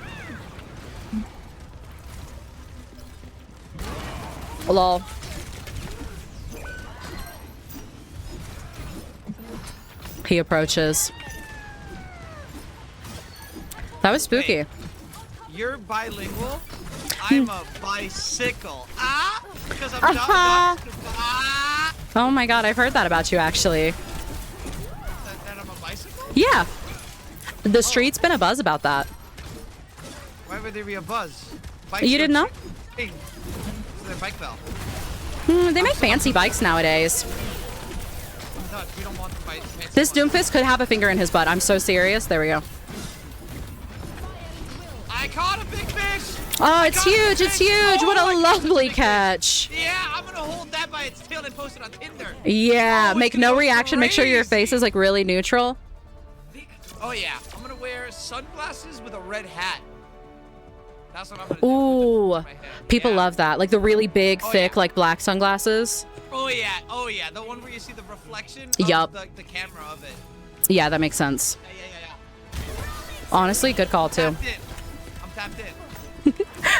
Lol. He approaches. That was spooky. Wait, you're bilingual? I'm a bicycle. Ah! Because I'm not. Ah! Oh my god, I've heard that about you actually. That I'm a bicycle? Yeah. The street's been a buzz about that. Why would there be a buzz? You didn't know? It's their bike bell. They make fancy bikes nowadays. No, we don't want the bike. This Doomfist could have a finger in his butt. I'm so serious. There we go. I caught a big fish! Oh, it's huge. It's huge. What a lovely catch. Yeah, I'm gonna hold that by its tail and post it on Tinder. Yeah, Oh, make no reaction. Make sure your face crazy. is like really neutral. Oh yeah, I'm gonna wear sunglasses with a red hat. That's what I'm gonna do. Ooh, people Yeah. love that. Like the really big, thick, like black sunglasses. Oh yeah, the one where you see the reflection Yup. of the camera of it. Yeah, that makes sense. Yeah. Honestly, good call too. I'm tapped in.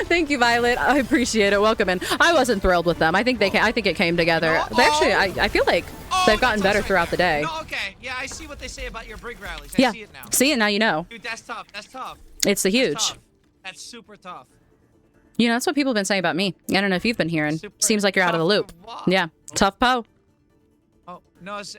Thank you, Violet. I appreciate it. Welcome in. I wasn't thrilled with them. I think I think it came together. No? They actually, I feel like they've gotten better throughout the day. No, okay. Yeah, I see what they say about your brig rallies. Yeah. I see it now. See it now, you know. Dude, that's tough. That's tough. It's the That's huge. tough. That's super tough. You know, that's what people have been saying about me. I don't know if you've been hearing. Seems like you're out of the loop. Wow. Yeah. Tough Poe. Oh no, it's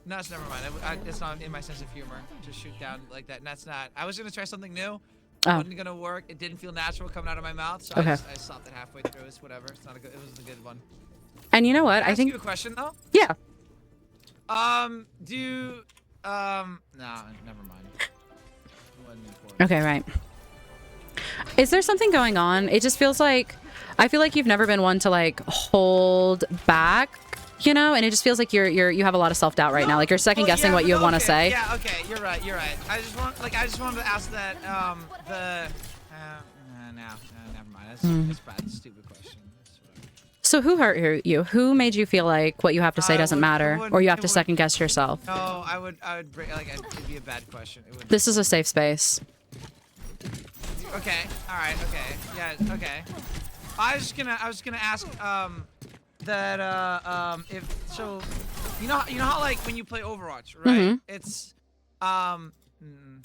never mind. It's not in my sense of humor to shoot down like that. And that's not. I was gonna try something new. It wasn't gonna work. It didn't feel natural coming out of my mouth, so Okay. I stopped it halfway through. It's whatever. It wasn't a good one. And you know what? Can I I think. ask you a question though. Yeah. No, never mind. It wasn't important. Okay, right. Is there something going on? It just feels like I feel like you've never been one to like hold back, you know, and it just feels like you have a lot of self-doubt right now. Like you're second guessing what you want to say. Yeah, okay, you're right. I just wanted to ask that never mind. That's bad. That's a stupid question. So who hurt you? Who made you feel like what you have to say doesn't matter, or you have to second guess yourself? No, I would bring it'd be a bad question. It would. This is a safe space. Okay. All right. Okay. Yeah. Okay. I was gonna ask if so, you know how like when you play Overwatch, right? Mhm. It's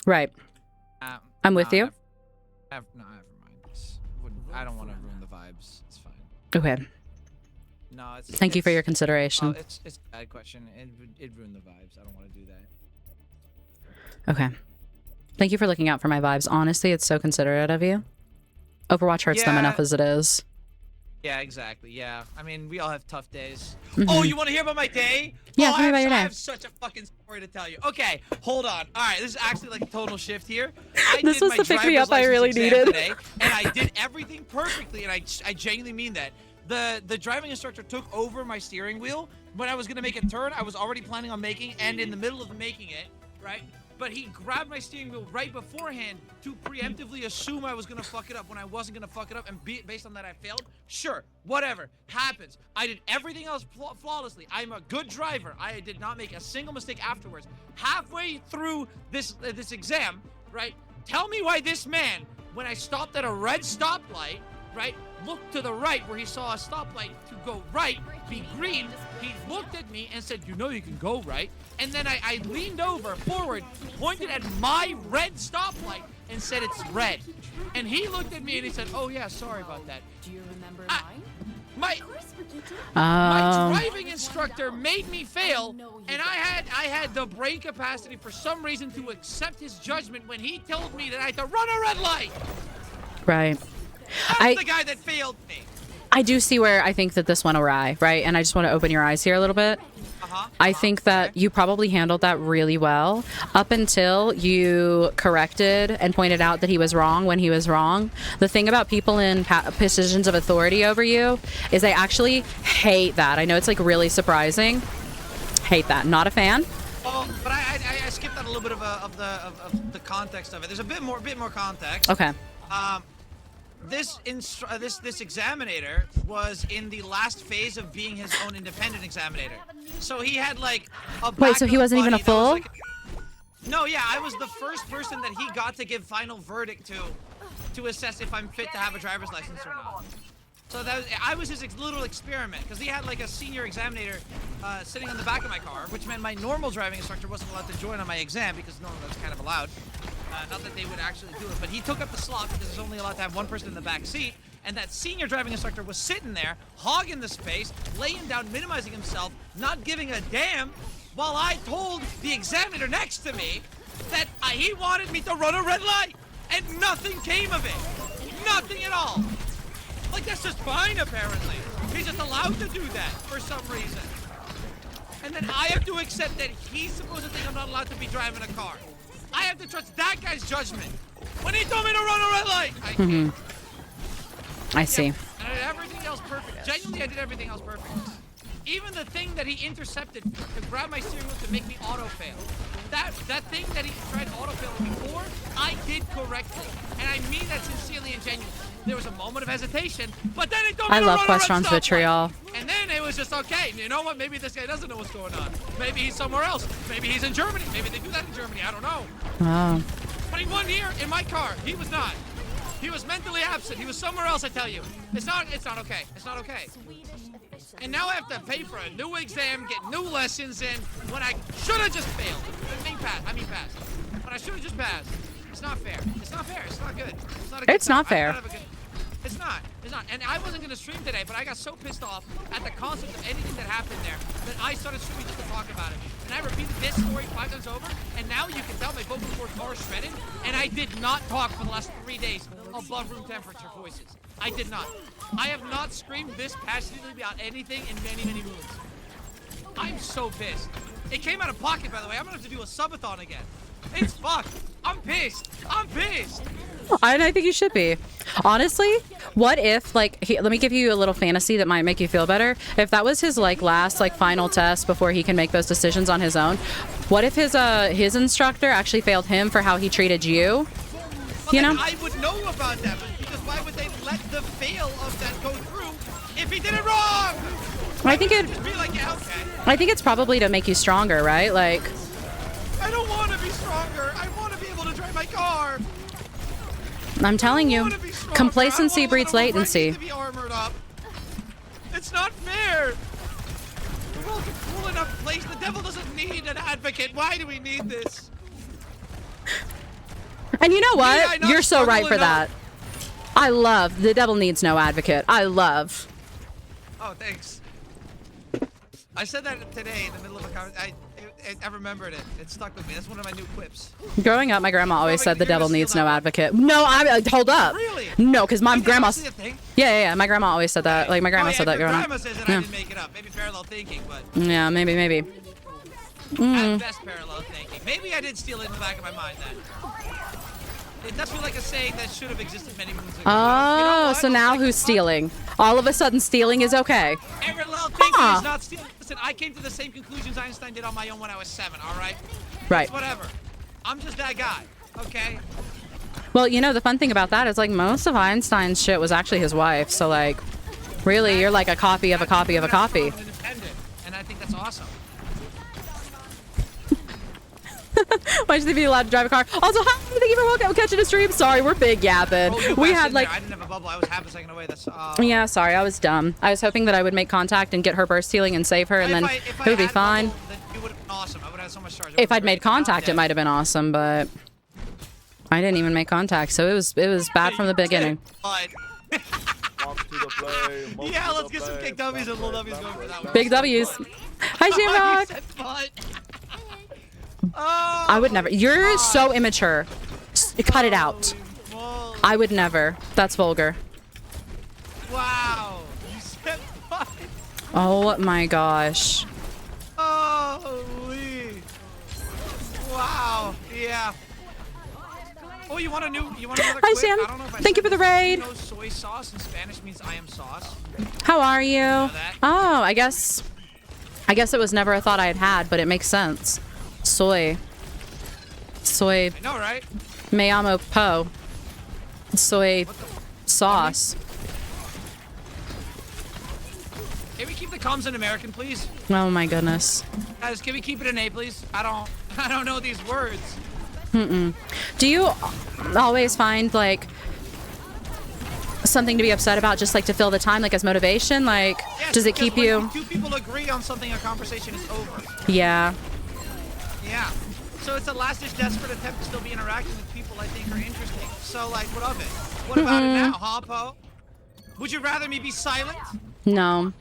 Right. I'm with you. Never mind. I don't want to ruin the vibes. It's fine. Okay. No, it's. Thank you for your consideration. Oh, it's a bad question. It ruined the vibes. I don't want to do that. Okay. Thank you for looking out for my vibes. Honestly, it's so considerate of you. Overwatch hurts them Yeah. enough as it is. Yeah, exactly. Yeah. I mean, we all have tough days. Mhm. Oh, you want to hear about my day? Yeah, oh, tell me about your I day. have such a fucking story to tell you. Okay, hold on. All right, this is actually like a total shift here. This did was my the pick me driver's up I license really exam needed. Today, and I did everything perfectly, and I genuinely mean that. The driving instructor took over my steering wheel. When I was going to make a turn, I was already planning on making, and in the middle of making it, right? But he grabbed my steering wheel right beforehand to preemptively assume I was going to fuck it up when I wasn't going to fuck it up, and based on that I failed. Sure, whatever, happens. I did everything else flawlessly. I'm a good driver. I did not make a single mistake afterwards. Halfway through this exam, right? Tell me why this man, when I stopped at a red stoplight, right, looked to the right where he saw a stoplight to go right, be green. He looked at me and said, you know you can go right. And then I leaned over, forward, pointed at my red stoplight and said it's red. And he looked at me and he said, oh yeah, sorry about that. Do you remember mine? My Um, driving instructor made me fail, and I had the brain capacity for some reason to accept his judgment when he told me that I had to run a red light. Right. That's the guy that failed me. I do see where I think that this went awry, right? And I just want to open your eyes here a little bit. I think that you probably handled that really well up until you corrected and pointed out that he was wrong when he was wrong. The thing about people in positions of authority over you is they actually hate that. I know it's like really surprising. Hate that. Not a fan. Well, but I skipped out a little bit of the context of it. There's a bit more context. Okay. This examinator was in the last phase of being his own independent examinator. So he had like a Wait, so he wasn't even a buddy that was full? like no, yeah, I was the first person that he got to give final verdict to assess if I'm fit to have a driver's license or not. So I was his little experiment because he had like a senior examinator sitting on the back of my car, which meant my normal driving instructor wasn't allowed to join on my exam because normally that's kind of allowed. Not that they would actually do it, but he took up the slot because there's only allowed to have one person in the back seat, and that senior driving instructor was sitting there, hogging the space, laying down, minimizing himself, not giving a damn, while I told the examiner next to me that he wanted me to run a red light, and nothing came of it. Nothing at all. Like, that's just fine, apparently. He's just allowed to do that for some reason. And then I have to accept that he's supposed to think I'm not allowed to be driving a car. I have to trust that guy's judgment. When he told me to run a red light, I can't. I see. And I did everything else perfect. Genuinely, I did everything else perfect. Even the thing that he intercepted to grab my steering wheel to make me auto-fail. That thing that he tried to auto-fail before, I did correctly. And I mean that sincerely and genuinely. There was a moment of hesitation, but then he told me I to love run a red Questron's stoplight. vitriol. And then it was just, okay, you know what? Maybe this guy doesn't know what's going on. Maybe he's somewhere else. Maybe he's in Germany. Maybe they do that in Germany. I don't know. Oh. But he won here in my car. He was not. He was mentally absent. He was somewhere else, I tell you. It's not okay. It's not okay. And now I have to pay for a new exam, get new lessons in, when I should have just failed. I mean passed. But I should have just passed. It's not fair. It's not fair. It's not good. It's not a good It's not time. fair. It's not. It's not. And I wasn't going to stream today, but I got so pissed off at the concept of anything that happened there that I started streaming just to talk about it. And I repeated this story 5 times over, and now you can tell my vocal cords are shredded, and I did not talk for the last 3 days above room temperature voices. I did not. I have not screamed this passionately about anything in many, many moons. I'm so pissed. It came out of pocket, by the way. I'm going to have to do a subathon again. It's fucked. I'm pissed. I'm pissed. I think you should be. Honestly, what if, like, let me give you a little fantasy that might make you feel better. If that was his, like, last, like, final test before he can make those decisions on his own, what if his instructor actually failed him for how he treated you? Well, You know? I would know about that, because why would they let the fail of that go through if he did it wrong? I think it. Just be like, yeah, okay. I think it's probably to make you stronger, right? Like. I don't want to be stronger. I want to be able to drive my car. I'm telling you, complacency breeds latency. To be armored up. It's not fair. The world's a cool enough place. The devil doesn't need an advocate. Why do we need this? And you know May I what? not You're so right struggle for enough? that. I love the devil needs no advocate. I love. Oh, thanks. I said that today in the middle of a conversation. I remembered it. It stuck with me. That's one of my new quips. Growing up, my grandma always said the devil needs no advocate. No, hold up. Really? No, because my grandma. actually a thing? Yeah. My grandma always said that. Like my grandma said that growing up. Grandma says it. I didn't make it up. Maybe parallel thinking, but Yeah, maybe. at best parallel thinking. Maybe I did steal it in the back of my mind then. It does feel like a saying that should have existed many moons ago. Oh, You know what? so now who's stealing? All of a sudden, stealing is okay. Parallel thinking is not stealing. Listen, I came to the same conclusions Einstein did on my own when I was 7. All right. Right. It's whatever. I'm just that guy. Okay. Well, you know, the fun thing about that is like most of Einstein's shit was actually his wife. So like, really, you're like a copy of a copy of a copy. Independent, and I think that's awesome. Why should they be allowed to drive a car? Also, hi, thank you for catching a stream. Sorry, we're big yapping. We had like. I didn't have a bubble. I was half a second away. That's. Yeah, sorry, I was dumb. I was hoping that I would make contact and get her burst healing and save her, and then it would be fine. Bubble, it would have been awesome. I would have had so much charge. If I'd made contact, it might have been awesome, but I didn't even make contact, so it was bad from the beginning. Yeah, let's get some big W's and little W's going for that one. Big W's. Hi, Shamrock. I would never. You're so immature. Cut it out. I would never. That's vulgar. Wow. You said what? Oh my gosh. Holy. Wow. Yeah. Oh, you want another Hi, clip? Sam. I don't know if I Thank you for the raid. You know soy sauce in Spanish means I am sauce. How are you? that? Oh, I guess it was never a thought I had, but it makes sense. Soy. I know, right? Me llamo Po. Soy sauce. Can we keep the comms in American, please? Oh my goodness. Guys, can we keep it in A, please? I don't know these words. Do you always find like something to be upset about, just like to fill the time, like as motivation? Like, Yes, does it because keep when you? two people agree on something, a conversation is over. Yeah. Yeah. So it's a last-ditch desperate attempt to still be interacting with people I think are interesting. So, like, what of it? What about it now, huh, Po? Would you rather me be silent? No.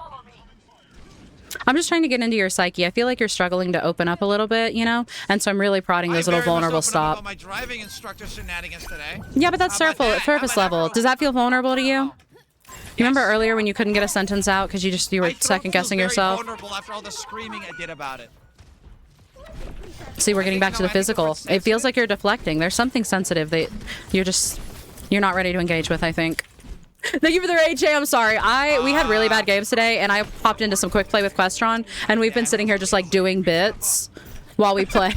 I'm just trying to get into your psyche. I feel like you're struggling to open up a little bit, you know? And so I'm really prodding those little vulnerable About stop. my driving instructor shenanigans today. Yeah, but that's surface level. Does that feel vulnerable to you? You remember earlier when you couldn't get a sentence out because you were second guessing yourself? Vulnerable after all the screaming I did about it. See, we're getting back to the physical. It feels like you're deflecting. There's something sensitive that you're not ready to engage with, I think. Thank you for the raid, Jay. I'm sorry. We had really bad games today, and I popped into some quick play with Questron, and we've been sitting here just like doing bits while we play.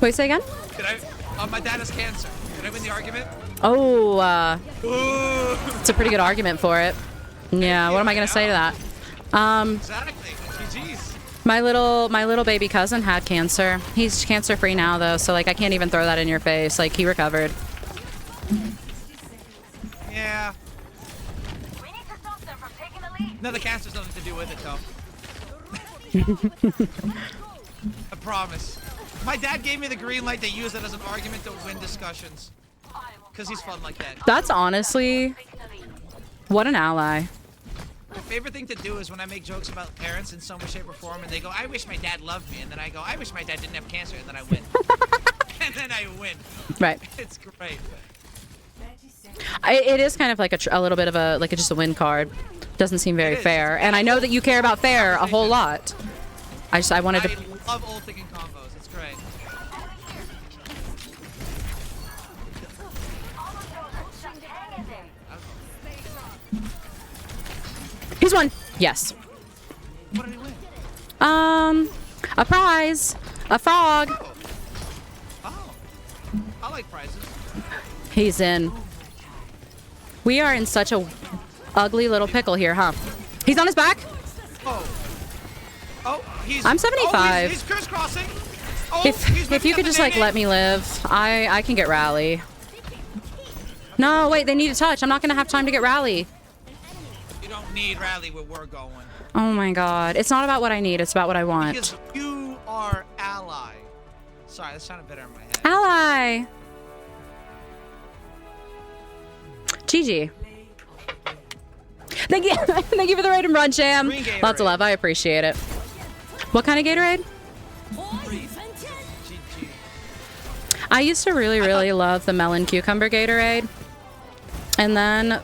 Wait, say again? My dad has cancer. Did I win the argument? Oh, it's a pretty good argument for it. Yeah, what am I gonna say to that? Exactly. GG's. My little baby cousin had cancer. He's cancer free now though, so like I can't even throw that in your face. Like he recovered. Yeah. No, the cancer's nothing to do with it though. I promise. My dad gave me the green light to use it as an argument to win discussions. Because he's fun like that. That's honestly, what an ally. My favorite thing to do is when I make jokes about parents in some way, shape, or form, and they go, I wish my dad loved me. And then I go, I wish my dad didn't have cancer. And then I win. And then I win. Right. It's great. It is kind of like a little bit of just a win card. Doesn't seem very fair. And I know that you care about fair a whole lot. I wanted to... I love old thinking combos. It's great. He's won. Yes. What did he win? A prize. A frog. Oh. I like prizes. He's in. We are in such a ugly little pickle here, huh? He's on his back. Oh. Oh, I'm 75. He's crisscrossing. Oh, if you could just like let me live, I can get rally. No, wait, they need a touch. I'm not gonna have time to get rally. You don't need rally where we're going. Oh my god. It's not about what I need, it's about what I want. Because you are ally. Sorry, that sounded better in my head. Ally. GG. Thank you. Thank you for the raid and run, Jam. Lots of love. I appreciate it. What kind of Gatorade? I used to really love the melon cucumber Gatorade. And then,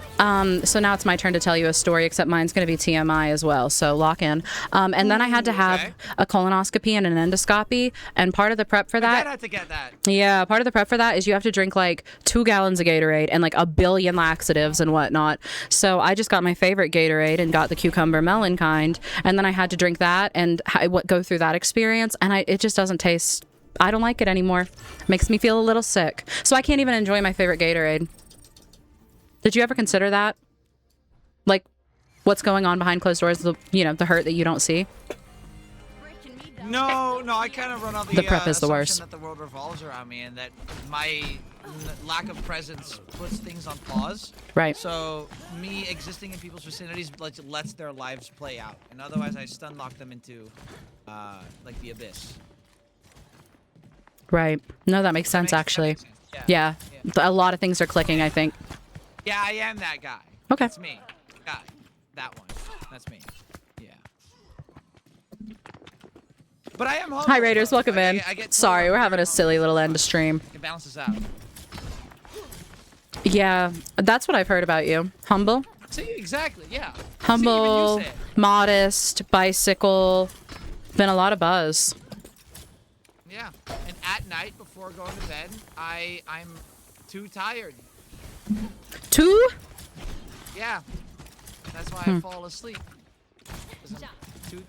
so now it's my turn to tell you a story, except mine's going to be TMI as well, so lock in. And then I had to have a colonoscopy and an endoscopy, and part of the prep for that... My dad had to get that. Yeah, part of the prep for that is you have to drink like 2 gallons of Gatorade and like a billion laxatives and whatnot. So I just got my favorite Gatorade and got the cucumber melon kind, and then I had to drink that and go through that experience, and it just doesn't taste... I don't like it anymore. Makes me feel a little sick. So I can't even enjoy my favorite Gatorade. Did you ever consider that? Like, what's going on behind closed doors, the hurt that you don't see? No, I kind of run on the prep is the worst. That the world revolves around me and that my lack of presence puts things on pause. Right. So me existing in people's vicinities lets their lives play out, and otherwise I stun lock them into like the abyss. Right. No, that makes sense actually. Yeah. A lot of things are clicking, I think. Yeah, I am that guy. Okay. That's me. Guy. That one. That's me. Yeah. But I am home. Hi, Raiders. Welcome in. Sorry, we're having a silly little end of stream. It balances out. Yeah, that's what I've heard about you. Humble. See, exactly. Yeah. Humble, modest, bicycle. Been a lot of buzz. Yeah. And at night before going to bed, I'm too tired. 2? Yeah. That's why I fall asleep.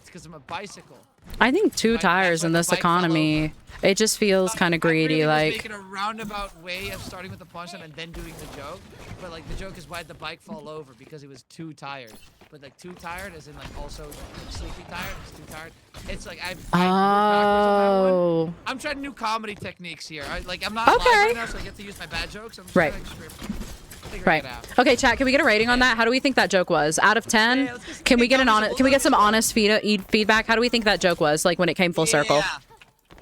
Because I'm a bicycle. I think 2 tires in this economy, it just feels kind of greedy. I really like was making a roundabout way of starting with the punchline and then doing the joke. But like the joke is why'd the bike fall over? Because he was too tired. But like too tired as in like also like, sleepy tired. It's too tired. It's like I worked backwards on that one. I'm trying new comedy techniques here. I'm not live right now, so I get to use my bad jokes. I'm just right. Right. Okay, chat. Can we get a rating on that? How do we think that joke was? Out of 10, can we get some honest feedback? How do we think that joke was? Like when it came full circle. Yeah.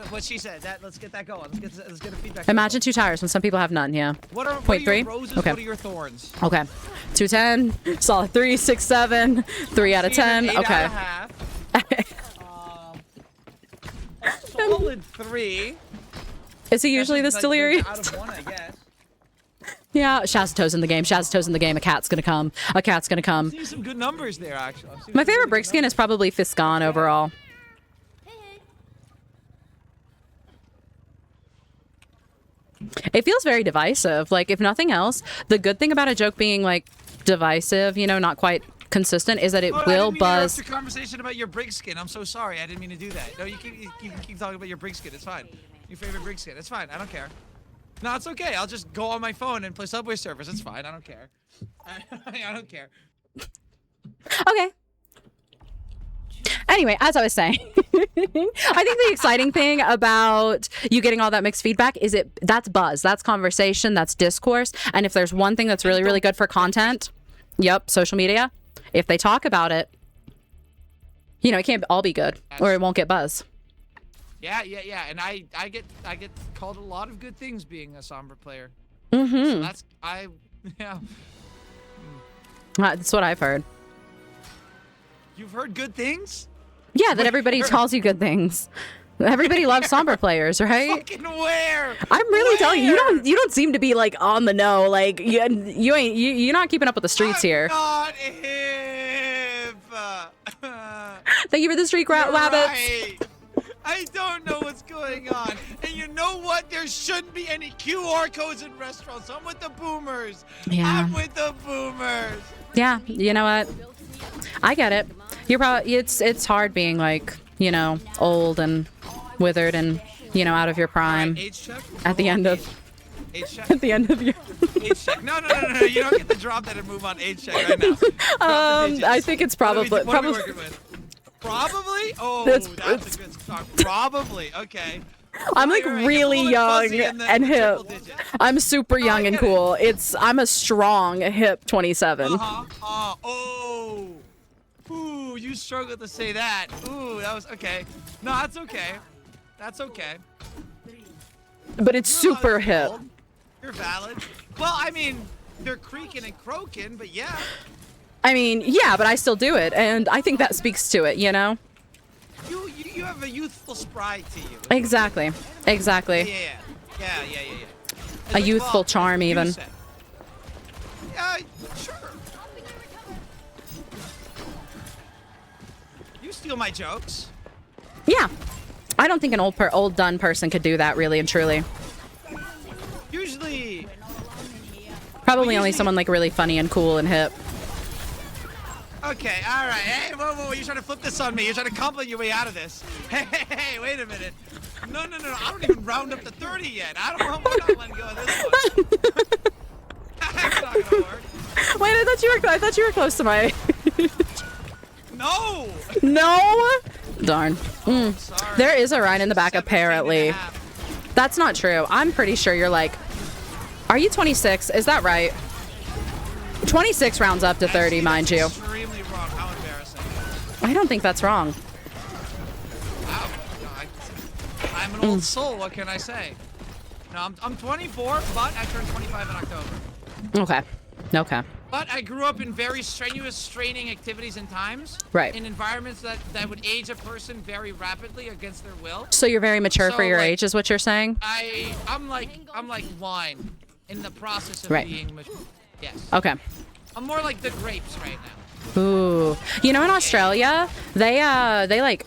What she said. Let's get that going. Let's get a feedback. Imagine 2 tires when some people have none. Yeah. What are Point your 3? roses? Okay. What are your thorns? Okay. 210. Solid 3, 6, 7. 3 out of 10. Okay. Solid 3. Is he usually this delirious? Out of 1, I guess. Yeah, Shazato's in the game. Shazato's in the game. A cat's gonna come. A cat's gonna come. I'm seeing some good numbers there, actually. My favorite brick skin is probably Fiscon overall. It feels very divisive. Like, if nothing else, the good thing about a joke being, like, divisive, you know, not quite consistent, is that it will buzz. I didn't mean to interrupt your conversation about your brick skin. I'm so sorry. I didn't mean to do that. No, you can keep talking about your brick skin. It's fine. Your favorite brick skin. It's fine. I don't care. No, it's okay. I'll just go on my phone and play Subway Surfers. It's fine. I don't care. I don't care. Okay. Anyway, as I was saying, I think the exciting thing about you getting all that mixed feedback is that's buzz, that's conversation, that's discourse. And if there's one thing that's really, really good for content, social media, if they talk about it, you know, it can't all be good or it won't get buzz. Yeah. And I get called a lot of good things being a Sombra player. Mm-hmm. So yeah. That's what I've heard. You've heard good things? Yeah, that everybody calls you good things. Everybody loves Sombra players, right? Fucking where? I'm really telling you, you don't seem to be like on the know. Like you're not keeping up with the streets here. Not hip. Thank you for the street rabbits. Right. I don't know what's going on. And you know what? There shouldn't be any QR codes in restaurants. I'm with the boomers. Yeah. I'm with the boomers. Yeah, you know what? I get it. You're probably it's hard being like, you know, old and withered and, you know, out of your prime. Right, age check? At the end of age check? At the end of your age check. No. You don't get to drop that and move on age check right now. I think it's probably what are we working with? Probably? Oh, that's a good start. Probably. Okay. I'm like really young and hip. I'm super young and cool. I'm a strong hip 27. Oh. Ooh, you struggled to say that. Ooh, that was okay. No, that's okay. That's okay. But it's super hip. You're valid. Well, I mean, they're creaking and croaking, but yeah. I mean, yeah, but I still do it, and I think that speaks to it, you know? You have a youthful sprite to you. Exactly. Yeah. A youthful charm, even. Yeah, sure. You steal my jokes. Yeah. I don't think an old done person could do that, really and truly. Usually. Probably only someone like really funny and cool and hip. Okay, all right. Hey, whoa, you're trying to flip this on me. You're trying to compliment your way out of this. Hey, wait a minute. No. I don't even round up to 30 yet. We're not letting go of this one. That's not gonna work. Wait, I thought you were close to my... No! No? Darn. There is a Rhine in the back, apparently. That's not true. I'm pretty sure you're like... Are you 26? Is that right? 26 rounds up to 30, mind you. Extremely wrong. How embarrassing. I don't think that's wrong. Wow. I'm an old soul. What can I say? No, I'm 24, but I turned 25 in October. Okay. But I grew up in very strenuous, straining activities and times. Right. In environments that would age a person very rapidly against their will. So you're very mature for your age, is what you're saying? I'm like wine in the process of being mature. Yes. Okay. I'm more like the grapes right now. Ooh. You know, in Australia, they like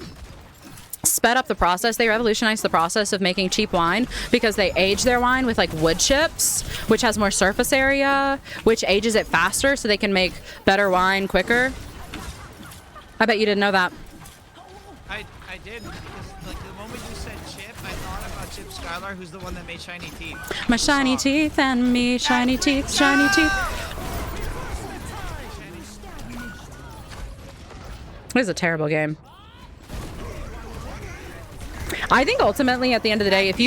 sped up the process. They revolutionized the process of making cheap wine because they age their wine with like wood chips, which has more surface area, which ages it faster so they can make better wine quicker. I bet you didn't know that. I did. Because, like, the moment you said Chip, I thought about Chip Skylar, who's the one that made Shiny Teeth. My shiny teeth and me, shiny teeth, shiny teeth. This is a terrible game. I think ultimately, at the end of the day, if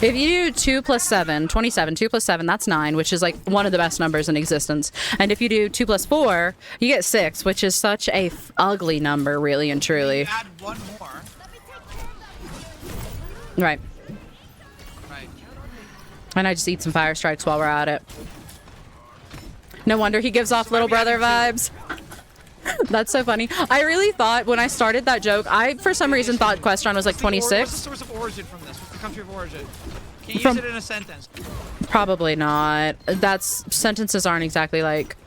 If you do 2 plus 7, 27, 2 plus 7, that's 9, which is like one of the best numbers in existence. And if you do 2 plus 4, you get 6, which is such a ugly number, really and truly. You add one more. Right. Right. And I just eat some fire strikes while we're at it. No wonder he gives off little brother vibes. That's so funny. I really thought when I started that joke, I for some reason thought Questron was like 26. What's the source of origin from this? What's the country of origin? Can you use it in a sentence? Probably not. Sentences aren't exactly like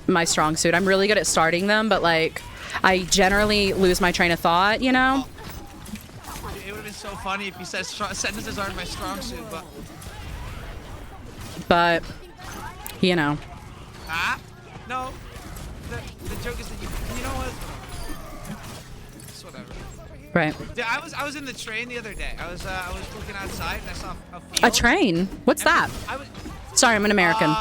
my strong suit. I'm really good at starting them, but like I generally lose my train of thought, you know? It would have been so funny if you said sentences aren't my strong suit, But you know. Ah? No. The joke is that you know what? It's whatever. Right. Yeah, I was in the train the other day. I was looking outside and I saw a field. A train? What's that? Sorry, I'm an American.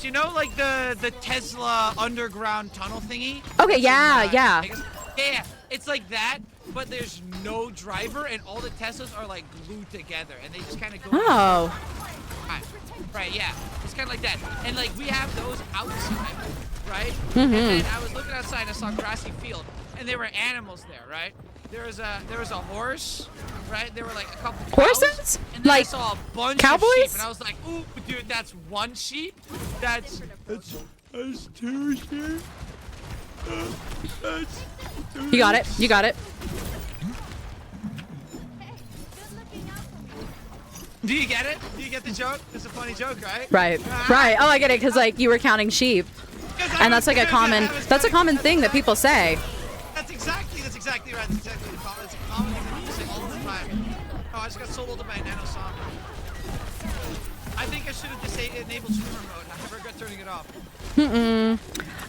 You know, like the Tesla underground tunnel thingy? Okay, yeah. Yeah, it's like that, but there's no driver and all the Teslas are like glued together and they just kind of go. Oh. Right, yeah. It's kind of like that. And like we have those outside, right? Mm-hmm. And then I was looking outside and I saw a grassy field and there were animals there, right? There was a horse, right? There were like a couple cows, horses? and then Like I saw a bunch cowboys? of sheep and I was like, ooh, dude, that's one sheep. That's two sheep. That's two. You got it. You got it. Do you get it? Do you get the joke? It's a funny joke, right? Right. Right. Oh, I get it because like you were counting sheep. And that's like a common thing that people say. That's exactly right. That's exactly it's a common thing that people say all the time. Oh, I just got so old by a nano song. I think I should have just enabled streamer mode. I never got turning it off.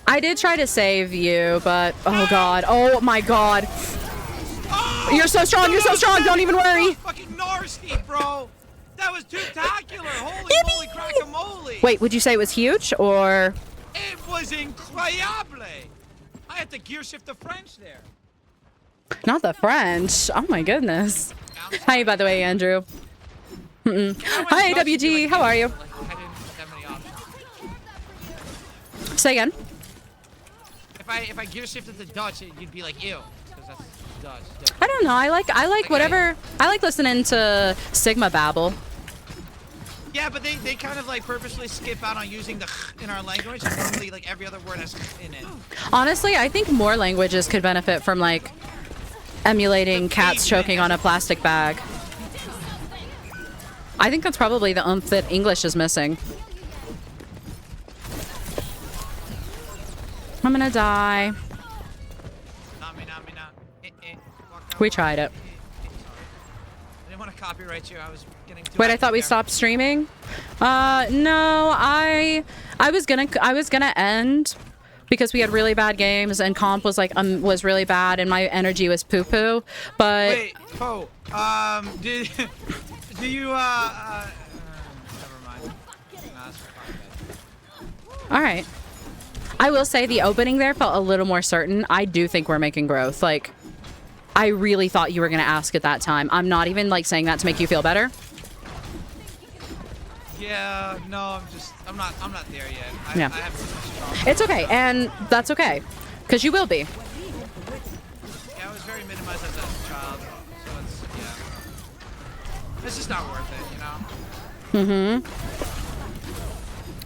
I did try to save you, but oh god. Oh my god. Oh, you're so strong. You're so strong. Don't even worry. Fucking nasty, bro. That was too-tacular. Holy moly, crack-a-moly. Wait, would you say it was huge or? It was incroyable. I had to gear shift the French there. Not the French. Oh my goodness. Hi, by the way, Andrew. Hi, WG. How are you? Say again. If I gear shifted to Dutch, you'd be like, ew. Because that's Dutch. I don't know. I like whatever. I like listening to Sigma babble. Yeah, but they kind of like purposely skip out on using the in our language. And normally, like every other word has in it. Honestly, I think more languages could benefit from like emulating cats choking on a plastic bag. I think that's probably the oomph that English is missing. I'm gonna die. We tried it. I didn't want to copyright you. I was getting too Wait, I thought we stopped streaming. No, I was gonna end because we had really bad games and comp was like was really bad and my energy was poo poo. But wait, Poe, do you never mind. All right. I will say the opening there felt a little more certain. I do think we're making growth. Like, I really thought you were going to ask at that time. I'm not even like saying that to make you feel better. Yeah, no, I'm not there yet. I have too much strong. It's okay, and that's okay, because you will be. Yeah, I was very minimized as a child, so it's just not worth it, you know?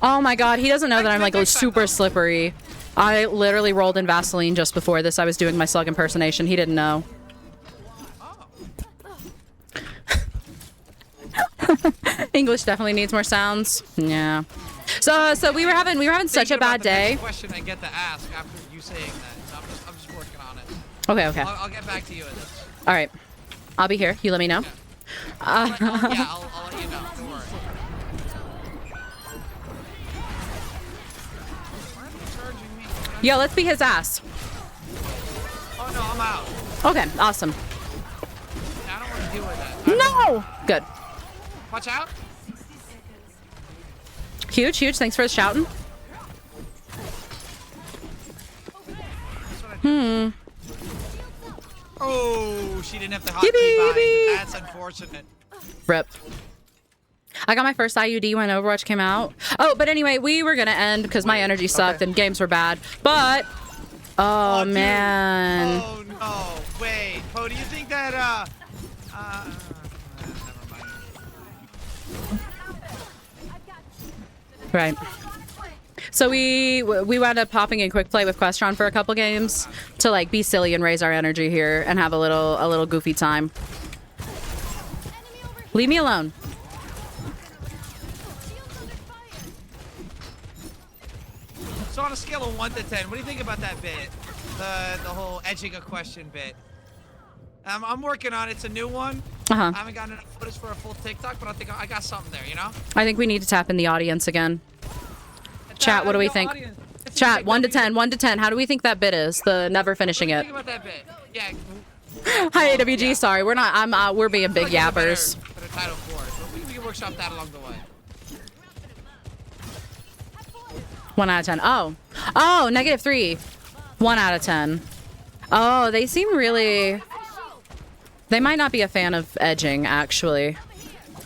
Oh my god, he doesn't know that I'm like super slippery. I literally rolled in Vaseline just before this. I was doing my slug impersonation. He didn't know. English definitely needs more sounds. Yeah. So we were having such a bad day. Question I get to ask after you saying that. So I'm just working on it. Okay. I'll get back to you with this. All right. I'll be here. You let me know. I'll let you know. Don't worry. Yo, let's be his ass. Oh no, I'm out. Okay, awesome. I don't want to deal with that. No! Good. Watch out. Huge. Thanks for shouting. Oh, she didn't have the hotkey bind. That's unfortunate. Rip. I got my first IUD when Overwatch came out. Oh, but anyway, we were gonna end because my energy sucked and games were bad. But oh man. Oh no! Wait, Poe, do you think that never mind. Right. So we wound up popping in quick play with Questron for a couple games to like be silly and raise our energy here and have a little goofy time. Leave me alone. So on a scale of 1 to 10, what do you think about that bit? The whole edging a question bit. I'm working on it. It's a new one. I haven't gotten enough footage for a full TikTok, but I think I got something there, you know? I think we need to tap in the audience again. Chat, what do we think? Chat, 1 to 10, 1 to 10. How do we think that bit is? The never finishing it. Think about that bit. Yeah. Hi, AWG. Sorry, we're not. We're being big yappers. Better title for it, but we can workshop that along the way. 1 out of 10. Oh, -3. 1 out of 10. Oh, they seem really. They might not be a fan of edging, actually.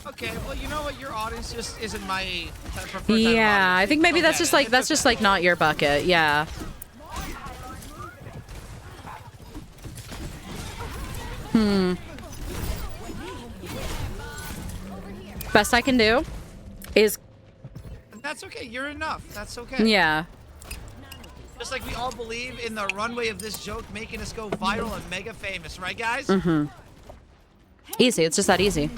Okay, well, you know what? Your audience just isn't my preferred. Yeah, I think maybe that's just like not your bucket. Yeah. Best I can do is. That's okay. You're enough. That's okay. Yeah. Just like we all believe in the runway of this joke making us go viral and mega famous, right, guys? Easy. It's just that easy.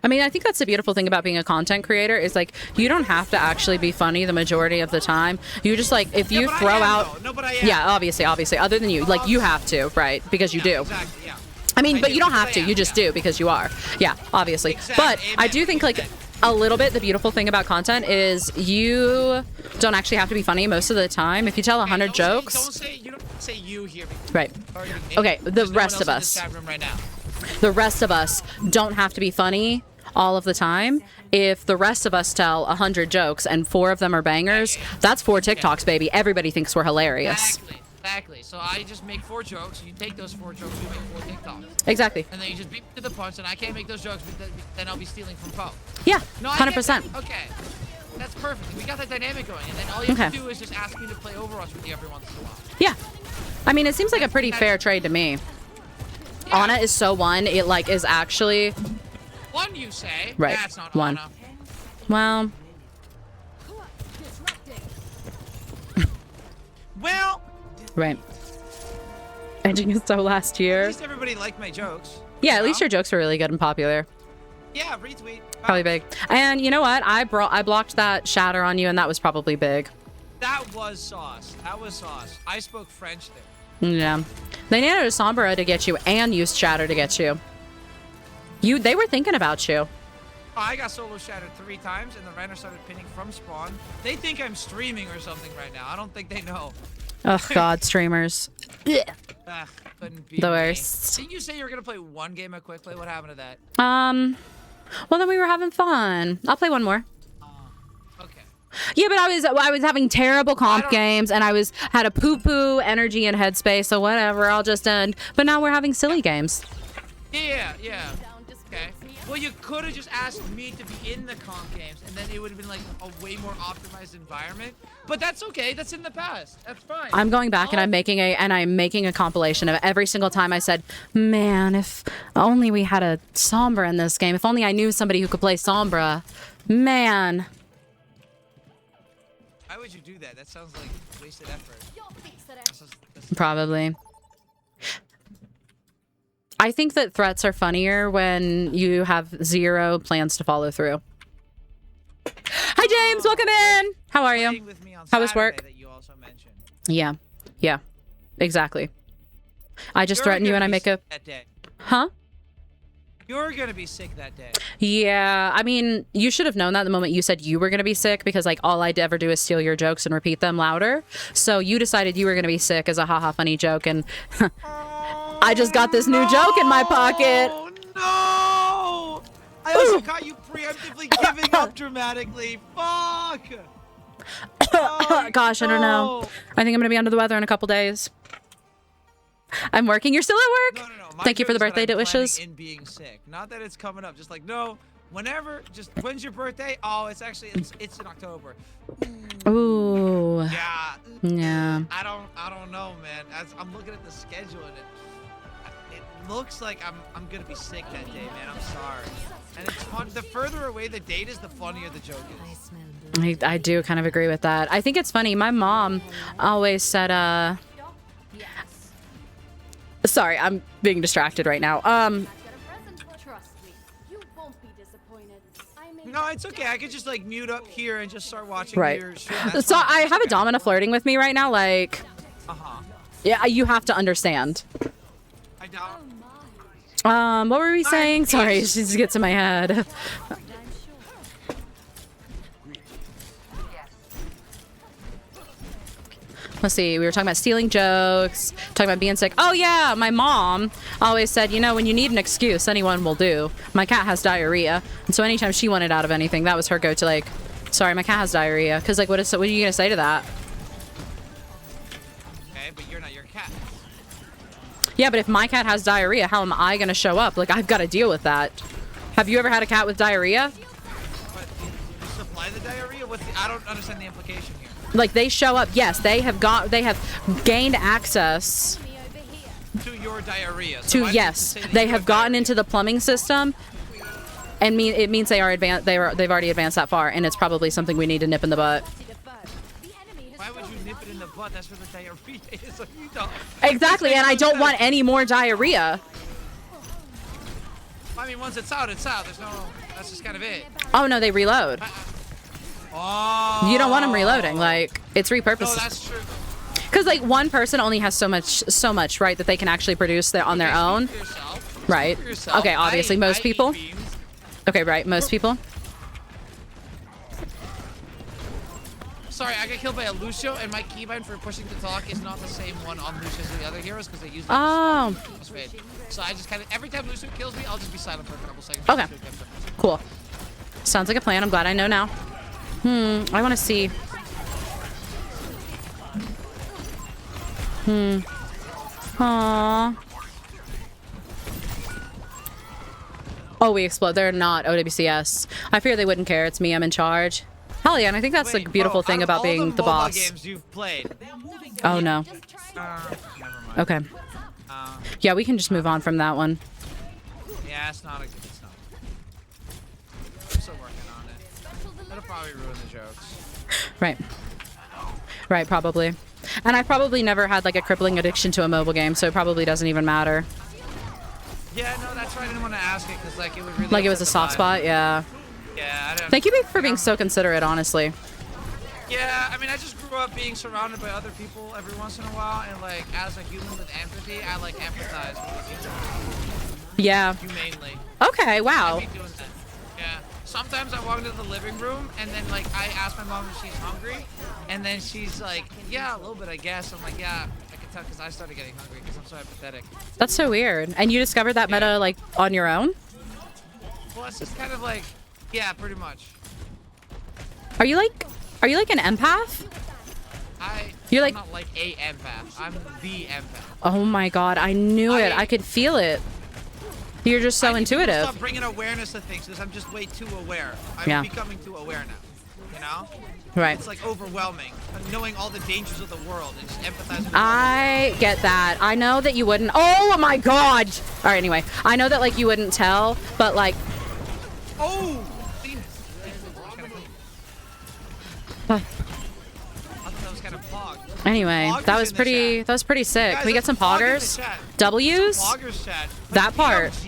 I mean, I think that's the beautiful thing about being a content creator is like you don't have to actually be funny the majority of the time. You just like if you throw out. No, but I am. Yeah, obviously. Other than you, like you have to, right? Because you do. Exactly. Yeah. I mean, but you don't have to. You just do because you are. Yeah, obviously. But I do think like a little bit the beautiful thing about content is you don't actually have to be funny most of the time. If you tell 100 jokes. You don't say you here. Right. Okay, the rest of us. The rest of us don't have to be funny all of the time. If the rest of us tell 100 jokes and 4 of them are bangers, that's 4 TikToks, baby. Everybody thinks we're hilarious. Exactly. So I just make 4 jokes. You take those 4 jokes, you make 4 TikToks. Exactly. And then you just beat me to the punch, and I can't make those jokes, but then I'll be stealing from Poe. Yeah, no, 100%. Okay. That's perfect. We got that dynamic going, and then all you have to do is just ask me to play Overwatch with you every once in a while. Yeah. I mean, it seems like a pretty fair trade to me. Yeah. Ana is so 1. It like is actually 1, you say? Right. That's not 1. Ana. Well. Well. Right. Edging is so last year. At least everybody liked my jokes. Yeah, at least your jokes were really good and popular. Yeah, retweet. Probably big. And you know what? I blocked that shatter on you, and that was probably big. That was sauce. That was sauce. I spoke French there. Yeah. They needed a Sombra to get you and used shatter to get you. They were thinking about you. I got solo shattered 3 times, and the Renner started pinning from spawn. They think I'm streaming or something right now. I don't think they know. Oh God, streamers. Ugh, couldn't be the me. worst. Didn't you say you were gonna play 1 game of quick play? What happened to that? Well then we were having fun. I'll play 1 more. Okay. Yeah, but I was having terrible comp games, and I had a poo-poo energy and headspace. So whatever, I'll just end. But now we're having silly games. Yeah. Okay. Well, you could have just asked me to be in the comp games, and then it would have been like a way more optimized environment. But that's okay. That's in the past. That's fine. I'm going back and I'm making a compilation of every single time I said, "Man, if only we had a Sombra in this game. If only I knew somebody who could play Sombra." Man. Why would you do that? That sounds like wasted effort. Probably. I think that threats are funnier when you have 0 plans to follow through. Hi, James. Welcome in. How are you? How was work? Yeah. Exactly. I just threaten you and I make a... Huh? You're gonna be sick that day. Yeah, I mean, you should have known that the moment you said you were gonna be sick, because like all I'd ever do is steal your jokes and repeat them louder. So you decided you were gonna be sick as a haha funny joke, and I just got this new joke in my pocket. Oh no! I also caught you preemptively giving up dramatically. Fuck! Gosh, I don't know. I think I'm gonna be under the weather in a couple days. I'm working. You're still at work? No. My Thank you for the joke is that birthday I'm wishes. planning in being sick. Not that it's coming up. Just like, no, whenever, just, when's your birthday? Oh, it's actually, it's in October. Ooh. Yeah. Yeah. I don't know, man. I'm looking at the schedule and it looks like I'm gonna be sick that day, man. I'm sorry. And it's fun. The further away the date is, the funnier the joke is. I do kind of agree with that. I think it's funny. My mom always said, sorry, I'm being distracted right now. No, it's okay. I could just like mute up here and just start watching Right. your stream. That's So fine. I have a Domina flirting with me right now. Like, yeah, you have to understand. I don't. What were we saying? Sorry, she just gets in my head. Let's see, we were talking about stealing jokes, talking about being sick. Oh yeah, my mom always said, you know, when you need an excuse, anyone will do. My cat has diarrhea. And so anytime she wanted out of anything, that was her go-to, like, sorry, my cat has diarrhea. Because, like, what are you going to say to that? Okay, but you're not your cat. Yeah, but if my cat has diarrhea, how am I going to show up? Like, I've got to deal with that. Have you ever had a cat with diarrhea? But you supply the diarrhea? I don't understand the implication here. Like, they show up. Yes, they have gained access To your diarrhea. So to, yes, they have gotten into the plumbing system, and it means they are advanced. They've already advanced that far, and it's probably something we need to nip in the butt. Why would you nip it in the butt? That's where the diarrhea is. So you don't. Exactly, and I don't want any more diarrhea. I mean, once it's out, it's out. There's no. That's just kind of it. Oh no, they reload. Oh. You don't want them reloading. Like, it's repurposed. No, that's true. Because like one person only has so much, right, that they can actually produce on their own. Right. Okay, obviously most people. Okay, right, most people. Sorry, I got killed by a Lucio, and my keybind for pushing to talk is not the same one on Lucio as the other heroes because they use like so I just kind of every time Lucio kills me, I'll just be silent for a couple seconds. Okay. Cool. Sounds like a plan. I'm glad I know now. I want to see. Aww. Oh, we explode. They're not OWCS. I fear they wouldn't care. It's me. I'm in charge. Hell yeah, and I think that's the beautiful thing about being the boss. Games you've played. Oh no. Okay. Yeah, we can just move on from that one. Yeah, it's not a good. It's not. I'm still working on it. That'll probably ruin the jokes. Right. Right, probably. And I've probably never had like a crippling addiction to a mobile game, so it probably doesn't even matter. Yeah, no, that's why I didn't want to ask it because like it would really. Like it was a soft spot, yeah. Yeah. Thank you for being so considerate, honestly. Yeah, I mean, I just grew up being surrounded by other people every once in a while, and like as a human with empathy, I like empathize with people. Yeah. Humanely. Okay, wow. I be doing that. Yeah. Sometimes I walk into the living room and then like I ask my mom if she's hungry, and then she's like, "Yeah, a little bit, I guess." I'm like, "Yeah, I can tell because I started getting hungry because I'm so empathetic." That's so weird. And you discovered that meta like on your own? Well, it's just kind of like, yeah, pretty much. Are you like an empath? You're like I'm not like a empath. I'm the empath. Oh my god, I knew it. I could feel it. You're just so intuitive. Stop bringing awareness to things because I'm just way too aware. I'm becoming too aware now. You know? Right. It's like overwhelming. Knowing all the dangers of the world and just empathizing. I get that. I know that you wouldn't. Oh my god. All right. Anyway, I know that like you wouldn't tell, but like. Oh. Anyway, that was pretty sick. Can we get some poggers? W's? That part.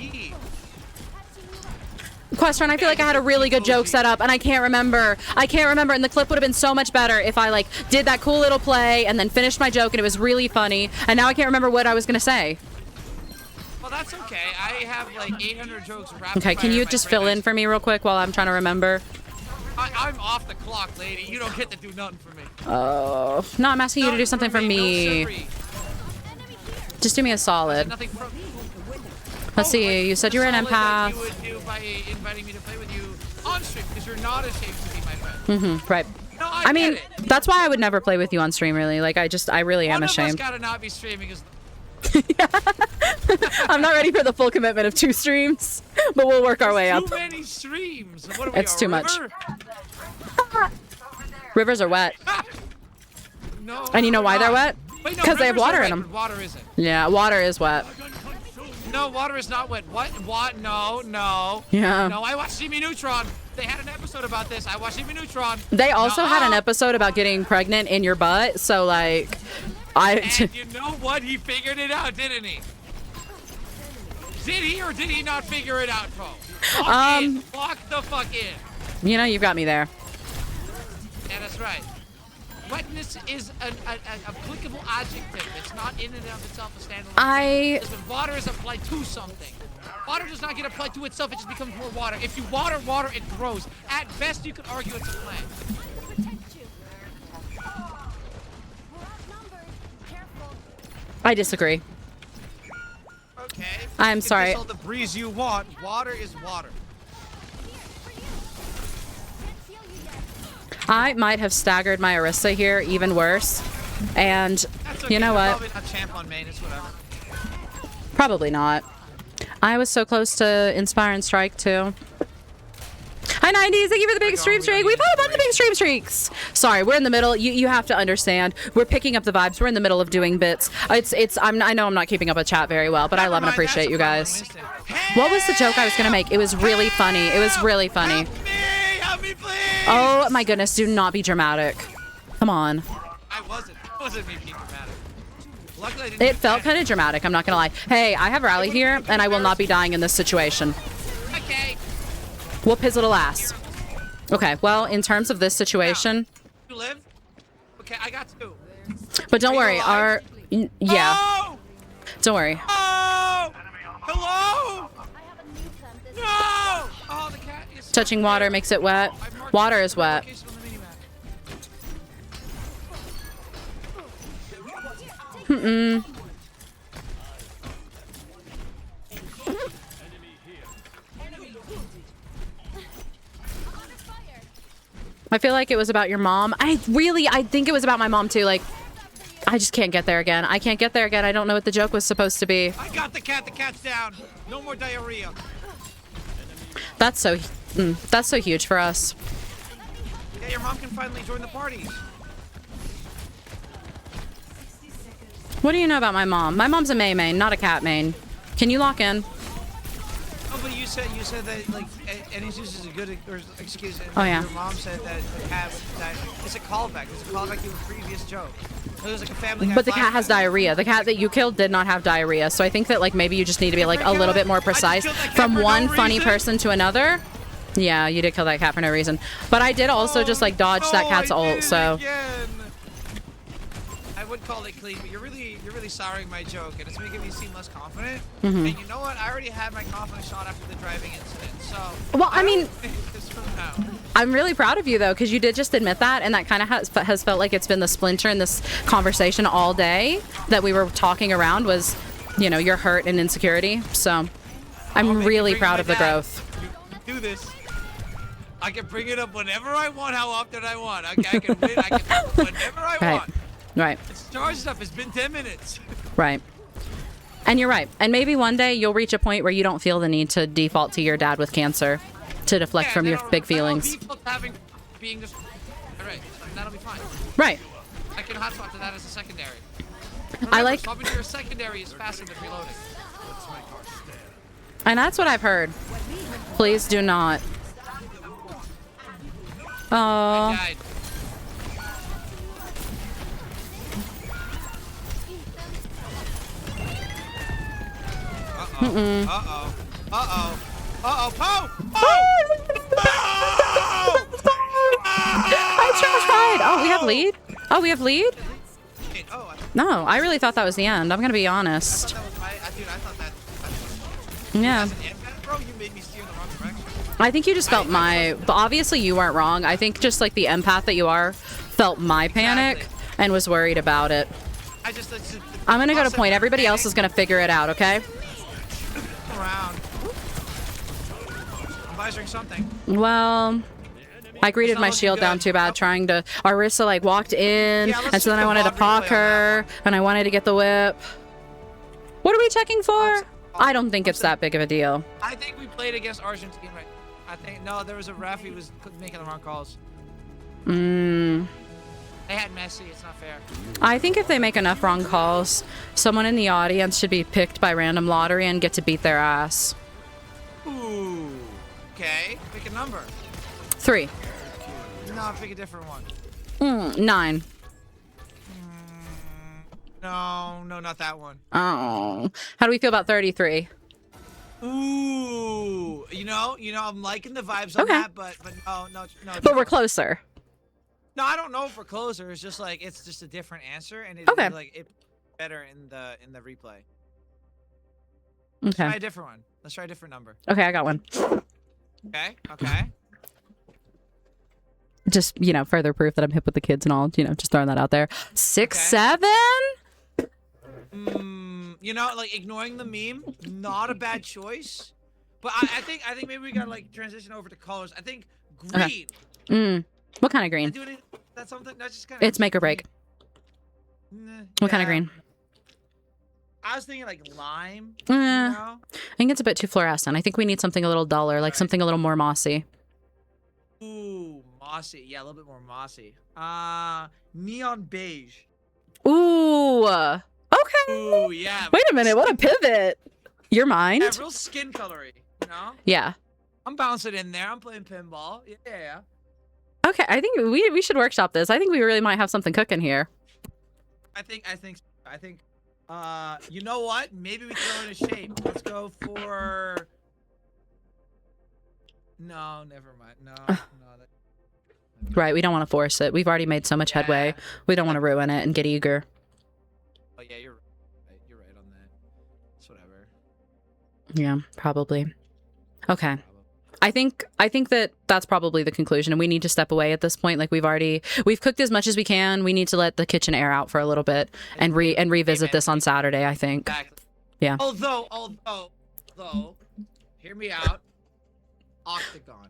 Question, I feel like I had a really good joke set up and I can't remember. And the clip would have been so much better if I like did that cool little play and then finished my joke and it was really funny. And now I can't remember what I was gonna say. Well, that's okay. I have like 800 jokes wrapped. Okay, can you just fill in for me real quick while I'm trying to remember? I'm off the clock, lady. You don't get to do nothing for me. Oh, no, I'm asking you to do something for me. Just do me a solid. Let's see, you said you were an empath. You would do by inviting me to play with you on stream because you're not ashamed to be my friend. Right. No, I mean, that's why I would never play with you on stream, really. Like, I really am ashamed. One of us gotta not be streaming. I'm not ready for the full commitment of 2 streams, but we'll work our way up. Too many streams. What are we, It's a too much. river? Rivers are wet. No. And you know why they're wet? Wait, no, Because they have rivers are water wet, in them. but water isn't. Yeah, water is wet. No, water is not wet. What? No. Yeah. No, I watched Jimmy Neutron. They had an episode about this. I watched Jimmy Neutron. They also had an Nuh-uh. episode about getting pregnant in your butt, so like, And you know what? He figured it out, didn't he? Did he or did he not figure it out, bro? Lock the fuck in. You know, you've got me there. Yeah, that's right. Wetness is an applicable adjective. It's not in and of itself a standalone. Because when water is applied to something, water does not get applied to itself. It just becomes more water. If you water, it grows. At best, you could argue it's a plant. I disagree. Okay. I'm You can sorry. diss all the breeze you want. Water is water. I might have staggered my Orisa here even worse. And That's okay. you know They're what? Probably not champ on main. It's whatever. Probably not. I was so close to Inspire and Strike too. Hi 90s, thank you for the big stream streak. We've had a bunch of big stream streaks. Sorry, we're in the middle. You have to understand. We're picking up the vibes. We're in the middle of doing bits. I know I'm not keeping up with chat very well, but I love and appreciate you guys. What was the joke I was gonna make? It was really funny. It was really funny. Help me, please. Oh my goodness, do not be dramatic. Come on. I wasn't. It wasn't me being dramatic. Luckily, I didn't It felt kind of dramatic, I'm not gonna lie. Hey, I have Rally here, and I will not be dying in this situation. Okay. Whoop his little ass. Okay, well, in terms of this situation, You live? Okay, I got 2. but don't Are you worry, alive? yeah, Oh! don't worry. Oh! Hello? No! Oh, the cat is so Touching water makes it wet. Water is wet. Mm-mm. I feel like it was about your mom. I think it was about my mom too. Like, I just can't get there again. I can't get there again. I don't know what the joke was supposed to be. I got the cat. The cat's down. No more diarrhea. That's so huge for us. Yeah, your mom can finally join the party. What do you know about my mom? My mom's a May main, not a cat main. Can you lock in? Oh, but you said that like any excuse is a good excuse. And Oh, yeah. Your mom said that the cat died. It's a callback. It's a callback to a previous joke. It was like a Family Guy. But the cat has diarrhea. The cat that you killed did not have diarrhea. So I think that like maybe you just need to be like a little bit more precise from one funny person to another. Yeah, you did kill that cat for no reason. But I did also just like dodge that cat's ult. So I would call it clean, but you're really souring my joke, and it's making me seem less confident. Mhm. And you know what? I already had my confidence shot after the driving incident. So Well, I mean, this from now. I'm really proud of you though, because you did just admit that, and that kind of has felt like it's been the splinter in this conversation all day that we were talking around was, you know, your hurt and insecurity. So I'm really proud of the growth. Do this. I can bring it up whenever I want, how often I want. Okay, I can win. I can whenever I Right. want. Right. It's charged up. It's been 10 minutes. Right. And you're right. And maybe one day you'll reach a point where you don't feel the need to default to your dad with cancer to deflect from your big feelings. Being just, all right, that'll be fine. Right. I can hotspot to that as a secondary. I like- Swapping to your secondary is faster than reloading. And that's what I've heard. Please do not. Oh. I died. Mm-mm. Uh-oh. Uh-oh. Uh-oh. Poe! I tried. Oh, we have lead? Oh, we have lead? No, I really thought that was the end. I'm going to be honest. Dude, I thought that. Yeah. Bro, you made me steer in the wrong direction. I think you just felt my... But obviously you weren't wrong. I think just like the empath that you are felt my panic and was worried about it. I'm going to go to point. Everybody else is going to figure it out, okay? Around. I'm visoring something. Well, I greeted my shield down too bad trying to... Arissa like walked in, Yeah, let's and so then just I wanted to VOD pock replay on her, and I wanted to get the whip. What are we checking for? I don't think it's that big of a deal. I think we played against Argentina, right? I think, no, there was a ref, he was making the wrong calls. Mm. They had Messi, it's not fair. I think if they make enough wrong calls, someone in the audience should be picked by random lottery and get to beat their ass. Ooh. Okay, pick a number. 3. No, pick a different one. 9. No, not that one. Oh. How do we feel about 33? Ooh. You know, I'm liking the vibes on that, but no. But we're closer. No, I don't know if we're closer. It's just like it's just a different answer, and it's like it better in the replay. Let's try a different one. Let's try a different number. Okay, I got one. Okay. Just, further proof that I'm hip with the kids and all, just throwing that out there. 6, 7? Like ignoring the meme, not a bad choice. But I think maybe we gotta like transition over to colors. I think green. Okay. What kind of green? That's something that's just kind of. It's make or break. What kind of green? I was thinking like lime. I think it's a bit too fluorescent. I think we need something a little duller, like something a little more mossy. Ooh, mossy. Yeah, a little bit more mossy. Neon beige. Ooh. Okay. Ooh, yeah. Wait a minute. What a pivot. Your mind? Yeah, real skin colory. Yeah. I'm bouncing in there. I'm playing pinball. Yeah. Okay, I think we should workshop this. I think we really might have something cooking here. I think. You know what? Maybe we throw in a shape. Let's go for. No, never mind. No. Right, we don't want to force it. We've already made so much headway. We don't want to ruin it and get eager. Oh yeah, you're right. You're right on that. It's whatever. Yeah, probably. Okay. I think that that's probably the conclusion, and we need to step away at this point. Like we've cooked as much as we can. We need to let the kitchen air out for a little bit and revisit this on Saturday, I think. Exactly. Yeah. Although, hear me out. Octagon.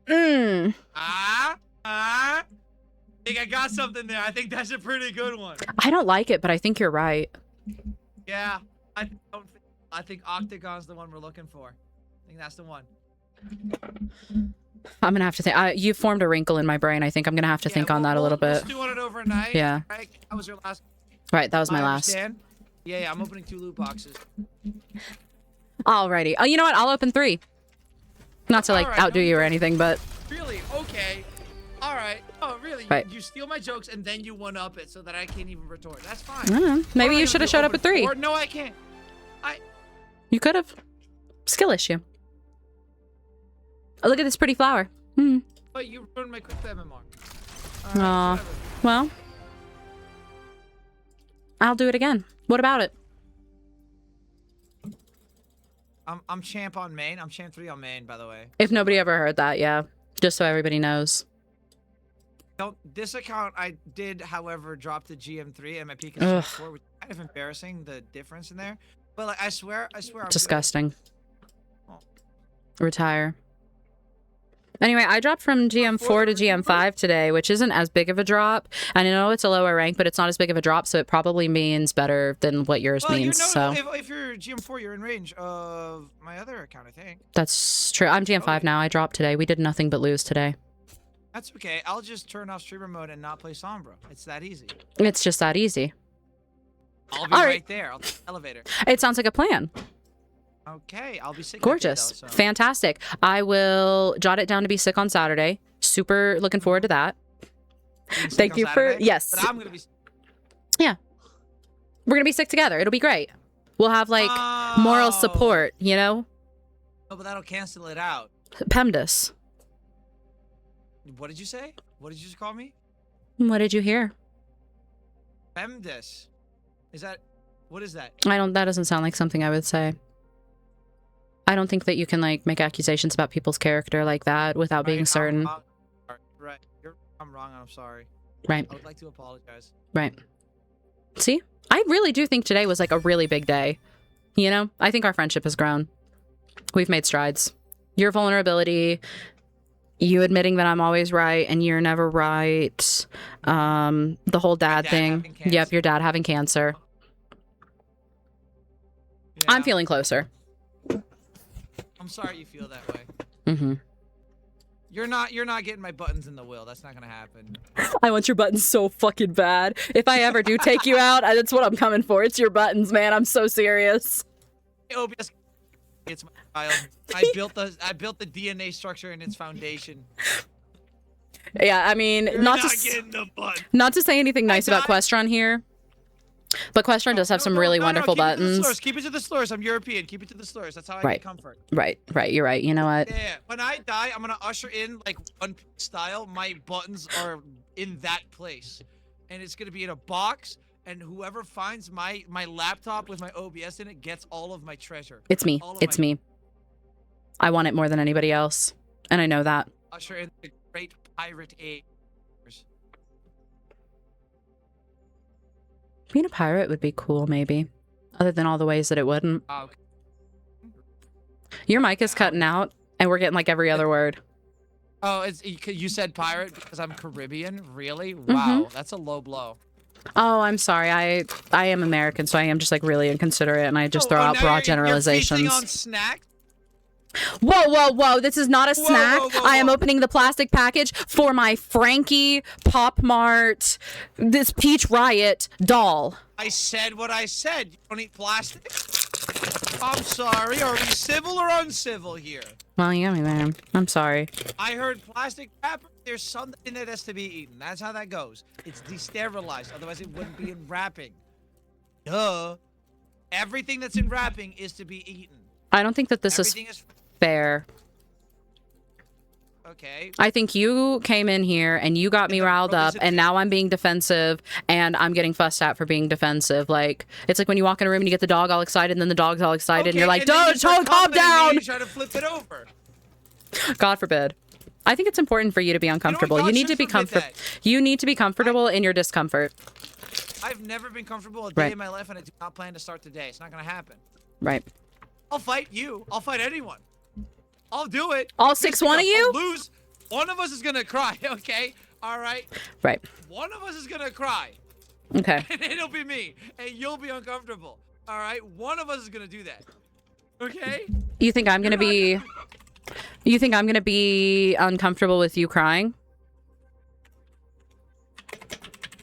I think I got something there. I think that's a pretty good one. I don't like it, but I think you're right. Yeah, I think Octagon's the one we're looking for. I think that's the one. I'm gonna have to think. You formed a wrinkle in my brain. I think I'm gonna have to think on that a little bit. Let's do it overnight. Yeah. Right? That was your last. Right, that was my last. Understand? Yeah, I'm opening 2 loot boxes. Alrighty. Oh, you know what? I'll open 3. Not to outdo you or anything, but. Really? Okay. All right. Oh, really? Right. You steal my jokes and then you one up it so that I can't even retort. That's fine. Maybe you should have showed up at 3. Or no, I can't. You could have. Skill issue. Oh, look at this pretty flower. But you ruined my quick MMR. Aw. Well. I'll do it again. What about it? I'm champ on main. I'm champ 3 on main, by the way. If nobody ever heard that, yeah. Just so everybody knows. This account I did, however, drop the GM3 and my peak is champ 4, which is kind of embarrassing, the difference in there. But like, I swear. I'm disgusting. Oh. Retire. Anyway, I dropped from GM4 to GM5 today, which isn't as big of a drop. And I know it's a lower rank, but it's not as big of a drop, so it probably means better than what yours means. If you're GM4, you're in range of my other account, I think. That's true. I'm GM5 now. I dropped today. We did nothing but lose today. That's okay. I'll just turn off streamer mode and not play Sombra. It's that easy. It's just that easy. I'll be right there. I'll take the elevator. It sounds like a plan. Okay, I'll be sick. Gorgeous. That day, though, so. Fantastic. I will jot it down to be sick on Saturday. Super looking forward to that. Thank you for yes. But I'm gonna be. Yeah, we're gonna be sick together. It'll be great. We'll have like moral support, you know. No, but that'll cancel it out. PEMDAS. What did you say? What did you just call me? What did you hear? PEMDAS. Is that? What is that? That doesn't sound like something I would say. I don't think that you can like make accusations about people's character like that without being certain. Right. I'm wrong. I'm sorry. Right. I would like to apologize. Right. See? I really do think today was like a really big day. You know? I think our friendship has grown. We've made strides. Your vulnerability, you admitting that I'm always right and you're never right. The whole dad thing. Yep, your dad having cancer. I'm feeling closer. I'm sorry you feel that way. Mm-hmm. You're not getting my buttons in the will. That's not gonna happen. I want your buttons so fucking bad. If I ever do take you out, that's what I'm coming for. It's your buttons, man. I'm so serious. OBS, it's my child. I built the DNA structure and its foundation. Yeah, I mean, You're not getting the button. to say anything nice about Questron here, but Questron does have some really wonderful buttons. Keep it to the slurs. I'm European. Keep it to the slurs. That's how I Right. get comfort. Right. You're right. You know what? Yeah. When I die, I'm gonna usher in like One Piece style. My buttons are in that place, and it's gonna be in a box. And whoever finds my laptop with my OBS in it gets all of my treasure. It's me. It's me. I want it more than anybody else, and I know that. Usher in the great pirate age. Being a pirate would be cool, maybe. Other than all the ways that it wouldn't. Okay. Your mic is cutting out, and we're getting like every other word. Oh, you said pirate because I'm Caribbean? Really? Wow, that's a low blow. Oh, I'm sorry. I am American, so I am just like really inconsiderate, and I just throw out broad generalizations. You're on snacks? Whoa. This is not a snack. Whoa. I am opening the plastic package for my Frankie Pop Mart, this Peach Riot doll. I said what I said. You don't eat plastic? I'm sorry. Are we civil or uncivil here? Well, you got me there. I'm sorry. I heard plastic wrapper. There's something in it that's to be eaten. That's how that goes. It's desterilized. Otherwise, it wouldn't be in wrapping. Duh. Everything that's in wrapping is to be eaten. I don't think that this is fair. Okay. I think you came in here and you got me riled up, and now I'm being defensive, and I'm getting fussed at for being defensive. Like, it's like when you walk in a room and you get the dog all excited, and then the dog's all excited, and you're like, "Don't calm down." You try to flip it over. God forbid. I think it's important for you to be uncomfortable. You need to be comfortable. You need to be comfortable in your discomfort. I've never been comfortable a day in my life, and I do not plan to start today. It's not gonna happen. Right. I'll fight you. I'll fight anyone. I'll do it. All 6-1 of you? I'll lose. One of us is gonna cry. Okay. All right. Right. One of us is gonna cry. Okay. And it'll be me, and you'll be uncomfortable. All right. One of us is gonna do that. Okay. You think I'm gonna be? You think I'm gonna be uncomfortable with you crying?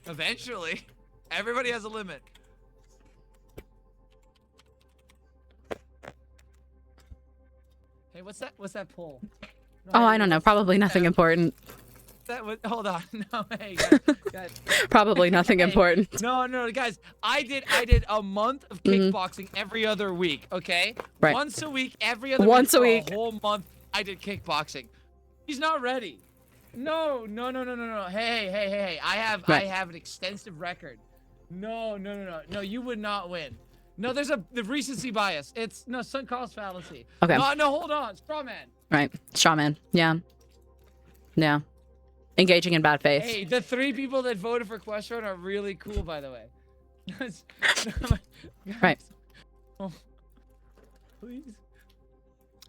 Eventually. Everybody has a limit. Hey, what's that pull? No, Oh, I don't know. Probably nothing important. Hold on. No, hey, guys. Probably nothing important. No, guys. I did a month of kickboxing every other week. Okay. Right. Once a week, every other Once a week. week. A whole month. I did kickboxing. He's not ready. No. Hey. I have an extensive record. No. You would not win. No, there's the recency bias. It's sunk cost fallacy. Okay. No, hold on. Straw man. Right. Straw man. Yeah. Engaging in bad faith. Hey, the 3 people that voted for Questron are really cool, by the way. Right. Oh, please.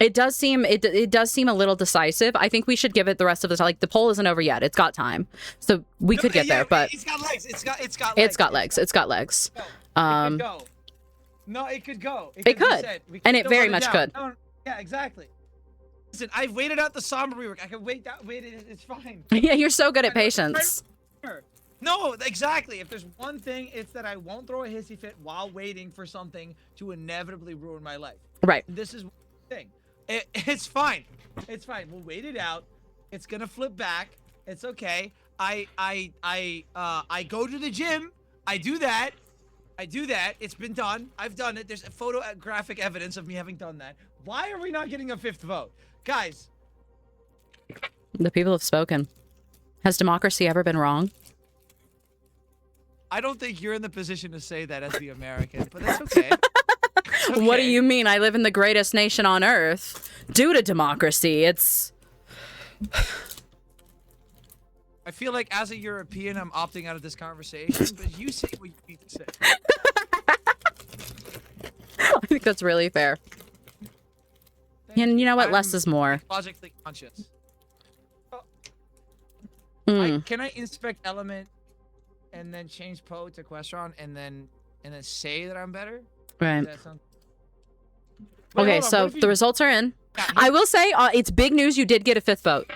It does seem a little decisive. I think we should give it the rest of the time. Like, the poll isn't over yet. It's got time, so we could get there. But it's got legs. It's got legs. It's got legs. It's got legs. It could go. No, it could go. It could, and it very much could. No, yeah, exactly. Listen, I've waited out the somber rework. I can wait it. It's fine. Yeah, you're so good at patience. No, exactly. If there's one thing, it's that I won't throw a hissy fit while waiting for something to inevitably ruin my life. Right. This is one thing. It's fine. It's fine. We'll wait it out. It's gonna flip back. It's okay. I go to the gym. I do that. It's been done. I've done it. There's photographic evidence of me having done that. Why are we not getting a 5th vote? Guys. The people have spoken. Has democracy ever been wrong? I don't think you're in the position to say that as the American, but that's okay. Okay. What do you mean? I live in the greatest nation on earth. Due to democracy, it's... I feel like as a European, I'm opting out of this conversation, but you say what you need to say. I think that's really fair. And you know what? Less is more. Logically conscious. Mm. Can I inspect element and then change Poe to Questron and then say that I'm better? Right. Does that sound... Okay, hold on, so what if the you- results are in. Yeah, I will say it's big news. You did get a 5th vote.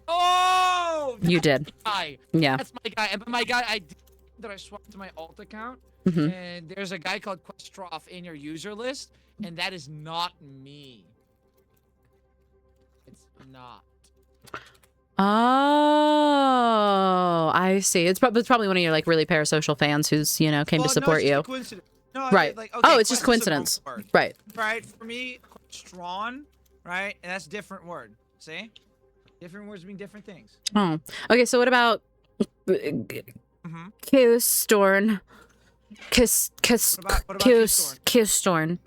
Oh! You did. Guy. Yeah. That's my guy. And my guy, I swapped to my alt account, Mhm. and there's a guy called Questroff in your user list, and that is not me. It's not. Oh, I see. It's probably one of your like really parasocial fans who's came to support you. No, Right. Like, Oh, it's just quest is a coincidence. word. Right. Right. For me, strawn, right, and that's a different word. See, different words mean different things. Oh. Okay. So what about Q-Storn? What about Q-Storn? Q-Storn.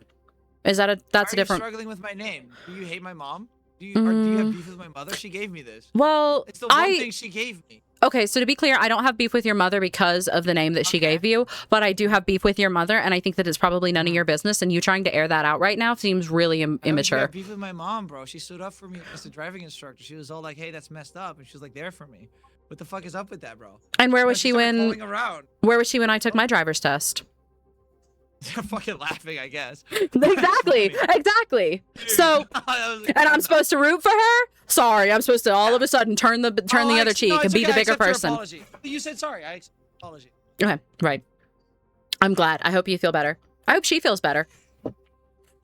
Is that that's a Why are you different? struggling with my name? Do you hate my mom? Or do you have beef with my mother? She gave me this. Well, It's the one thing she gave me. Okay, so to be clear, I don't have beef with your mother because of the name that she gave you, but I do have beef with your mother, and I think that it's probably none of your business, and you trying to air that out right now seems really I have immature. beef with my mom, bro. She stood up for me as a driving instructor. She was all like, "Hey, that's messed up," and she was like there for me. What the fuck is up with that, bro? And where was I she started when? pulling around. Where was she when I took my driver's test? Fucking laughing, I guess. Exactly, exactly. So, and I'm supposed to root for her? Sorry, I'm supposed to all of a sudden turn the other cheek and be the bigger person. Apology. You said sorry. I accept your apology. Okay, right. I'm glad. I hope you feel better. I hope she feels better.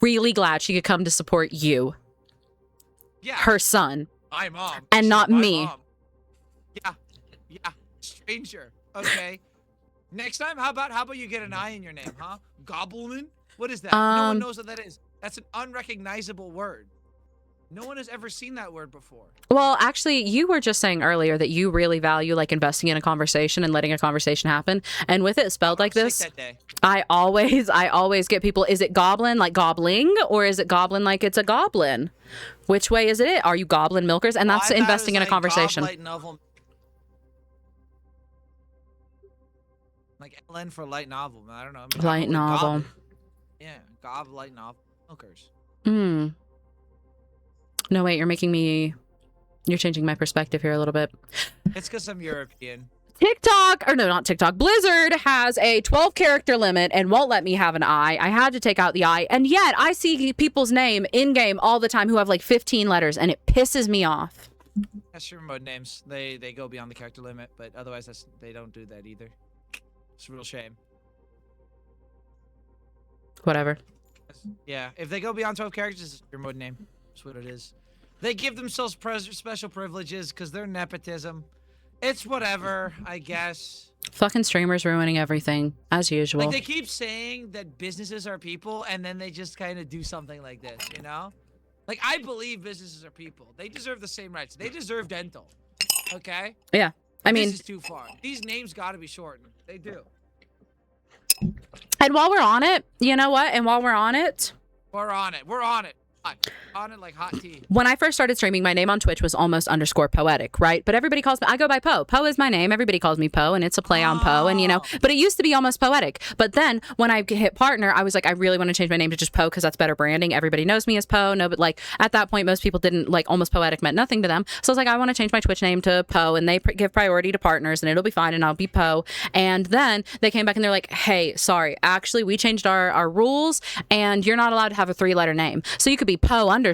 Really glad she could come to support you, Yeah. her son, My mom. and She's not my me. mom. Yeah. Stranger. Okay. Next time, how about you get an I in your name, huh? Gobbleman? What is that? No one knows what that is. That's an unrecognizable word. No one has ever seen that word before. Well, actually, you were just saying earlier that you really value like investing in a conversation and letting a conversation happen. And with it spelled like this, That day. I always get people, is it goblin like gobbling, or is it goblin like it's a goblin? Which way is it? Are you goblin milkers? And that's I thought it investing was in a like conversation. light novel. Like LN for light novel. I don't know. I mean, Light novel. Goblin. Yeah, gob light novel. Milkers. Hmm. No, wait, you're changing my perspective here a little bit. It's because I'm European. Not TikTok. Blizzard has a 12-character limit and won't let me have an I. I had to take out the I, and yet I see people's name in game all the time who have like 15 letters, and it pisses me off. That's your mode names. They go beyond the character limit, but otherwise they don't do that either. It's a real shame. Whatever. Yeah, if they go beyond 12 characters, it's your mode name. That's what it is. They give themselves special privileges because they're nepotism. It's whatever, I guess. Fucking streamers ruining everything, as usual. Like, they keep saying that businesses are people, and then they just kind of do something like this, you know? Like, I believe businesses are people. They deserve the same rights. They deserve dental, okay? Yeah, I mean... This is too far. These names gotta be shortened. They do. And while we're on it, you know what? And while we're on it... We're on it. We're on it. On it like hot tea. When I first started streaming, my name on Twitch was almost _poetic, right? But everybody calls me, I go by Poe. Poe is my name. Everybody calls me Poe, and it's a play on Poe, and but it used to be almost poetic. But then when I hit partner, I was like, I really want to change my name to just Poe because that's better branding. Everybody knows me as Poe. No, but like at that point, most people didn't like almost poetic meant nothing to them. So I was like, I want to change my Twitch name to Poe, and they give priority to partners, and it'll be fine, and I'll be Poe. And then they came back and they're like, hey, sorry, actually, we changed our rules, and you're not allowed to have a 3-letter name. So you could be Poe _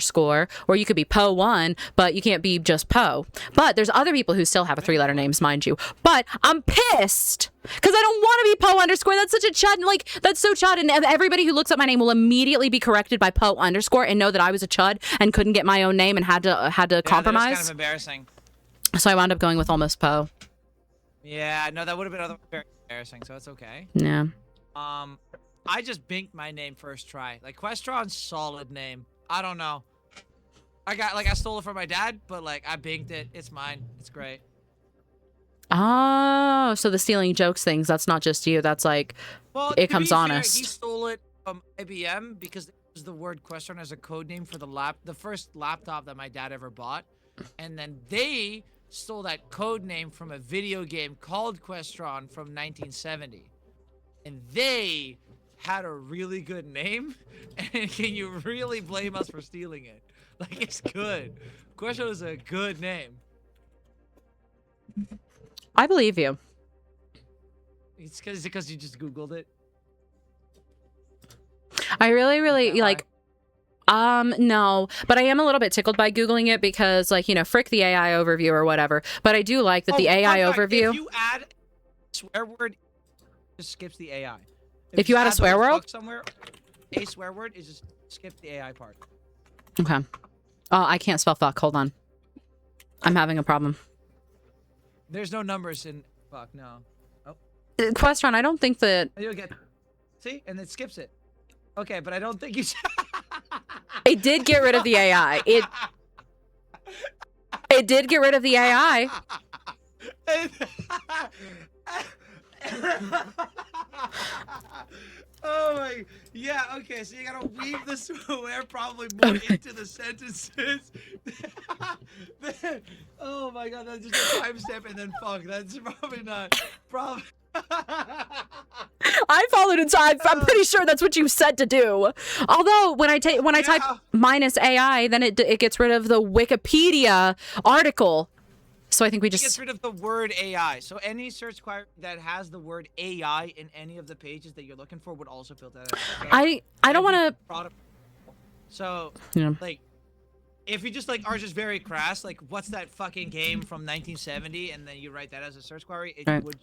or you could be Poe1, but you can't be just Poe. But there's other people who still have a 3-letter names, mind you. But I'm pissed because I don't want to be Poe_. That's such a chud. Like, that's so chud. And everybody who looks at my name will immediately be corrected by Poe_ and know that I was a chud and couldn't get my own name and had to compromise. That's kind of embarrassing. So I wound up going with almost Poe. Yeah, no, that would have been very embarrassing, so it's okay. Yeah. I just binked my name first try. Like, Questron's solid name. I don't know. I stole it from my dad, but like I binked it. It's mine. It's great. Oh, so the stealing jokes things, that's not just you. That's like, well, it comes fair, honest. He stole it from IBM because it was the word Questron as a code name for the first laptop that my dad ever bought. And then they stole that code name from a video game called Questron from 1970. And they had a really good name. And can you really blame us for stealing it? Like, it's good. Questron is a good name. I believe you. Is it because you just Googled it? I really, like, No, but I am a little bit tickled by Googling it because, like, you know, frick the AI overview or whatever. But I do like that the AI overview. If you add swear word, it just skips the AI. If you add a swear word somewhere, a swear word is just skip the AI part. Okay. Oh, I can't spell fuck. Hold on. I'm having a problem. There's no numbers in fuck. No. Oh. Questron, I don't think that. You'll get. See, and it skips it. Okay, but I don't think you. It did get rid of the AI. It did get rid of the AI. Oh my, yeah, okay, so you gotta weave the swear probably more into the sentences. Oh my god, that's just a timestamp and then fuck, that's probably not, probably. I followed inside. I'm pretty sure that's what you said to do. Although when I type minus AI, then it gets rid of the Wikipedia article. So I think we just gets rid of the word AI. So any search query that has the word AI in any of the pages that you're looking for would also filter that out. Okay? I don't want to. So yeah. Like, if you just like are just very crass, like what's that fucking game from 1970, and then you write that as a search query, it would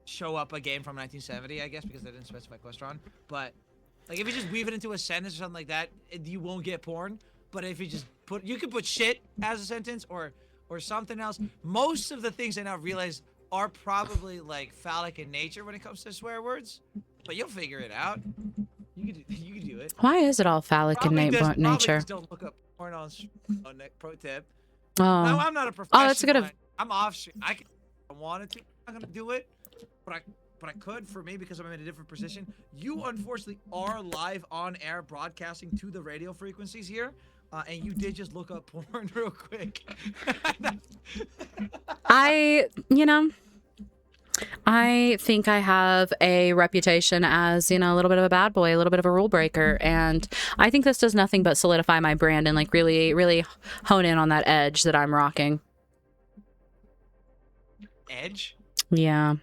show up a game from 1970, I guess, because they didn't specify Questron. But like if you just weave it into a sentence or something like that, you won't get porn. But if you just you could put shit as a sentence or something else. Most of the things I now realize are probably like phallic in nature when it comes to swear words, but you'll figure it out. You can do it. Why is it all phallic in nature? Just don't look up porn on pro tip. Oh. No, I'm not a professional. Oh, that's a good. I'm off. I wanted to. I'm not gonna do it, but I could for me because I'm in a different position. You unfortunately are live on air broadcasting to the radio frequencies here. And you did just look up porn real quick. I think I have a reputation as, a little bit of a bad boy, a little bit of a rule breaker. And I think this does nothing but solidify my brand and like really, really hone in on that edge that I'm rocking. Edge? Yeah.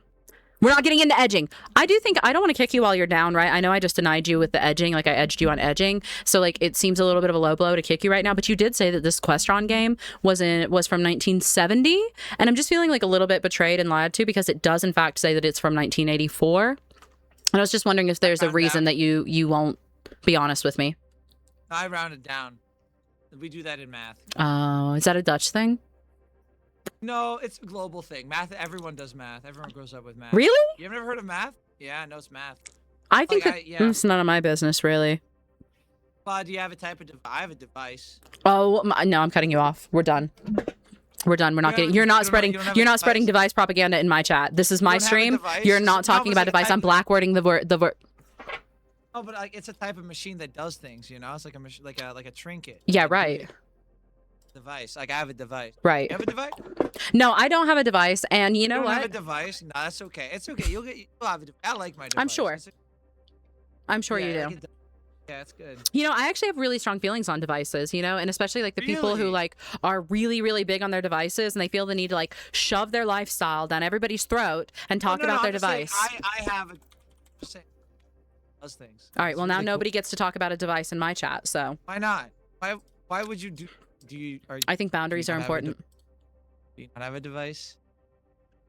We're not getting into edging. I don't want to kick you while you're down, right? I know I just denied you with the edging, like I edged you on edging. So like it seems a little bit of a low blow to kick you right now, but you did say that this Questron game was from 1970, and I'm just feeling like a little bit betrayed and lied to because it does in fact say that it's from 1984. And I was just wondering if there's a reason that you won't be honest with me. I rounded down. We do that in math. Oh, is that a Dutch thing? No, it's a global thing. Math, everyone does math. Everyone grows up with math. Really? You've never heard of math? Yeah, I know it's math. I think it's none of my business, really. Do you have a type of device? I have a device. Oh, no, I'm cutting you off. We're done. We're done. We're not getting. You're not spreading device propaganda in my chat. This is my stream. You're not talking about device. I'm blackwording the word. Oh, but like it's a type of machine that does things. It's like a trinket. Yeah, right. Device. Like I have a device. Right. You have a device? No, I don't have a device, and you know what? You don't have a device? No, that's okay. It's okay. You'll have a device. I like my device. I'm sure. I'm sure you do. Yeah, it's good. I actually have really strong feelings on devices, and especially like the people who like are really, really big on their devices and they feel the need to like shove their lifestyle down everybody's throat and talk about their device. I have those things. All right. Well, now nobody gets to talk about a device in my chat. So why not? Why would you do? I think boundaries are important. Do you not have a device?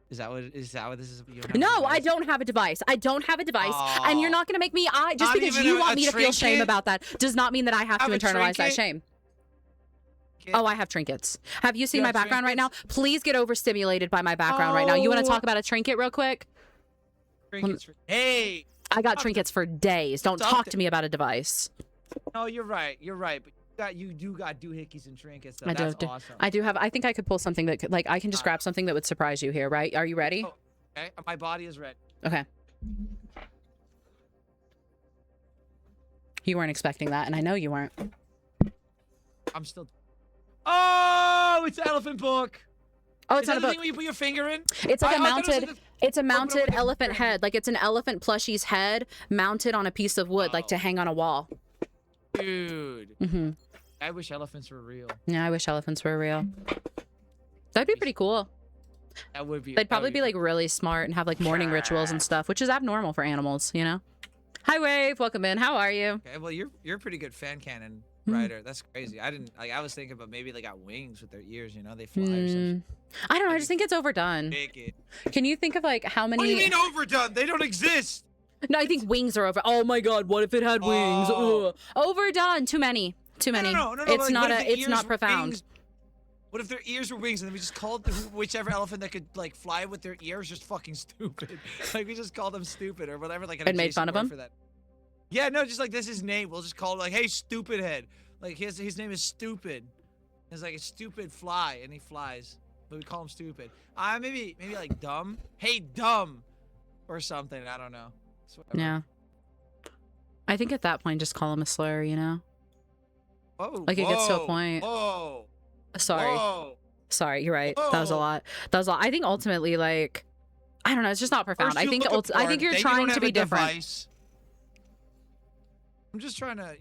Is that what this is? No, I don't have a device. I don't have a device, and you're not gonna make me. Just because you want me to feel shame about that does not mean that I have to internalize that shame. Oh, I have trinkets. Have you seen my background right now? Please get overstimulated by my background right now. You want to talk about a trinket real quick? Hey, I got trinkets for days. Don't talk to me about a device. No, you're right. You're right. But you do got doohickeys and trinkets. So that's awesome. I do have. I think I could pull something that could, like, I can just grab something that would surprise you here, right? Are you ready? Oh, okay. My body is ready. Okay. You weren't expecting that, and I know you weren't. I'm still. Oh, it's an elephant book. Oh, it's not a book. Thing where you put your finger in? It's like a mounted. It's a mounted elephant head. Like it's an elephant plushie's head mounted on a piece of wood, like to hang on a wall. Dude. Mm-hmm. I wish elephants were real. Yeah, I wish elephants were real. That'd be pretty cool. That would be. They'd probably be like really smart and have like morning rituals and stuff, which is abnormal for animals, Hi, Wave. Welcome in. How are you? Okay, well, you're a pretty good fan cannon. Rider. That's crazy. I didn't like. I was thinking about maybe they got wings with their ears. You know, they fly or something. I don't know. I just think it's overdone. Can you think of like how many? What do you mean overdone? They don't exist. No, I think wings are over. Oh my god, what if it had wings? Ugh. Overdone. Too many. Too many. No. It's like, not what if the it's ears not were profound. wings? What if their ears were wings and then we just called whichever elephant that could like fly with their ears just fucking stupid? Like we just called them stupid or whatever. Like And made fun of him? for that. Yeah, no, just like this is his name. We'll just call him like, hey, stupid head. Like his name is Stupid. It's like a stupid fly, and he flies, but we call him Stupid. Maybe like dumb. Hey, dumb, or something. I don't know. Yeah. I think at that point, just call him a slur. You know. Oh. Like it gets to a point. Whoa. Sorry. Whoa. Sorry, you're right. That was a lot. That was a lot. I think ultimately, like, I don't know. It's just not profound. First I you think look I think apart, you're then you trying don't to have be a different. device. I'm just trying to,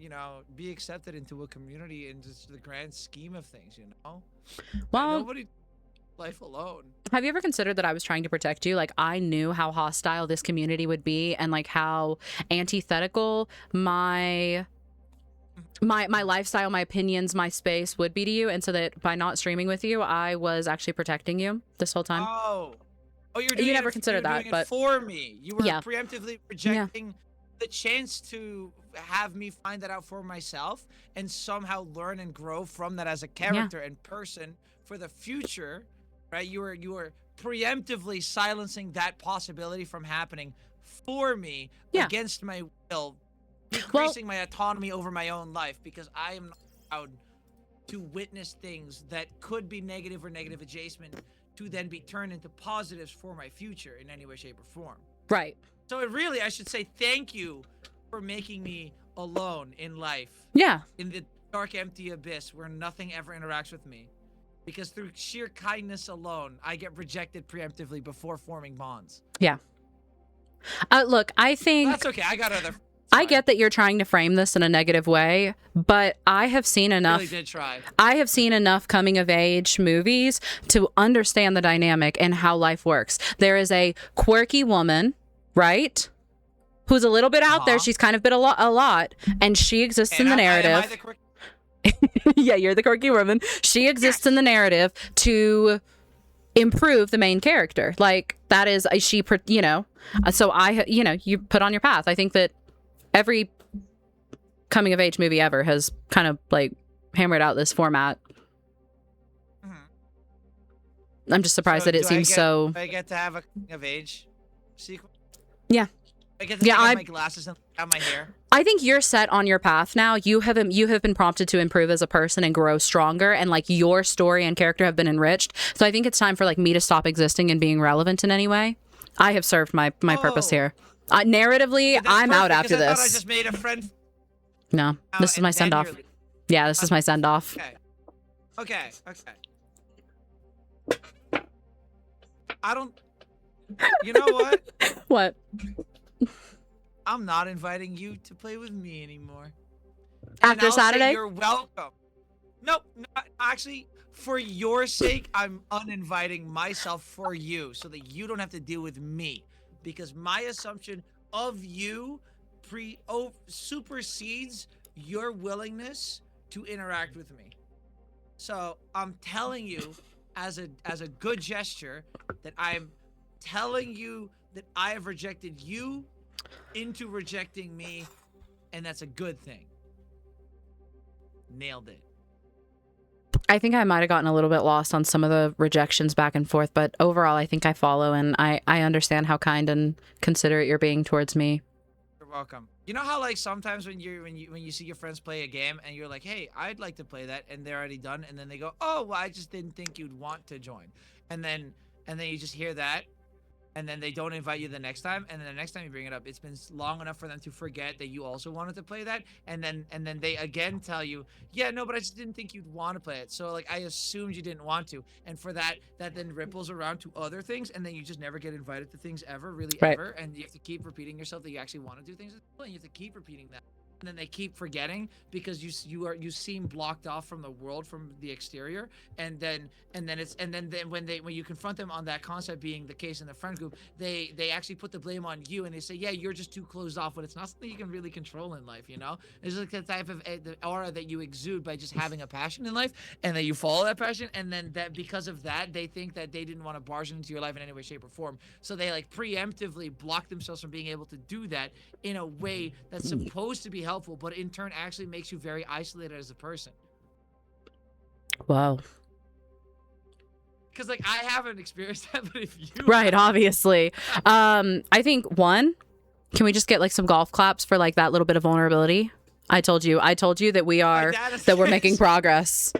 be accepted into a community in just the grand scheme of things, Well, nobody life alone. have you ever considered that I was trying to protect you? Like, I knew how hostile this community would be and like how antithetical my lifestyle, my opinions, my space would be to you, and so that by not streaming with you, I was actually protecting you this whole time. Oh, you're doing You never it, considered you're that, doing but it for me. You were Yeah. preemptively rejecting the chance to have me find that out for myself and somehow learn and grow from that as a character and person for the future, right? You were preemptively silencing that possibility from happening for me against my will, decreasing my autonomy over my own life because I am not allowed to witness things that could be negative or negative adjacent to then be turned into positives for my future in any way, shape, or form. Right. So I should say thank you for making me alone in life. Yeah. In the dark, empty abyss where nothing ever interacts with me. Because through sheer kindness alone, I get rejected preemptively before forming bonds. Yeah. Look, I think That's okay. I got other. I get that you're trying to frame this in a negative way, but I have seen enough. Really did try. I have seen enough coming of age movies to understand the dynamic and how life works. There is a quirky woman, right? Who's a little bit out there. She's kind of been a lot, and she exists in the narrative. Yeah, you're the quirky woman. She exists in the narrative to improve the main character. Like that is so you put on your path. I think that every coming of age movie ever has kind of like hammered out this format. I'm just surprised that it seems so. Do I get to have a coming of age sequence? Yeah. I get to take off my glasses and have my hair. I think you're set on your path now. You have been prompted to improve as a person and grow stronger, and like your story and character have been enriched. So I think it's time for like me to stop existing and being relevant in any way. I have served my purpose here. Narratively, I'm out after this. I thought I just made a friend. No, this is my send off. Yeah, this is my send off. Okay. I don't. You know what? What? I'm not inviting you to play with me anymore. After Saturday? You're welcome. Nope. Actually, for your sake, I'm uninviting myself for you so that you don't have to deal with me. Because my assumption of you supersedes your willingness to interact with me. So I'm telling you as a good gesture that I'm telling you that I have rejected you into rejecting me, and that's a good thing. Nailed it. I think I might have gotten a little bit lost on some of the rejections back and forth, but overall I think I follow, and I understand how kind and considerate you're being towards me. You're welcome. You know how like sometimes when you see your friends play a game and you're like, hey, I'd like to play that, and they're already done, and then they go, oh, well, I just didn't think you'd want to join, and then you just hear that. And then they don't invite you the next time, and then the next time you bring it up, it's been long enough for them to forget that you also wanted to play that, and then they again tell you, yeah, no, but I just didn't think you'd want to play it. So like I assumed you didn't want to, and for that then ripples around to other things, and then you just never get invited to things ever, really ever, and you have to keep repeating yourself that you actually want to do things, and you have to keep repeating that and then they keep forgetting because you seem blocked off from the world from the exterior, and then when you confront them on that concept being the case in the friend group, they actually put the blame on you, and they say, yeah, you're just too closed off, but it's not something you can really control in life, you know. It's like the type of the aura that you exude by just having a passion in life, and then you follow that passion, and then that because of that they think that they didn't want to barge into your life in any way, shape, or form, so they like preemptively block themselves from being able to do that in a way that's supposed to be helpful, but in turn actually makes you very isolated as a person. Wow. Because like I haven't experienced that, but if you Right, obviously. I think can we just get like some golf claps for like that little bit of vulnerability? I told you that that we're making progress.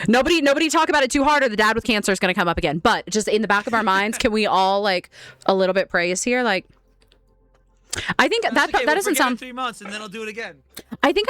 Nobody talk about it too hard or the dad with cancer is going to come up again. But just in the back of our minds, can we all like a little bit praise here? Like, I think that doesn't sound. 3 months and then I'll do it again. I think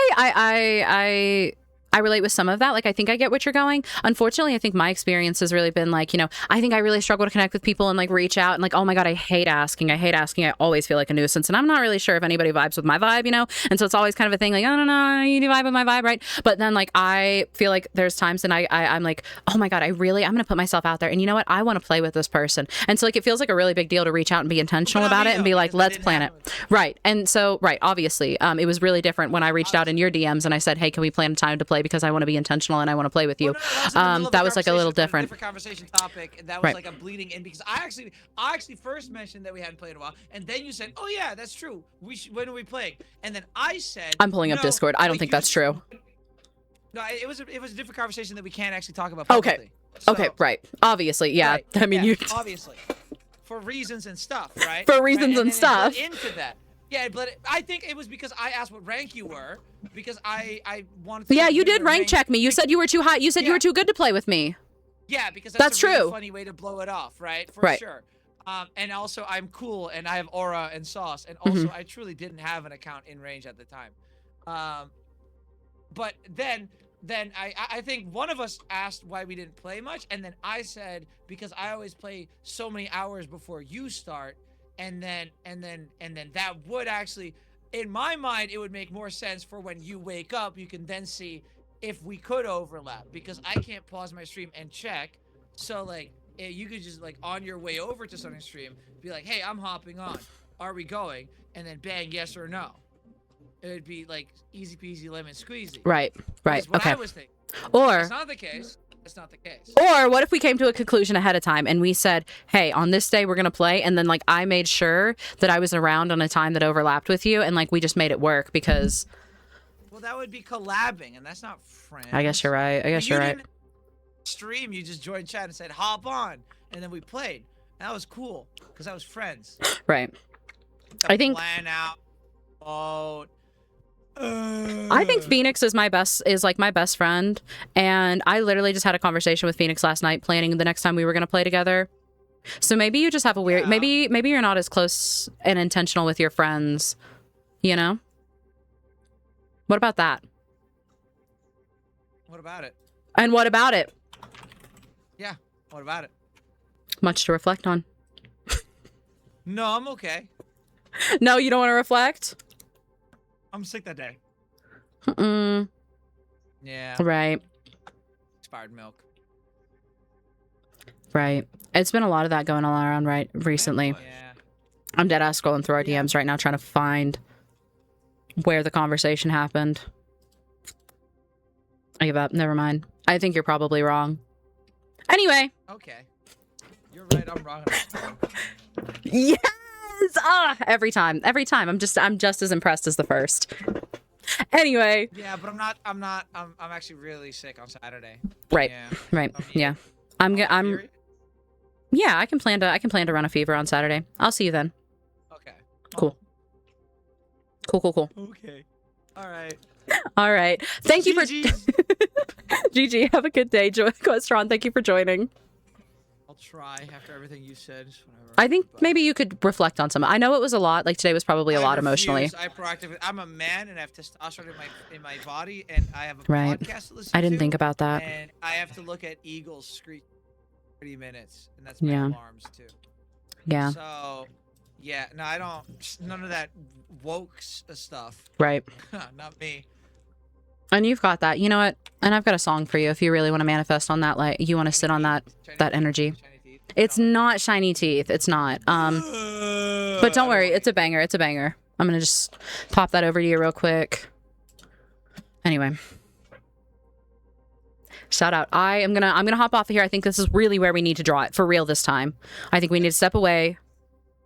I relate with some of that. Like, I think I get what you're going. Unfortunately, I think my experience has really been like, you know, I think I really struggle to connect with people and like reach out and like, oh my God, I hate asking. I always feel like a nuisance. And I'm not really sure if anybody vibes with my vibe, you know? And so it's always kind of a thing like, I don't know, you do vibe with my vibe, right? But then like, I feel like there's times and I'm like, oh my God, I'm going to put myself out there. And you know what? I want to play with this person. And so like, it feels like a really big deal to reach out and be intentional about it and be like, let's plan it. Right. And so, right. Obviously, it was really different when I reached out in your DMs and I said, hey, can we plan a time to play? Because I want to be intentional and I want to play with you. That was like a little different. Different conversation topic. That was like a bleeding in because I actually first mentioned that we hadn't played in a while, and then you said, "Oh yeah, that's true. When are we playing?" And then I said, "I'm pulling up Discord. I don't think that's true." No, it was a different conversation that we can't actually talk about publicly. Okay. So, okay. Right. Obviously, yeah. Right, I mean, you obviously for reasons and stuff, right? For reasons and stuff. Into that. Yeah, but I think it was because I asked what rank you were because I wanted to. Yeah, you did rank check me. You said you were too high. You said you were too good to play with me. Yeah, because that's a really true. Funny way to blow it off, right? For sure. And also I'm cool and I have aura and sauce, and also I truly didn't have an account in range at the time. But then I think one of us asked why we didn't play much, and then I said because I always play so many hours before you start. And then that would actually, in my mind, it would make more sense for when you wake up, you can then see if we could overlap, because I can't pause my stream and check. So like, you could just like on your way over to something stream, be like, hey, I'm hopping on. Are we going? And then bang, yes or no. It would be like easy peasy lemon squeezy. Right. That's what Okay. I was thinking. Or it's not the case. It's not the case. Or what if we came to a conclusion ahead of time and we said, hey, on this day we're going to play, and then like I made sure that I was around on a time that overlapped with you, and like we just made it work because. Well, that would be collabing, and that's not friends. I guess you're right. You're right. Stream, you just joined chat and said hop on, and then we played. And that was cool because I was friends. Right. I think. Plan out. I think Phoenix is my best friend, and I literally just had a conversation with Phoenix last night planning the next time we were going to play together. So maybe you just have a weird maybe you're not as close and intentional with your friends, you know? What about that? What about it? And what about it? Yeah, what about it? Much to reflect on. No, I'm okay. No, you don't want to reflect? I'm sick that day. Yeah. Right. Expired milk. Right. It's been a lot of that going all around right recently. Yeah. I'm dead ass scrolling through our DMs right now trying to find where the conversation happened. I give up. Never mind. I think you're probably wrong. Anyway. Okay. You're right. I'm wrong. Yes! Every time. I'm just as impressed as the first. Anyway. Yeah, but I'm actually really sick on Saturday. Right. Yeah. Right. Yeah. Yeah, I can plan to run a fever on Saturday. I'll see you then. Okay. Cool. Cool. Okay. All right. All right. Thank you for GG. Have a good day, Questron. Thank you for joining. I'll try after everything you said. I think maybe you could reflect on some. I know it was a lot. Like today was probably a lot emotionally. I'm a man and I have testosterone in my body, and I have a right. podcast to listen I didn't to, think about that. And I have to look at eagles screech 30 minutes, and that's my alarms too. Yeah. So, Yeah, no, I don't. None of that woke stuff. Right. Not me. And you've got that. You know what? And I've got a song for you if you really want to manifest on that. Like, you want to sit on that energy. It's not shiny teeth. It's not. But don't worry. It's a banger. It's a banger. I'm going to just pop that over to you real quick. Anyway. Shout out. I'm gonna hop off of here. I think this is really where we need to draw it for real this time. I think we need to step away.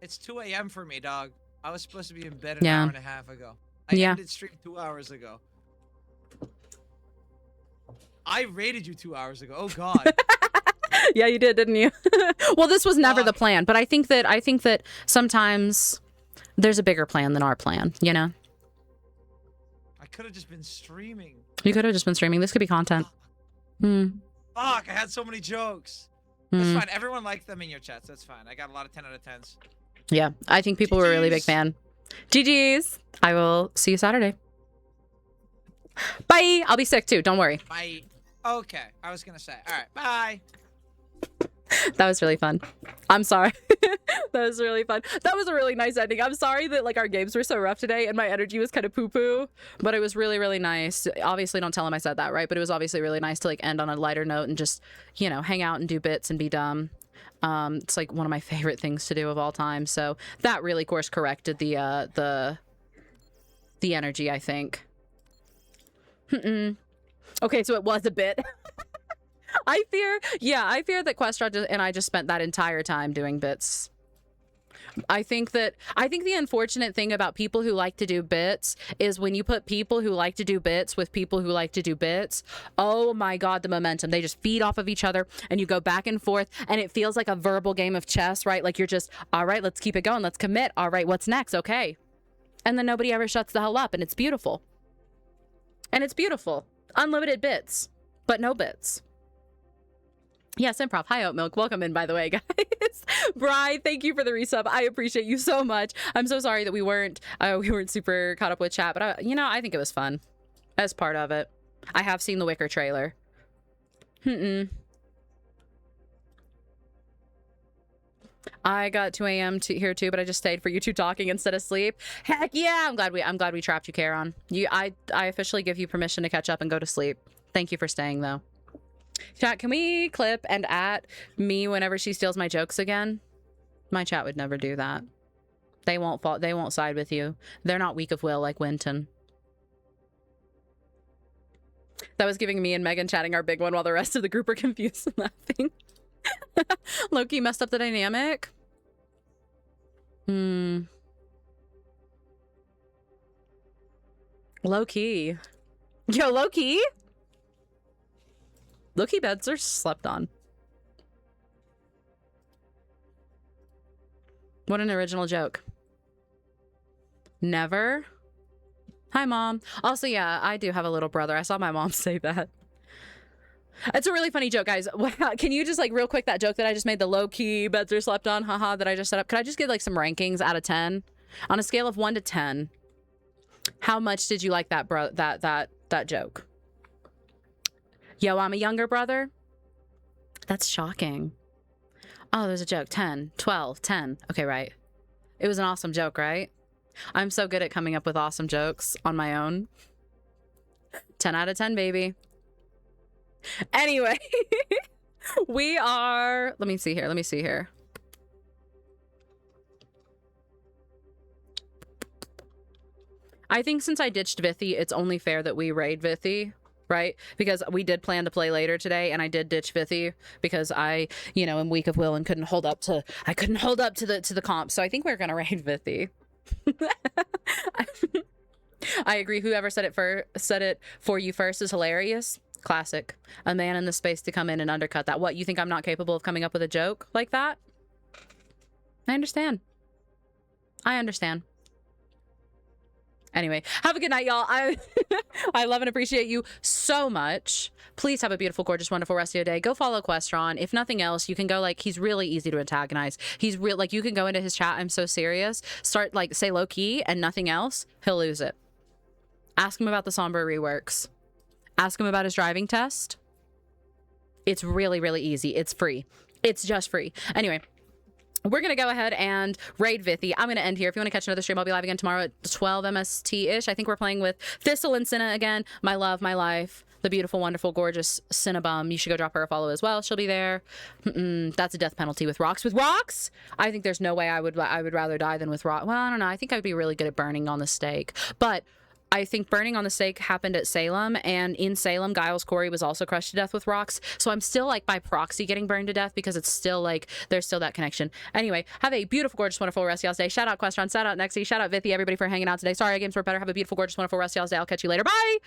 It's 2 a.m. for me, dog. I was supposed to be in bed an Yeah. hour and a half ago. I ended stream 2 hours ago. I raided you 2 hours ago. Oh God. Yeah, you did, didn't you? Well, this was never the plan, but I think that sometimes there's a bigger plan than our plan, you know? I could have just been streaming. You could have just been streaming. This could be content. Fuck, I had so many jokes. That's fine. Everyone liked them in your chats. That's fine. I got a lot of 10 out of 10s. Yeah, I think people were a really big fan. GG's. I will see you Saturday. Bye. I'll be sick too. Don't worry. Bye. Okay. I was going to say. All right. Bye. That was really fun. I'm sorry. That was really fun. That was a really nice ending. I'm sorry that like our games were so rough today and my energy was kind of poo-poo, but it was really, really nice. Obviously, don't tell him I said that, right? But it was obviously really nice to like end on a lighter note and just, you know, hang out and do bits and be dumb. It's like one of my favorite things to do of all time. So that really course corrected the energy, I think. Okay, so it was a bit. I fear that Questrod and I just spent that entire time doing bits. I think the unfortunate thing about people who like to do bits is when you put people who like to do bits with people who like to do bits, oh my God, the momentum. They just feed off of each other and you go back and forth and it feels like a verbal game of chess, right? Like you're just, all right, let's keep it going. Let's commit. All right, what's next? Okay. And then nobody ever shuts the hell up and it's beautiful. And it's beautiful. Unlimited bits, but no bits. Yes, improv. Hi, Oat Milk. Welcome in, by the way, guys. Bri, thank you for the resub. I appreciate you so much. I'm so sorry that we weren't super caught up with chat, but I think it was fun as part of it. I have seen the Wicker trailer. I got 2 a.m. here too, but I just stayed for you two talking instead of sleep. Heck yeah! I'm glad we trapped you, Charon. I officially give you permission to catch up and go to sleep. Thank you for staying though. Chat, can we clip and at me whenever she steals my jokes again? My chat would never do that. They won't side with you. They're not weak of will like Winton. That was giving me and Megan chatting our big one while the rest of the group are confused and laughing. Loki messed up the dynamic. Low key. Yo, low key? Low-key beds are slept on. What an original joke. Never. Hi, Mom. Also, yeah, I do have a little brother. I saw my mom say that. It's a really funny joke, guys. Can you just, like, real quick, that joke that I just made, the low-key beds are slept on, haha, that I just set up. Could I just get, like, some rankings out of 10? On a scale of 1 to 10, how much did you like that joke? Yo, I'm a younger brother? That's shocking. Oh, there's a joke. 10, 12, 10. Okay, right. It was an awesome joke, right? I'm so good at coming up with awesome jokes on my own. 10 out of 10, baby. Anyway, we are... Let me see here. I think since I ditched Vithy, it's only fair that we raid Vithy. Right? Because we did plan to play later today and I did ditch Vithy because I, am weak of will and couldn't hold up to the comp. So I think we're going to raid Vithy. I agree. Whoever said it for you first is hilarious. Classic. A man in the space to come in and undercut that. What, you think I'm not capable of coming up with a joke like that? I understand. Anyway, have a good night, y'all. I love and appreciate you so much. Please have a beautiful, gorgeous, wonderful rest of your day. Go follow Questron. If nothing else, you can go, like, he's really easy to antagonize. He's real, like, you can go into his chat, I'm so serious. Start, like, say low key and nothing else. He'll lose it. Ask him about the Sombra reworks. Ask him about his driving test. It's really, really easy. It's free. It's just free. Anyway. we're going to go ahead and raid Vithy. I'm going to end here. If you want to catch another stream, I'll be live again tomorrow at 12 MST-ish. I think we're playing with Thistle and Cinna again. My love, my life. The beautiful, wonderful, gorgeous Cinnabum. You should go drop her a follow as well. She'll be there. That's a death penalty with rocks. With rocks? I think there's no way I would rather die than with rock. Well, I don't know. I think I'd be really good at burning on the stake. But I think burning on the stake happened at Salem, and in Salem, Giles Corey was also crushed to death with rocks. So I'm still like by proxy getting burned to death because it's still like there's still that connection. Anyway, have a beautiful, gorgeous, wonderful rest of y'all's day. Shout out Questron, shout out Nexy, shout out Vithy, everybody for hanging out today. Sorry, Games Were Better. Have a beautiful, gorgeous, wonderful rest of y'all's day. I'll catch you later. Bye.